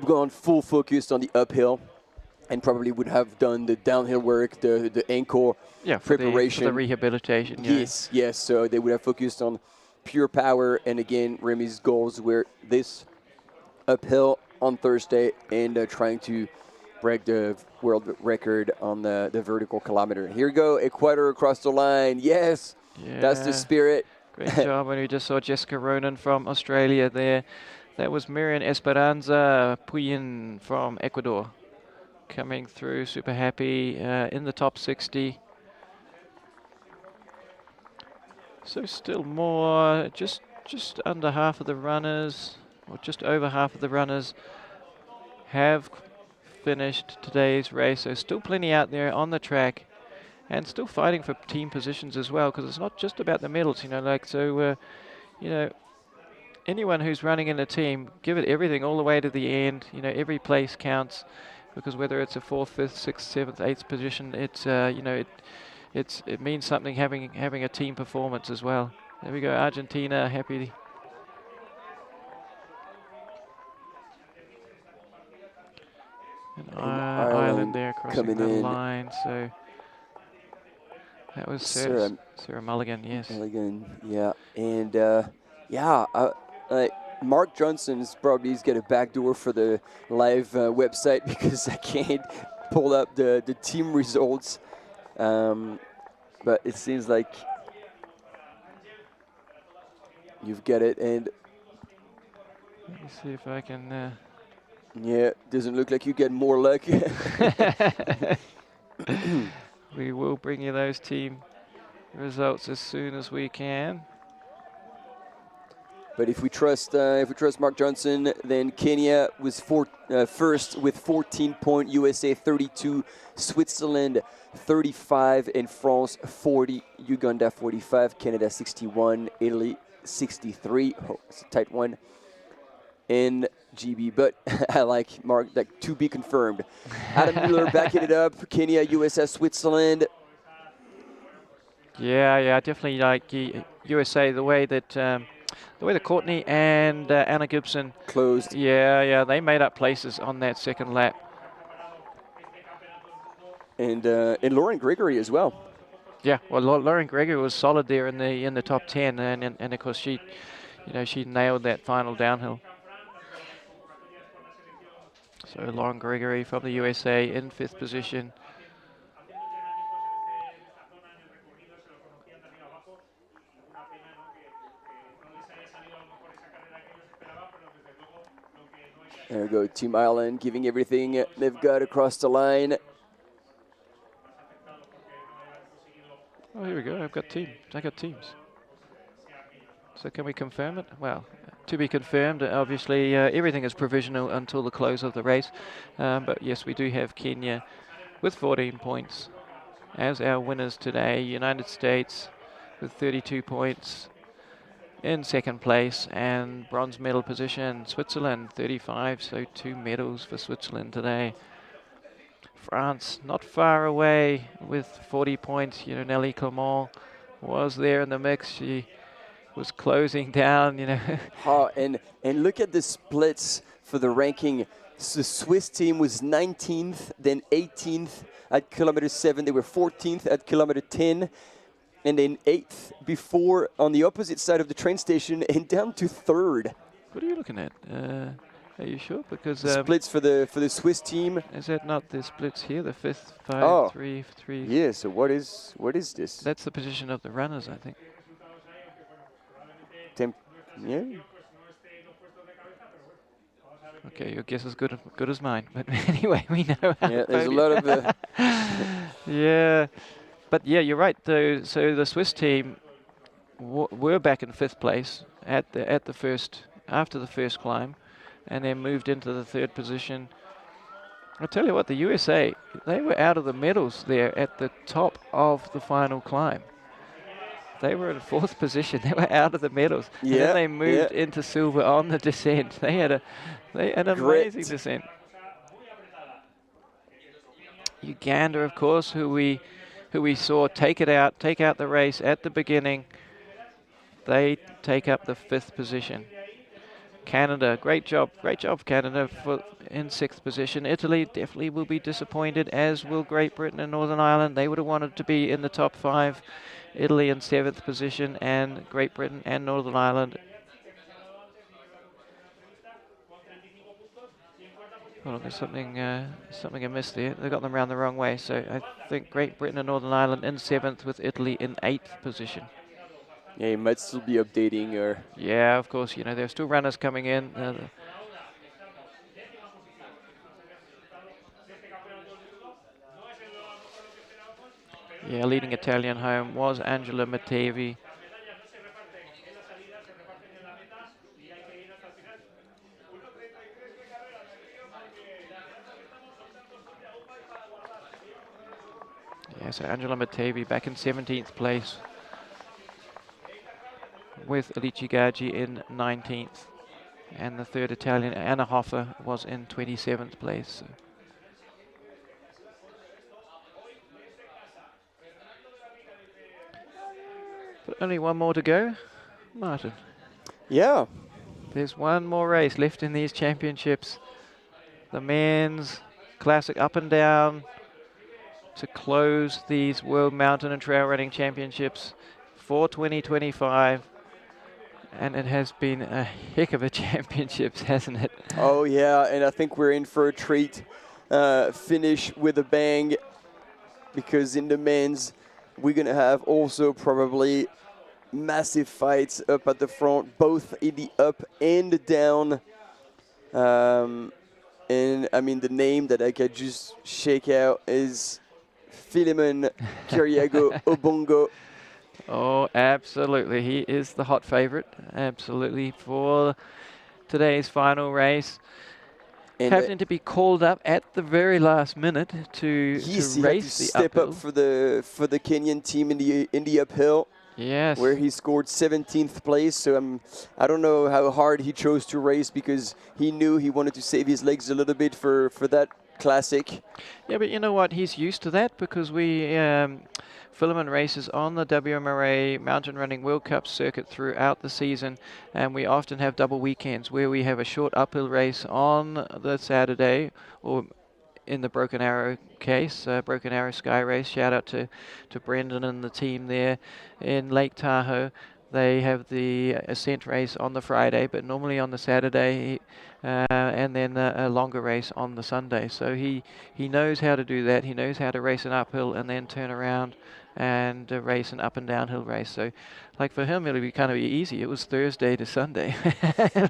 gone full focus on the uphill and probably would have done the downhill work, the ankle preparation. For the rehabilitation. Yes. So they would have focused on pure power. And again, Remy's goals were this uphill on Thursday and trying to break the world record on the vertical kilometer. Here we go, Ecuador across the line. Yes, that's the spirit. Great job. And we just saw Jessica Ronan from Australia there. That was Miriam Esperanza Puyin from Ecuador coming through, super happy in the top 60. So still more, just under half of the runners, or just over half of the runners have finished today's race. So still plenty out there on the track and still fighting for team positions as well, because it's not just about the medals, anyone who's running in a team, give it everything all the way to the end. Every place counts, because whether it's a 4th, 5th, 6th, 7th, 8th position, it means something having a team performance as well. There we go, Argentina happy. And Ireland there crossing the line. So that was Sarah Mulligan, yes. Mulligan, yeah, and Mark Johnson's probably got a backdoor for the live website, because I can't pull up the team results. But it seems like you've got it, and let me see if I can. Yeah, doesn't look like you get more luck. We will bring you those team results as soon as we can. But if we trust Mark Johnson, then Kenya was first with 14 points, USA 32, Switzerland 35, and France 40, Uganda 45, Canada 61, Italy 63. Oh, it's a tight one. In GB, but I like Mark, like to be confirmed. Adam Mueller backing it up. Kenya, USA, Switzerland. Yeah, definitely. Like USA, the way that Courtney and Anna Gibson closed. Yeah, they made up places on that second lap. And Lauren Gregory as well. Yeah, well, Lauren Gregory was solid there in the top 10, and of course she nailed that final downhill. So Lauren Gregory from the USA in 5th position. There we go, Team Ireland giving everything they've got across the line. Oh, here we go. I got teams. So can we confirm it? Well, to be confirmed. Obviously, everything is provisional until the close of the race. But yes, we do have Kenya with 14 points as our winners today. United States with 32 points in 2nd place, and bronze medal position Switzerland 35. So 2 medals for Switzerland today. France not far away with 40 points. Nelly Clement was there in the mix. She was closing down, and look at the splits for the ranking. The Swiss team was 19th, then 18th at kilometer 7. They were 14th at kilometer 10, and then 8th before on the opposite side of the train station, and down to 3rd. What are you looking at? Are you sure? Because splits for the Swiss team. Is that not the splits here? The 5th, 5, 3, 3. Yeah. So what is this? That's the position of the runners, I think. Yeah. Okay, your guess is good as mine. But anyway, we know. Yeah, there's a lot of. Yeah, but yeah, you're right. Though, so the Swiss team were back in 5th place after the first climb, and then moved into the 3rd position. I'll tell you what, the USA, they were out of the medals there at the top of the final climb. They were in 4th position. They were out of the medals. Yeah, and then they moved into silver on the descent. They had an amazing descent. Uganda, of course, who we saw take out the race at the beginning. They take up the 5th position. Canada, great job Canada in 6th position. Italy definitely will be disappointed, as will Great Britain and Northern Ireland. They would have wanted to be in the top 5. Italy in 7th position, and Great Britain and Northern Ireland. Hold on, there's something amiss there. They got them around the wrong way. So I think Great Britain and Northern Ireland in 7th, with Italy in 8th position. Yeah, you might still be updating or. Yeah, of course. There are still runners coming in. Yeah, leading Italian home was Angela Mattevi. Yeah, so Angela Mattevi back in 17th place, with Alici Gaggi in 19th. And the 3rd Italian, Anna Hoffer, was in 27th place. So. But only one more to go, Martin. Yeah. There's one more race left in these championships. The men's classic up and down to close these World Mountain and Trail Running Championships for 2025. And it has been a heck of a championships, hasn't it? Oh yeah, and I think we're in for a treat. Finish with a bang, because in the men's, we're going to have also probably massive fights up at the front, both in the up and the down. And I mean, the name that I can just shake out is Philemon Kiriago Obongo. Oh, absolutely. He is the hot favorite, absolutely, for today's final race. And having to be called up at the very last minute to race the step uphill. up for the Kenyan team in the uphill. Yes. Where he scored 17th place. So I don't know how hard he chose to race, because he knew he wanted to save his legs a little bit for that classic. Yeah, but you know what? He's used to that because we film and races on the WMRA Mountain Running World Cup circuit throughout the season, and we often have double weekends where we have a short uphill race on the Saturday, or in the Broken Arrow case, Broken Arrow Sky Race. Shout out to Brendan and the team there in Lake Tahoe. They have the ascent race on the Friday, but normally on the Saturday, and then a longer race on the Sunday. So he knows how to do that. He knows how to race an uphill and then turn around and race an up and downhill race. So, like for him, it'll be kind of easy. It was Thursday to Sunday.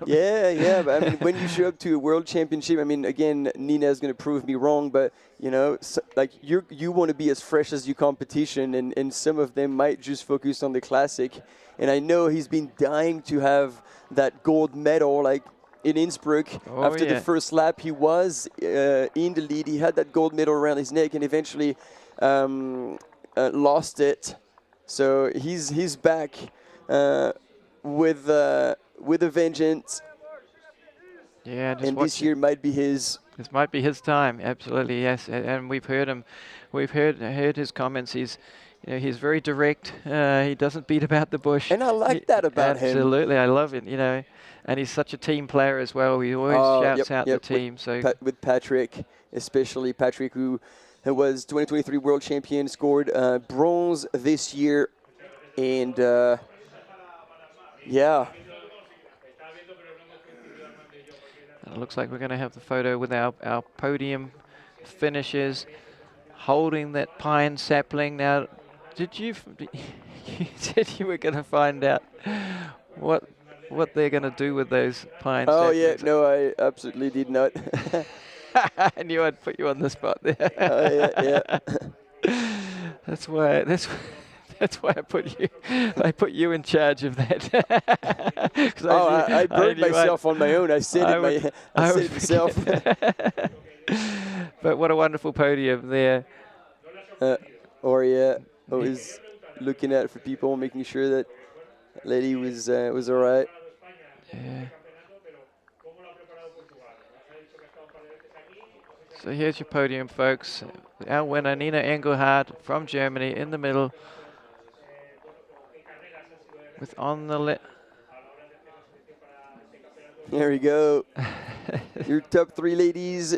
Yeah. But I mean, when you show up to a world championship, I mean, again, Nina is going to prove me wrong, but you know, so, like you want to be as fresh as your competition, and some of them might just focus on the classic. And I know he's been dying to have that gold medal, like in Innsbruck. After the first lap, he was in the lead. He had that gold medal around his neck, and eventually lost it. So he's back with a vengeance. Yeah, and this year might be his. This might be his time. Absolutely, yes. And we've heard him. We've heard his comments. He's very direct. He doesn't beat about the bush. And I like that about him. Absolutely, I love it. You know, and he's such a team player as well. He always shouts out the team. With Patrick, especially Patrick, who was 2023 world champion, scored bronze this year, and yeah. It looks like we're going to have the photo with our podium finishes holding that pine sapling. Now, did you said you were going to find out what they're going to do with those pine saplings? Oh, yeah. No, I absolutely did not. I knew I'd put you on the spot there. Oh, yeah. That's why I put you in charge of that. I burned myself on my own. I said it myself. But what a wonderful podium there. Aurea always looking out for people, making sure that lady was all right. Yeah. So here's your podium, folks. Our winner, Nina Engelhardt from Germany, in the middle. With on the left. There we go. Your top three ladies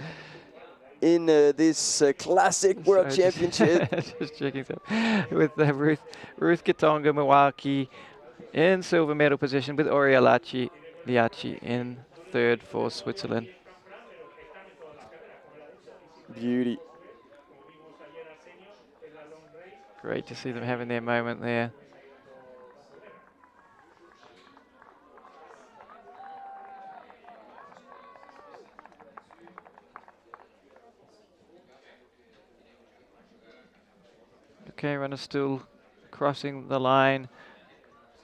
in this classic world championship. Just checking something. With Ruth Kitonga Milwaukee in silver medal position, with Aurea Liachi in third for Switzerland. Beauty. Great to see them having their moment there. Okay, runner still crossing the line.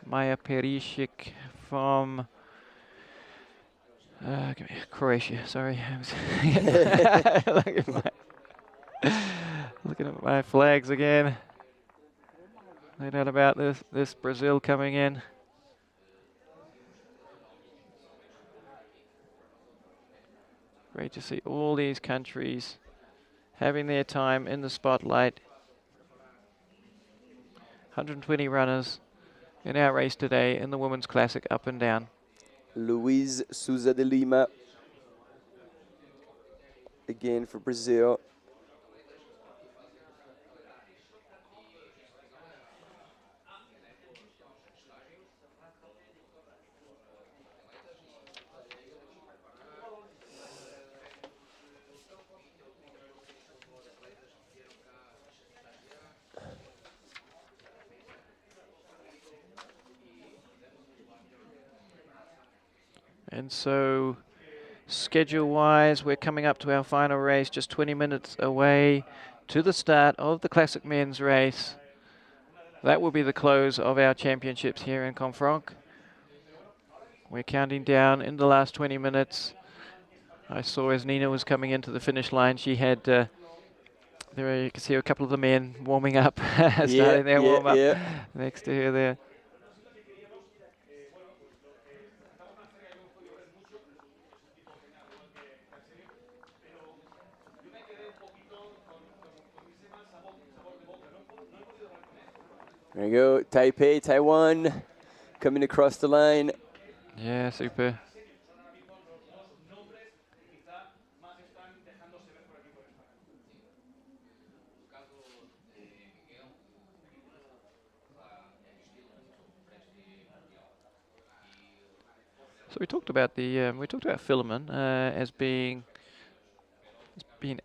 Maja Perisic from Croatia, sorry. Looking at my flags again. No doubt about this Brazil coming in. Great to see all these countries having their time in the spotlight. 120 runners in our race today in the Women's Classic up and down. Luiz Souza de Lima, again for Brazil. And so, schedule-wise, we're coming up to our final race, just 20 minutes away to the start of the Classic Men's race. That will be the close of our championships here in Confranc. We're counting down in the last 20 minutes. I saw as Nina was coming into the finish line, she had, there you can see a couple of the men warming up, starting their warm-up next to her there. There you go, Taipei, Taiwan, coming across the line. Yeah, super. So we talked about Philemon as being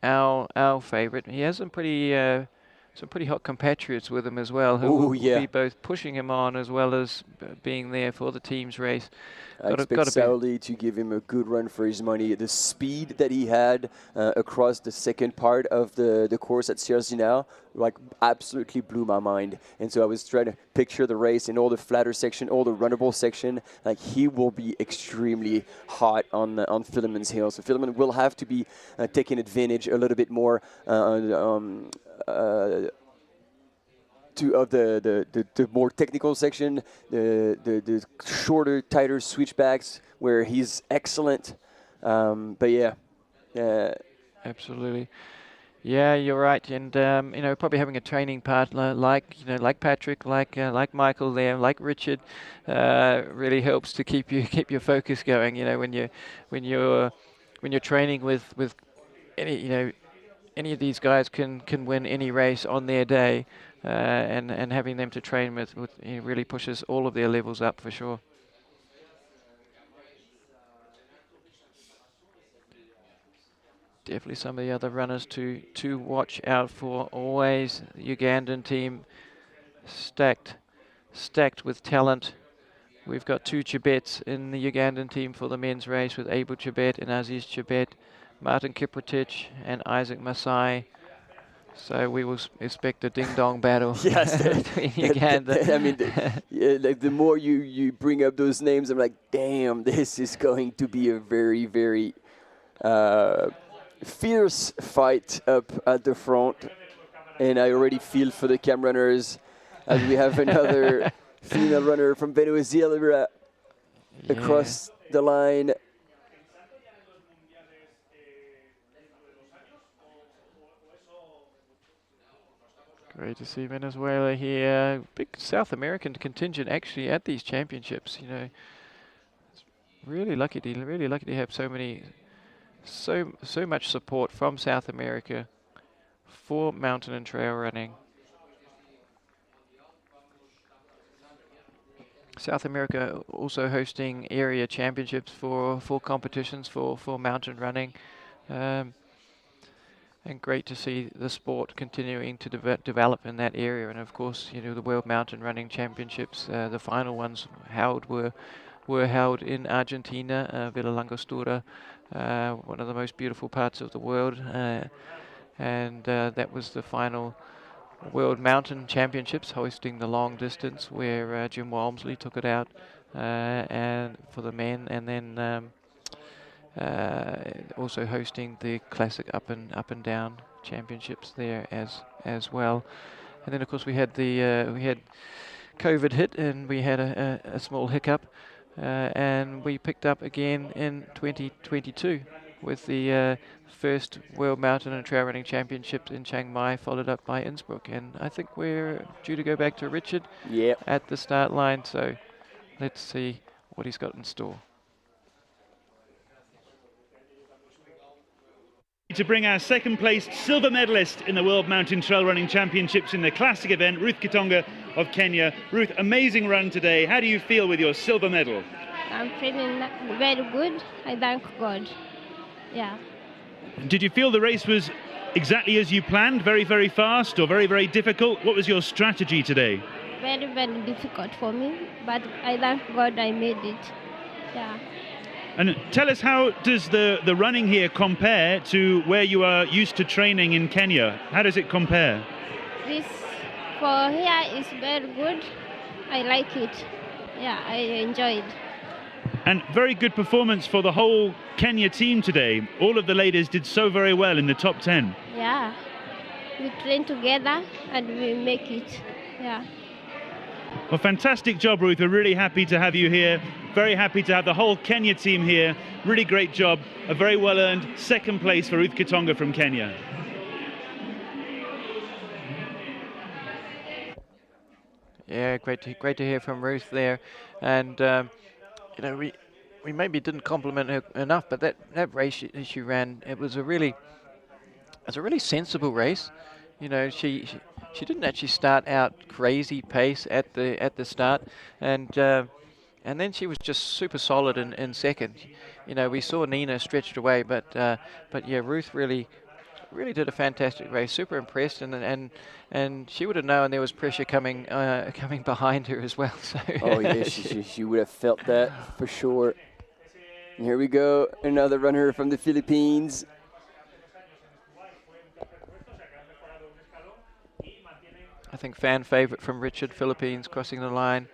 our favourite. He has some pretty hot compatriots with him as well, who will be both pushing him on as well as being there for the team's race. I expect Sauli to give him a good run for his money. The speed that he had across the second part of the course at Sierre-Zinal, like, absolutely blew my mind. And so I was trying to picture the race in all the flatter section, all the runnable section. Like, he will be extremely hot on Philemon's hill. So Philemon will have to be taking advantage a little bit more of the more technical section, the shorter, tighter switchbacks where he's excellent. But yeah, absolutely. Yeah, you're right, and you know, probably having a training partner like Patrick, like Michael there, like Richard, really helps to keep your focus going. You know, when you're training with any of these guys can win any race on their day, and having them to train with really pushes all of their levels up for sure. Definitely some of the other runners to watch out for. Always the Ugandan team stacked with talent. We've got two Chebets in the Ugandan team for the men's race with Abel Chebet and Aziz Chebet, Martin Kiprotich and Isaac Masai. So we will expect a ding-dong battle between Uganda. I mean, like the more you bring up those names, I'm like, damn, this is going to be a very, very fierce fight up at the front. And I already feel for the cam runners as we have another female runner from Venezuela across the line. Great to see Venezuela here. Big South American contingent actually at these championships. You know, it's really lucky to have so much support from South America for mountain and trail running. South America also hosting area championships for competitions for mountain running. And great to see the sport continuing to develop in that area. And of course, you know, the World Mountain Running Championships, the final ones were held in Argentina, Villa Langostura, one of the most beautiful parts of the world. And that was the final World Mountain Championships, hosting the long distance, where Jim Walmsley took it out and for the men, and then also hosting the classic up and down championships there as well. And then of course we had COVID hit, and we had a small hiccup, and we picked up again in 2022 with the first World Mountain and Trail Running Championships in Chiang Mai, followed up by Innsbruck. And I think we're due to go back to Richard at the start line, so let's see what he's got in store. To bring our second-placed silver medalist in the World Mountain Trail Running Championships in the classic event, Ruth Kitonga of Kenya. Ruth, amazing run today. How do you feel with your silver medal? I'm feeling very good. I thank God. Yeah. Did you feel the race was exactly as you planned, very, very fast, or very, very difficult? What was your strategy today? Very, very difficult for me, but I thank God I made it. Yeah. And tell us, how does the running here compare to where you are used to training in Kenya? How does it compare? This for here is very good. I like it. Yeah, I enjoy it. And very good performance for the whole Kenya team today. All of the ladies did so very well in the top 10. Yeah, we train together and we make it. Yeah. Well, fantastic job, Ruth. We're really happy to have you here. Very happy to have the whole Kenya team here. Really great job. A very well-earned second place for Ruth Kitonga from Kenya. Yeah, great to hear from Ruth there, and you know, we maybe didn't compliment her enough, but that race she ran, it was a really sensible race. You know, she didn't actually start out crazy pace at the start, and then she was just super solid in second. You know, we saw Nina stretched away, but yeah, Ruth really did a fantastic race. Super impressed, and she would have known there was pressure coming coming behind her as well. So oh yeah, she would have felt that for sure. And here we go, another runner from the Philippines. I think fan favorite from Richard, Philippines, crossing the line.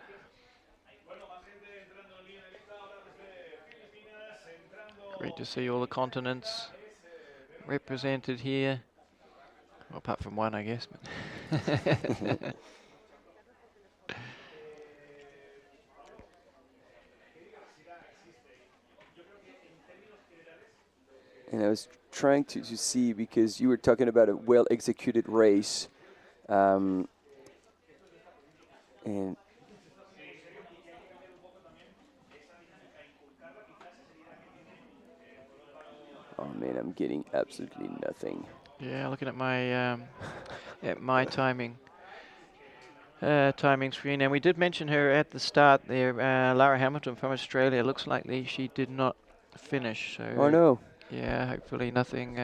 Great to see all the continents represented here. Well, apart from one, I guess. And I was trying to see, because you were talking about a well-executed race. And oh man, I'm getting absolutely nothing. Yeah, looking at my timing screen, and we did mention her at the start there. Lara Hamilton from Australia. Looks like she did not finish. So oh no. Yeah, hopefully nothing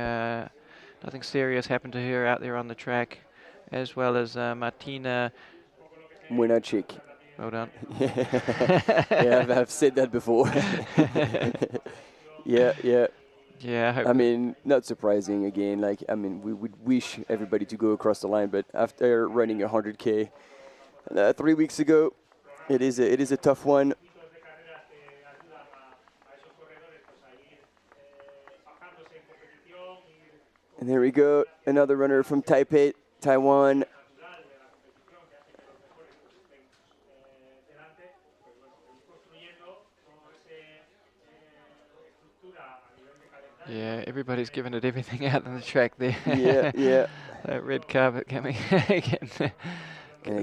serious happened to her out there on the track, as well as Martina Mwenachik. Well done. Yeah, I've said that before. Yeah. Yeah, I mean, not surprising again. Like, I mean, we would wish everybody to go across the line, but after running 100K 3 weeks ago, it is a tough one. And there we go, another runner from Taipei, Taiwan. Yeah, everybody's giving it everything out on the track there. Yeah. That red carpet coming again.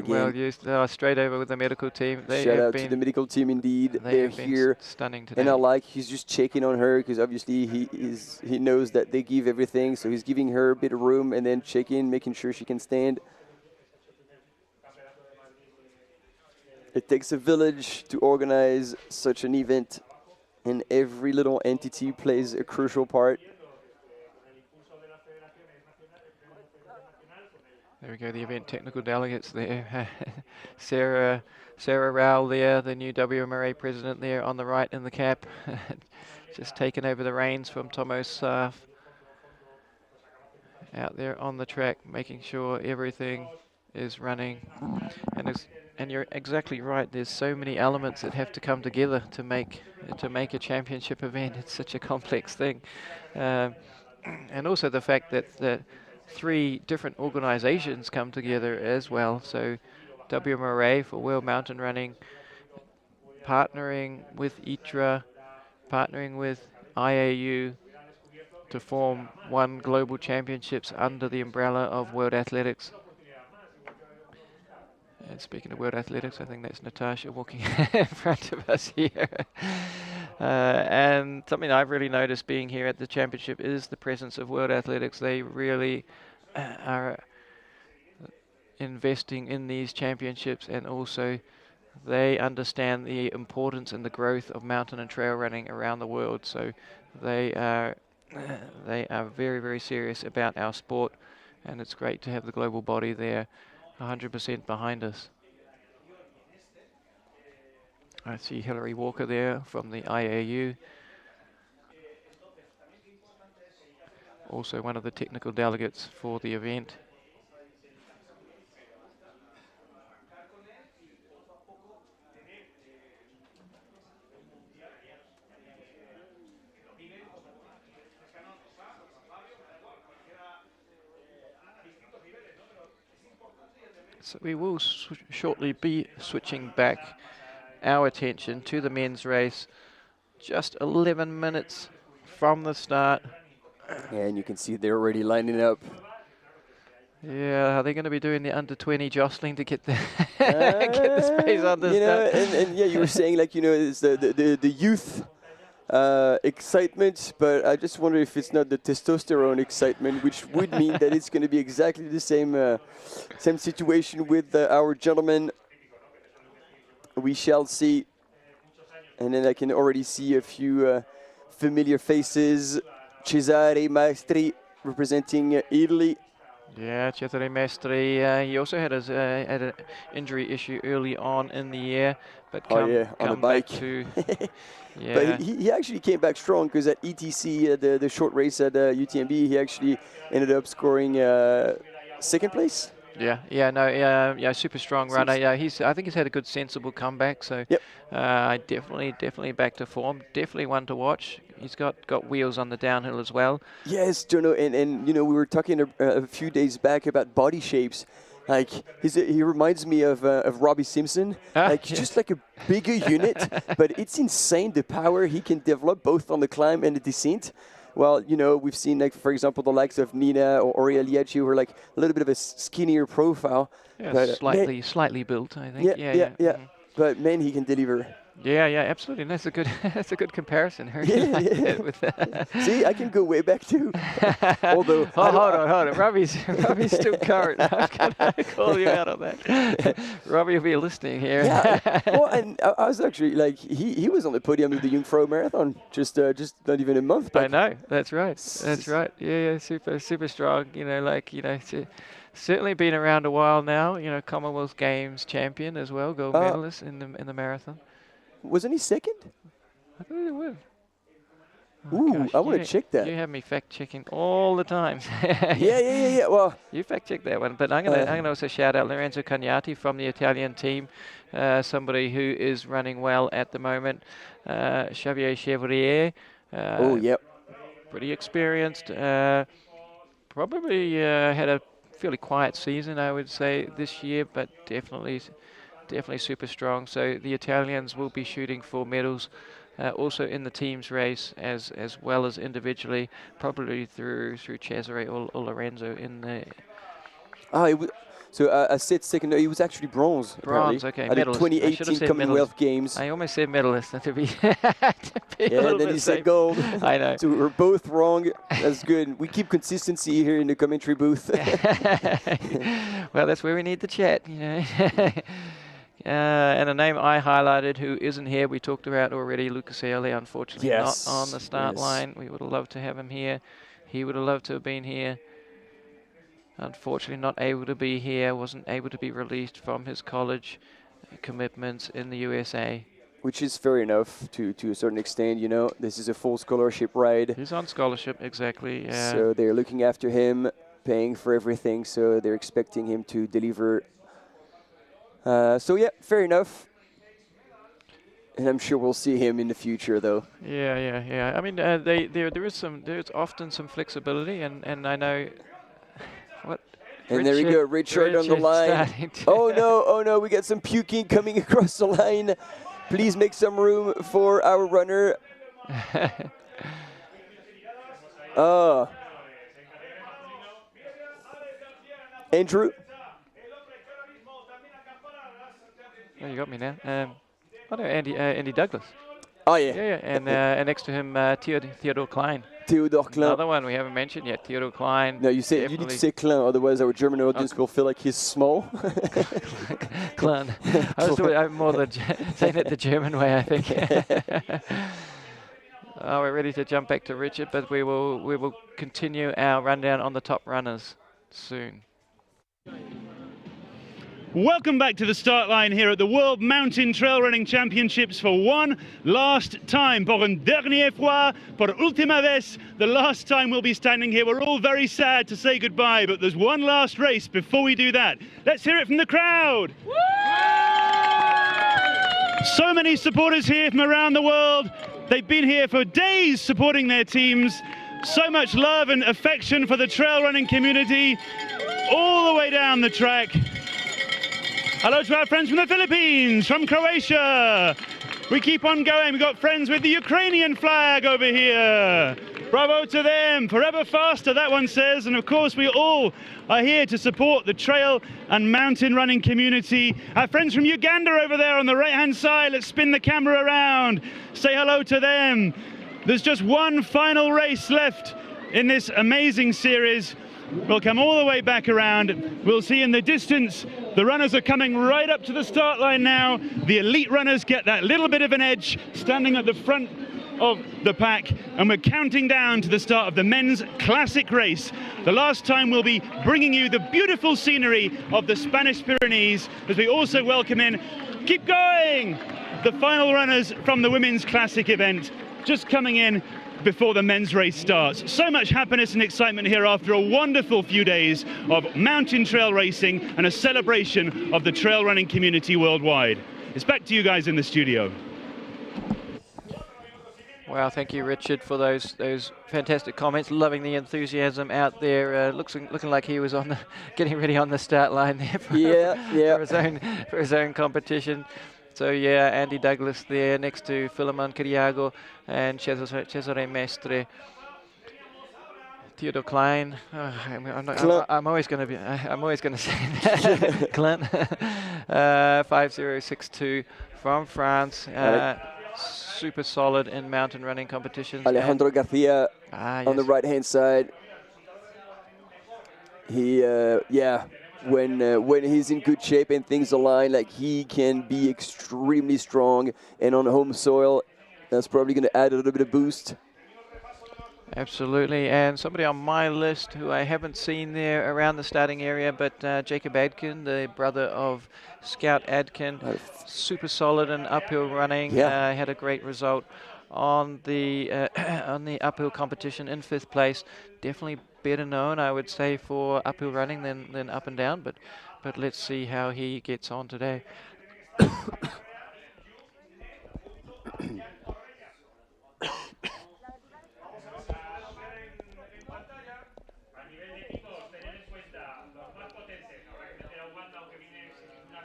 Well used. Straight over with the medical team. Shout out to the medical team, indeed. They're here. Stunning today. And I like he's just checking on her, because obviously he knows that they give everything, so he's giving her a bit of room and then checking, making sure she can stand. It takes a village to organize such an event, and every little entity plays a crucial part. There we go, the event technical delegates there. Sarah Rowell there, the new WMRA president there on the right in the cap. Just taking over the reins from Tomo Saaf. Out there on the track, making sure everything is running. And you're exactly right, there's so many elements that have to come together to make a championship event. It's such a complex thing. And also the fact that 3 different organizations come together as well. So WMRA for World Mountain Running, partnering with ITRA, partnering with IAU to form one global championships under the umbrella of World Athletics. And speaking of World Athletics, I think that's Natasha walking in front of us here. And something I've really noticed being here at the championship is the presence of World Athletics. They really are investing in these championships, and also they understand the importance and the growth of mountain and trail running around the world. So they are very, very serious about our sport, and it's great to have the global body there 100% behind us. I see Hilary Walker there from the IAU. Also one of the technical delegates for the event. So we will shortly be switching back our attention to the men's race. Just 11 minutes from the start. And you can see they're already lining up. Yeah, are they going to be doing the under-20 jostling to get the get the space on this? You know, and yeah, you were saying like, you know, it's the youth excitement, but I just wonder if it's not the testosterone excitement, which would mean that it's going to be exactly the same situation with our gentlemen. We shall see. And then I can already see a few familiar faces. Cesare Maestri representing Italy. Yeah, Cesare Maestri. He also had an injury issue early on in the year, but on the bike. Back to yeah. But he actually came back strong, because at ETC, the short race at UTMB, he actually ended up scoring second place. Yeah, super strong runner. Yeah, I think he's had a good, sensible comeback. So, definitely back to form. Definitely one to watch. He's got wheels on the downhill as well. Yes, Jono, and you know, we were talking a few days back about body shapes. Like he reminds me of Robbie Simpson. Just like a bigger unit, but it's insane the power he can develop both on the climb and the descent. Well, you know, we've seen, like, for example, the likes of Nina or Oriel Liecki, who are like a little bit of a skinnier profile. Yeah, but, slightly built, I think. Yeah. Mm-hmm. But man, he can deliver. Yeah, absolutely. That's a good comparison. See, I can go way back too. Although, hold on. Robbie's still current. I was gonna call you out on that. Robbie will be listening here. Yeah. Well, and I was actually like, he was on the podium of the Jungfrau Marathon just not even a month back. I know. That's right. Yeah. Super strong. You know, certainly been around a while now. You know, Commonwealth Games champion as well, gold medalist in the marathon. Wasn't he second? I thought he was. Ooh, I want to check that. You have me fact-checking all the time. Yeah. Well, you fact-check that one, but I'm gonna also shout out Lorenzo Cagnati from the Italian team, somebody who is running well at the moment. Xavier Chevrier. Pretty experienced. Probably had a fairly quiet season, I would say, this year, but definitely super strong. So the Italians will be shooting for medals, also in the team's race as well as individually, probably through Cesare or Lorenzo in the. So I said second. No, he was actually bronze. Bronze, okay. At the 2018 Commonwealth Games. I almost said medalist. To be yeah, then he said gold. I know. So we're both wrong. That's good. We keep consistency here in the commentary booth. Well, that's where we need the chat, you know. And a name I highlighted who isn't here, we talked about already, Lucas Eole, unfortunately not on the start line. We would have loved to have him here. He would have loved to have been here. Unfortunately not able to be here, wasn't able to be released from his college commitments in the USA. Which is fair enough to a certain extent, you know. This is a full scholarship ride. He's on scholarship, exactly. Yeah. So they're looking after him, paying for everything, so they're expecting him to deliver. So yeah, fair enough. And I'm sure we'll see him in the future, though. Yeah. I mean, there's often some flexibility, and I know. What? And there we go, Richard on the line. Oh no, we got some puking coming across the line. Please make some room for our runner. Andrew. Oh, you got me now. No, Andy Douglas. Oh yeah. Yeah, and next to him, Theodore Klein. Theodore Klein. Another one we haven't mentioned yet, Theodore Klein. No, you need to say Klein, otherwise our German audience will feel like he's small. Klein. I'm more saying it the German way, I think. We're ready to jump back to Richard, but we will continue our rundown on the top runners soon. Welcome back to the start line here at the World Mountain Trail Running Championships for one last time. Pour une dernière fois, pour última vez, the last time we'll be standing here. We're all very sad to say goodbye, but there's one last race before we do that. Let's hear it from the crowd. Woo! So many supporters here from around the world. They've been here for days supporting their teams. So much love and affection for the trail running community all the way down the track. Hello to our friends from the Philippines, from Croatia. We keep on going. We've got friends with the Ukrainian flag over here. Bravo to them, forever faster, that one says. And of course, we all are here to support the trail and mountain running community. Our friends from Uganda over there on the right-hand side, let's spin the camera around, say hello to them. There's just one final race left in this amazing series. We'll come all the way back around. We'll see in the distance, the runners are coming right up to the start line now. The elite runners get that little bit of an edge, standing at the front of the pack, and we're counting down to the start of the men's classic race. The last time we'll be bringing you the beautiful scenery of the Spanish Pyrenees, as we also welcome in, keep going, the final runners from the women's classic event, just coming in before the men's race starts. So much happiness and excitement here after a wonderful few days of mountain trail racing and a celebration of the trail running community worldwide. It's back to you guys in the studio. Wow, thank you, Richard, for those fantastic comments. Loving the enthusiasm out there. Looking like he was on the getting ready on the start line there for his own competition. So yeah, Andy Douglas there next to Filemon Cariago and Cesare Mestre. Theodore Klein. I'm always going to say that. Clint. 5062 from France. Super solid in mountain running competitions. Alejandro Garcia on the right-hand side. He, when he's in good shape and things align, like he can be extremely strong. And on home soil, that's probably going to add a little bit of boost. Absolutely, and somebody on my list who I haven't seen there around the starting area, but Jacob Adkin, the brother of Scout Adkin, super solid in uphill running. Had a great result on the uphill competition in 5th place. Definitely better known, I would say, for uphill running than up and down. But let's see how he gets on today.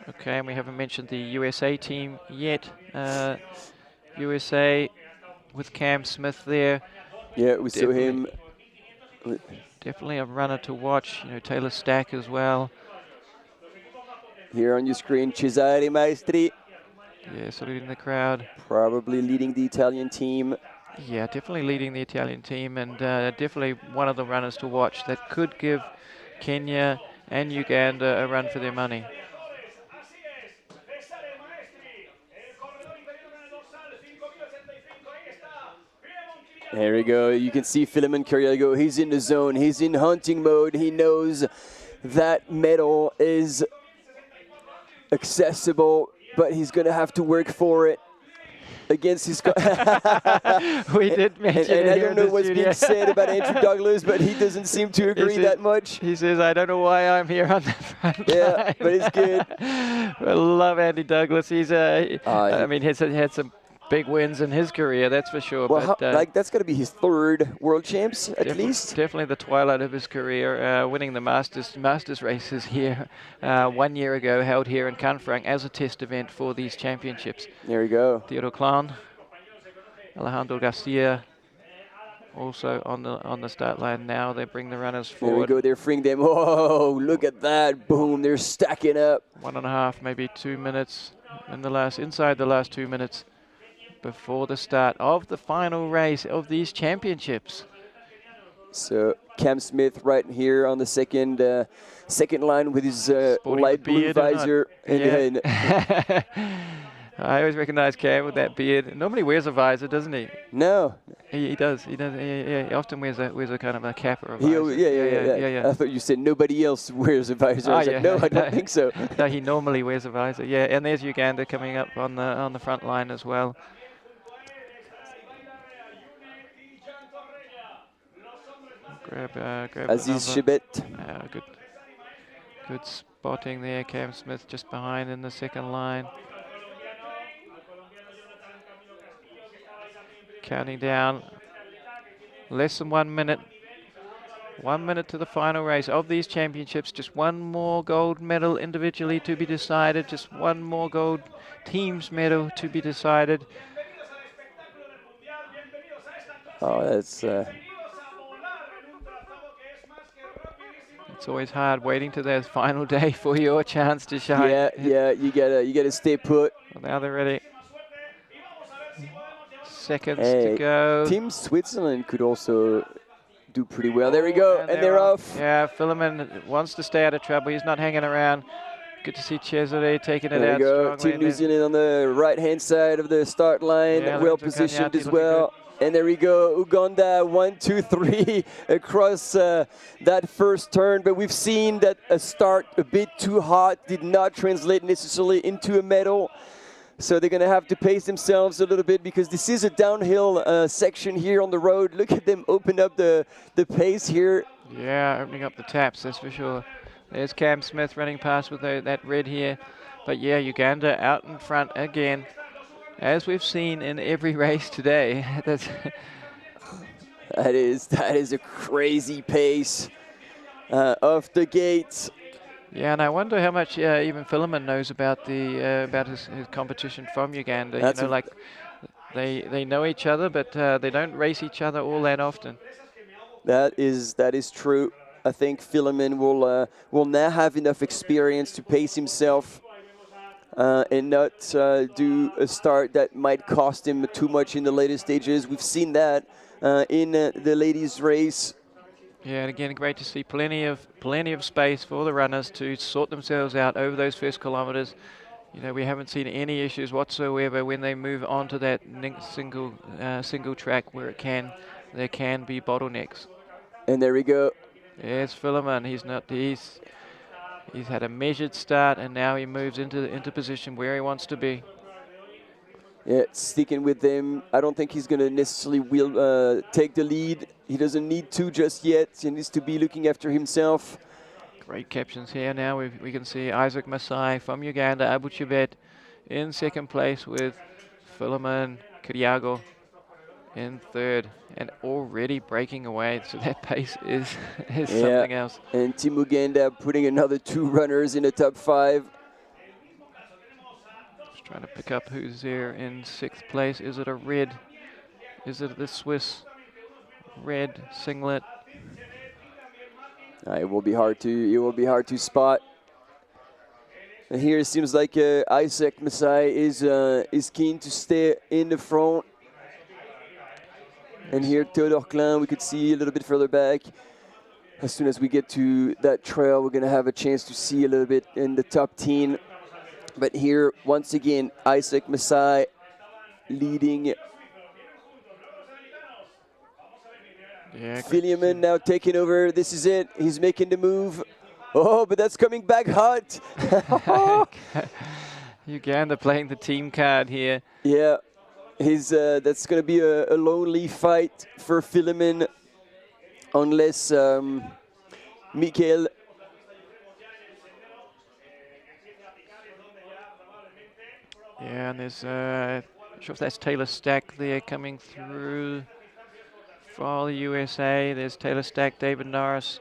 Okay, and we haven't mentioned the USA team yet. USA with Cam Smith there. Yeah, we saw him. Definitely a runner to watch. You know, Taylor Stack as well. Here on your screen, Cesare Maestri. Yeah, saluting the crowd. Probably leading the Italian team. Yeah, definitely leading the Italian team, and definitely one of the runners to watch that could give Kenya and Uganda a run for their money. There we go. You can see Filemon Cariago. He's in the zone. He's in hunting mode. He knows that medal is accessible, but he's going to have to work for it against his... We did mention and I don't know what's being said about Andrew Douglas, but he doesn't seem to agree that much. He says, I don't know why I'm here on the front line. But it's good. I love Andy Douglas. He's I mean, he's had some big wins in his career, that's for sure. Well, but, that's got to be his 3rd World Champs, at least. Definitely the twilight of his career, winning the Masters races here 1 year ago, held here in Canfranc as a test event for these championships. There we go. Theodore Klein, Alejandro Garcia, also on the start line now. They bring the runners forward. There we go, they're freeing them. Whoa, look at that. Boom, they're stacking up. 1.5, maybe 2 minutes inside the last 2 minutes before the start of the final race of these championships. So Cam Smith right here on the second line with his light blue visor. I always recognize Cam with that beard. Normally wears a visor, doesn't he? No. He does. He often wears a kind of a cap or a visor. Yeah. I thought you said nobody else wears a visor. I was like, no, I don't think so. No, he normally wears a visor. Yeah, and there's Uganda coming up on the front line as well. Grab Aziz Shibet. Good spotting there. Cam Smith just behind in the second line. Counting down. Less than 1 minute. 1 minute to the final race of these championships. Just one more gold medal individually to be decided. Just one more gold teams medal to be decided. Oh, that's It's always hard waiting to the final day for your chance to shine. Yeah, you gotta stay put. Well, now they're ready. Seconds Hey, to go. Team Switzerland could also do pretty well. There we go, and they're off. Yeah, Philemon wants to stay out of trouble. He's not hanging around. Good to see Cesare taking it There out we go. strongly. Team New Zealand on the right-hand side of the start line, Yeah, well Lorenzo positioned Cagnati's as looking well. And there we go, Uganda, 1, 2, 3 across that first turn. But we've seen that a start a bit too hot did not translate necessarily into a medal. So they're going to have to pace themselves a little bit because this is a downhill section here on the road. Look at them open up the pace here. Yeah, opening up the taps, that's for sure. There's Cam Smith running past with that red here. But yeah, Uganda out in front again. As we've seen in every race today. That is a crazy pace off the gate. Yeah, and I wonder how much even Philemon knows about the about his competition from Uganda. That's you know, like they know each other, but they don't race each other all that often. That is true. I think Philemon will now have enough experience to pace himself and not do a start that might cost him too much in the later stages. We've seen that in the ladies' race. Yeah, and again, great to see plenty of space for the runners to sort themselves out over those first kilometres. You know, we haven't seen any issues whatsoever when they move on to that single track where there can be bottlenecks. And there we go. Yes, Philemon. He's had a measured start, and now he moves into position where he wants to be. Yeah, sticking with them. I don't think he's going to necessarily take the lead. He doesn't need to just yet. He needs to be looking after himself. Great captions here now. We can see Isaac Masai from Uganda, Abu Chibet in second place with Philemon Kiriago in third, and already breaking away. So that pace is something else. And Team Uganda putting another 2 runners in the top 5. Just trying to pick up who's there in 6th place. Is it a red? Is it the Swiss red singlet? It will be hard to spot. And here it seems like Isaac Masai is keen to stay in the front. And here Theodore Klein, we could see a little bit further back. As soon as we get to that trail, we're going to have a chance to see a little bit in the top 10. But here, once again, Isaac Masai leading. Yeah, Philemon now taking over. This is it. He's making the move. Oh, but that's coming back hot. Uganda playing the team card here. Yeah. That's going to be a lonely fight for Philemon unless Mikel. Yeah, and there's, not sure if that's Taylor Stack there coming through for the USA. There's Taylor Stack, David Norris,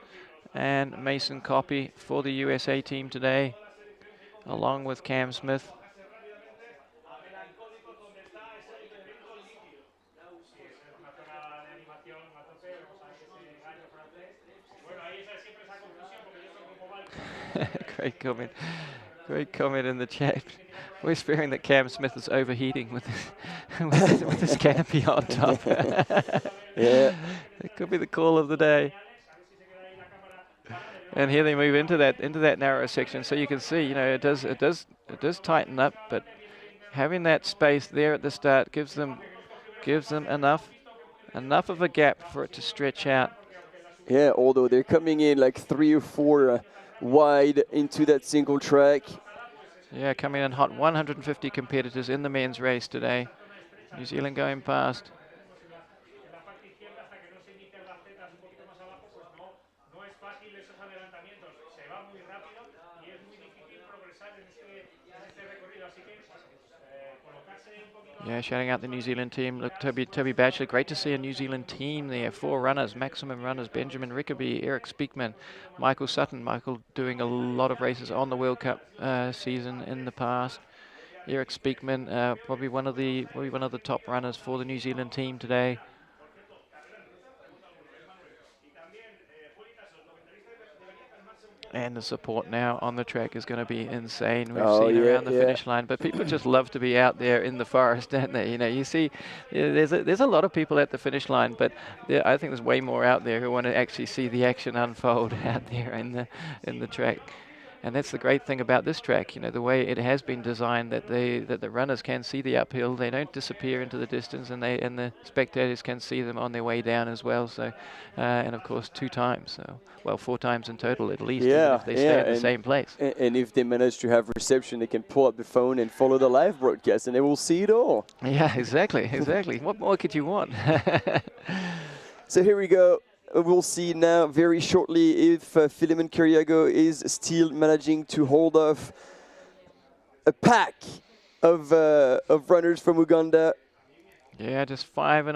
and Mason Copy for the USA team today, along with Cam Smith. Great comment in the chat. We're fearing that Cam Smith is overheating with his canopy on top. Yeah, it could be the call of the day. And here they move into that narrow section, so you can see, you know, it does tighten up, but having that space there at the start gives them enough of a gap for it to stretch out. Yeah, although they're coming in like 3 or 4 wide into that single track. Yeah, coming in hot. 150 competitors in the men's race today. New Zealand going past. Yeah, shouting out the New Zealand team. Look, Toby Batchelor, great to see a New Zealand team there. 4 runners, maximum runners: Benjamin Rickaby, Eric Speakman, Michael Sutton. Michael doing a lot of races on the World Cup season in the past. Eric Speakman, probably one of the top runners for the New Zealand team today. And the support now on the track is going to be insane. We've Oh, seen yeah, around the yeah. finish line, but people just love to be out there in the forest, don't they? You know, you see, there's a lot of people at the finish line, but I think there's way more out there who want to actually see the action unfold out there in the track. And that's the great thing about this track, you know, the way it has been designed that the runners can see the uphill, they don't disappear into the distance, and the spectators can see them on their way down as well. So, and of course 2 times, so well 4 times in total at least, even if they stay at the same place. And if they manage to have reception, they can pull up the phone and follow the live broadcast, and they will see it all. Yeah, exactly. What more could you want? So here we go. We'll see now very shortly if Philemon Kiriago is still managing to hold off a pack of runners from Uganda. Yeah, just 5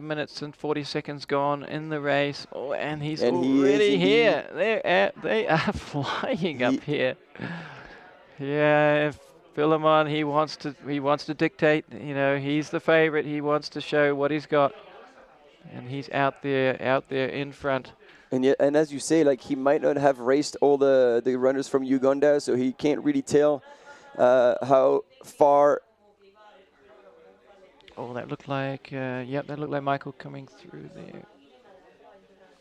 minutes and 40 seconds gone in the race. Oh, and he's already here. They are flying up here. Yeah, Philemon, he wants to dictate. You know, he's the favorite. He wants to show what he's got. And he's out there in front. And yet, and as you say, like, he might not have raced all the runners from Uganda, so he can't really tell how far. Oh, that looked like that looked like Michael coming through there.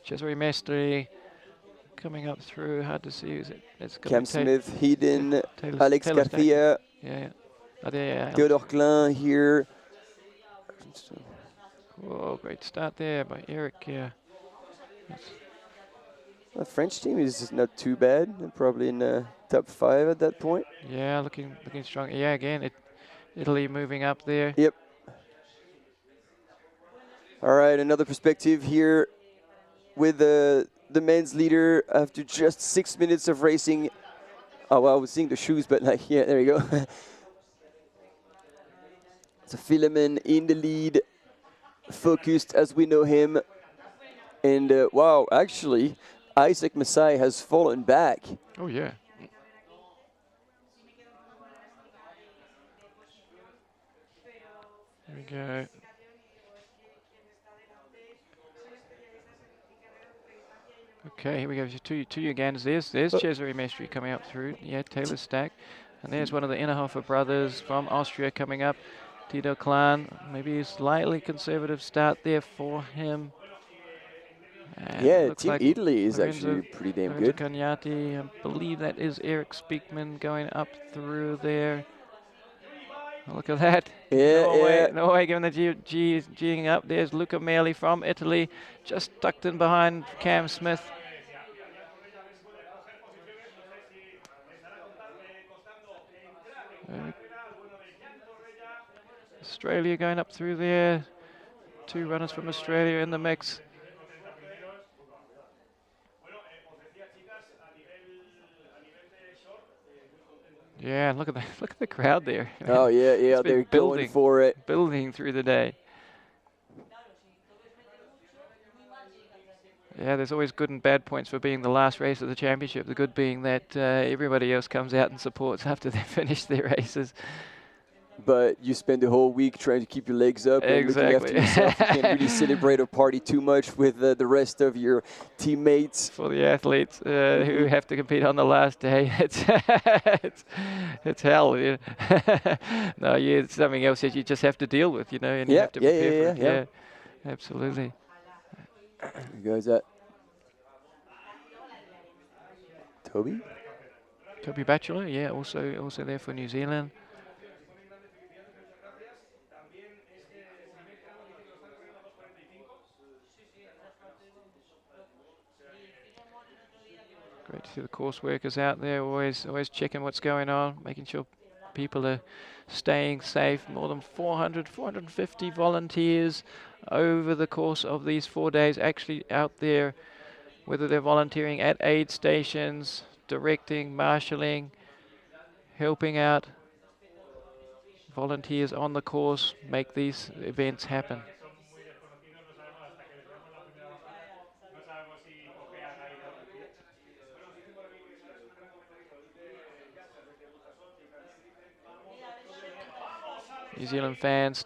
Cesare Mestre coming up through. Hard to see. It's Cam Smith, Heiden, Alex Garcia, Theodore Klein here. Whoa, great start there by Eric. Yeah. The French team is not too bad. They're probably in the top 5 at that point. Yeah, looking strong. Yeah, again, Italy moving up there. Yep. All right, another perspective here with the men's leader after just 6 minutes of racing. Oh, well, I was seeing the shoes, but like, yeah, there you go. So Philemon in the lead, focused as we know him. And wow, actually, Isaac Masai has fallen back. Oh, yeah. There we go. Okay, here we go. Two Ugandans. There's Cesare Mestre coming up through. Yeah, Taylor Stack. And there's one of the Innerhofer brothers from Austria coming up. Tito Klan, maybe a slightly conservative start there for him. And yeah, Team like Italy is actually pretty damn good. Cagnati, I believe that is Eric Speakman going up through there. Oh, look at that. Yeah, no way giving the G'ing up. There's Luca Meli from Italy, just tucked in behind Cam Smith. Australia going up through there. 2 runners from Australia in the mix. Yeah, look at that! Look at the crowd there. Oh yeah, they're going for it. Building through the day. Yeah, there's always good and bad points for being the last race of the championship. The good being that everybody else comes out and supports after they finish their races. But you spend the whole week trying to keep your legs up and looking after yourself. You can't really celebrate or party too much with the rest of your teammates. For the athletes who have to compete on the last day, it's hell. You know? No, yeah, it's something else that you just have to deal with, you know, and you have to prepare for it. Yeah, absolutely. Who goes that? Toby? Toby Batchelor, yeah, also there for New Zealand. Great to see the course workers out there, always checking what's going on, making sure people are staying safe. More than 450 volunteers over the course of these 4 days actually out there, whether they're volunteering at aid stations, directing, marshalling, helping out. Volunteers on the course make these events happen. New Zealand fans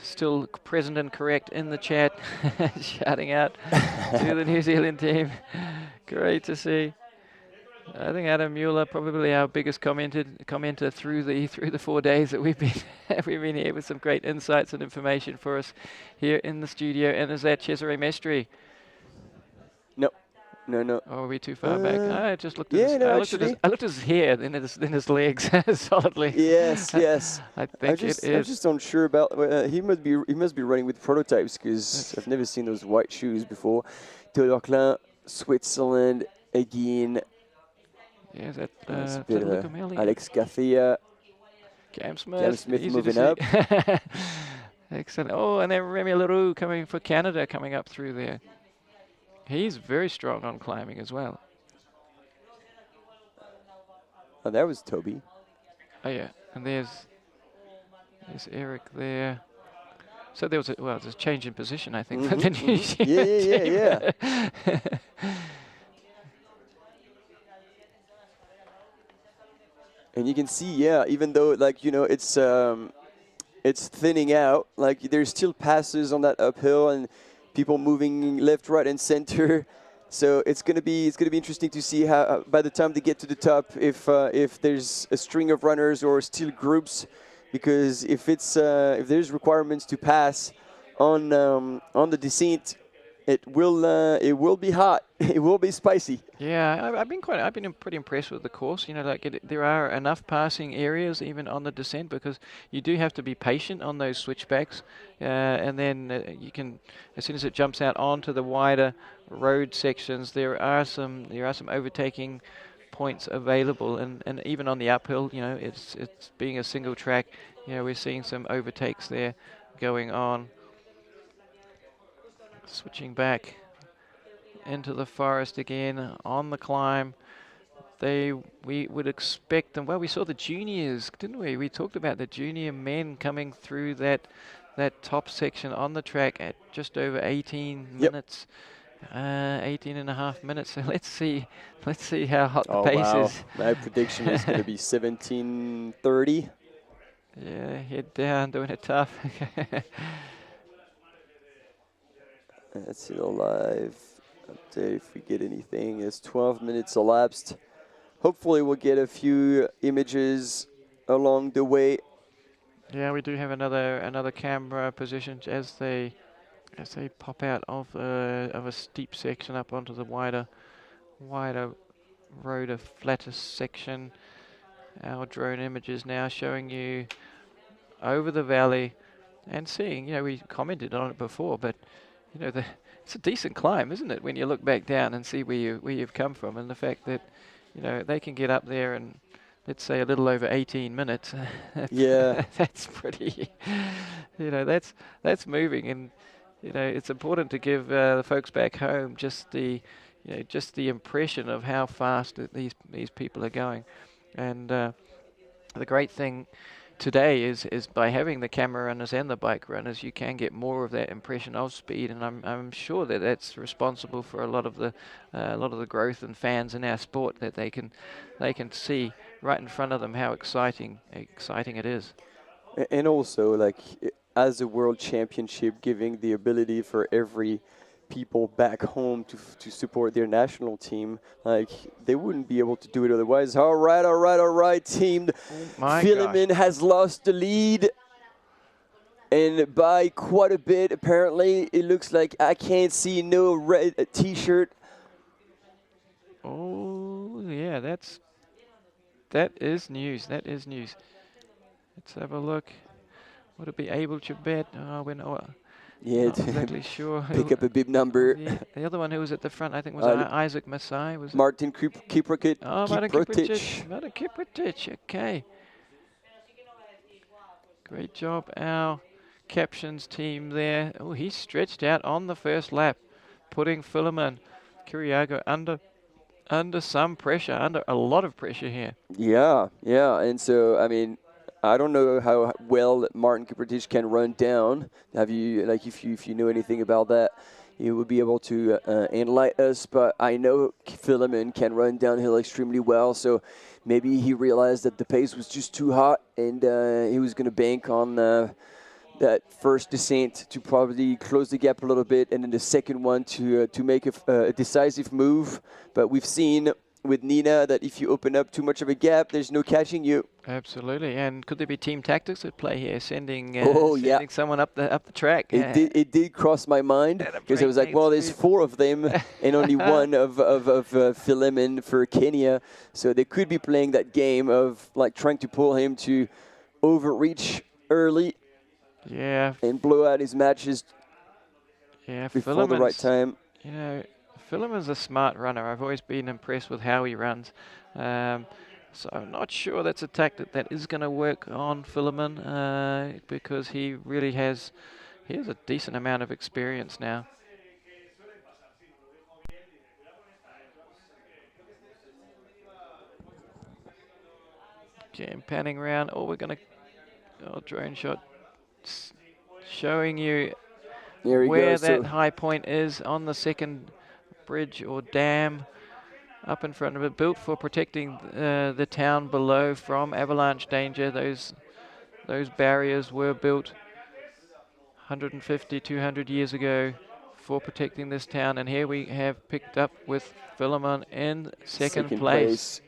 still present and correct in the chat, shouting out to the New Zealand team. Great to see. I think Adam Mueller, probably our biggest commenter through the 4 days that we've been here, with some great insights and information for us here in the studio. And is that Cesare Maestri? No. Oh, are we too far back? I just looked at yeah, his, no, I looked at his hair, then his legs solidly. Yes. I think it I'm is. just unsure about. He must be running with prototypes, because I've never seen those white shoes before. Theodore Klein, Switzerland again. Yeah, that Alex Garcia. Cam Smith Smith easy moving to up. see. Excellent. Oh, and then Remy Leroux coming for Canada, coming up through there. He's very strong on climbing as well. Oh, that was Toby. Oh yeah, and there's Eric there. So there's a change in position, I think, for the New Zealand team. Yeah. And you can see, even though it's thinning out, like there's still passes on that uphill and people moving left, right, and center. So it's gonna be interesting to see how by the time they get to the top, if there's a string of runners or still groups, because if there's requirements to pass on the descent, it will be hot. It will be spicy. Yeah, I've been pretty impressed with the course. You know, there are enough passing areas even on the descent, because you do have to be patient on those switchbacks, and then you can, as soon as it jumps out onto the wider road sections, there are some overtaking points available, and even on the uphill, you know, it's being a single track. You know, we're seeing some overtakes there going on. Switching back into the forest again on the climb. We would expect them. Well, we saw the juniors, didn't we? We talked about the junior men coming through that top section on the track at just over 18 minutes, 18 and a half minutes. So let's see how hot the pace is. My prediction is going to be 17:30. Yeah, head down, doing it tough. Let's see the live update if we get anything. It's 12 minutes elapsed. Hopefully we'll get a few images along the way. Yeah, we do have another camera position as they pop out of a steep section up onto the wider road, a flatter section. Our drone images now showing you over the valley and seeing, you know, we commented on it before, but you know, it's a decent climb, isn't it, when you look back down and see where you've come from, and the fact that, you know, they can get up there and let's say a little over 18 minutes. That's pretty, you know, that's moving, and you know, it's important to give the folks back home just the impression of how fast these people are going, and the great thing today is by having the camera runners and the bike runners, you can get more of that impression of speed, and I'm sure that that's responsible for a lot of the growth and fans in our sport, that they can see right in front of them how exciting it is. And also, like, as a world championship, giving the ability for every people back home to support their national team, like they wouldn't be able to do it otherwise. All right, team. Philemon has lost the lead, and by quite a bit. Apparently, it looks like I can't see no red T-shirt. Oh yeah, that is news. Let's have a look. Would it be able to bet? Oh, we're not. Yeah, not exactly sure. Pick up a bib number. The other one who was at the front, I think, was Isaac Masai. Was Martin Kiprotich. Oh, Martin Kiprotich. Okay. Great job, our captions team there. Oh, he stretched out on the first lap, putting Philemon Kiriago under some pressure, under a lot of pressure here. Yeah, and so I mean, I don't know how well Martin Kiprotich can run down. Have you, like, if you know anything about that, you would be able to enlighten us. But I know Philemon can run downhill extremely well, so maybe he realized that the pace was just too hot, and he was going to bank on that first descent to probably close the gap a little bit, and then the second one to make a decisive move. But we've seen with Nina that if you open up too much of a gap, there's no catching you. Absolutely. And could there be team tactics at play here, sending someone up the track? It did cross my mind because it was like, well, there's 4 of them and only one of Philemon for Kenya, so they could be playing that game of like trying to pull him to overreach early. Yeah. And blow out his matches. Yeah, before the right time. You know, Philemon's a smart runner. I've always been impressed with how he runs. So I'm not sure that's a tactic that is going to work on Philemon because he really has a decent amount of experience now. Okay, and panning around. Oh, we're going to drone shot showing you where that high point is on the second bridge or dam up in front of it, built for protecting the town below from avalanche danger. Those barriers were built 150, 200 years ago for protecting this town, and here we have picked up with Philemon in second place.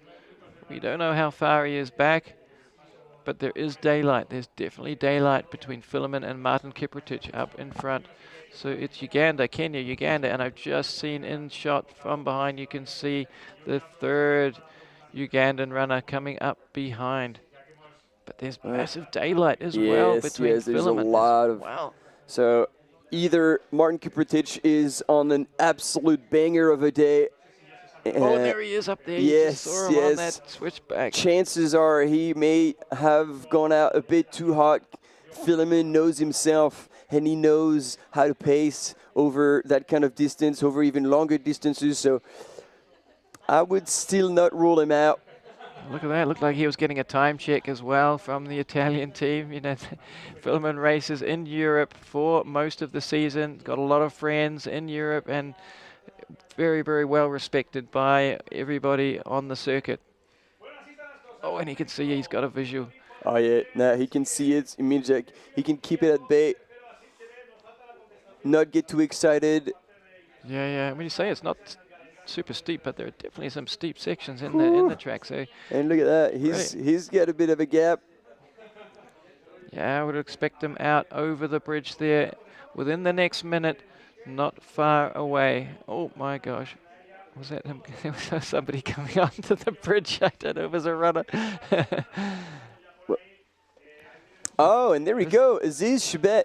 We don't know how far he is back, but there is daylight. There's definitely daylight between Philemon and Martin Kiprotich up in front. So it's Uganda, Kenya, Uganda, and I've just seen in shot from behind, you can see the third Ugandan runner coming up behind. But there's massive daylight as well between there's Philemon. A lot of, so either Martin Kiprotich is on an absolute banger of a day. Oh, there he is up there. You just saw him on that switchback. Chances are he may have gone out a bit too hot. Philemon knows himself, and he knows how to pace over that kind of distance, over even longer distances. So I would still not rule him out. Look at that. Looked like he was getting a time check as well from the Italian team. You know, Philemon races in Europe for most of the season. Got a lot of friends in Europe and very, very well respected by everybody on the circuit. Oh, and you can see he's got a visual. Oh, yeah. No, he can see it. It means like he can keep it at bay. Not get too excited. Yeah. When you say it's not super steep, but there are definitely some steep sections in the track. So and look at that. He's got a bit of a gap. Yeah, I would expect him out over the bridge there within the next minute. Not far away. Oh my gosh. Was that him? There was somebody coming onto the bridge. I don't know if it was a runner. Oh, and there we go. Aziz Chebet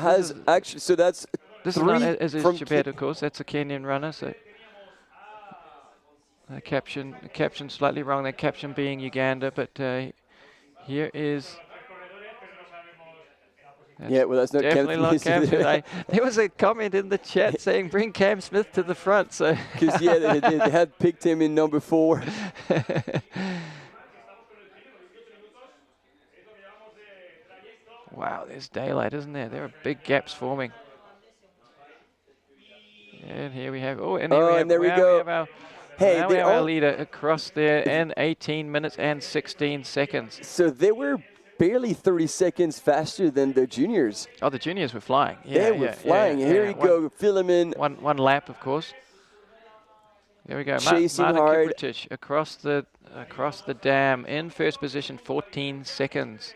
has actually, so that's this is not Aziz Chebet, of course. That's a Kenyan runner. So the caption slightly wrong. The caption being Uganda, but here is. That's not definitely not Cam Smith. There was a comment in the chat saying bring Cam Smith to the front. So because they had picked him in number 4. Wow, there's daylight, isn't there? There are big gaps forming. And here we have. Oh, and there we go. We have our leader across there in 18 minutes and 16 seconds. So they were barely 30 seconds faster than the juniors. Oh, the juniors were flying. They were flying. Here we go, Philemon. One lap, of course. There we go. Chasing Martin hard. Kiprotich across the dam in first position, 14 seconds.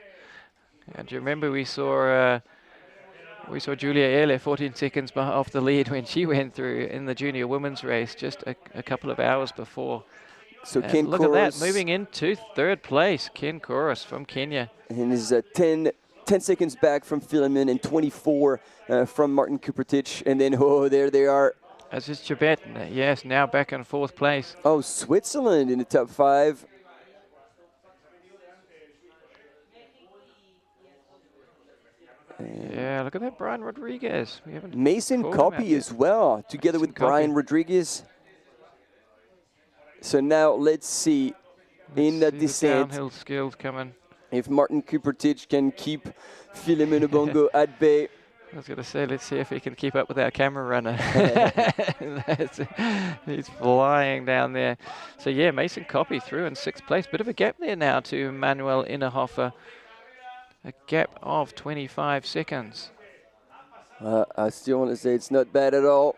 And do you remember we saw Julia Ehle 14 seconds off the lead when she went through in the junior women's race just a couple of hours before. So Ken look Koros, at that, moving into third place, Ken Koros from Kenya. And is 10 seconds back from Philemon and 24 from Martin Kiprotich. And then, there they are. Aziz Chebet, yes, now back in fourth place. Oh, Switzerland in the top 5. Yeah, look at that, Brian Rodriguez. Mason Copy as well, together with Brian Rodriguez. So now let's see in the descent. Downhill skills coming. If Martin Kiprotich can keep Philemon Obongo at bay. I was going to say, let's see if he can keep up with our camera runner. He's flying down there. So yeah, Mason Copy through in 6th place. Bit of a gap there now to Manuel Innerhofer. A gap of 25 seconds. I still want to say it's not bad at all.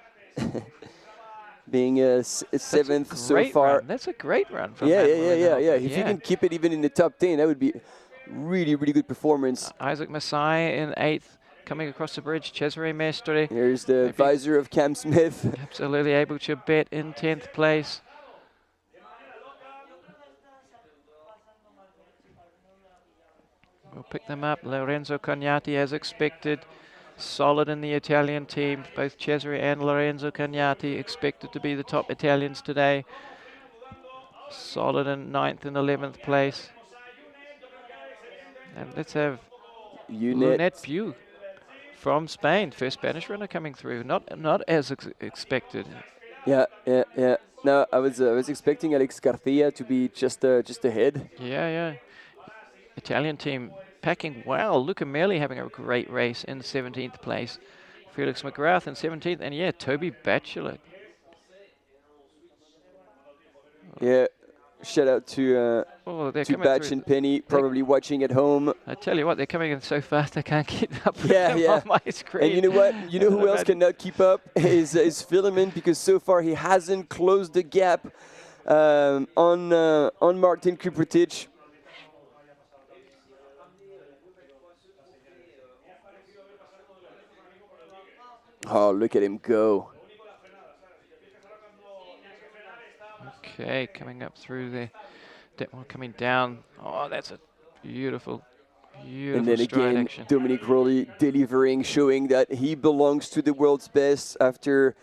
being seventh so Great far. run. That's a great run from Yeah. Matt If you can keep it even in the top 10, that would be really, really good performance. Isaac Masai in 8th, coming across the bridge. Cesare Mestre. Here's the visor of Cam Smith. Absolutely able to bet in 10th place. We'll pick them up. Lorenzo Cagnati, as expected. Solid in the Italian team. Both Cesare and Lorenzo Cagnati expected to be the top Italians today. Solid in 9th and 11th place. And let's have Lunette Pugh from Spain. First Spanish runner coming through. Not as expected. Yeah. No, I was expecting Alex Garcia to be just ahead. Yeah. Italian team packing well. Luca Merli having a great race in 17th place. Felix McGrath in 17th. And yeah, Toby Batchelor. Yeah. Shout out to Batch and Penny, probably watching at home. I tell you what, they're coming in so fast I can't keep up with them on my screen. And you know what? You know who else cannot keep up is Filament, because so far he hasn't closed the gap on Martin Kuprtic. Oh, look at him go. Okay, coming up through there. That one coming down. Oh, that's a beautiful And then stride again, action. Dominic Rowley delivering, showing that he belongs to the world's best after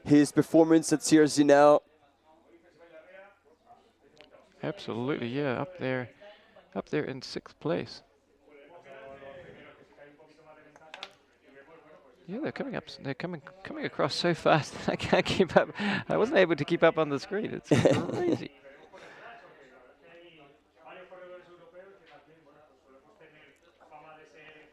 his performance at Sierre-Zinal. Absolutely, yeah, up there in 6th place. Yeah, they're coming up. They're coming across so fast. I can't keep up. I wasn't able to keep up on the screen. It's crazy.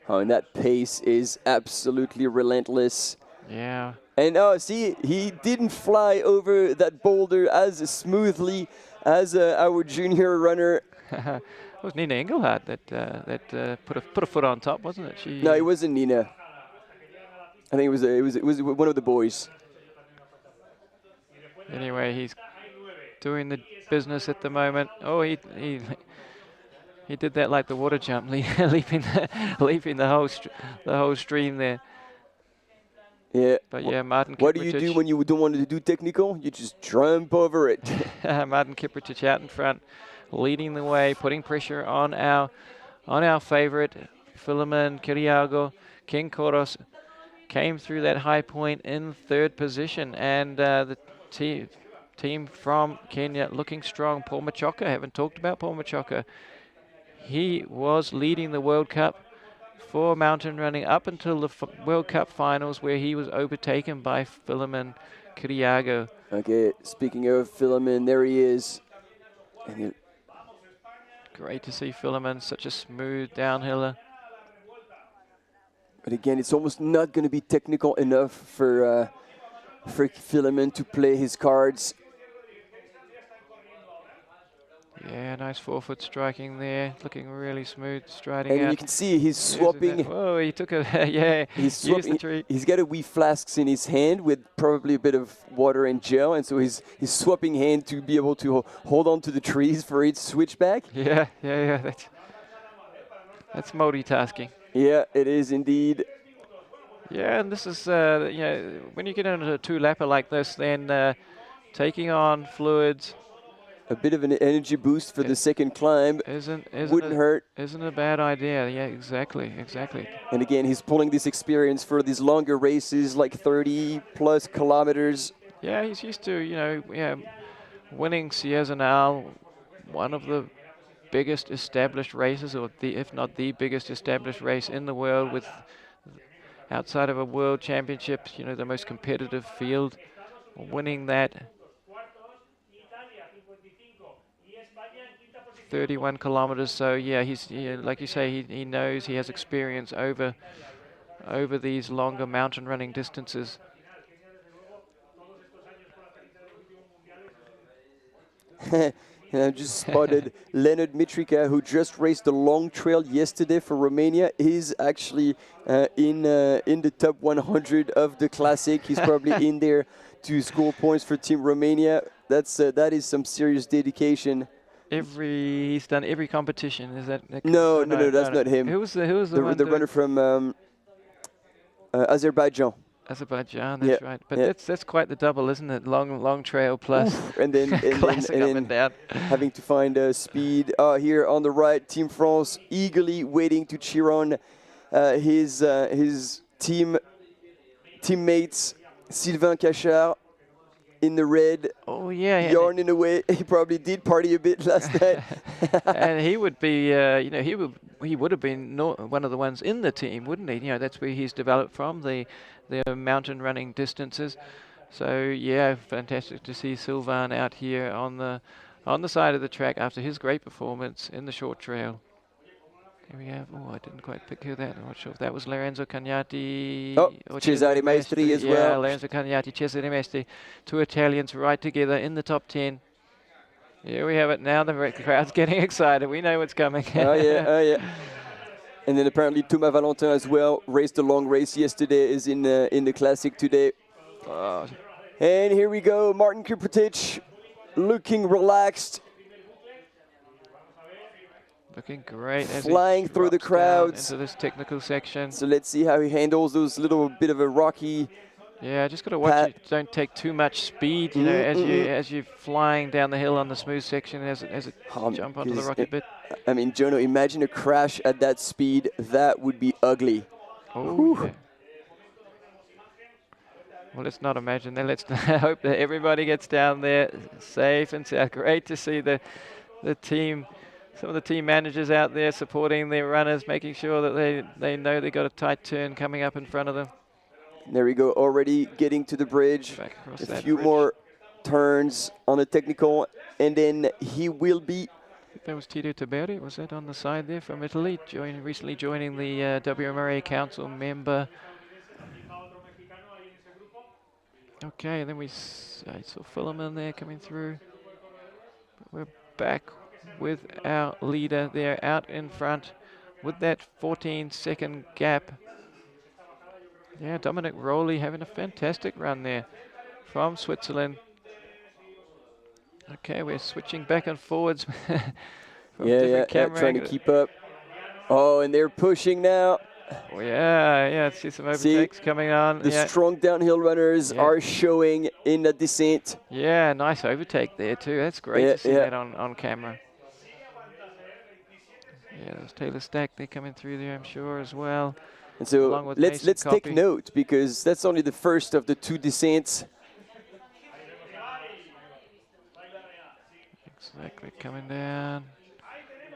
Oh, and that pace is absolutely relentless. Yeah. And see, he didn't fly over that boulder as smoothly as our junior runner. It was Nina Engelhardt that put a foot on top, wasn't it? No, it wasn't Nina. I think it was one of the boys. Anyway, he's doing the business at the moment. Oh, he did that like the water jump, leaping the whole stream there. Yeah. But yeah, Martin Kiprotich. What do you do when you don't want to do technical? You just jump over it. Martin Kiprotich out in front, leading the way, putting pressure on our favorite, Philemon Kiriago. King Koros came through that high point in 3rd position, and the team from Kenya looking strong. Paul Machoka, haven't talked about Paul Machoka. He was leading the World Cup for mountain running up until the World Cup finals, where he was overtaken by Philemon Kiriago. Okay, speaking of Philemon, there he is. And great to see Philemon, such a smooth downhiller. But again, it's almost not going to be technical enough for Philemon to play his cards. Yeah, nice 4-foot striking there, looking really smooth, striding out. And you can see he's swapping. Oh, he took a, yeah, he's swapping. the tree. He's got a wee flasks in his hand with probably a bit of water and gel, and so he's swapping hand to be able to hold on to the trees for each switchback. Yeah, that's multitasking. Yeah, it is indeed. Yeah, and this is, when you get into a 2-lapper like this, then taking on fluids. A bit of an energy boost for the second climb wouldn't hurt. Isn't a bad idea. Yeah, exactly. And again, he's pulling this experience for these longer races, like 30+ kilometers. Yeah, he's used to, winning Sierre-Zinal, one of the biggest established races, or if not the biggest established race in the world, with outside of a world championship, the most competitive field, winning that 31 kilometers. So yeah, he's like you say, he knows, he has experience over these longer mountain running distances. And I just spotted Leonard Mitrica, who just raced the long trail yesterday for Romania. He's actually in the top 100 of the classic. He's probably in there to score points for Team Romania. That is some serious dedication. He's done every competition. Is that? No, that's not him. Who was the runner from Azerbaijan? Azerbaijan, that's right. But that's quite the double, isn't it? Long trail plus. Oof. And then classic up and down. Having to find speed. Here on the right, Team France eagerly waiting to cheer on his teammates. Sylvain Cachard in the red. Oh yeah. Yarning away. He probably did party a bit last night. And he would be, he would have been one of the ones in the team, wouldn't he? That's where he's developed from, the mountain running distances. So yeah, fantastic to see Sylvain out here on the side of the track after his great performance in the short trail. Here we have, I didn't quite pick who that. I'm not sure if that was Lorenzo Cagnati. Oh, Cesare Maestri as well. Yeah, Lorenzo Cagnati, Cesare Maestri. Two Italians right together in the top 10. Here we have it now. The crowd's getting excited. We know what's coming. Oh yeah. And then apparently Thomas Valentin as well raced a long race yesterday, is in the classic today. And here we go, Martin Kuprtic looking relaxed. Looking great. Flying through the crowds. Into this technical section. So let's see how he handles those little bit of a rocky. Yeah, just got to watch it. Don't take too much speed, as you're flying down the hill on the smooth section, as it jump onto the rocky bit. I mean, Jono, imagine a crash at that speed. That would be ugly. Oh, yeah. Well, let's not imagine that. Let's hope that everybody gets down there safe and sound. Great to see the team. Some of the team managers out there supporting their runners, making sure that they know they've got a tight turn coming up in front of them. There we go, already getting to the bridge. A few more turns on the technical, and then he will be. That was Tito Taberi, was that on the side there from Italy, recently joining the WMRA Council member. Okay, and then I saw Philemon there coming through. But we're back with our leader there out in front with that 14-second gap. Yeah, Dominic Rowley having a fantastic run there from Switzerland. Okay, we're switching back and forwards. Yeah, trying to keep up. Oh, and they're pushing now. Oh, yeah, see some overtakes coming on. The strong downhill runners are showing in the descent. Yeah, nice overtake there too. That's great to see that on camera. Yeah, there's Taylor Stack, they're coming through there, I'm sure, as well. And so let's take note, because that's only the first of the two descents. Exactly, coming down.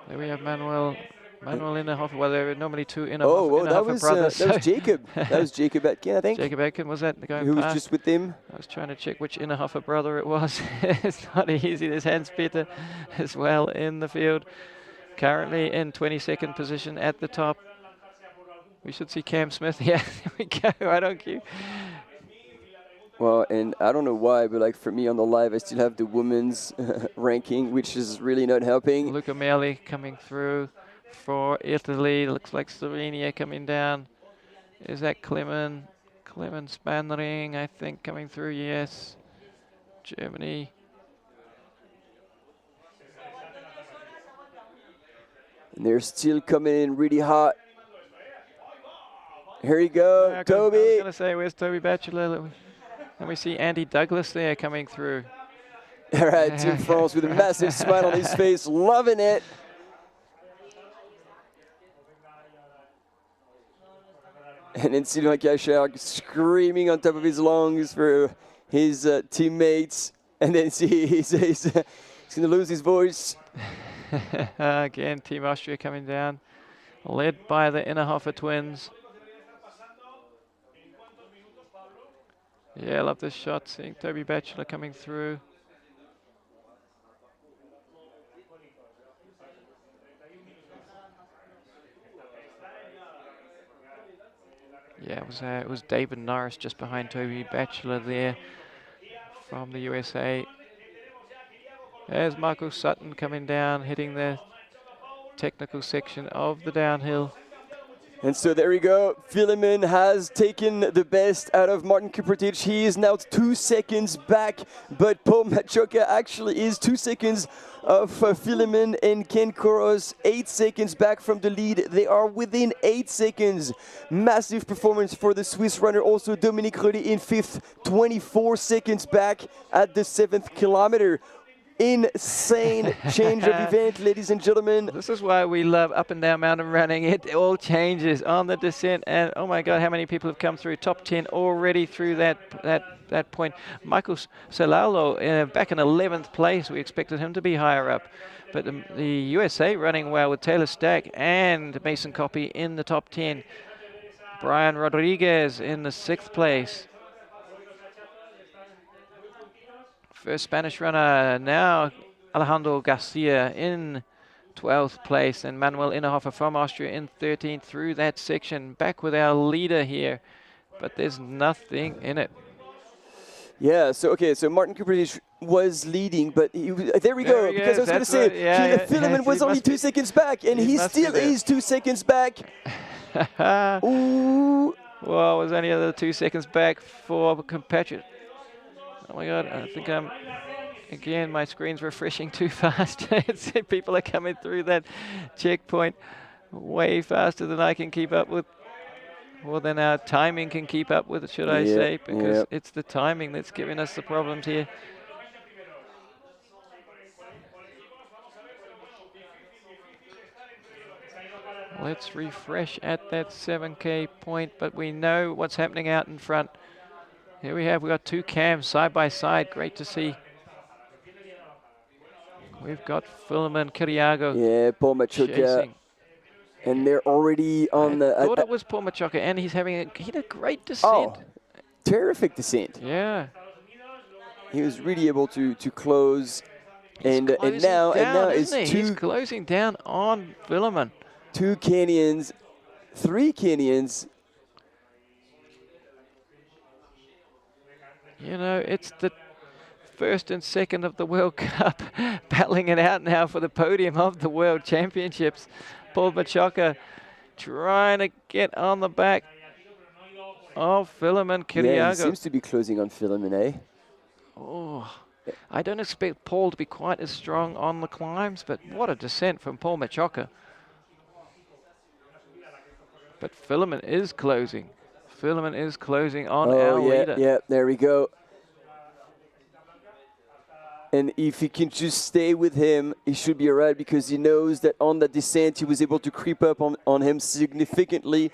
There we have Manuel Innerhofer. Well, there are normally two Innerhofer brothers. That was Jacob. That was Jacob Atkin, I think. Jacob Atkin, was that the guy who was just with him? I was trying to check which Innerhofer brother it was. It's not easy. There's Hans Peter as well in the field. Currently in 22nd position at the top. We should see Cam Smith. Yeah, there we go. Right on cue. Well, and I don't know why, but like for me on the live, I still have the women's ranking, which is really not helping. Luca Merli coming through for Italy. Looks like Slovenia coming down. Is that Clemen Spanring, I think, coming through? Yes. Germany. And they're still coming in really hot. Here you go, Toby. I was going to say, where's Toby Batchelor? And we see Andy Douglas there coming through. All right, Team France with a massive smile on his face, loving it. And then Sylvain Cachard screaming on top of his lungs for his teammates. And then he's going to lose his voice. Again, Team Austria coming down, led by the Innerhofer twins. Yeah, I love this shot, seeing Toby Batchelor coming through. Yeah, it was David Norris just behind Toby Batchelor there from the USA. There's Michael Sutton coming down, hitting the technical section of the downhill. And so there we go. Philemon has taken the best out of Martin Kupertic. He is now 2 seconds back, but Paul Machoka actually is 2 seconds of Philemon and Ken Koros, 8 seconds back from the lead. They are within 8 seconds. Massive performance for the Swiss runner. Also Dominique Rollet in 5th, 24 seconds back at the 7th kilometer. Insane change of event, ladies and gentlemen. This is why we love up and down mountain running. It all changes on the descent, and oh my God, how many people have come through top 10 already through that point. Michael Solalo back in 11th place. We expected him to be higher up, but the USA running well with Taylor Stack and Mason Copy in the top 10. Brian Rodriguez in the 6th place. First Spanish runner now, Alejandro Garcia in 12th place, and Manuel Innerhofer from Austria in 13th through that section. Back with our leader here, but there's nothing in it. Yeah, so okay, so Martin Kupertic was leading, but there we go, because I was going to say, Philemon was only 2 seconds back, and he still is 2 seconds back. Ooh. Well, it was only another 2 seconds back for compatriot. Oh my God, I think again, my screen's refreshing too fast. People are coming through that checkpoint way faster than I can keep up with, more than our timing can keep up with, should I say, because it's the timing that's giving us the problems here. Let's refresh at that 7K point, but we know what's happening out in front. Here we've got 2 cams side by side. Great to see. We've got Philemon Kiriago. Yeah, Paul Machoka. And they're already on the... I thought it was Paul Machoka, and he's having a great descent. Oh, terrific descent. Yeah. He was really able to close. He's and now it's He's closing down on Philemon. 2 Kenyans, 3 Kenyans. You know, it's the first and second of the World Cup battling it out now for the podium of the World Championships. Paul Machoka trying to get on the back of Philemon Kiriago. Yeah, he seems to be closing on Philemon, eh? Oh, I don't expect Paul to be quite as strong on the climbs, but what a descent from Paul Machoka. But Philemon is closing. Philemon is closing on our leader. Yeah, there we go. And if he can just stay with him, he should be all right, because he knows that on the descent, he was able to creep up on him significantly.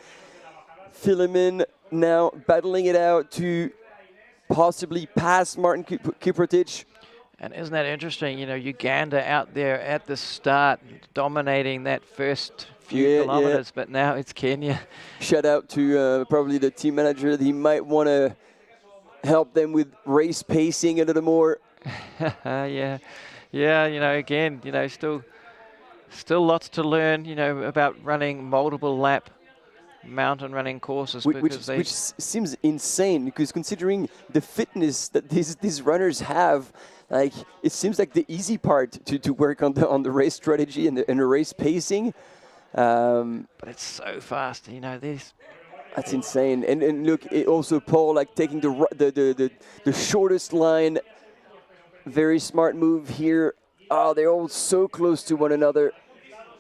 Philemon now battling it out to possibly pass Martin Kupertic. And isn't that interesting? You know, Uganda out there at the start, dominating that first few kilometers, but now it's Kenya. Shout out to probably the team manager. He might want to help them with race pacing a little more. Yeah, you know, again, you know, still lots to learn, you know, about running multiple lap mountain running courses. Which seems insane, because considering the fitness that these runners have, like, it seems like the easy part to work on the race strategy and the race pacing. But it's so fast, you know, that's insane. And look, also Paul, like, taking the shortest line. Very smart move here. Oh, they're all so close to one another.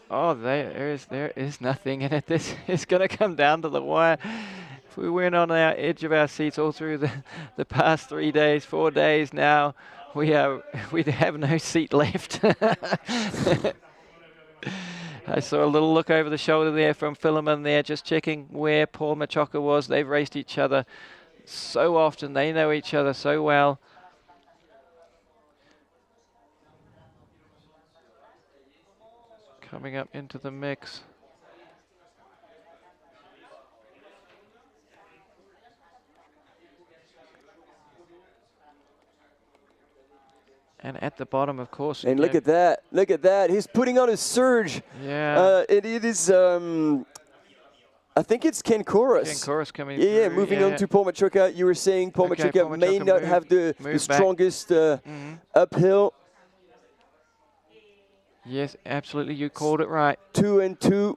Oh, there is nothing in it. This is going to come down to the wire. If we weren't on our edge of our seats all through the past 3 days, 4 days now, we'd have no seat left. I saw a little look over the shoulder there from Philemon there, just checking where Paul Machoka was. They've raced each other so often. They know each other so well. Coming up into the mix. And at the bottom, of course. And look at that. Look at that. He's putting on a surge. Yeah. It is, I think it's Ken Koros. Ken Koros coming through. through. Moving on to Paul Machoka. You were saying Paul Machoka may not have the strongest uphill. Yes, absolutely. You called it right. 2 and 2.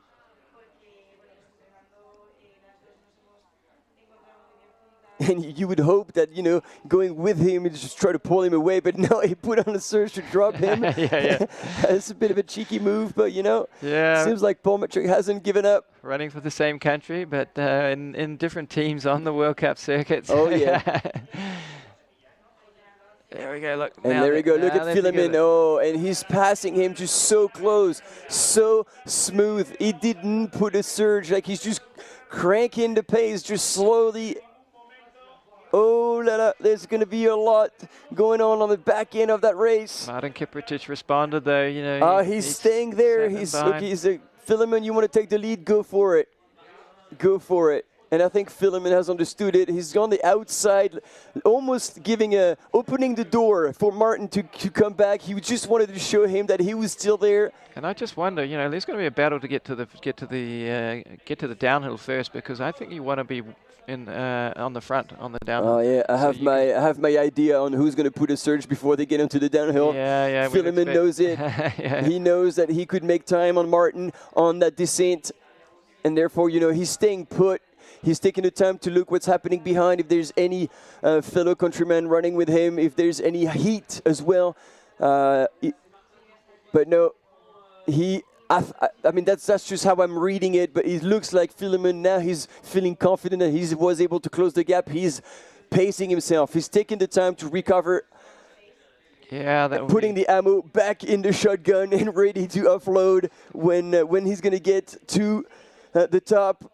And you would hope that, you know, going with him and just try to pull him away, but no, he put on a surge to drop him. Yeah. It's a bit of a cheeky move, but, you know, seems like Paul Machuca hasn't given up. Running for the same country, but in different teams on the World Cup circuits. Oh, yeah. There we go, look. And there we go, look at Philemon. Oh, and he's passing him just so close, so smooth. He didn't put a surge, like he's just cranking the pace, just slowly. Oh la la, there's going to be a lot going on the back end of that race. Martin Kiprotich responded though, you know. He's staying there. He's a Philemon, you want to take the lead, go for it. Go for it. And I think Philemon has understood it. He's on the outside, almost opening the door for Martin to come back. He just wanted to show him that he was still there. And I just wonder, you know, there's going to be a battle to get to the downhill first, because I think you want to be on the front on the downhill. Oh yeah, I have my idea on who's going to put a surge before they get onto the downhill. Yeah. Philemon knows it. He knows that he could make time on Martin on that descent, and therefore, you know, he's staying put. He's taking the time to look what's happening behind, if there's any fellow countrymen running with him, if there's any heat as well. But no, I mean, that's just how I'm reading it, but it looks like Philemon now, he's feeling confident that he was able to close the gap. He's pacing himself. He's taking the time to recover. Yeah, putting the ammo back in the shotgun and ready to offload when he's going to get to the top.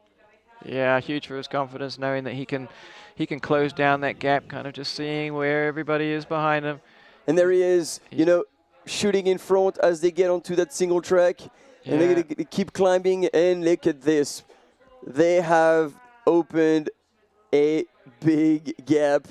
Yeah, huge for his confidence, knowing that he can close down that gap, kind of just seeing where everybody is behind him. And there he is, you know, shooting in front as they get onto that single track. And they're going to keep climbing, and look at this. They have opened a big gap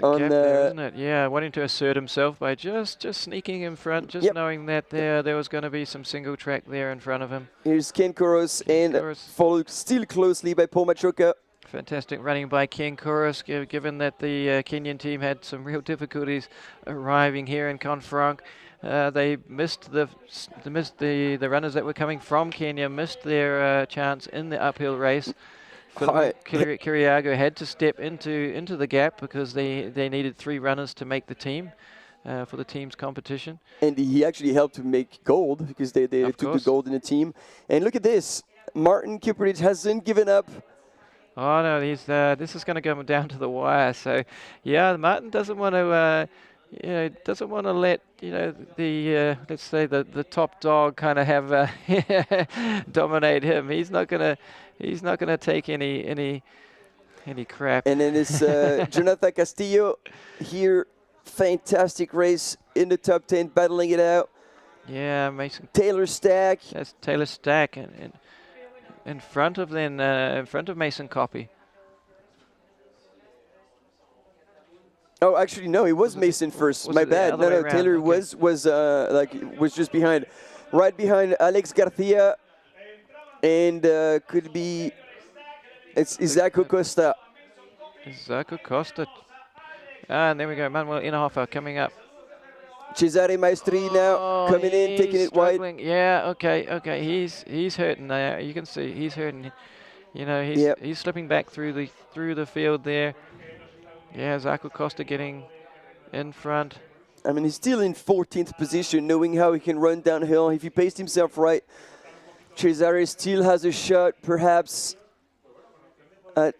on gap there, isn't it? Yeah, wanting to assert himself by just sneaking in front, just knowing that there was going to be some single track there in front of him. Here's Ken Koros, and followed still closely by Paul Machuca. Fantastic running by Ken Koros, given that the Kenyan team had some real difficulties arriving here in Canfranc. They missed the runners that were coming from Kenya, missed their chance in the uphill race. Kiriago had to step into the gap because they needed 3 runners to make the team for the team's competition. And he actually helped to make gold, because they took the gold in the team. And look at this, Martin Kiprotich hasn't given up. Oh no, this is going to come down to the wire. So yeah, Martin doesn't want to. Doesn't want to let the let's say the top dog kind of have dominate him. He's not gonna take any crap. And then it's Jonathan Castillo here, fantastic race in the top 10, battling it out. Yeah, Mason. Taylor Stack. That's Taylor Stack, and in front of Mason Copy. Oh, actually, no, it was Mason first. My bad. No, Taylor was just behind, right behind Alex Garcia, and could be it's Isaac Costa. Isaac Costa. And there we go, Manuel Inhofer coming up. Cesare Maestri now coming in, taking it wide. Yeah, okay. He's hurting there. You can see he's hurting. You know, he's slipping back through the field there. Yeah, Zaco Costa getting in front. I mean, he's still in 14th position, knowing how he can run downhill. If he paced himself right, Cesare still has a shot, perhaps, at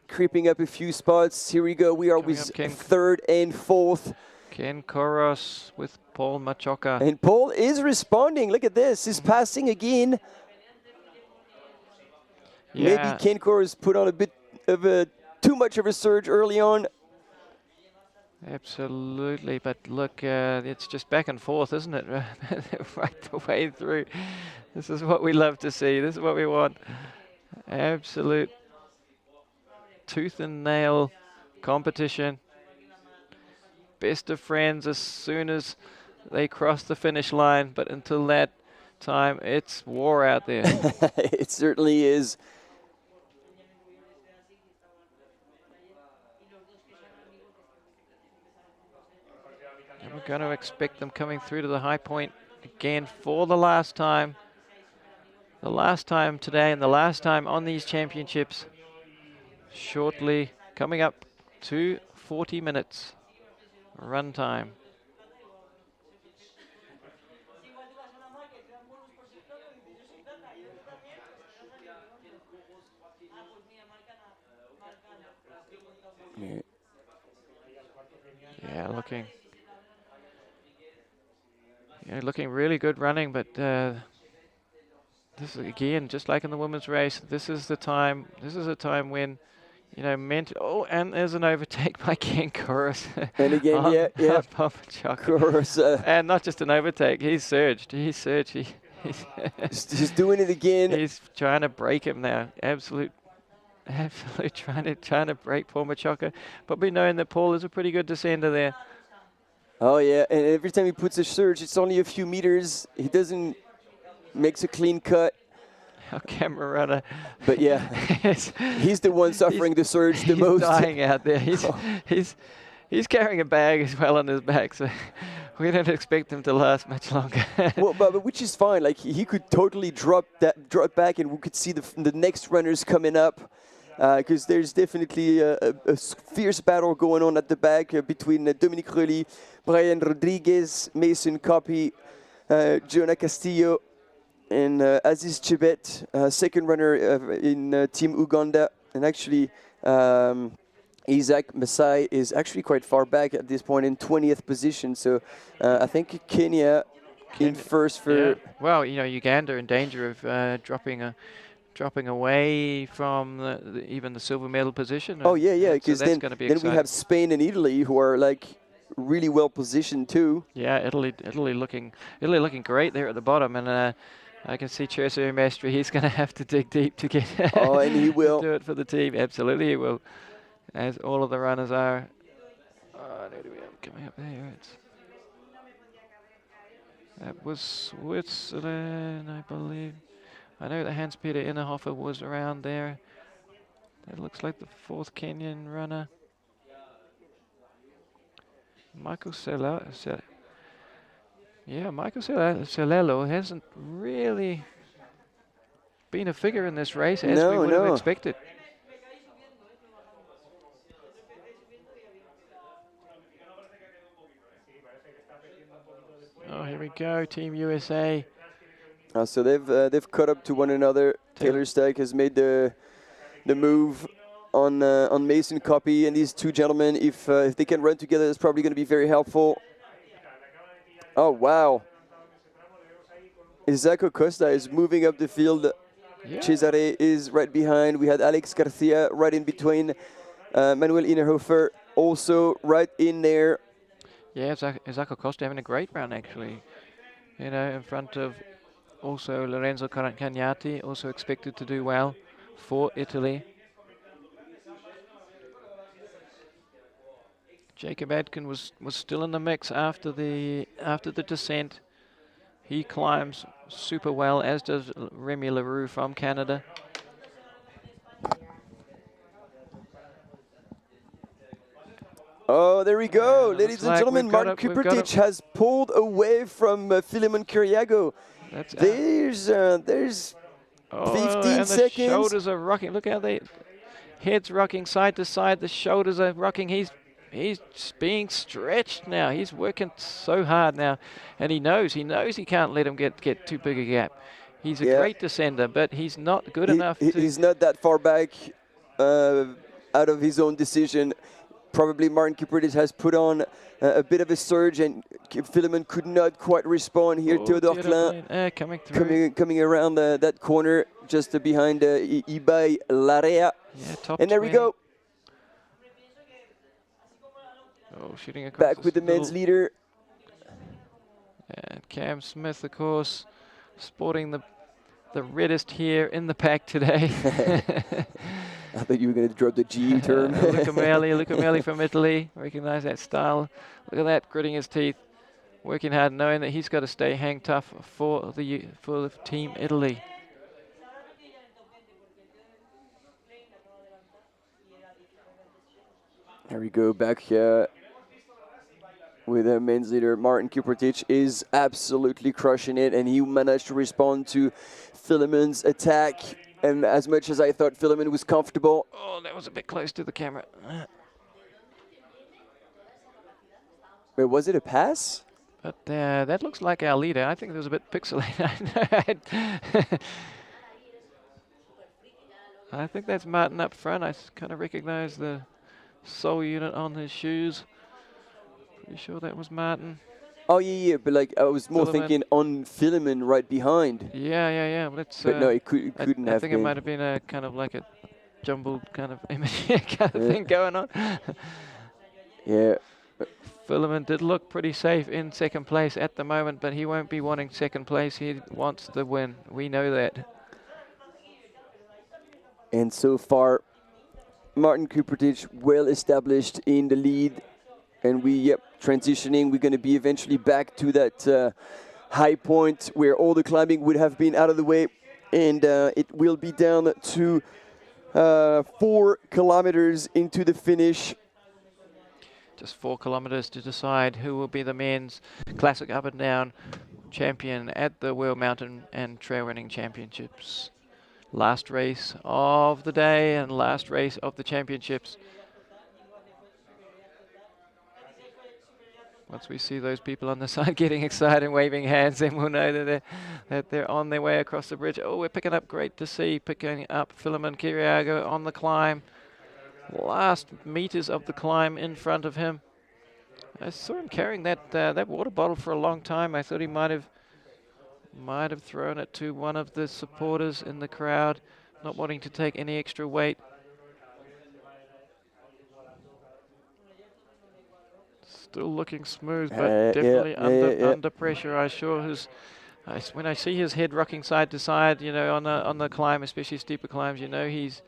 creeping up a few spots. Here we go. We are with 3rd and 4th. Ken Koros with Paul Machuca. And Paul is responding. Look at this. He's passing again. Yeah. Maybe Ken Koros put on a bit of too much of a surge early on. Absolutely, but look, it's just back and forth, isn't it? Right the way through. This is what we love to see. This is what we want. Absolute tooth and nail competition. Best of friends as soon as they cross the finish line, but until that time, it's war out there. It certainly is. We're going to expect them coming through to the high point again for the last time. The last time today and the last time on these championships. Shortly coming up 2:40 minutes run time. Yeah, looking really good running, but this is again just like in the women's race. This is a time when, you know, and there's an overtake by Ken Chorus. And again, Chorus, and not just an overtake. He's surged. He's doing it again. He's trying to break him now. Absolute trying to break Paul Machoka, but we knowing that Paul is a pretty good descender there. Oh yeah, and every time he puts a surge, it's only a few meters. He doesn't makes a clean cut. Our camera runner, but yeah, he's the one suffering the surge the most. He's dying out there. He's carrying a bag as well on his back, so we don't expect him to last much longer. Well, but which is fine. Like he could totally drop back, and we could see the next runners coming up. Because there's definitely a fierce battle going on at the back between Dominic Rulli, Brian Rodriguez, Mason Copy, Jonah Castillo, and Aziz Chebet, second runner in Team Uganda. And actually, Isaac Masai is actually quite far back at this point in 20th position. So I think Kenya in first for... Yeah. Well, you know, Uganda in danger of dropping away from even the silver medal position. Oh yeah, because so then we have Spain and Italy who are like really well positioned too. Yeah, Italy looking great there at the bottom, and I can see Cesare Maestri. He's going to have to dig deep to get. Oh, and he will do it for the team. Absolutely, he will, as all of the runners are. Coming up there, that was Switzerland, I believe. I know that Hans-Peter Innerhofer was around there. That looks like the fourth Kenyan runner. Michael Selelo hasn't really been a figure in this race as we would have expected. Oh, here we go, Team USA. So they've caught up to one another. Taylor Stagg has made the move on Mason Copy, and these two gentlemen, if they can run together, that's probably going to be very helpful. Oh wow! Isaac Costa is moving up the field. Yeah. Cesare is right behind. We had Alex Garcia right in between. Manuel Innerhofer also right in there. Yeah, Isaac Costa having a great run actually. You know, in front of. Also, Lorenzo Cagnati, also expected to do well for Italy. Jacob Adkin was still in the mix after the descent. He climbs super well, as does Remy Leroux from Canada. Oh, there we go, ladies and gentlemen. Martin Kupertic has pulled away from Filimon Kiriago. There's 15 seconds. The shoulders are rocking. Look how head's rocking side to side. The shoulders are rocking. He's being stretched now. He's working so hard now, and he knows he can't let him get too big a gap. He's a great descender, but he's not good enough. He's not that far back out of his own decision. Probably Martin Kupertic has put on a bit of a surge, and Filimon could not quite respond here. Theodore Klein coming around that corner just behind Ibai Larea. Yeah, and there we go. Oh, shooting across back with the men's leader. And Cam Smith, of course, sporting the reddest here in the pack today. I thought you were going to drop the G term. Luca Merli from Italy. Recognize that style. Look at that, gritting his teeth, working hard, knowing that he's got to stay hang tough for the Team Italy. There we go, back here with the men's leader. Martin Kupertic is absolutely crushing it, and he managed to respond to Filimon's attack. And as much as I thought Filimon was comfortable. Oh, that was a bit close to the camera. Wait, was it a pass? But that looks like our leader. I think it was a bit pixelated. I think that's Martin up front. I kind of recognize the sole unit on his shoes. Pretty sure that was Martin. Oh yeah, but like I was more thinking on Philemon right behind. Yeah. Let's. But no, it couldn't have been. I think it might have been a kind of like a jumbled kind of image kind of thing going on. Yeah. Philemon did look pretty safe in second place at the moment, but he won't be wanting second place. He wants the win. We know that. And so far, Martin Kupertic well established in the lead. And transitioning. We're going to be eventually back to that high point where all the climbing would have been out of the way. And it will be down to 4 kilometers into the finish. Just 4 kilometers to decide who will be the men's classic up and down champion at the World Mountain and Trail Running Championships. Last race of the day and last race of the championships. Once we see those people on the side getting excited and waving hands, then we'll know that they're on their way across the bridge. Oh, we're picking up, great to see, picking up Philemon Kiriago on the climb. Last meters of the climb in front of him. I saw him carrying that water bottle for a long time. I thought he might have thrown it to one of the supporters in the crowd, not wanting to take any extra weight. Still looking smooth, but definitely under pressure. I sure when I see his head rocking side to side, you know, on the climb, especially steeper climbs, you know he's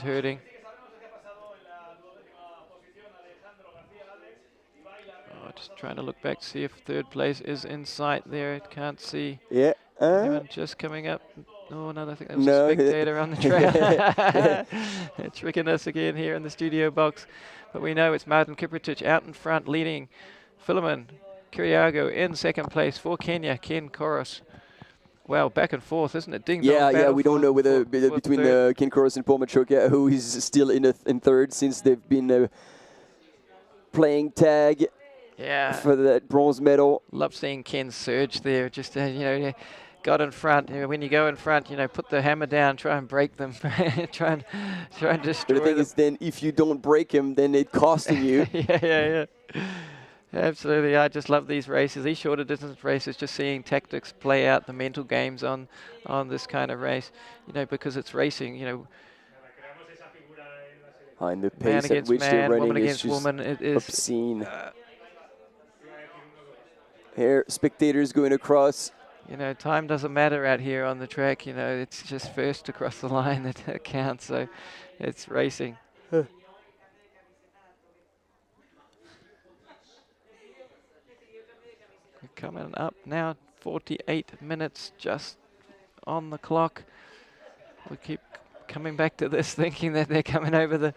hurting. Oh, just trying to look back to see if third place is in sight there. Can't see. Yeah. Anyone just coming up. Oh no, I think that was a spectator on the track. Tricking us again here in the studio box. But we know it's Martin Kiprotich out in front, leading Philemon Kiriago in second place for Kenya, Ken Koros. Well, back and forth, isn't it? Ding dong. Yeah. We don't know whether between Ken Koros and Paul Machoka who is still in third, since they've been playing tag. Yeah. For that bronze medal. Love seeing Ken surge there. Just you know, got in front. You know, when you go in front, you know, put the hammer down, try and break them, try and destroy the thing them. is, then if you don't break him, then it costing you. Yeah. Absolutely, I just love these races, these shorter distance races, just seeing tactics play out, the mental games on this kind of race, you know, because it's racing, you know. And the pace at which they're running is just obscene. Here, spectators going across. You know, time doesn't matter out here on the track, you know, it's just first across the line that counts, so it's racing. Huh. Coming up now, 48 minutes just on the clock. We keep coming back to this, thinking that they're coming over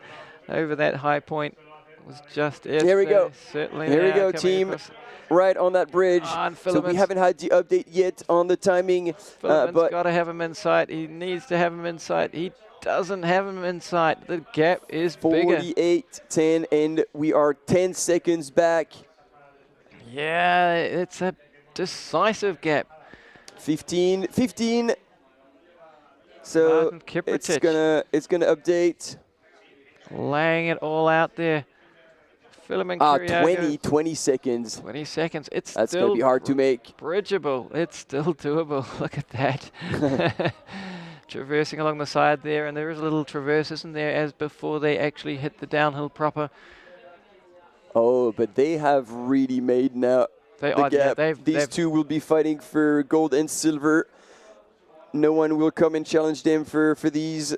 that high point. It was just it. Here we go. Certainly. Here we go, team. Across. Right on that bridge. So we haven't had the update yet on the timing. Philemon's got to have him in sight. He needs to have him in sight. He doesn't have him in sight. The gap is bigger. 48-10, and we are 10 seconds back. Yeah, it's a decisive gap. 15. So it's gonna update. Laying it all out there. Philemon Kiriago. 20 seconds. 20 seconds. That's going to be hard to make. Bridgeable. It's still doable. Look at that. Traversing along the side there, and there is a little traverse, isn't there, as before they actually hit the downhill proper. Oh, but they have really made now the gap. Yeah, These two will be fighting for gold and silver. No one will come and challenge them for these.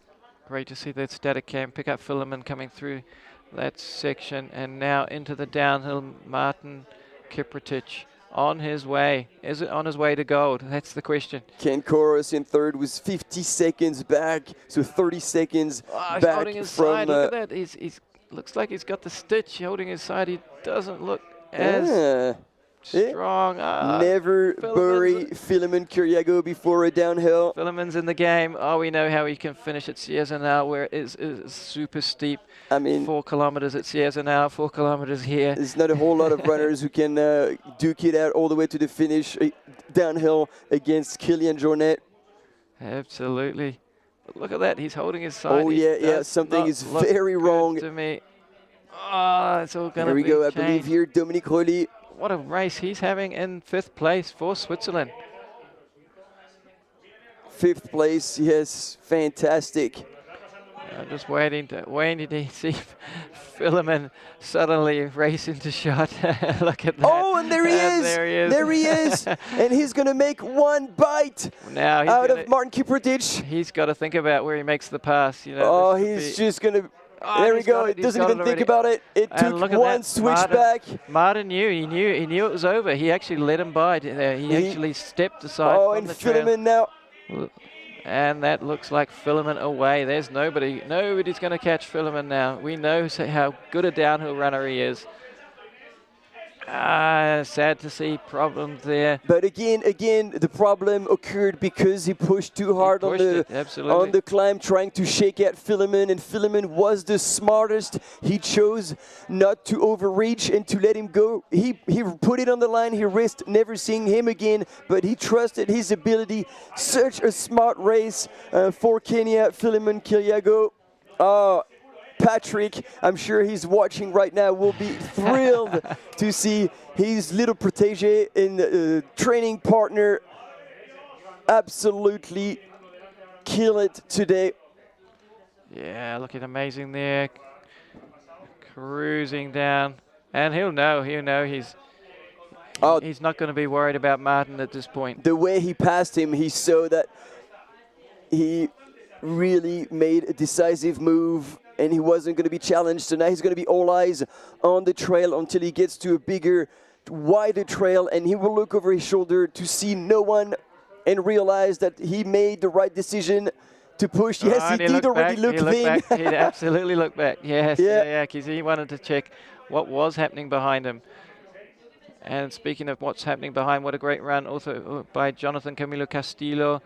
Great to see that static cam pick up Philemon coming through that section, and now into the downhill. Martin Kiprotich on his way. Is it on his way to gold? That's the question. Ken Koros in third was 50 seconds back, so 30 seconds back holding his side. Look at that. He's looks like he's got the stitch holding his side. He doesn't look as strong. Never bury Philemon Kyrgiago before a downhill. Philemon's in the game. Oh, we know how he can finish at Siezenau, where it is super steep. I mean, 4 kilometers at Siezenau, 4 kilometers here. There's not a whole lot of runners who can duke it out all the way to the finish downhill against Kylian Jornet. Absolutely. But look at that. He's holding his side. Oh, yeah. Something is very wrong. To me. Oh, it's all going to be Here we go. I changed. believe here, Dominique Rolly. What a race he's having in 5th place for Switzerland. 5th place, yes, fantastic. I'm just waiting to see Philemon suddenly race into shot. Look at that. Oh, and there he is. There he is. There he is. And he's going to make one bite now out of Martin Kiprotich. He's got to think about where he makes the pass. You know. Oh, he's just going to... there we go. It doesn't even think about it. It took one switch back. Martin knew. He knew it was over. He actually let him by there. He actually stepped aside. Oh, from and the trail. Philemon now. And that looks like Philemon away. There's nobody. Nobody's going to catch Philemon now. We know how good a downhill runner he is. Sad to see problems there. But again, the problem occurred because he pushed too hard on the climb, trying to shake out Philemon, and Philemon was the smartest. He chose not to overreach and to let him go. He put it on the line. He risked never seeing him again, but he trusted his ability. Such a smart race for Kenya, Philemon Kyrgiago. Patrick, I'm sure he's watching right now, will be thrilled to see his little protege and training partner absolutely kill it today. Yeah, looking amazing there. Cruising down. And he'll know he's not going to be worried about Martin at this point. The way he passed him, he saw that he really made a decisive move and he wasn't going to be challenged. So now he's going to be all eyes on the trail until he gets to a bigger, wider trail, and he will look over his shoulder to see no one and realize that he made the right decision to push. Yes, he did already look Ving. He absolutely looked back. Yes, yeah, because he wanted to check what was happening behind him. And speaking of what's happening behind, what a great run also by Jonathan Camilo Castillo.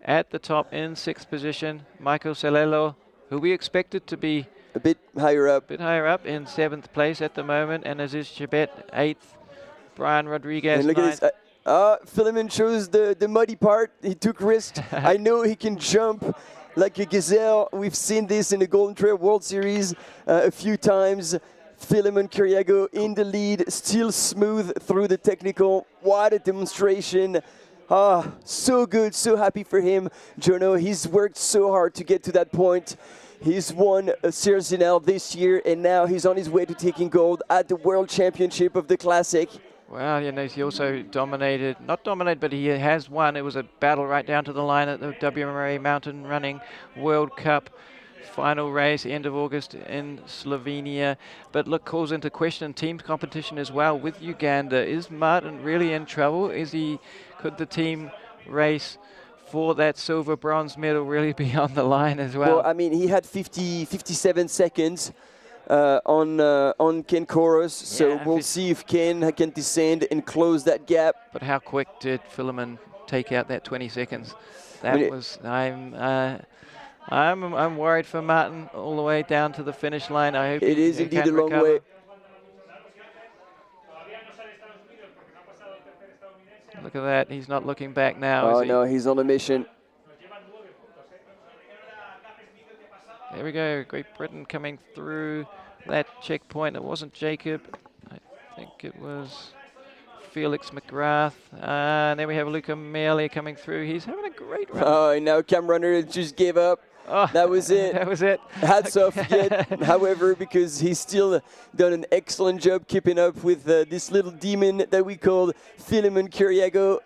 At the top in 6th position, Michael Celello, who we expected to be a bit higher up. in 7th place at the moment, and Aziz Chebet 8th, Brian Rodriguez and look 9th. at this. Philemon chose the muddy part. He took risks. I know he can jump like a gazelle. We've seen this in the Golden Trail World Series a few times. Philemon Kyrgiago in the lead, still smooth through the technical. What a demonstration. So good, so happy for him. Jono, he's worked so hard to get to that point. He's won a Siezenau this year, and now he's on his way to taking gold at the World Championship of the Classic. Well, you know, he also not dominated, but he has won. It was a battle right down to the line at the WMRA Mountain Running World Cup. Final race, end of August in Slovenia. But look, calls into question team competition as well with Uganda. Is Martin really in trouble? Could the team race for that silver bronze medal really be on the line as well? Well, I mean, he had 57 seconds on Ken Koros, so we'll see if Ken can descend and close that gap. But how quick did Philemon take out that 20 seconds? I'm worried for Martin all the way down to the finish line. I hope it is indeed a long way. Look at that. He's not looking back now. Oh, no, he's on a mission. There we go. Great Britain coming through that checkpoint. It wasn't Jacob. I think it was Felix McGrath. And then we have Luca Mealy coming through. He's having a great run. Oh, and now Cam Runner just gave up. Oh, that was it. That was it. Hats off yet, however, because he's still done an excellent job keeping up with this little demon that we call Philemon Kyrgiago.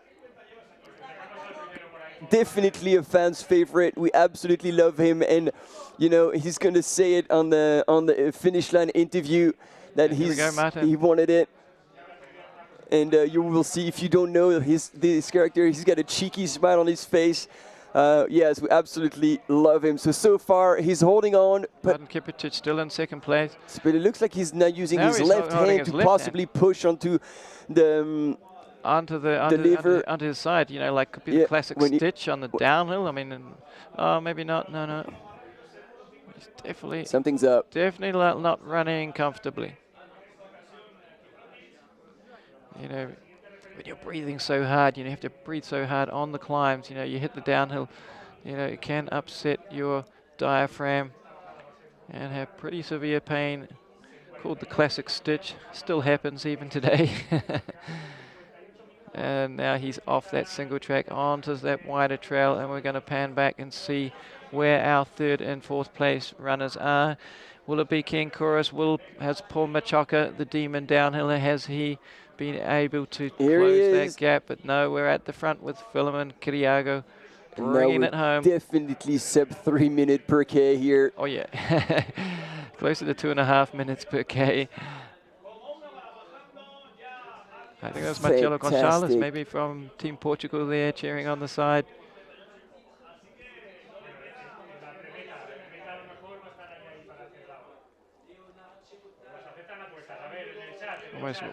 Definitely a fan's favorite. We absolutely love him, and you know he's going to say it on the finish line interview that he wanted it. And you will see, if you don't know this character, he's got a cheeky smile on his face. Yes, we absolutely love him. So far he's holding on, but Kiprotich still in second place. But it looks like he's now using Now his he's left holding hand his to left possibly push onto the onto his side. You know, like could be the classic stitch on the downhill. I mean, oh, maybe not. No. He's definitely something's up. Definitely not running comfortably. You know, when you're breathing so hard, you have to breathe so hard on the climbs. You know, you hit the downhill. You know, it can upset your diaphragm and have pretty severe pain, called the classic stitch. Still happens even today. And now he's off that single track onto that wider trail, and we're going to pan back and see where our third and fourth place runners are. Will it be Ken Chorus? Has Paul Machoka, the demon downhiller, has he been able to close that gap? But no, we're at the front with Philemon Kiriago bringing it home. Definitely sub 3 minute per K here. Oh yeah, closer to 2.5 minutes per K. I think that's Marcelo Gonçalves, maybe from Team Portugal there, cheering on the side.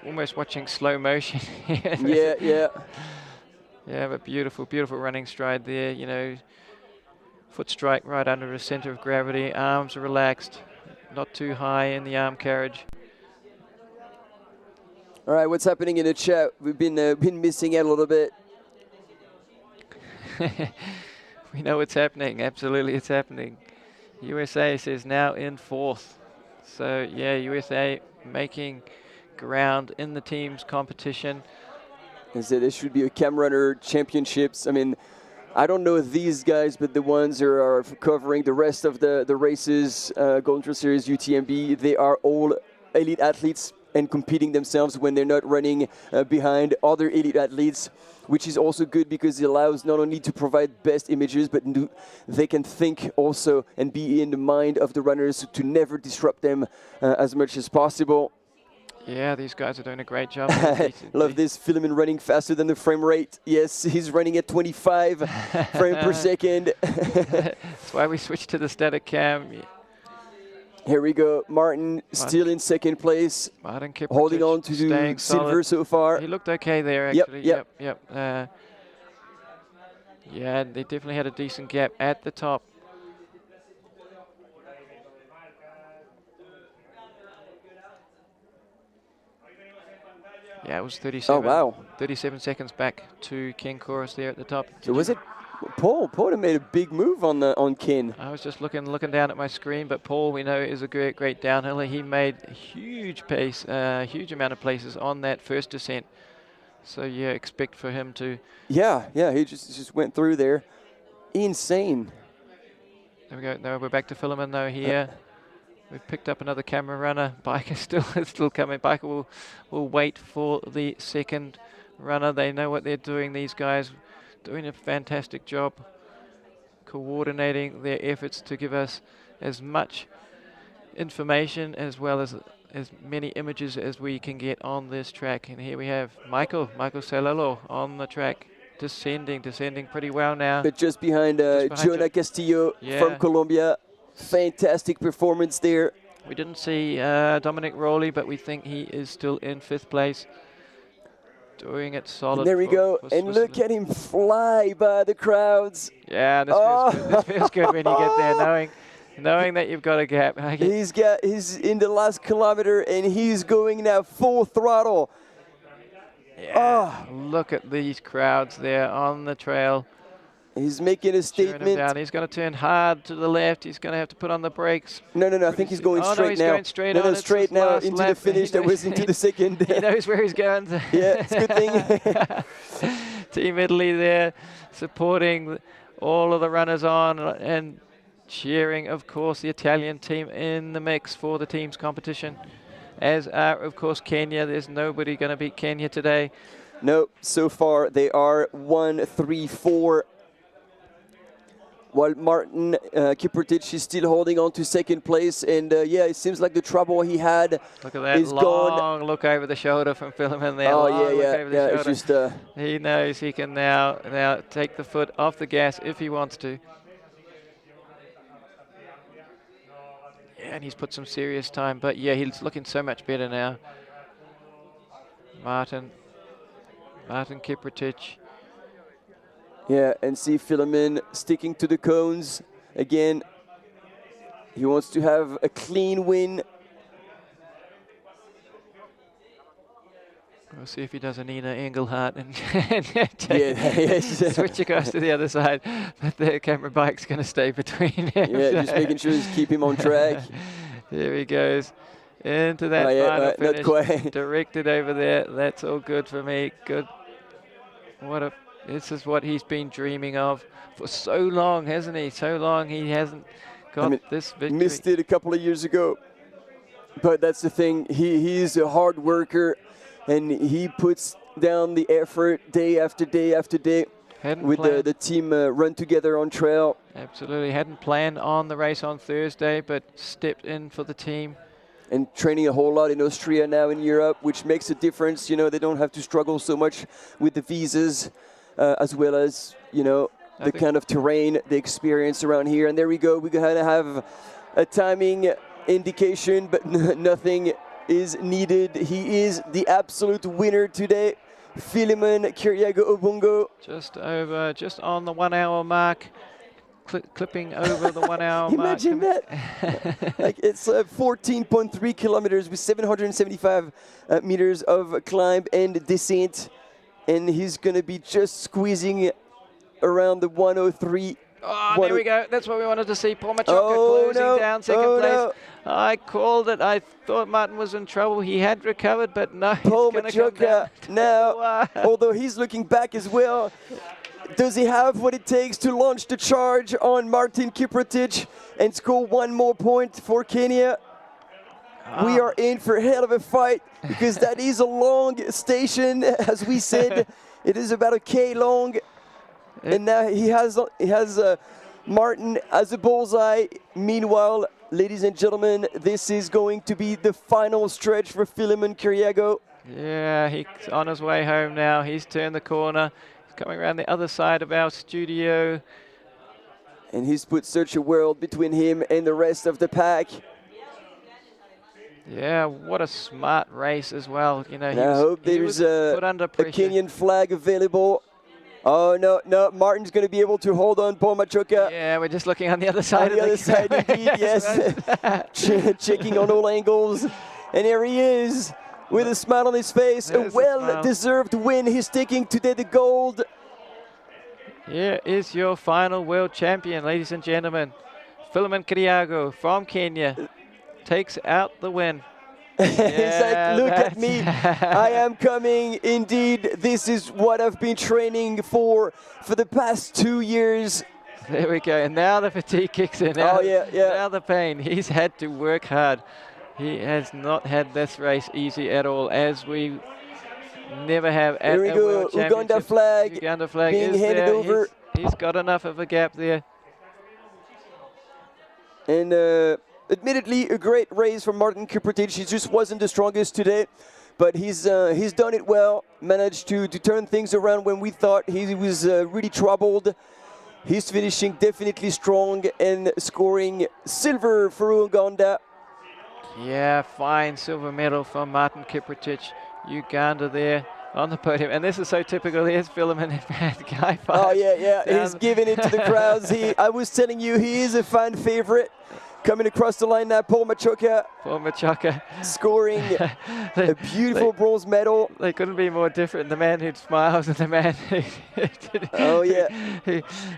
Almost watching slow motion. Yeah. Yeah, but beautiful running stride there. You know, foot strike right under the center of gravity. Arms are relaxed, not too high in the arm carriage. All right, what's happening in the chat? We've been missing out a little bit. We know what's happening. Absolutely, it's happening. USA says now in fourth. So yeah, USA making ground in the team's competition. And so there should be a Cam Runner Championships. I mean, I don't know these guys, but the ones who are covering the rest of the races, Golden Trail Series, UTMB, they are all elite athletes and competing themselves when they're not running behind other elite athletes, which is also good because it allows not only to provide best images, but they can think also and be in the mind of the runners to never disrupt them as much as possible. Yeah, these guys are doing a great job. Love this Philemon running faster than the frame rate. Yes, he's running at 25 frame per second. That's why we switched to the static cam. Here we go. Martin still in second place. Martin Kiprotich holding on to silver solid. so far. He looked okay there, actually. Yep. Yeah, they definitely had a decent gap at the top. Yeah, it was 37. Oh, wow. 37 seconds back to Ken Chorus there at the top. So was it Paul? Paul made a big move on Ken. I was just looking down at my screen, but Paul, we know, is a great downhiller. He made a huge pace, huge amount of places on that first descent. So yeah, expect for him to. Yeah, he just went through there. Insane. There we go. No, we're back to Philemon though here. We've picked up another camera runner. Biker still coming. Biker will wait for the second runner. They know what they're doing. These guys doing a fantastic job coordinating their efforts to give us as much information as well as many images as we can get on this track. And here we have Michael Salelo on the track, descending pretty well now. But just behind Jonah Castillo from Colombia. Fantastic performance there. We didn't see Dominic Rowley, but we think he is still in 5th place. Doing it solid. And there we go. And look at him fly by the crowds. Yeah, this feels good when you get there, knowing that you've got a gap. He's in the last kilometer and he's going now full throttle. Yeah, look at these crowds there on the trail. He's making a statement. He's going to turn hard to the left. He's going to have to put on the brakes. No. I think he's going straight now. Going straight now into the finish. That was into the second. He knows where he's going. Yeah, it's a good thing. Team Italy there supporting all of the runners on and cheering, of course, the Italian team in the mix for the team's competition. As are, of course, Kenya. There's nobody going to beat Kenya today. No, so far they are 1, 3, 4. while Martin Kiprotich is still holding on to second place. And yeah, it seems like the trouble he had Look at that is long gone. look over the shoulder from Philemon there. Oh, long yeah, look yeah, over the yeah. shoulder. It's just, he knows he can now take the foot off the gas if he wants to. Yeah, and he's put some serious time, but yeah, he's looking so much better now. Martin Kiprotich. Yeah, and see Philemon sticking to the cones again. He wants to have a clean win. We'll see if he does a Nina Engelhardt and switch across to the other side. But the camera bike's going to stay between him. Yeah, just making sure to keep him on track. There he goes into that final finish. Not quite. Directed over there. That's all good for me. Good. This is what he's been dreaming of for so long, hasn't he? So long he hasn't got this victory. Missed it a couple of years ago. But that's the thing. He is a hard worker, and he puts down the effort day after day after day. With the team run together on trail. Absolutely. Hadn't planned on the race on Thursday, but stepped in for the team. And training a whole lot in Austria now in Europe, which makes a difference. You know, they don't have to struggle so much with the visas, as well as, you know, the kind of terrain they experience around here. And there we go. We're going to have a timing indication, but nothing is needed. He is the absolute winner today. Philemon Kiriago-Obungo. Just on the 1 hour mark. Clipping over the 1 hour mark. Imagine that. Like it's 14.3 kilometers with 775 meters of climb and descent. And he's going to be just squeezing around the 103. Oh, there we go. That's what we wanted to see. Paul Machoka closing down second place. No. I called it. I thought Martin was in trouble. He had recovered, but no. Paul Machoka now, although he's looking back as well. Does he have what it takes to launch the charge on Martin Kiprotich and score one more point for Kenya? We are in for a hell of a fight because that is a long station, as we said. It is about a K long. And now he has Martin as a bullseye. Meanwhile, ladies and gentlemen, this is going to be the final stretch for Philemon Kiriago. Yeah, he's on his way home now. He's turned the corner. He's coming around the other side of our studio. And he's put such a world between him and the rest of the pack. Yeah, what a smart race as well. You know, I hope there's a Kenyan flag available. Oh, no, Martin's going to be able to hold on Paul Machoka. Yeah, we're just looking on the other side. On the other side, indeed, yes. Checking on all angles. And here he is with a smile on his face. There's a well-deserved win. He's taking today the gold. Here is your final world champion, ladies and gentlemen. Philemon Kiriago from Kenya takes out the win. He's like, look at me, I am coming. Indeed, this is what I've been training for the past 2 years. There we go, and now the fatigue kicks in. Now, now the pain. He's had to work hard. He has not had this race easy at all, as we never have at Here we go, Uganda flag being handed over. He's got enough of a gap there. And admittedly, a great race from Martin Kiprotich. He just wasn't the strongest today, but he's done it well. Managed to turn things around when we thought he was really troubled. He's finishing definitely strong and scoring silver for Uganda. Yeah, fine silver medal from Martin Kiprotich, Uganda there on the podium. And this is so typical. Here's Philemon in bad guy. Oh, yeah. He's giving it to the crowds. I was telling you, he is a fan favorite. Coming across the line now, Paul Machoka. Paul Machoka. Scoring a beautiful bronze medal. They couldn't be more different. The man who smiles and the man who oh, yeah.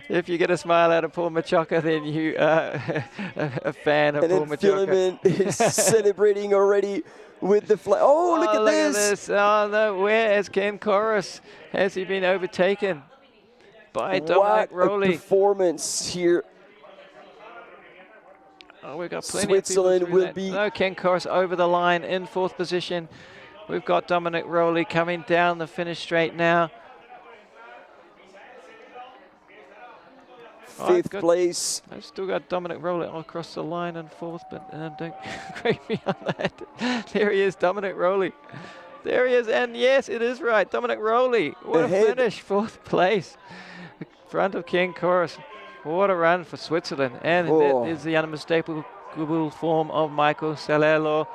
If you get a smile out of Paul Machoka, then you are a fan of Paul Machoka. Philemon is celebrating already with the flag. Oh, look at this. Oh, no, where is Ken Chorus? Has he been overtaken by Dominic Rowley? What a performance here. Oh, we've got plenty Switzerland of people will be. No, Ken Chorus over the line in 4th position. We've got Dominic Rowley coming down the finish straight now. fifth place. I've still got Dominic Rowley across the line in fourth, but don't grade me on that. There he is, Dominic Rowley. There he is, and yes, it is right, Dominic Rowley. What a finish, fourth place. In front of Ken Chorus. What a run for Switzerland. And that is the unmistakable form of Michael Salello.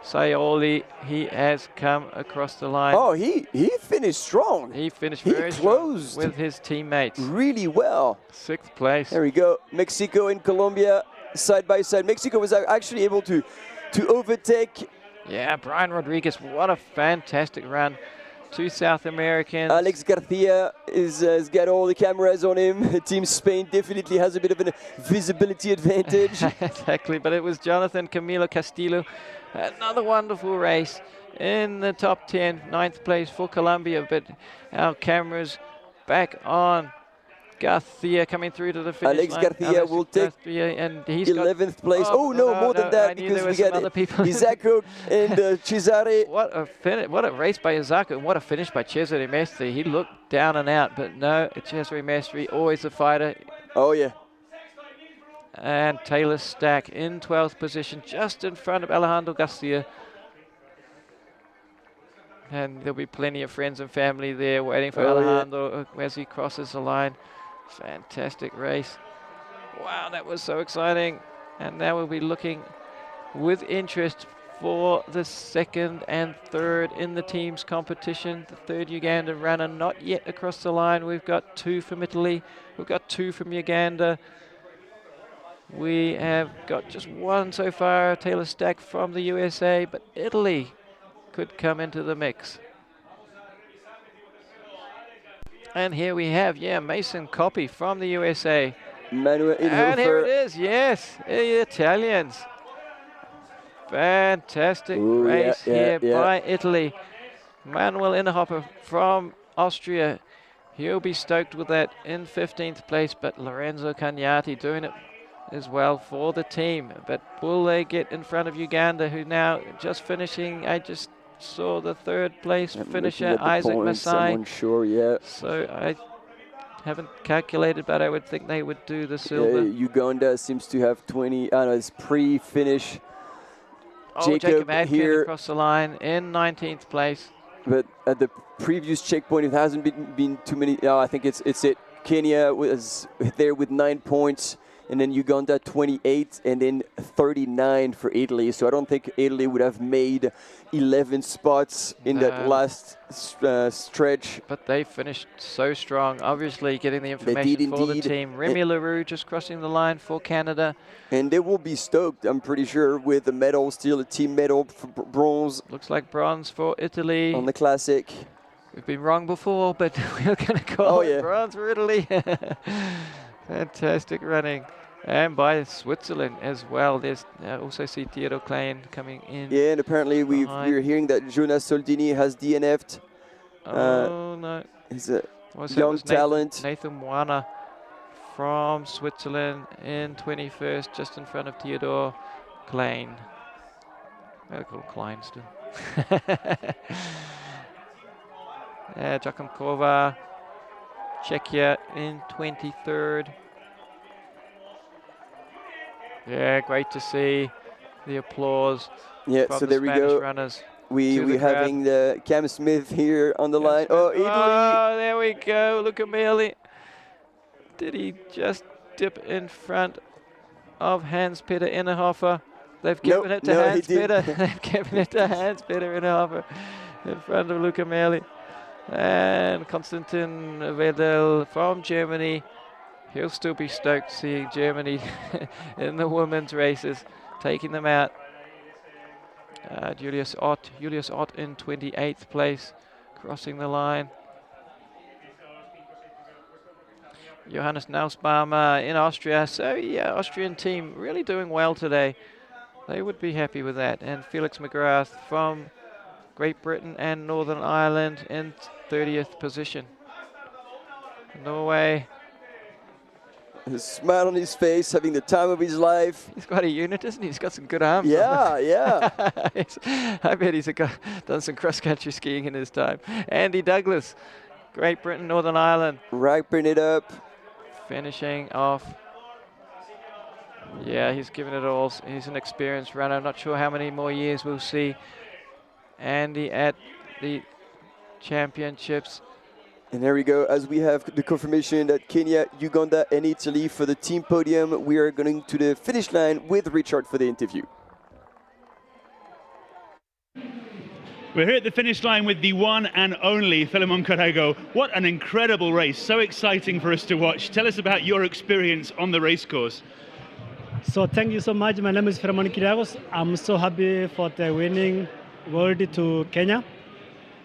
Sayoli, he has come across the line. Oh, he finished strong. He finished very closed strong with his teammates. Really well. Sixth place. There we go. Mexico and Colombia side by side. Mexico was actually able to overtake. Yeah, Brian Rodriguez, what a fantastic run. Two South Americans. Alex Garcia has got all the cameras on him. Team Spain definitely has a bit of a visibility advantage. Exactly, but it was Jonathan Camilo Castillo. Another wonderful race in the top 10, ninth place for Colombia, but our cameras back on Garcia coming through to the finish line. Garcia will take and he's 11th place. Oh, no, more than that, because we got Isacco and Cesare. What a race by Isacco, and what a finish by Cesare Mestre. He looked down and out, but no, Cesare Mestre, always a fighter. Oh, yeah. And Taylor Stack in 12th position, just in front of Alejandro Garcia. And there'll be plenty of friends and family there waiting for Alejandro as he crosses the line. Fantastic race. Wow, that was so exciting. And now we'll be looking with interest for the second and third in the team's competition. The third Ugandan runner not yet across the line. We've got two from Italy. We've got two from Uganda. We have got just one so far, Taylor Stack from the USA, but Italy could come into the mix. And here we have, Mason Coppi from the USA. Manuel Inhofer. And here it is, yes, the Italians. Fantastic race here by Italy. Manuel Inhofer from Austria. He'll be stoked with that in 15th place, but Lorenzo Cagnati doing it as well for the team. But will they get in front of Uganda, who now just finishing? I just saw the third place finisher, Isaac Masai. I'm unsure yet. So I haven't calculated, but I would think they would do the silver. Uganda seems to have 20, it's pre-finish. Jacob Adkin here across the line in 19th place. But at the previous checkpoint, it hasn't been too many. I think it's it. Kenya was there with 9 points, and then Uganda 28, and then 39 for Italy. So I don't think Italy would have made 11 spots in that last stretch. But they finished so strong, obviously getting the information for the team. Remy Leroux just crossing the line for Canada. And they will be stoked, I'm pretty sure, with the medal, still a team medal for bronze. Looks like bronze for Italy. On the Classic. We've been wrong before, but we're going to call it bronze for Italy. Fantastic running. And by Switzerland as well. There's also see Theodore Klein coming in. Yeah, and apparently we're hearing that Jonas Soldini has DNF'd. Oh, no. He's a young talent. Nathan Mwana from Switzerland in 21st, just in front of Theodore Klein. I call Klein still. Joachim Kova, Czechia in 23rd. Yeah, great to see the applause. Yeah, from so the there we Spanish go. Runners We're having the Cam Smith here on the line. Oh, Italy. Oh, there we go. Look at Merli. Did he just dip in front of Hans-Peter Inhofer? They've given it to Hans-Peter. They've given it to Hans-Peter Inhofer in front of Luca Merli. And Konstantin Wedel from Germany. He'll still be stoked seeing Germany in the women's races, taking them out. Julius Ott in 28th place, crossing the line. Johannes Nausbaumer in Austria. So yeah, Austrian team really doing well today. They would be happy with that. And Felix McGrath from Great Britain and Northern Ireland in 30th position. Norway. A smile on his face, having the time of his life. He's quite a unit, isn't he? He's got some good arms. Yeah, yeah. I bet he's done some cross-country skiing in his time. Andy Douglas, Great Britain, Northern Ireland. Wrapping it up. finishing off. Yeah, he's given it all. He's an experienced runner. I'm not sure how many more years we'll see Andy at the championships. And there we go, as we have the confirmation that Kenya, Uganda and Italy for the team podium, we are going to the finish line with Richard for the interview. We're here at the finish line with the one and only Philemon Karego. What an incredible race, so exciting for us to watch. Tell us about your experience on the race course. So thank you so much. My name is Philemon Karego. I'm so happy for the winning world to Kenya.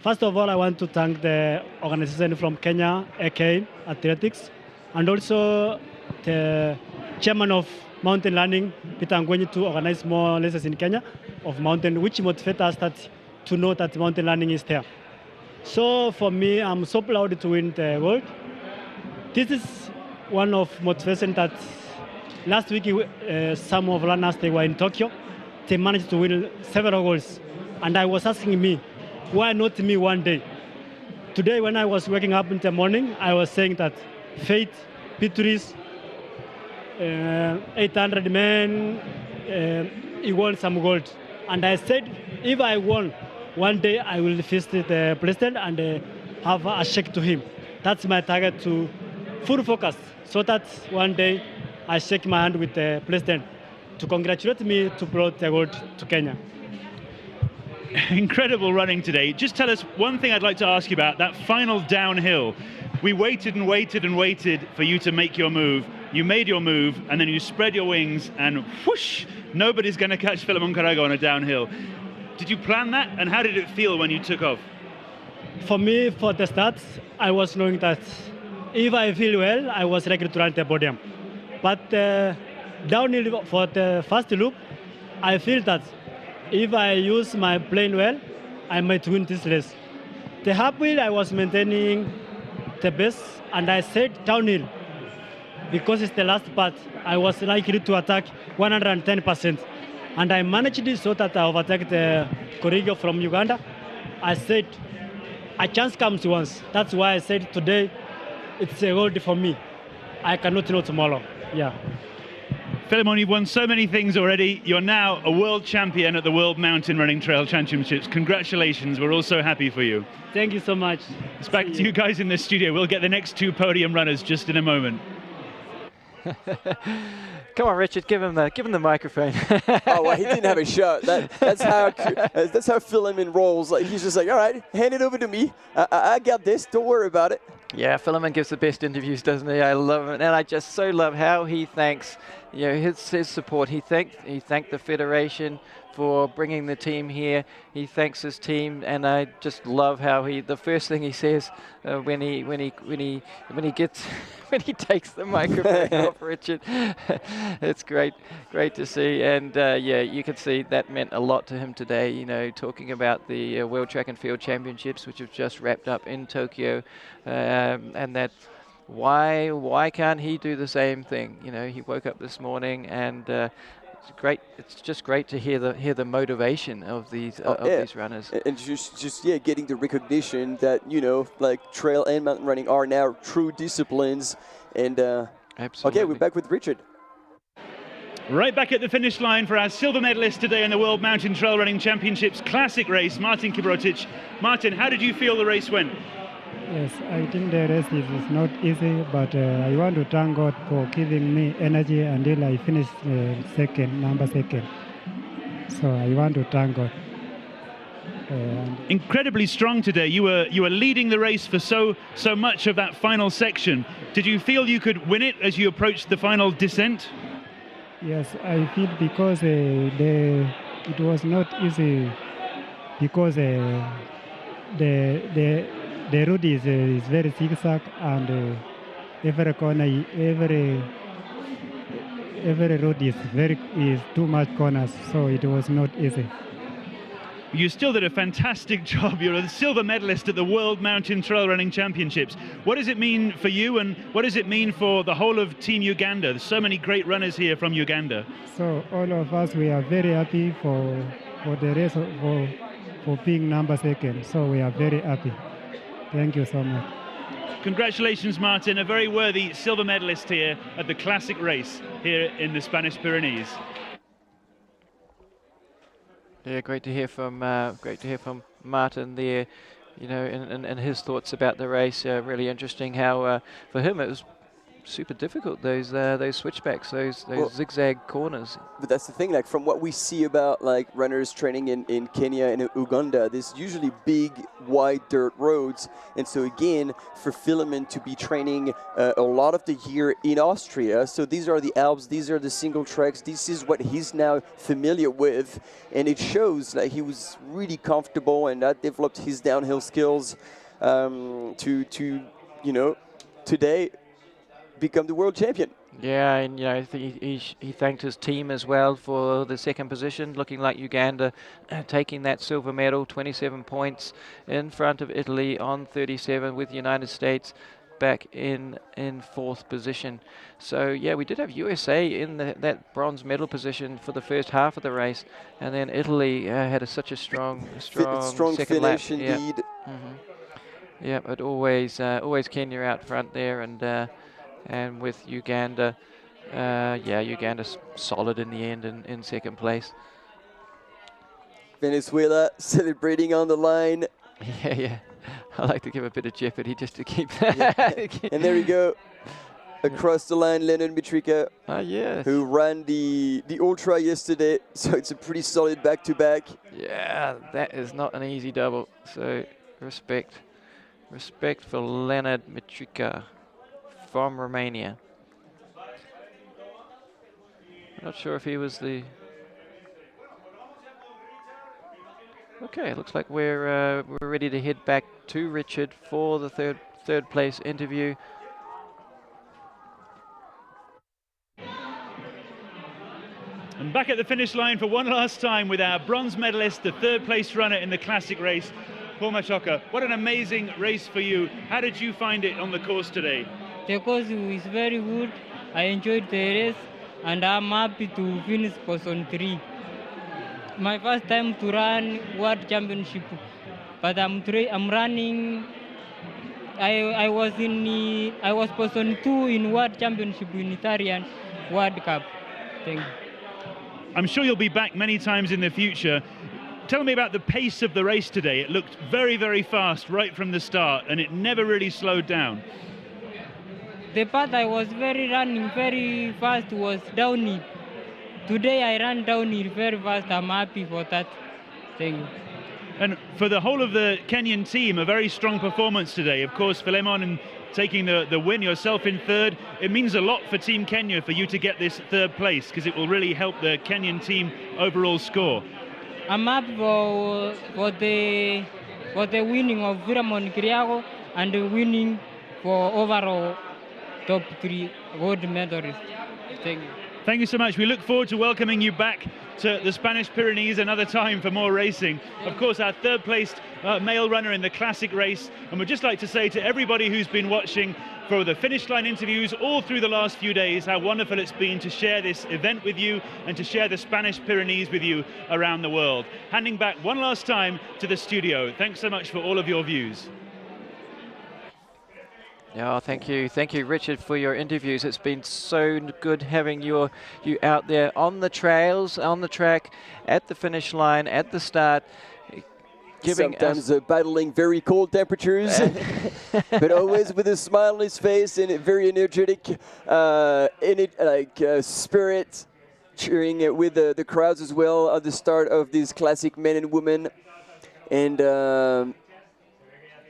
First of all, I want to thank the organization from Kenya, AK Athletics, and also the chairman of mountain running, Peter Ngwenyi, to organize more races in Kenya of mountain, which motivates us to know that mountain running is there. So for me, I'm so proud to win the world. This is one of motivation that last week some of runners, they were in Tokyo, they managed to win several goals, and I was asking me, why not me one day? Today, when I was waking up in the morning, I was saying that Faith, Petrus, 800 men, he won some gold. And I said, if I won, one day I will visit the president and have a shake to him. That's my target, to full focus, so that one day I shake my hand with the president to congratulate me to bring the gold to Kenya. Incredible running today. Just tell us one thing I'd like to ask you about, that final downhill. We waited and waited and waited for you to make your move. You made your move, and then you spread your wings, and whoosh, nobody's going to catch Philemon Karego on a downhill. Did you plan that, and how did it feel when you took off? For me, for the start, I was knowing that if I feel well, I was ready to run the podium. But downhill for the first loop, I feel that if I use my plane well, I might win this race. The uphill, I was maintaining the best, and I said downhill, because it's the last part, I was likely to attack 110%. And I managed it so that I overtake the Karego from Uganda. I said, a chance comes once. That's why I said today, it's a gold for me. I cannot know tomorrow. Yeah. Philemon, you've won so many things already. You're now a world champion at the World Mountain Running Trail Championships. Congratulations. We're all so happy for you. Thank you so much. It's back to you guys in the studio. We'll get the next two podium runners just in a moment. Come on, Richard, give him the microphone. Oh, well, he didn't have a shot. That's how Philemon rolls. Like, he's just like, all right, hand it over to me. I got this. Don't worry about it. Yeah, Philemon gives the best interviews, doesn't he? I love it, and I just so love how he thanks, his support. He thanked the federation for bringing the team here. He thanks his team, and I just love how the first thing he says when he takes the microphone off Richard. It's great to see, and yeah, you can see that meant a lot to him today. Talking about the World Track and Field Championships, which have just wrapped up in Tokyo, and that. Why can't he do the same thing? He woke up this morning, and it's great. It's just great to hear the motivation of these these runners, and just getting the recognition that like trail and mountain running are now true disciplines. And absolutely. Okay, we're back with Richard. Right back at the finish line for our silver medalist today in the World Mountain Trail Running Championships Classic race, Martin Kibrotic. Martin, how did you feel the race went? Yes, I think the race is not easy, but I want to thank God for giving me energy until I finish number second. So I want to thank God. Incredibly strong today. You were leading the race for so much of that final section. Did you feel you could win it as you approached the final descent? Yes, I feel because it was not easy, because the road is very zigzag, and every corner, every road is too much corners, so it was not easy. You still did a fantastic job. You're a silver medalist at the World Mountain Trail Running Championships. What does it mean for you, and what does it mean for the whole of Team Uganda? There's so many great runners here from Uganda. So all of us, we are very happy for the race, for being number second. So we are very happy. Thank you so much. Congratulations, Martin, a very worthy silver medalist here at the classic race here in the Spanish Pyrenees. Yeah, great to hear from Martin there. You know, and his thoughts about the race. Really interesting how for him it was super difficult, those switchbacks, those zigzag corners. But that's the thing, like from what we see about like runners training in Kenya and Uganda, there's usually big wide dirt roads, and so again for Philemon to be training a lot of the year in Austria, so these are the Alps, these are the single tracks, this is what he's now familiar with, and it shows that he was really comfortable and that developed his downhill skills to you know, today become the world champion. Yeah, and you know, he thanked his team as well for the second position, looking like Uganda taking that silver medal, 27 points in front of Italy on 37, with United States back in fourth position. So yeah, we did have USA in that bronze medal position for the first half of the race, and then Italy had such a strong second finish lap. indeed. Yeah, yeah, but always Kenya out front there, and with Uganda, yeah, Uganda's solid in the end in second place. Venezuela celebrating on the line. Yeah. I like to give a bit of jeopardy just to keep And there we go. Across the line, Leonard Mitrika, yes, who ran the ultra yesterday, so it's a pretty solid back-to-back. Yeah, that is not an easy double, so respect for Leonard Mitrika from Romania. Not sure if he was the... Okay, looks like we're ready to head back to Richard for the third place interview. And back at the finish line for one last time with our bronze medalist, the third place runner in the classic race, Paul Machoka. What an amazing race for you. How did you find it on the course today? The course is very good. I enjoyed the race and I'm happy to finish position 3. My first time to run World Championship, but I'm running. I was position 2 in World Championship in Italian World Cup. Thank you. I'm sure you'll be back many times in the future. Tell me about the pace of the race today. It looked very, very fast right from the start, and it never really slowed down. The part I was running very fast was downhill. Today I ran downhill very fast. I'm happy for that. Thank you. And for the whole of the Kenyan team, a very strong performance today. Of course, Philemon and taking the win, yourself in third. It means a lot for Team Kenya for you to get this third place, because it will really help the Kenyan team overall score. I'm happy for the winning of Philemon Kiriago and the winning for overall top 3 gold medalists. Thank you. Thank you so much. We look forward to welcoming you back to the Spanish Pyrenees another time for more racing. Of course, our third placed male runner in the classic race. And we'd just like to say to everybody who's been watching for the finish line interviews all through the last few days, how wonderful it's been to share this event with you and to share the Spanish Pyrenees with you around the world. Handing back one last time to the studio. Thanks so much for all of your views. Yeah, thank you, Richard, for your interviews. It's been so good having you out there on the trails, on the track, at the finish line, at the start. Sometimes battling very cold temperatures, but always with a smile on his face and a very energetic, spirit, cheering with the crowds as well at the start of this classic men and women. And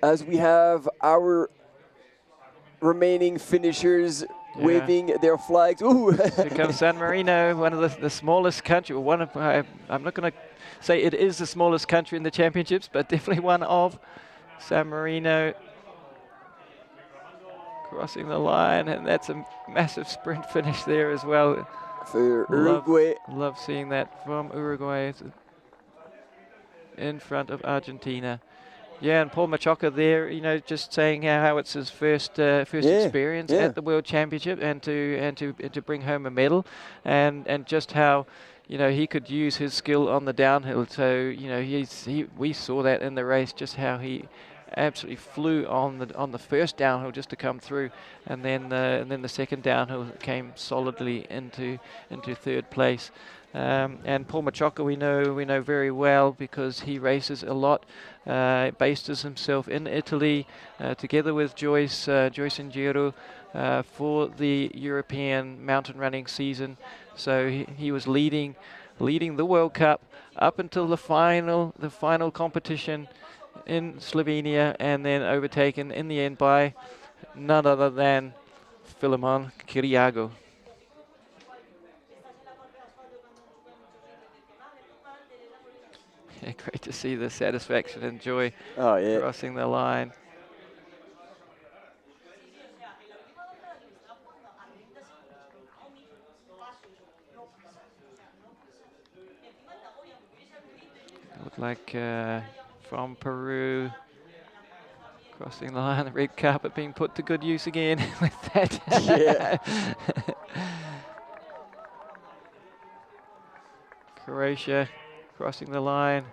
as we have our remaining finishers waving their flags. Ooh. Here comes San Marino, one of the smallest country. I'm not going to say it is the smallest country in the championships, but definitely one of. San Marino crossing the line, and that's a massive sprint finish there as well. For Uruguay. Love seeing that from Uruguay in front of Argentina. Yeah, and Paul Machoka there, you know, just saying how it's his first experience at the World Championship, and to bring home a medal, and just how, you know, he could use his skill on the downhill. So, you know, we saw that in the race, just how he absolutely flew on the first downhill just to come through, and then the second downhill came solidly into third place. And Paul Machoka we know very well because he races a lot, bases himself in Italy together with Joyce and Giro for the European mountain running season. So he was leading the World Cup up until the final competition in Slovenia, and then overtaken in the end by none other than Filimon Kiriago. Yeah, great to see the satisfaction and joy crossing the line. Look like from Peru, crossing the line, the red carpet being put to good use again with that. Yeah. Croatia crossing the line.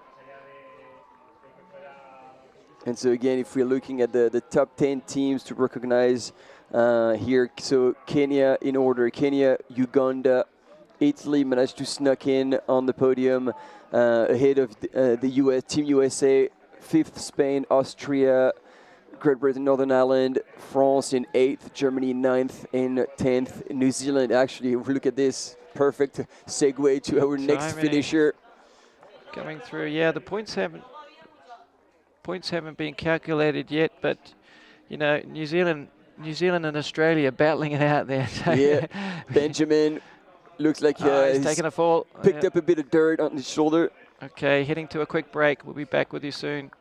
And so again, if we're looking at the top 10 teams to recognize here, so Kenya in order, Kenya, Uganda, Italy managed to sneak in on the podium ahead of the US, Team USA, 5th Spain, Austria, Great Britain, Northern Ireland, France in 8th, Germany 9th and 10th, New Zealand. Actually, if we look at this, perfect segue to our next finisher. Coming through, yeah, the points haven't been calculated yet, but you know, New Zealand and Australia battling it out there. So yeah, Benjamin looks like he's taken a fall. Picked up a bit of dirt on his shoulder. Okay, heading to a quick break. We'll be back with you soon.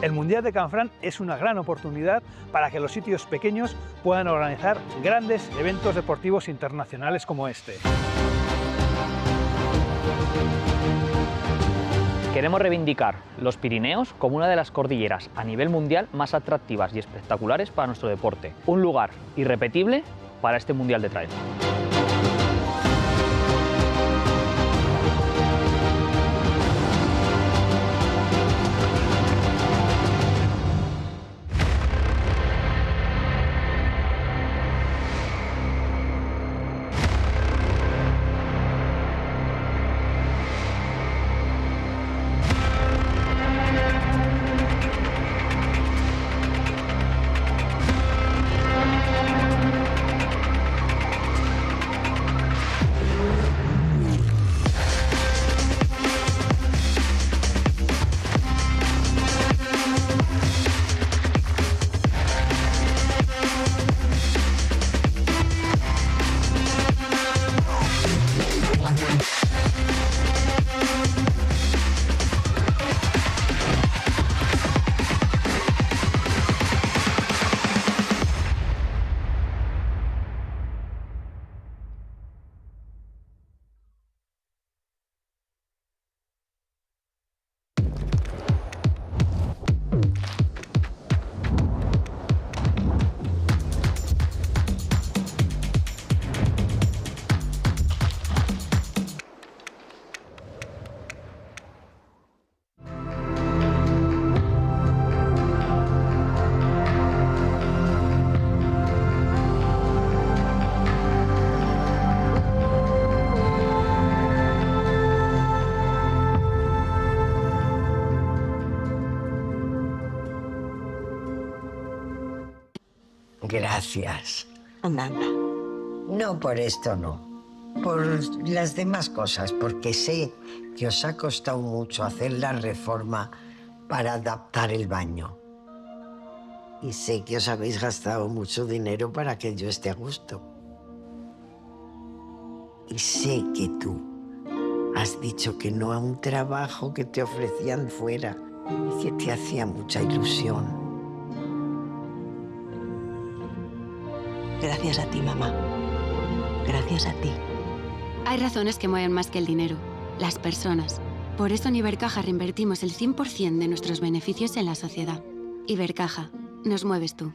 El Mundial de Canfranc es una gran oportunidad para que los sitios pequeños puedan organizar grandes eventos deportivos internacionales como este. Queremos reivindicar los Pirineos como una de las cordilleras a nivel mundial más atractivas y espectaculares para nuestro deporte. Un lugar irrepetible para este Mundial de Trail. Gracias. Nada. No, por esto no. Por las demás cosas, porque sé que os ha costado mucho hacer la reforma para adaptar el baño. Y sé que os habéis gastado mucho dinero para que yo esté a gusto. Y sé que tú has dicho que no a un trabajo que te ofrecían fuera y que te hacía mucha ilusión. Gracias a ti, mamá. Gracias a ti. Hay razones que mueven más que el dinero, las personas. Por eso en Ibercaja reinvertimos el 100% de nuestros beneficios en la sociedad. Ibercaja, nos mueves tú.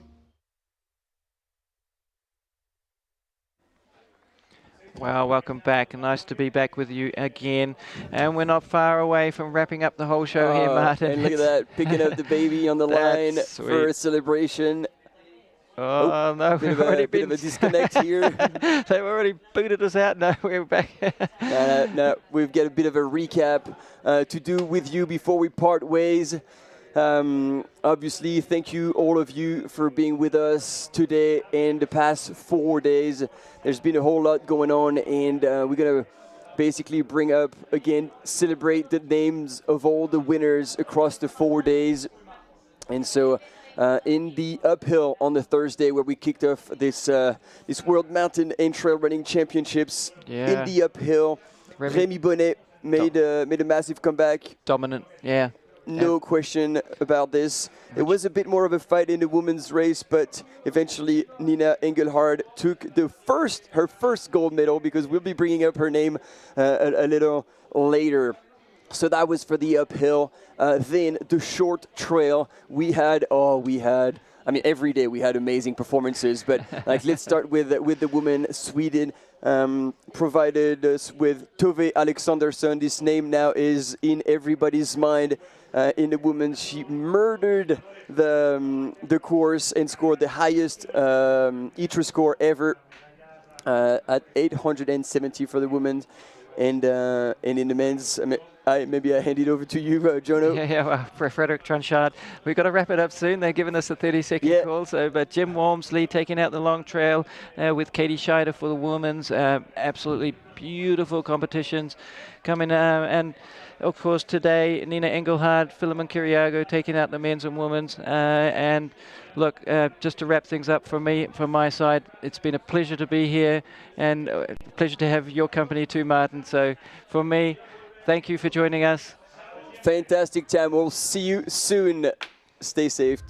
Wow, welcome back. Nice to be back with you again. And we're not far away from wrapping up the whole show here, Martin. And look at that, picking up the baby on the line for a celebration. Oh, no, we've already been... bit of a disconnect here. They've already booted us out. No, we're back. No, we've got a bit of a recap to do with you before we part ways. Obviously, thank you, all of you, for being with us today and the past 4 days. There's been a whole lot going on, and we're going to basically bring up, again, celebrate the names of all the winners across the 4 days. And so in the uphill on the Thursday, where we kicked off this World Mountain and Trail Running Championships, in the uphill, Rémi Bonnet made a massive comeback. Dominant, yeah. No question about this. It was a bit more of a fight in the women's race, but eventually Nina Engelhard took her first gold medal, because we'll be bringing up her name a little later. So that was for the uphill. Then the short trail, we had, I mean, every day we had amazing performances, but like, let's start with the women. Sweden provided us with Tove Alexandersson. This name now is in everybody's mind. In the women, she murdered the course and scored the highest ITRA score ever at 870 for the women. And in the men's, maybe I hand it over to you, Jono. Yeah, well, for Frederick Tranchard, we've got to wrap it up soon. They're giving us a 30-second call. So, but Jim Walmsley taking out the long trail with Katie Scheider for the women's. Absolutely beautiful competitions coming. And of course today, Nina Engelhard, Philemon Kiriago taking out the men's and women's. And look, just to wrap things up from my side, it's been a pleasure to be here, and a pleasure to have your company too, Martin. So for me, thank you for joining us. Fantastic time. We'll see you soon. Stay safe.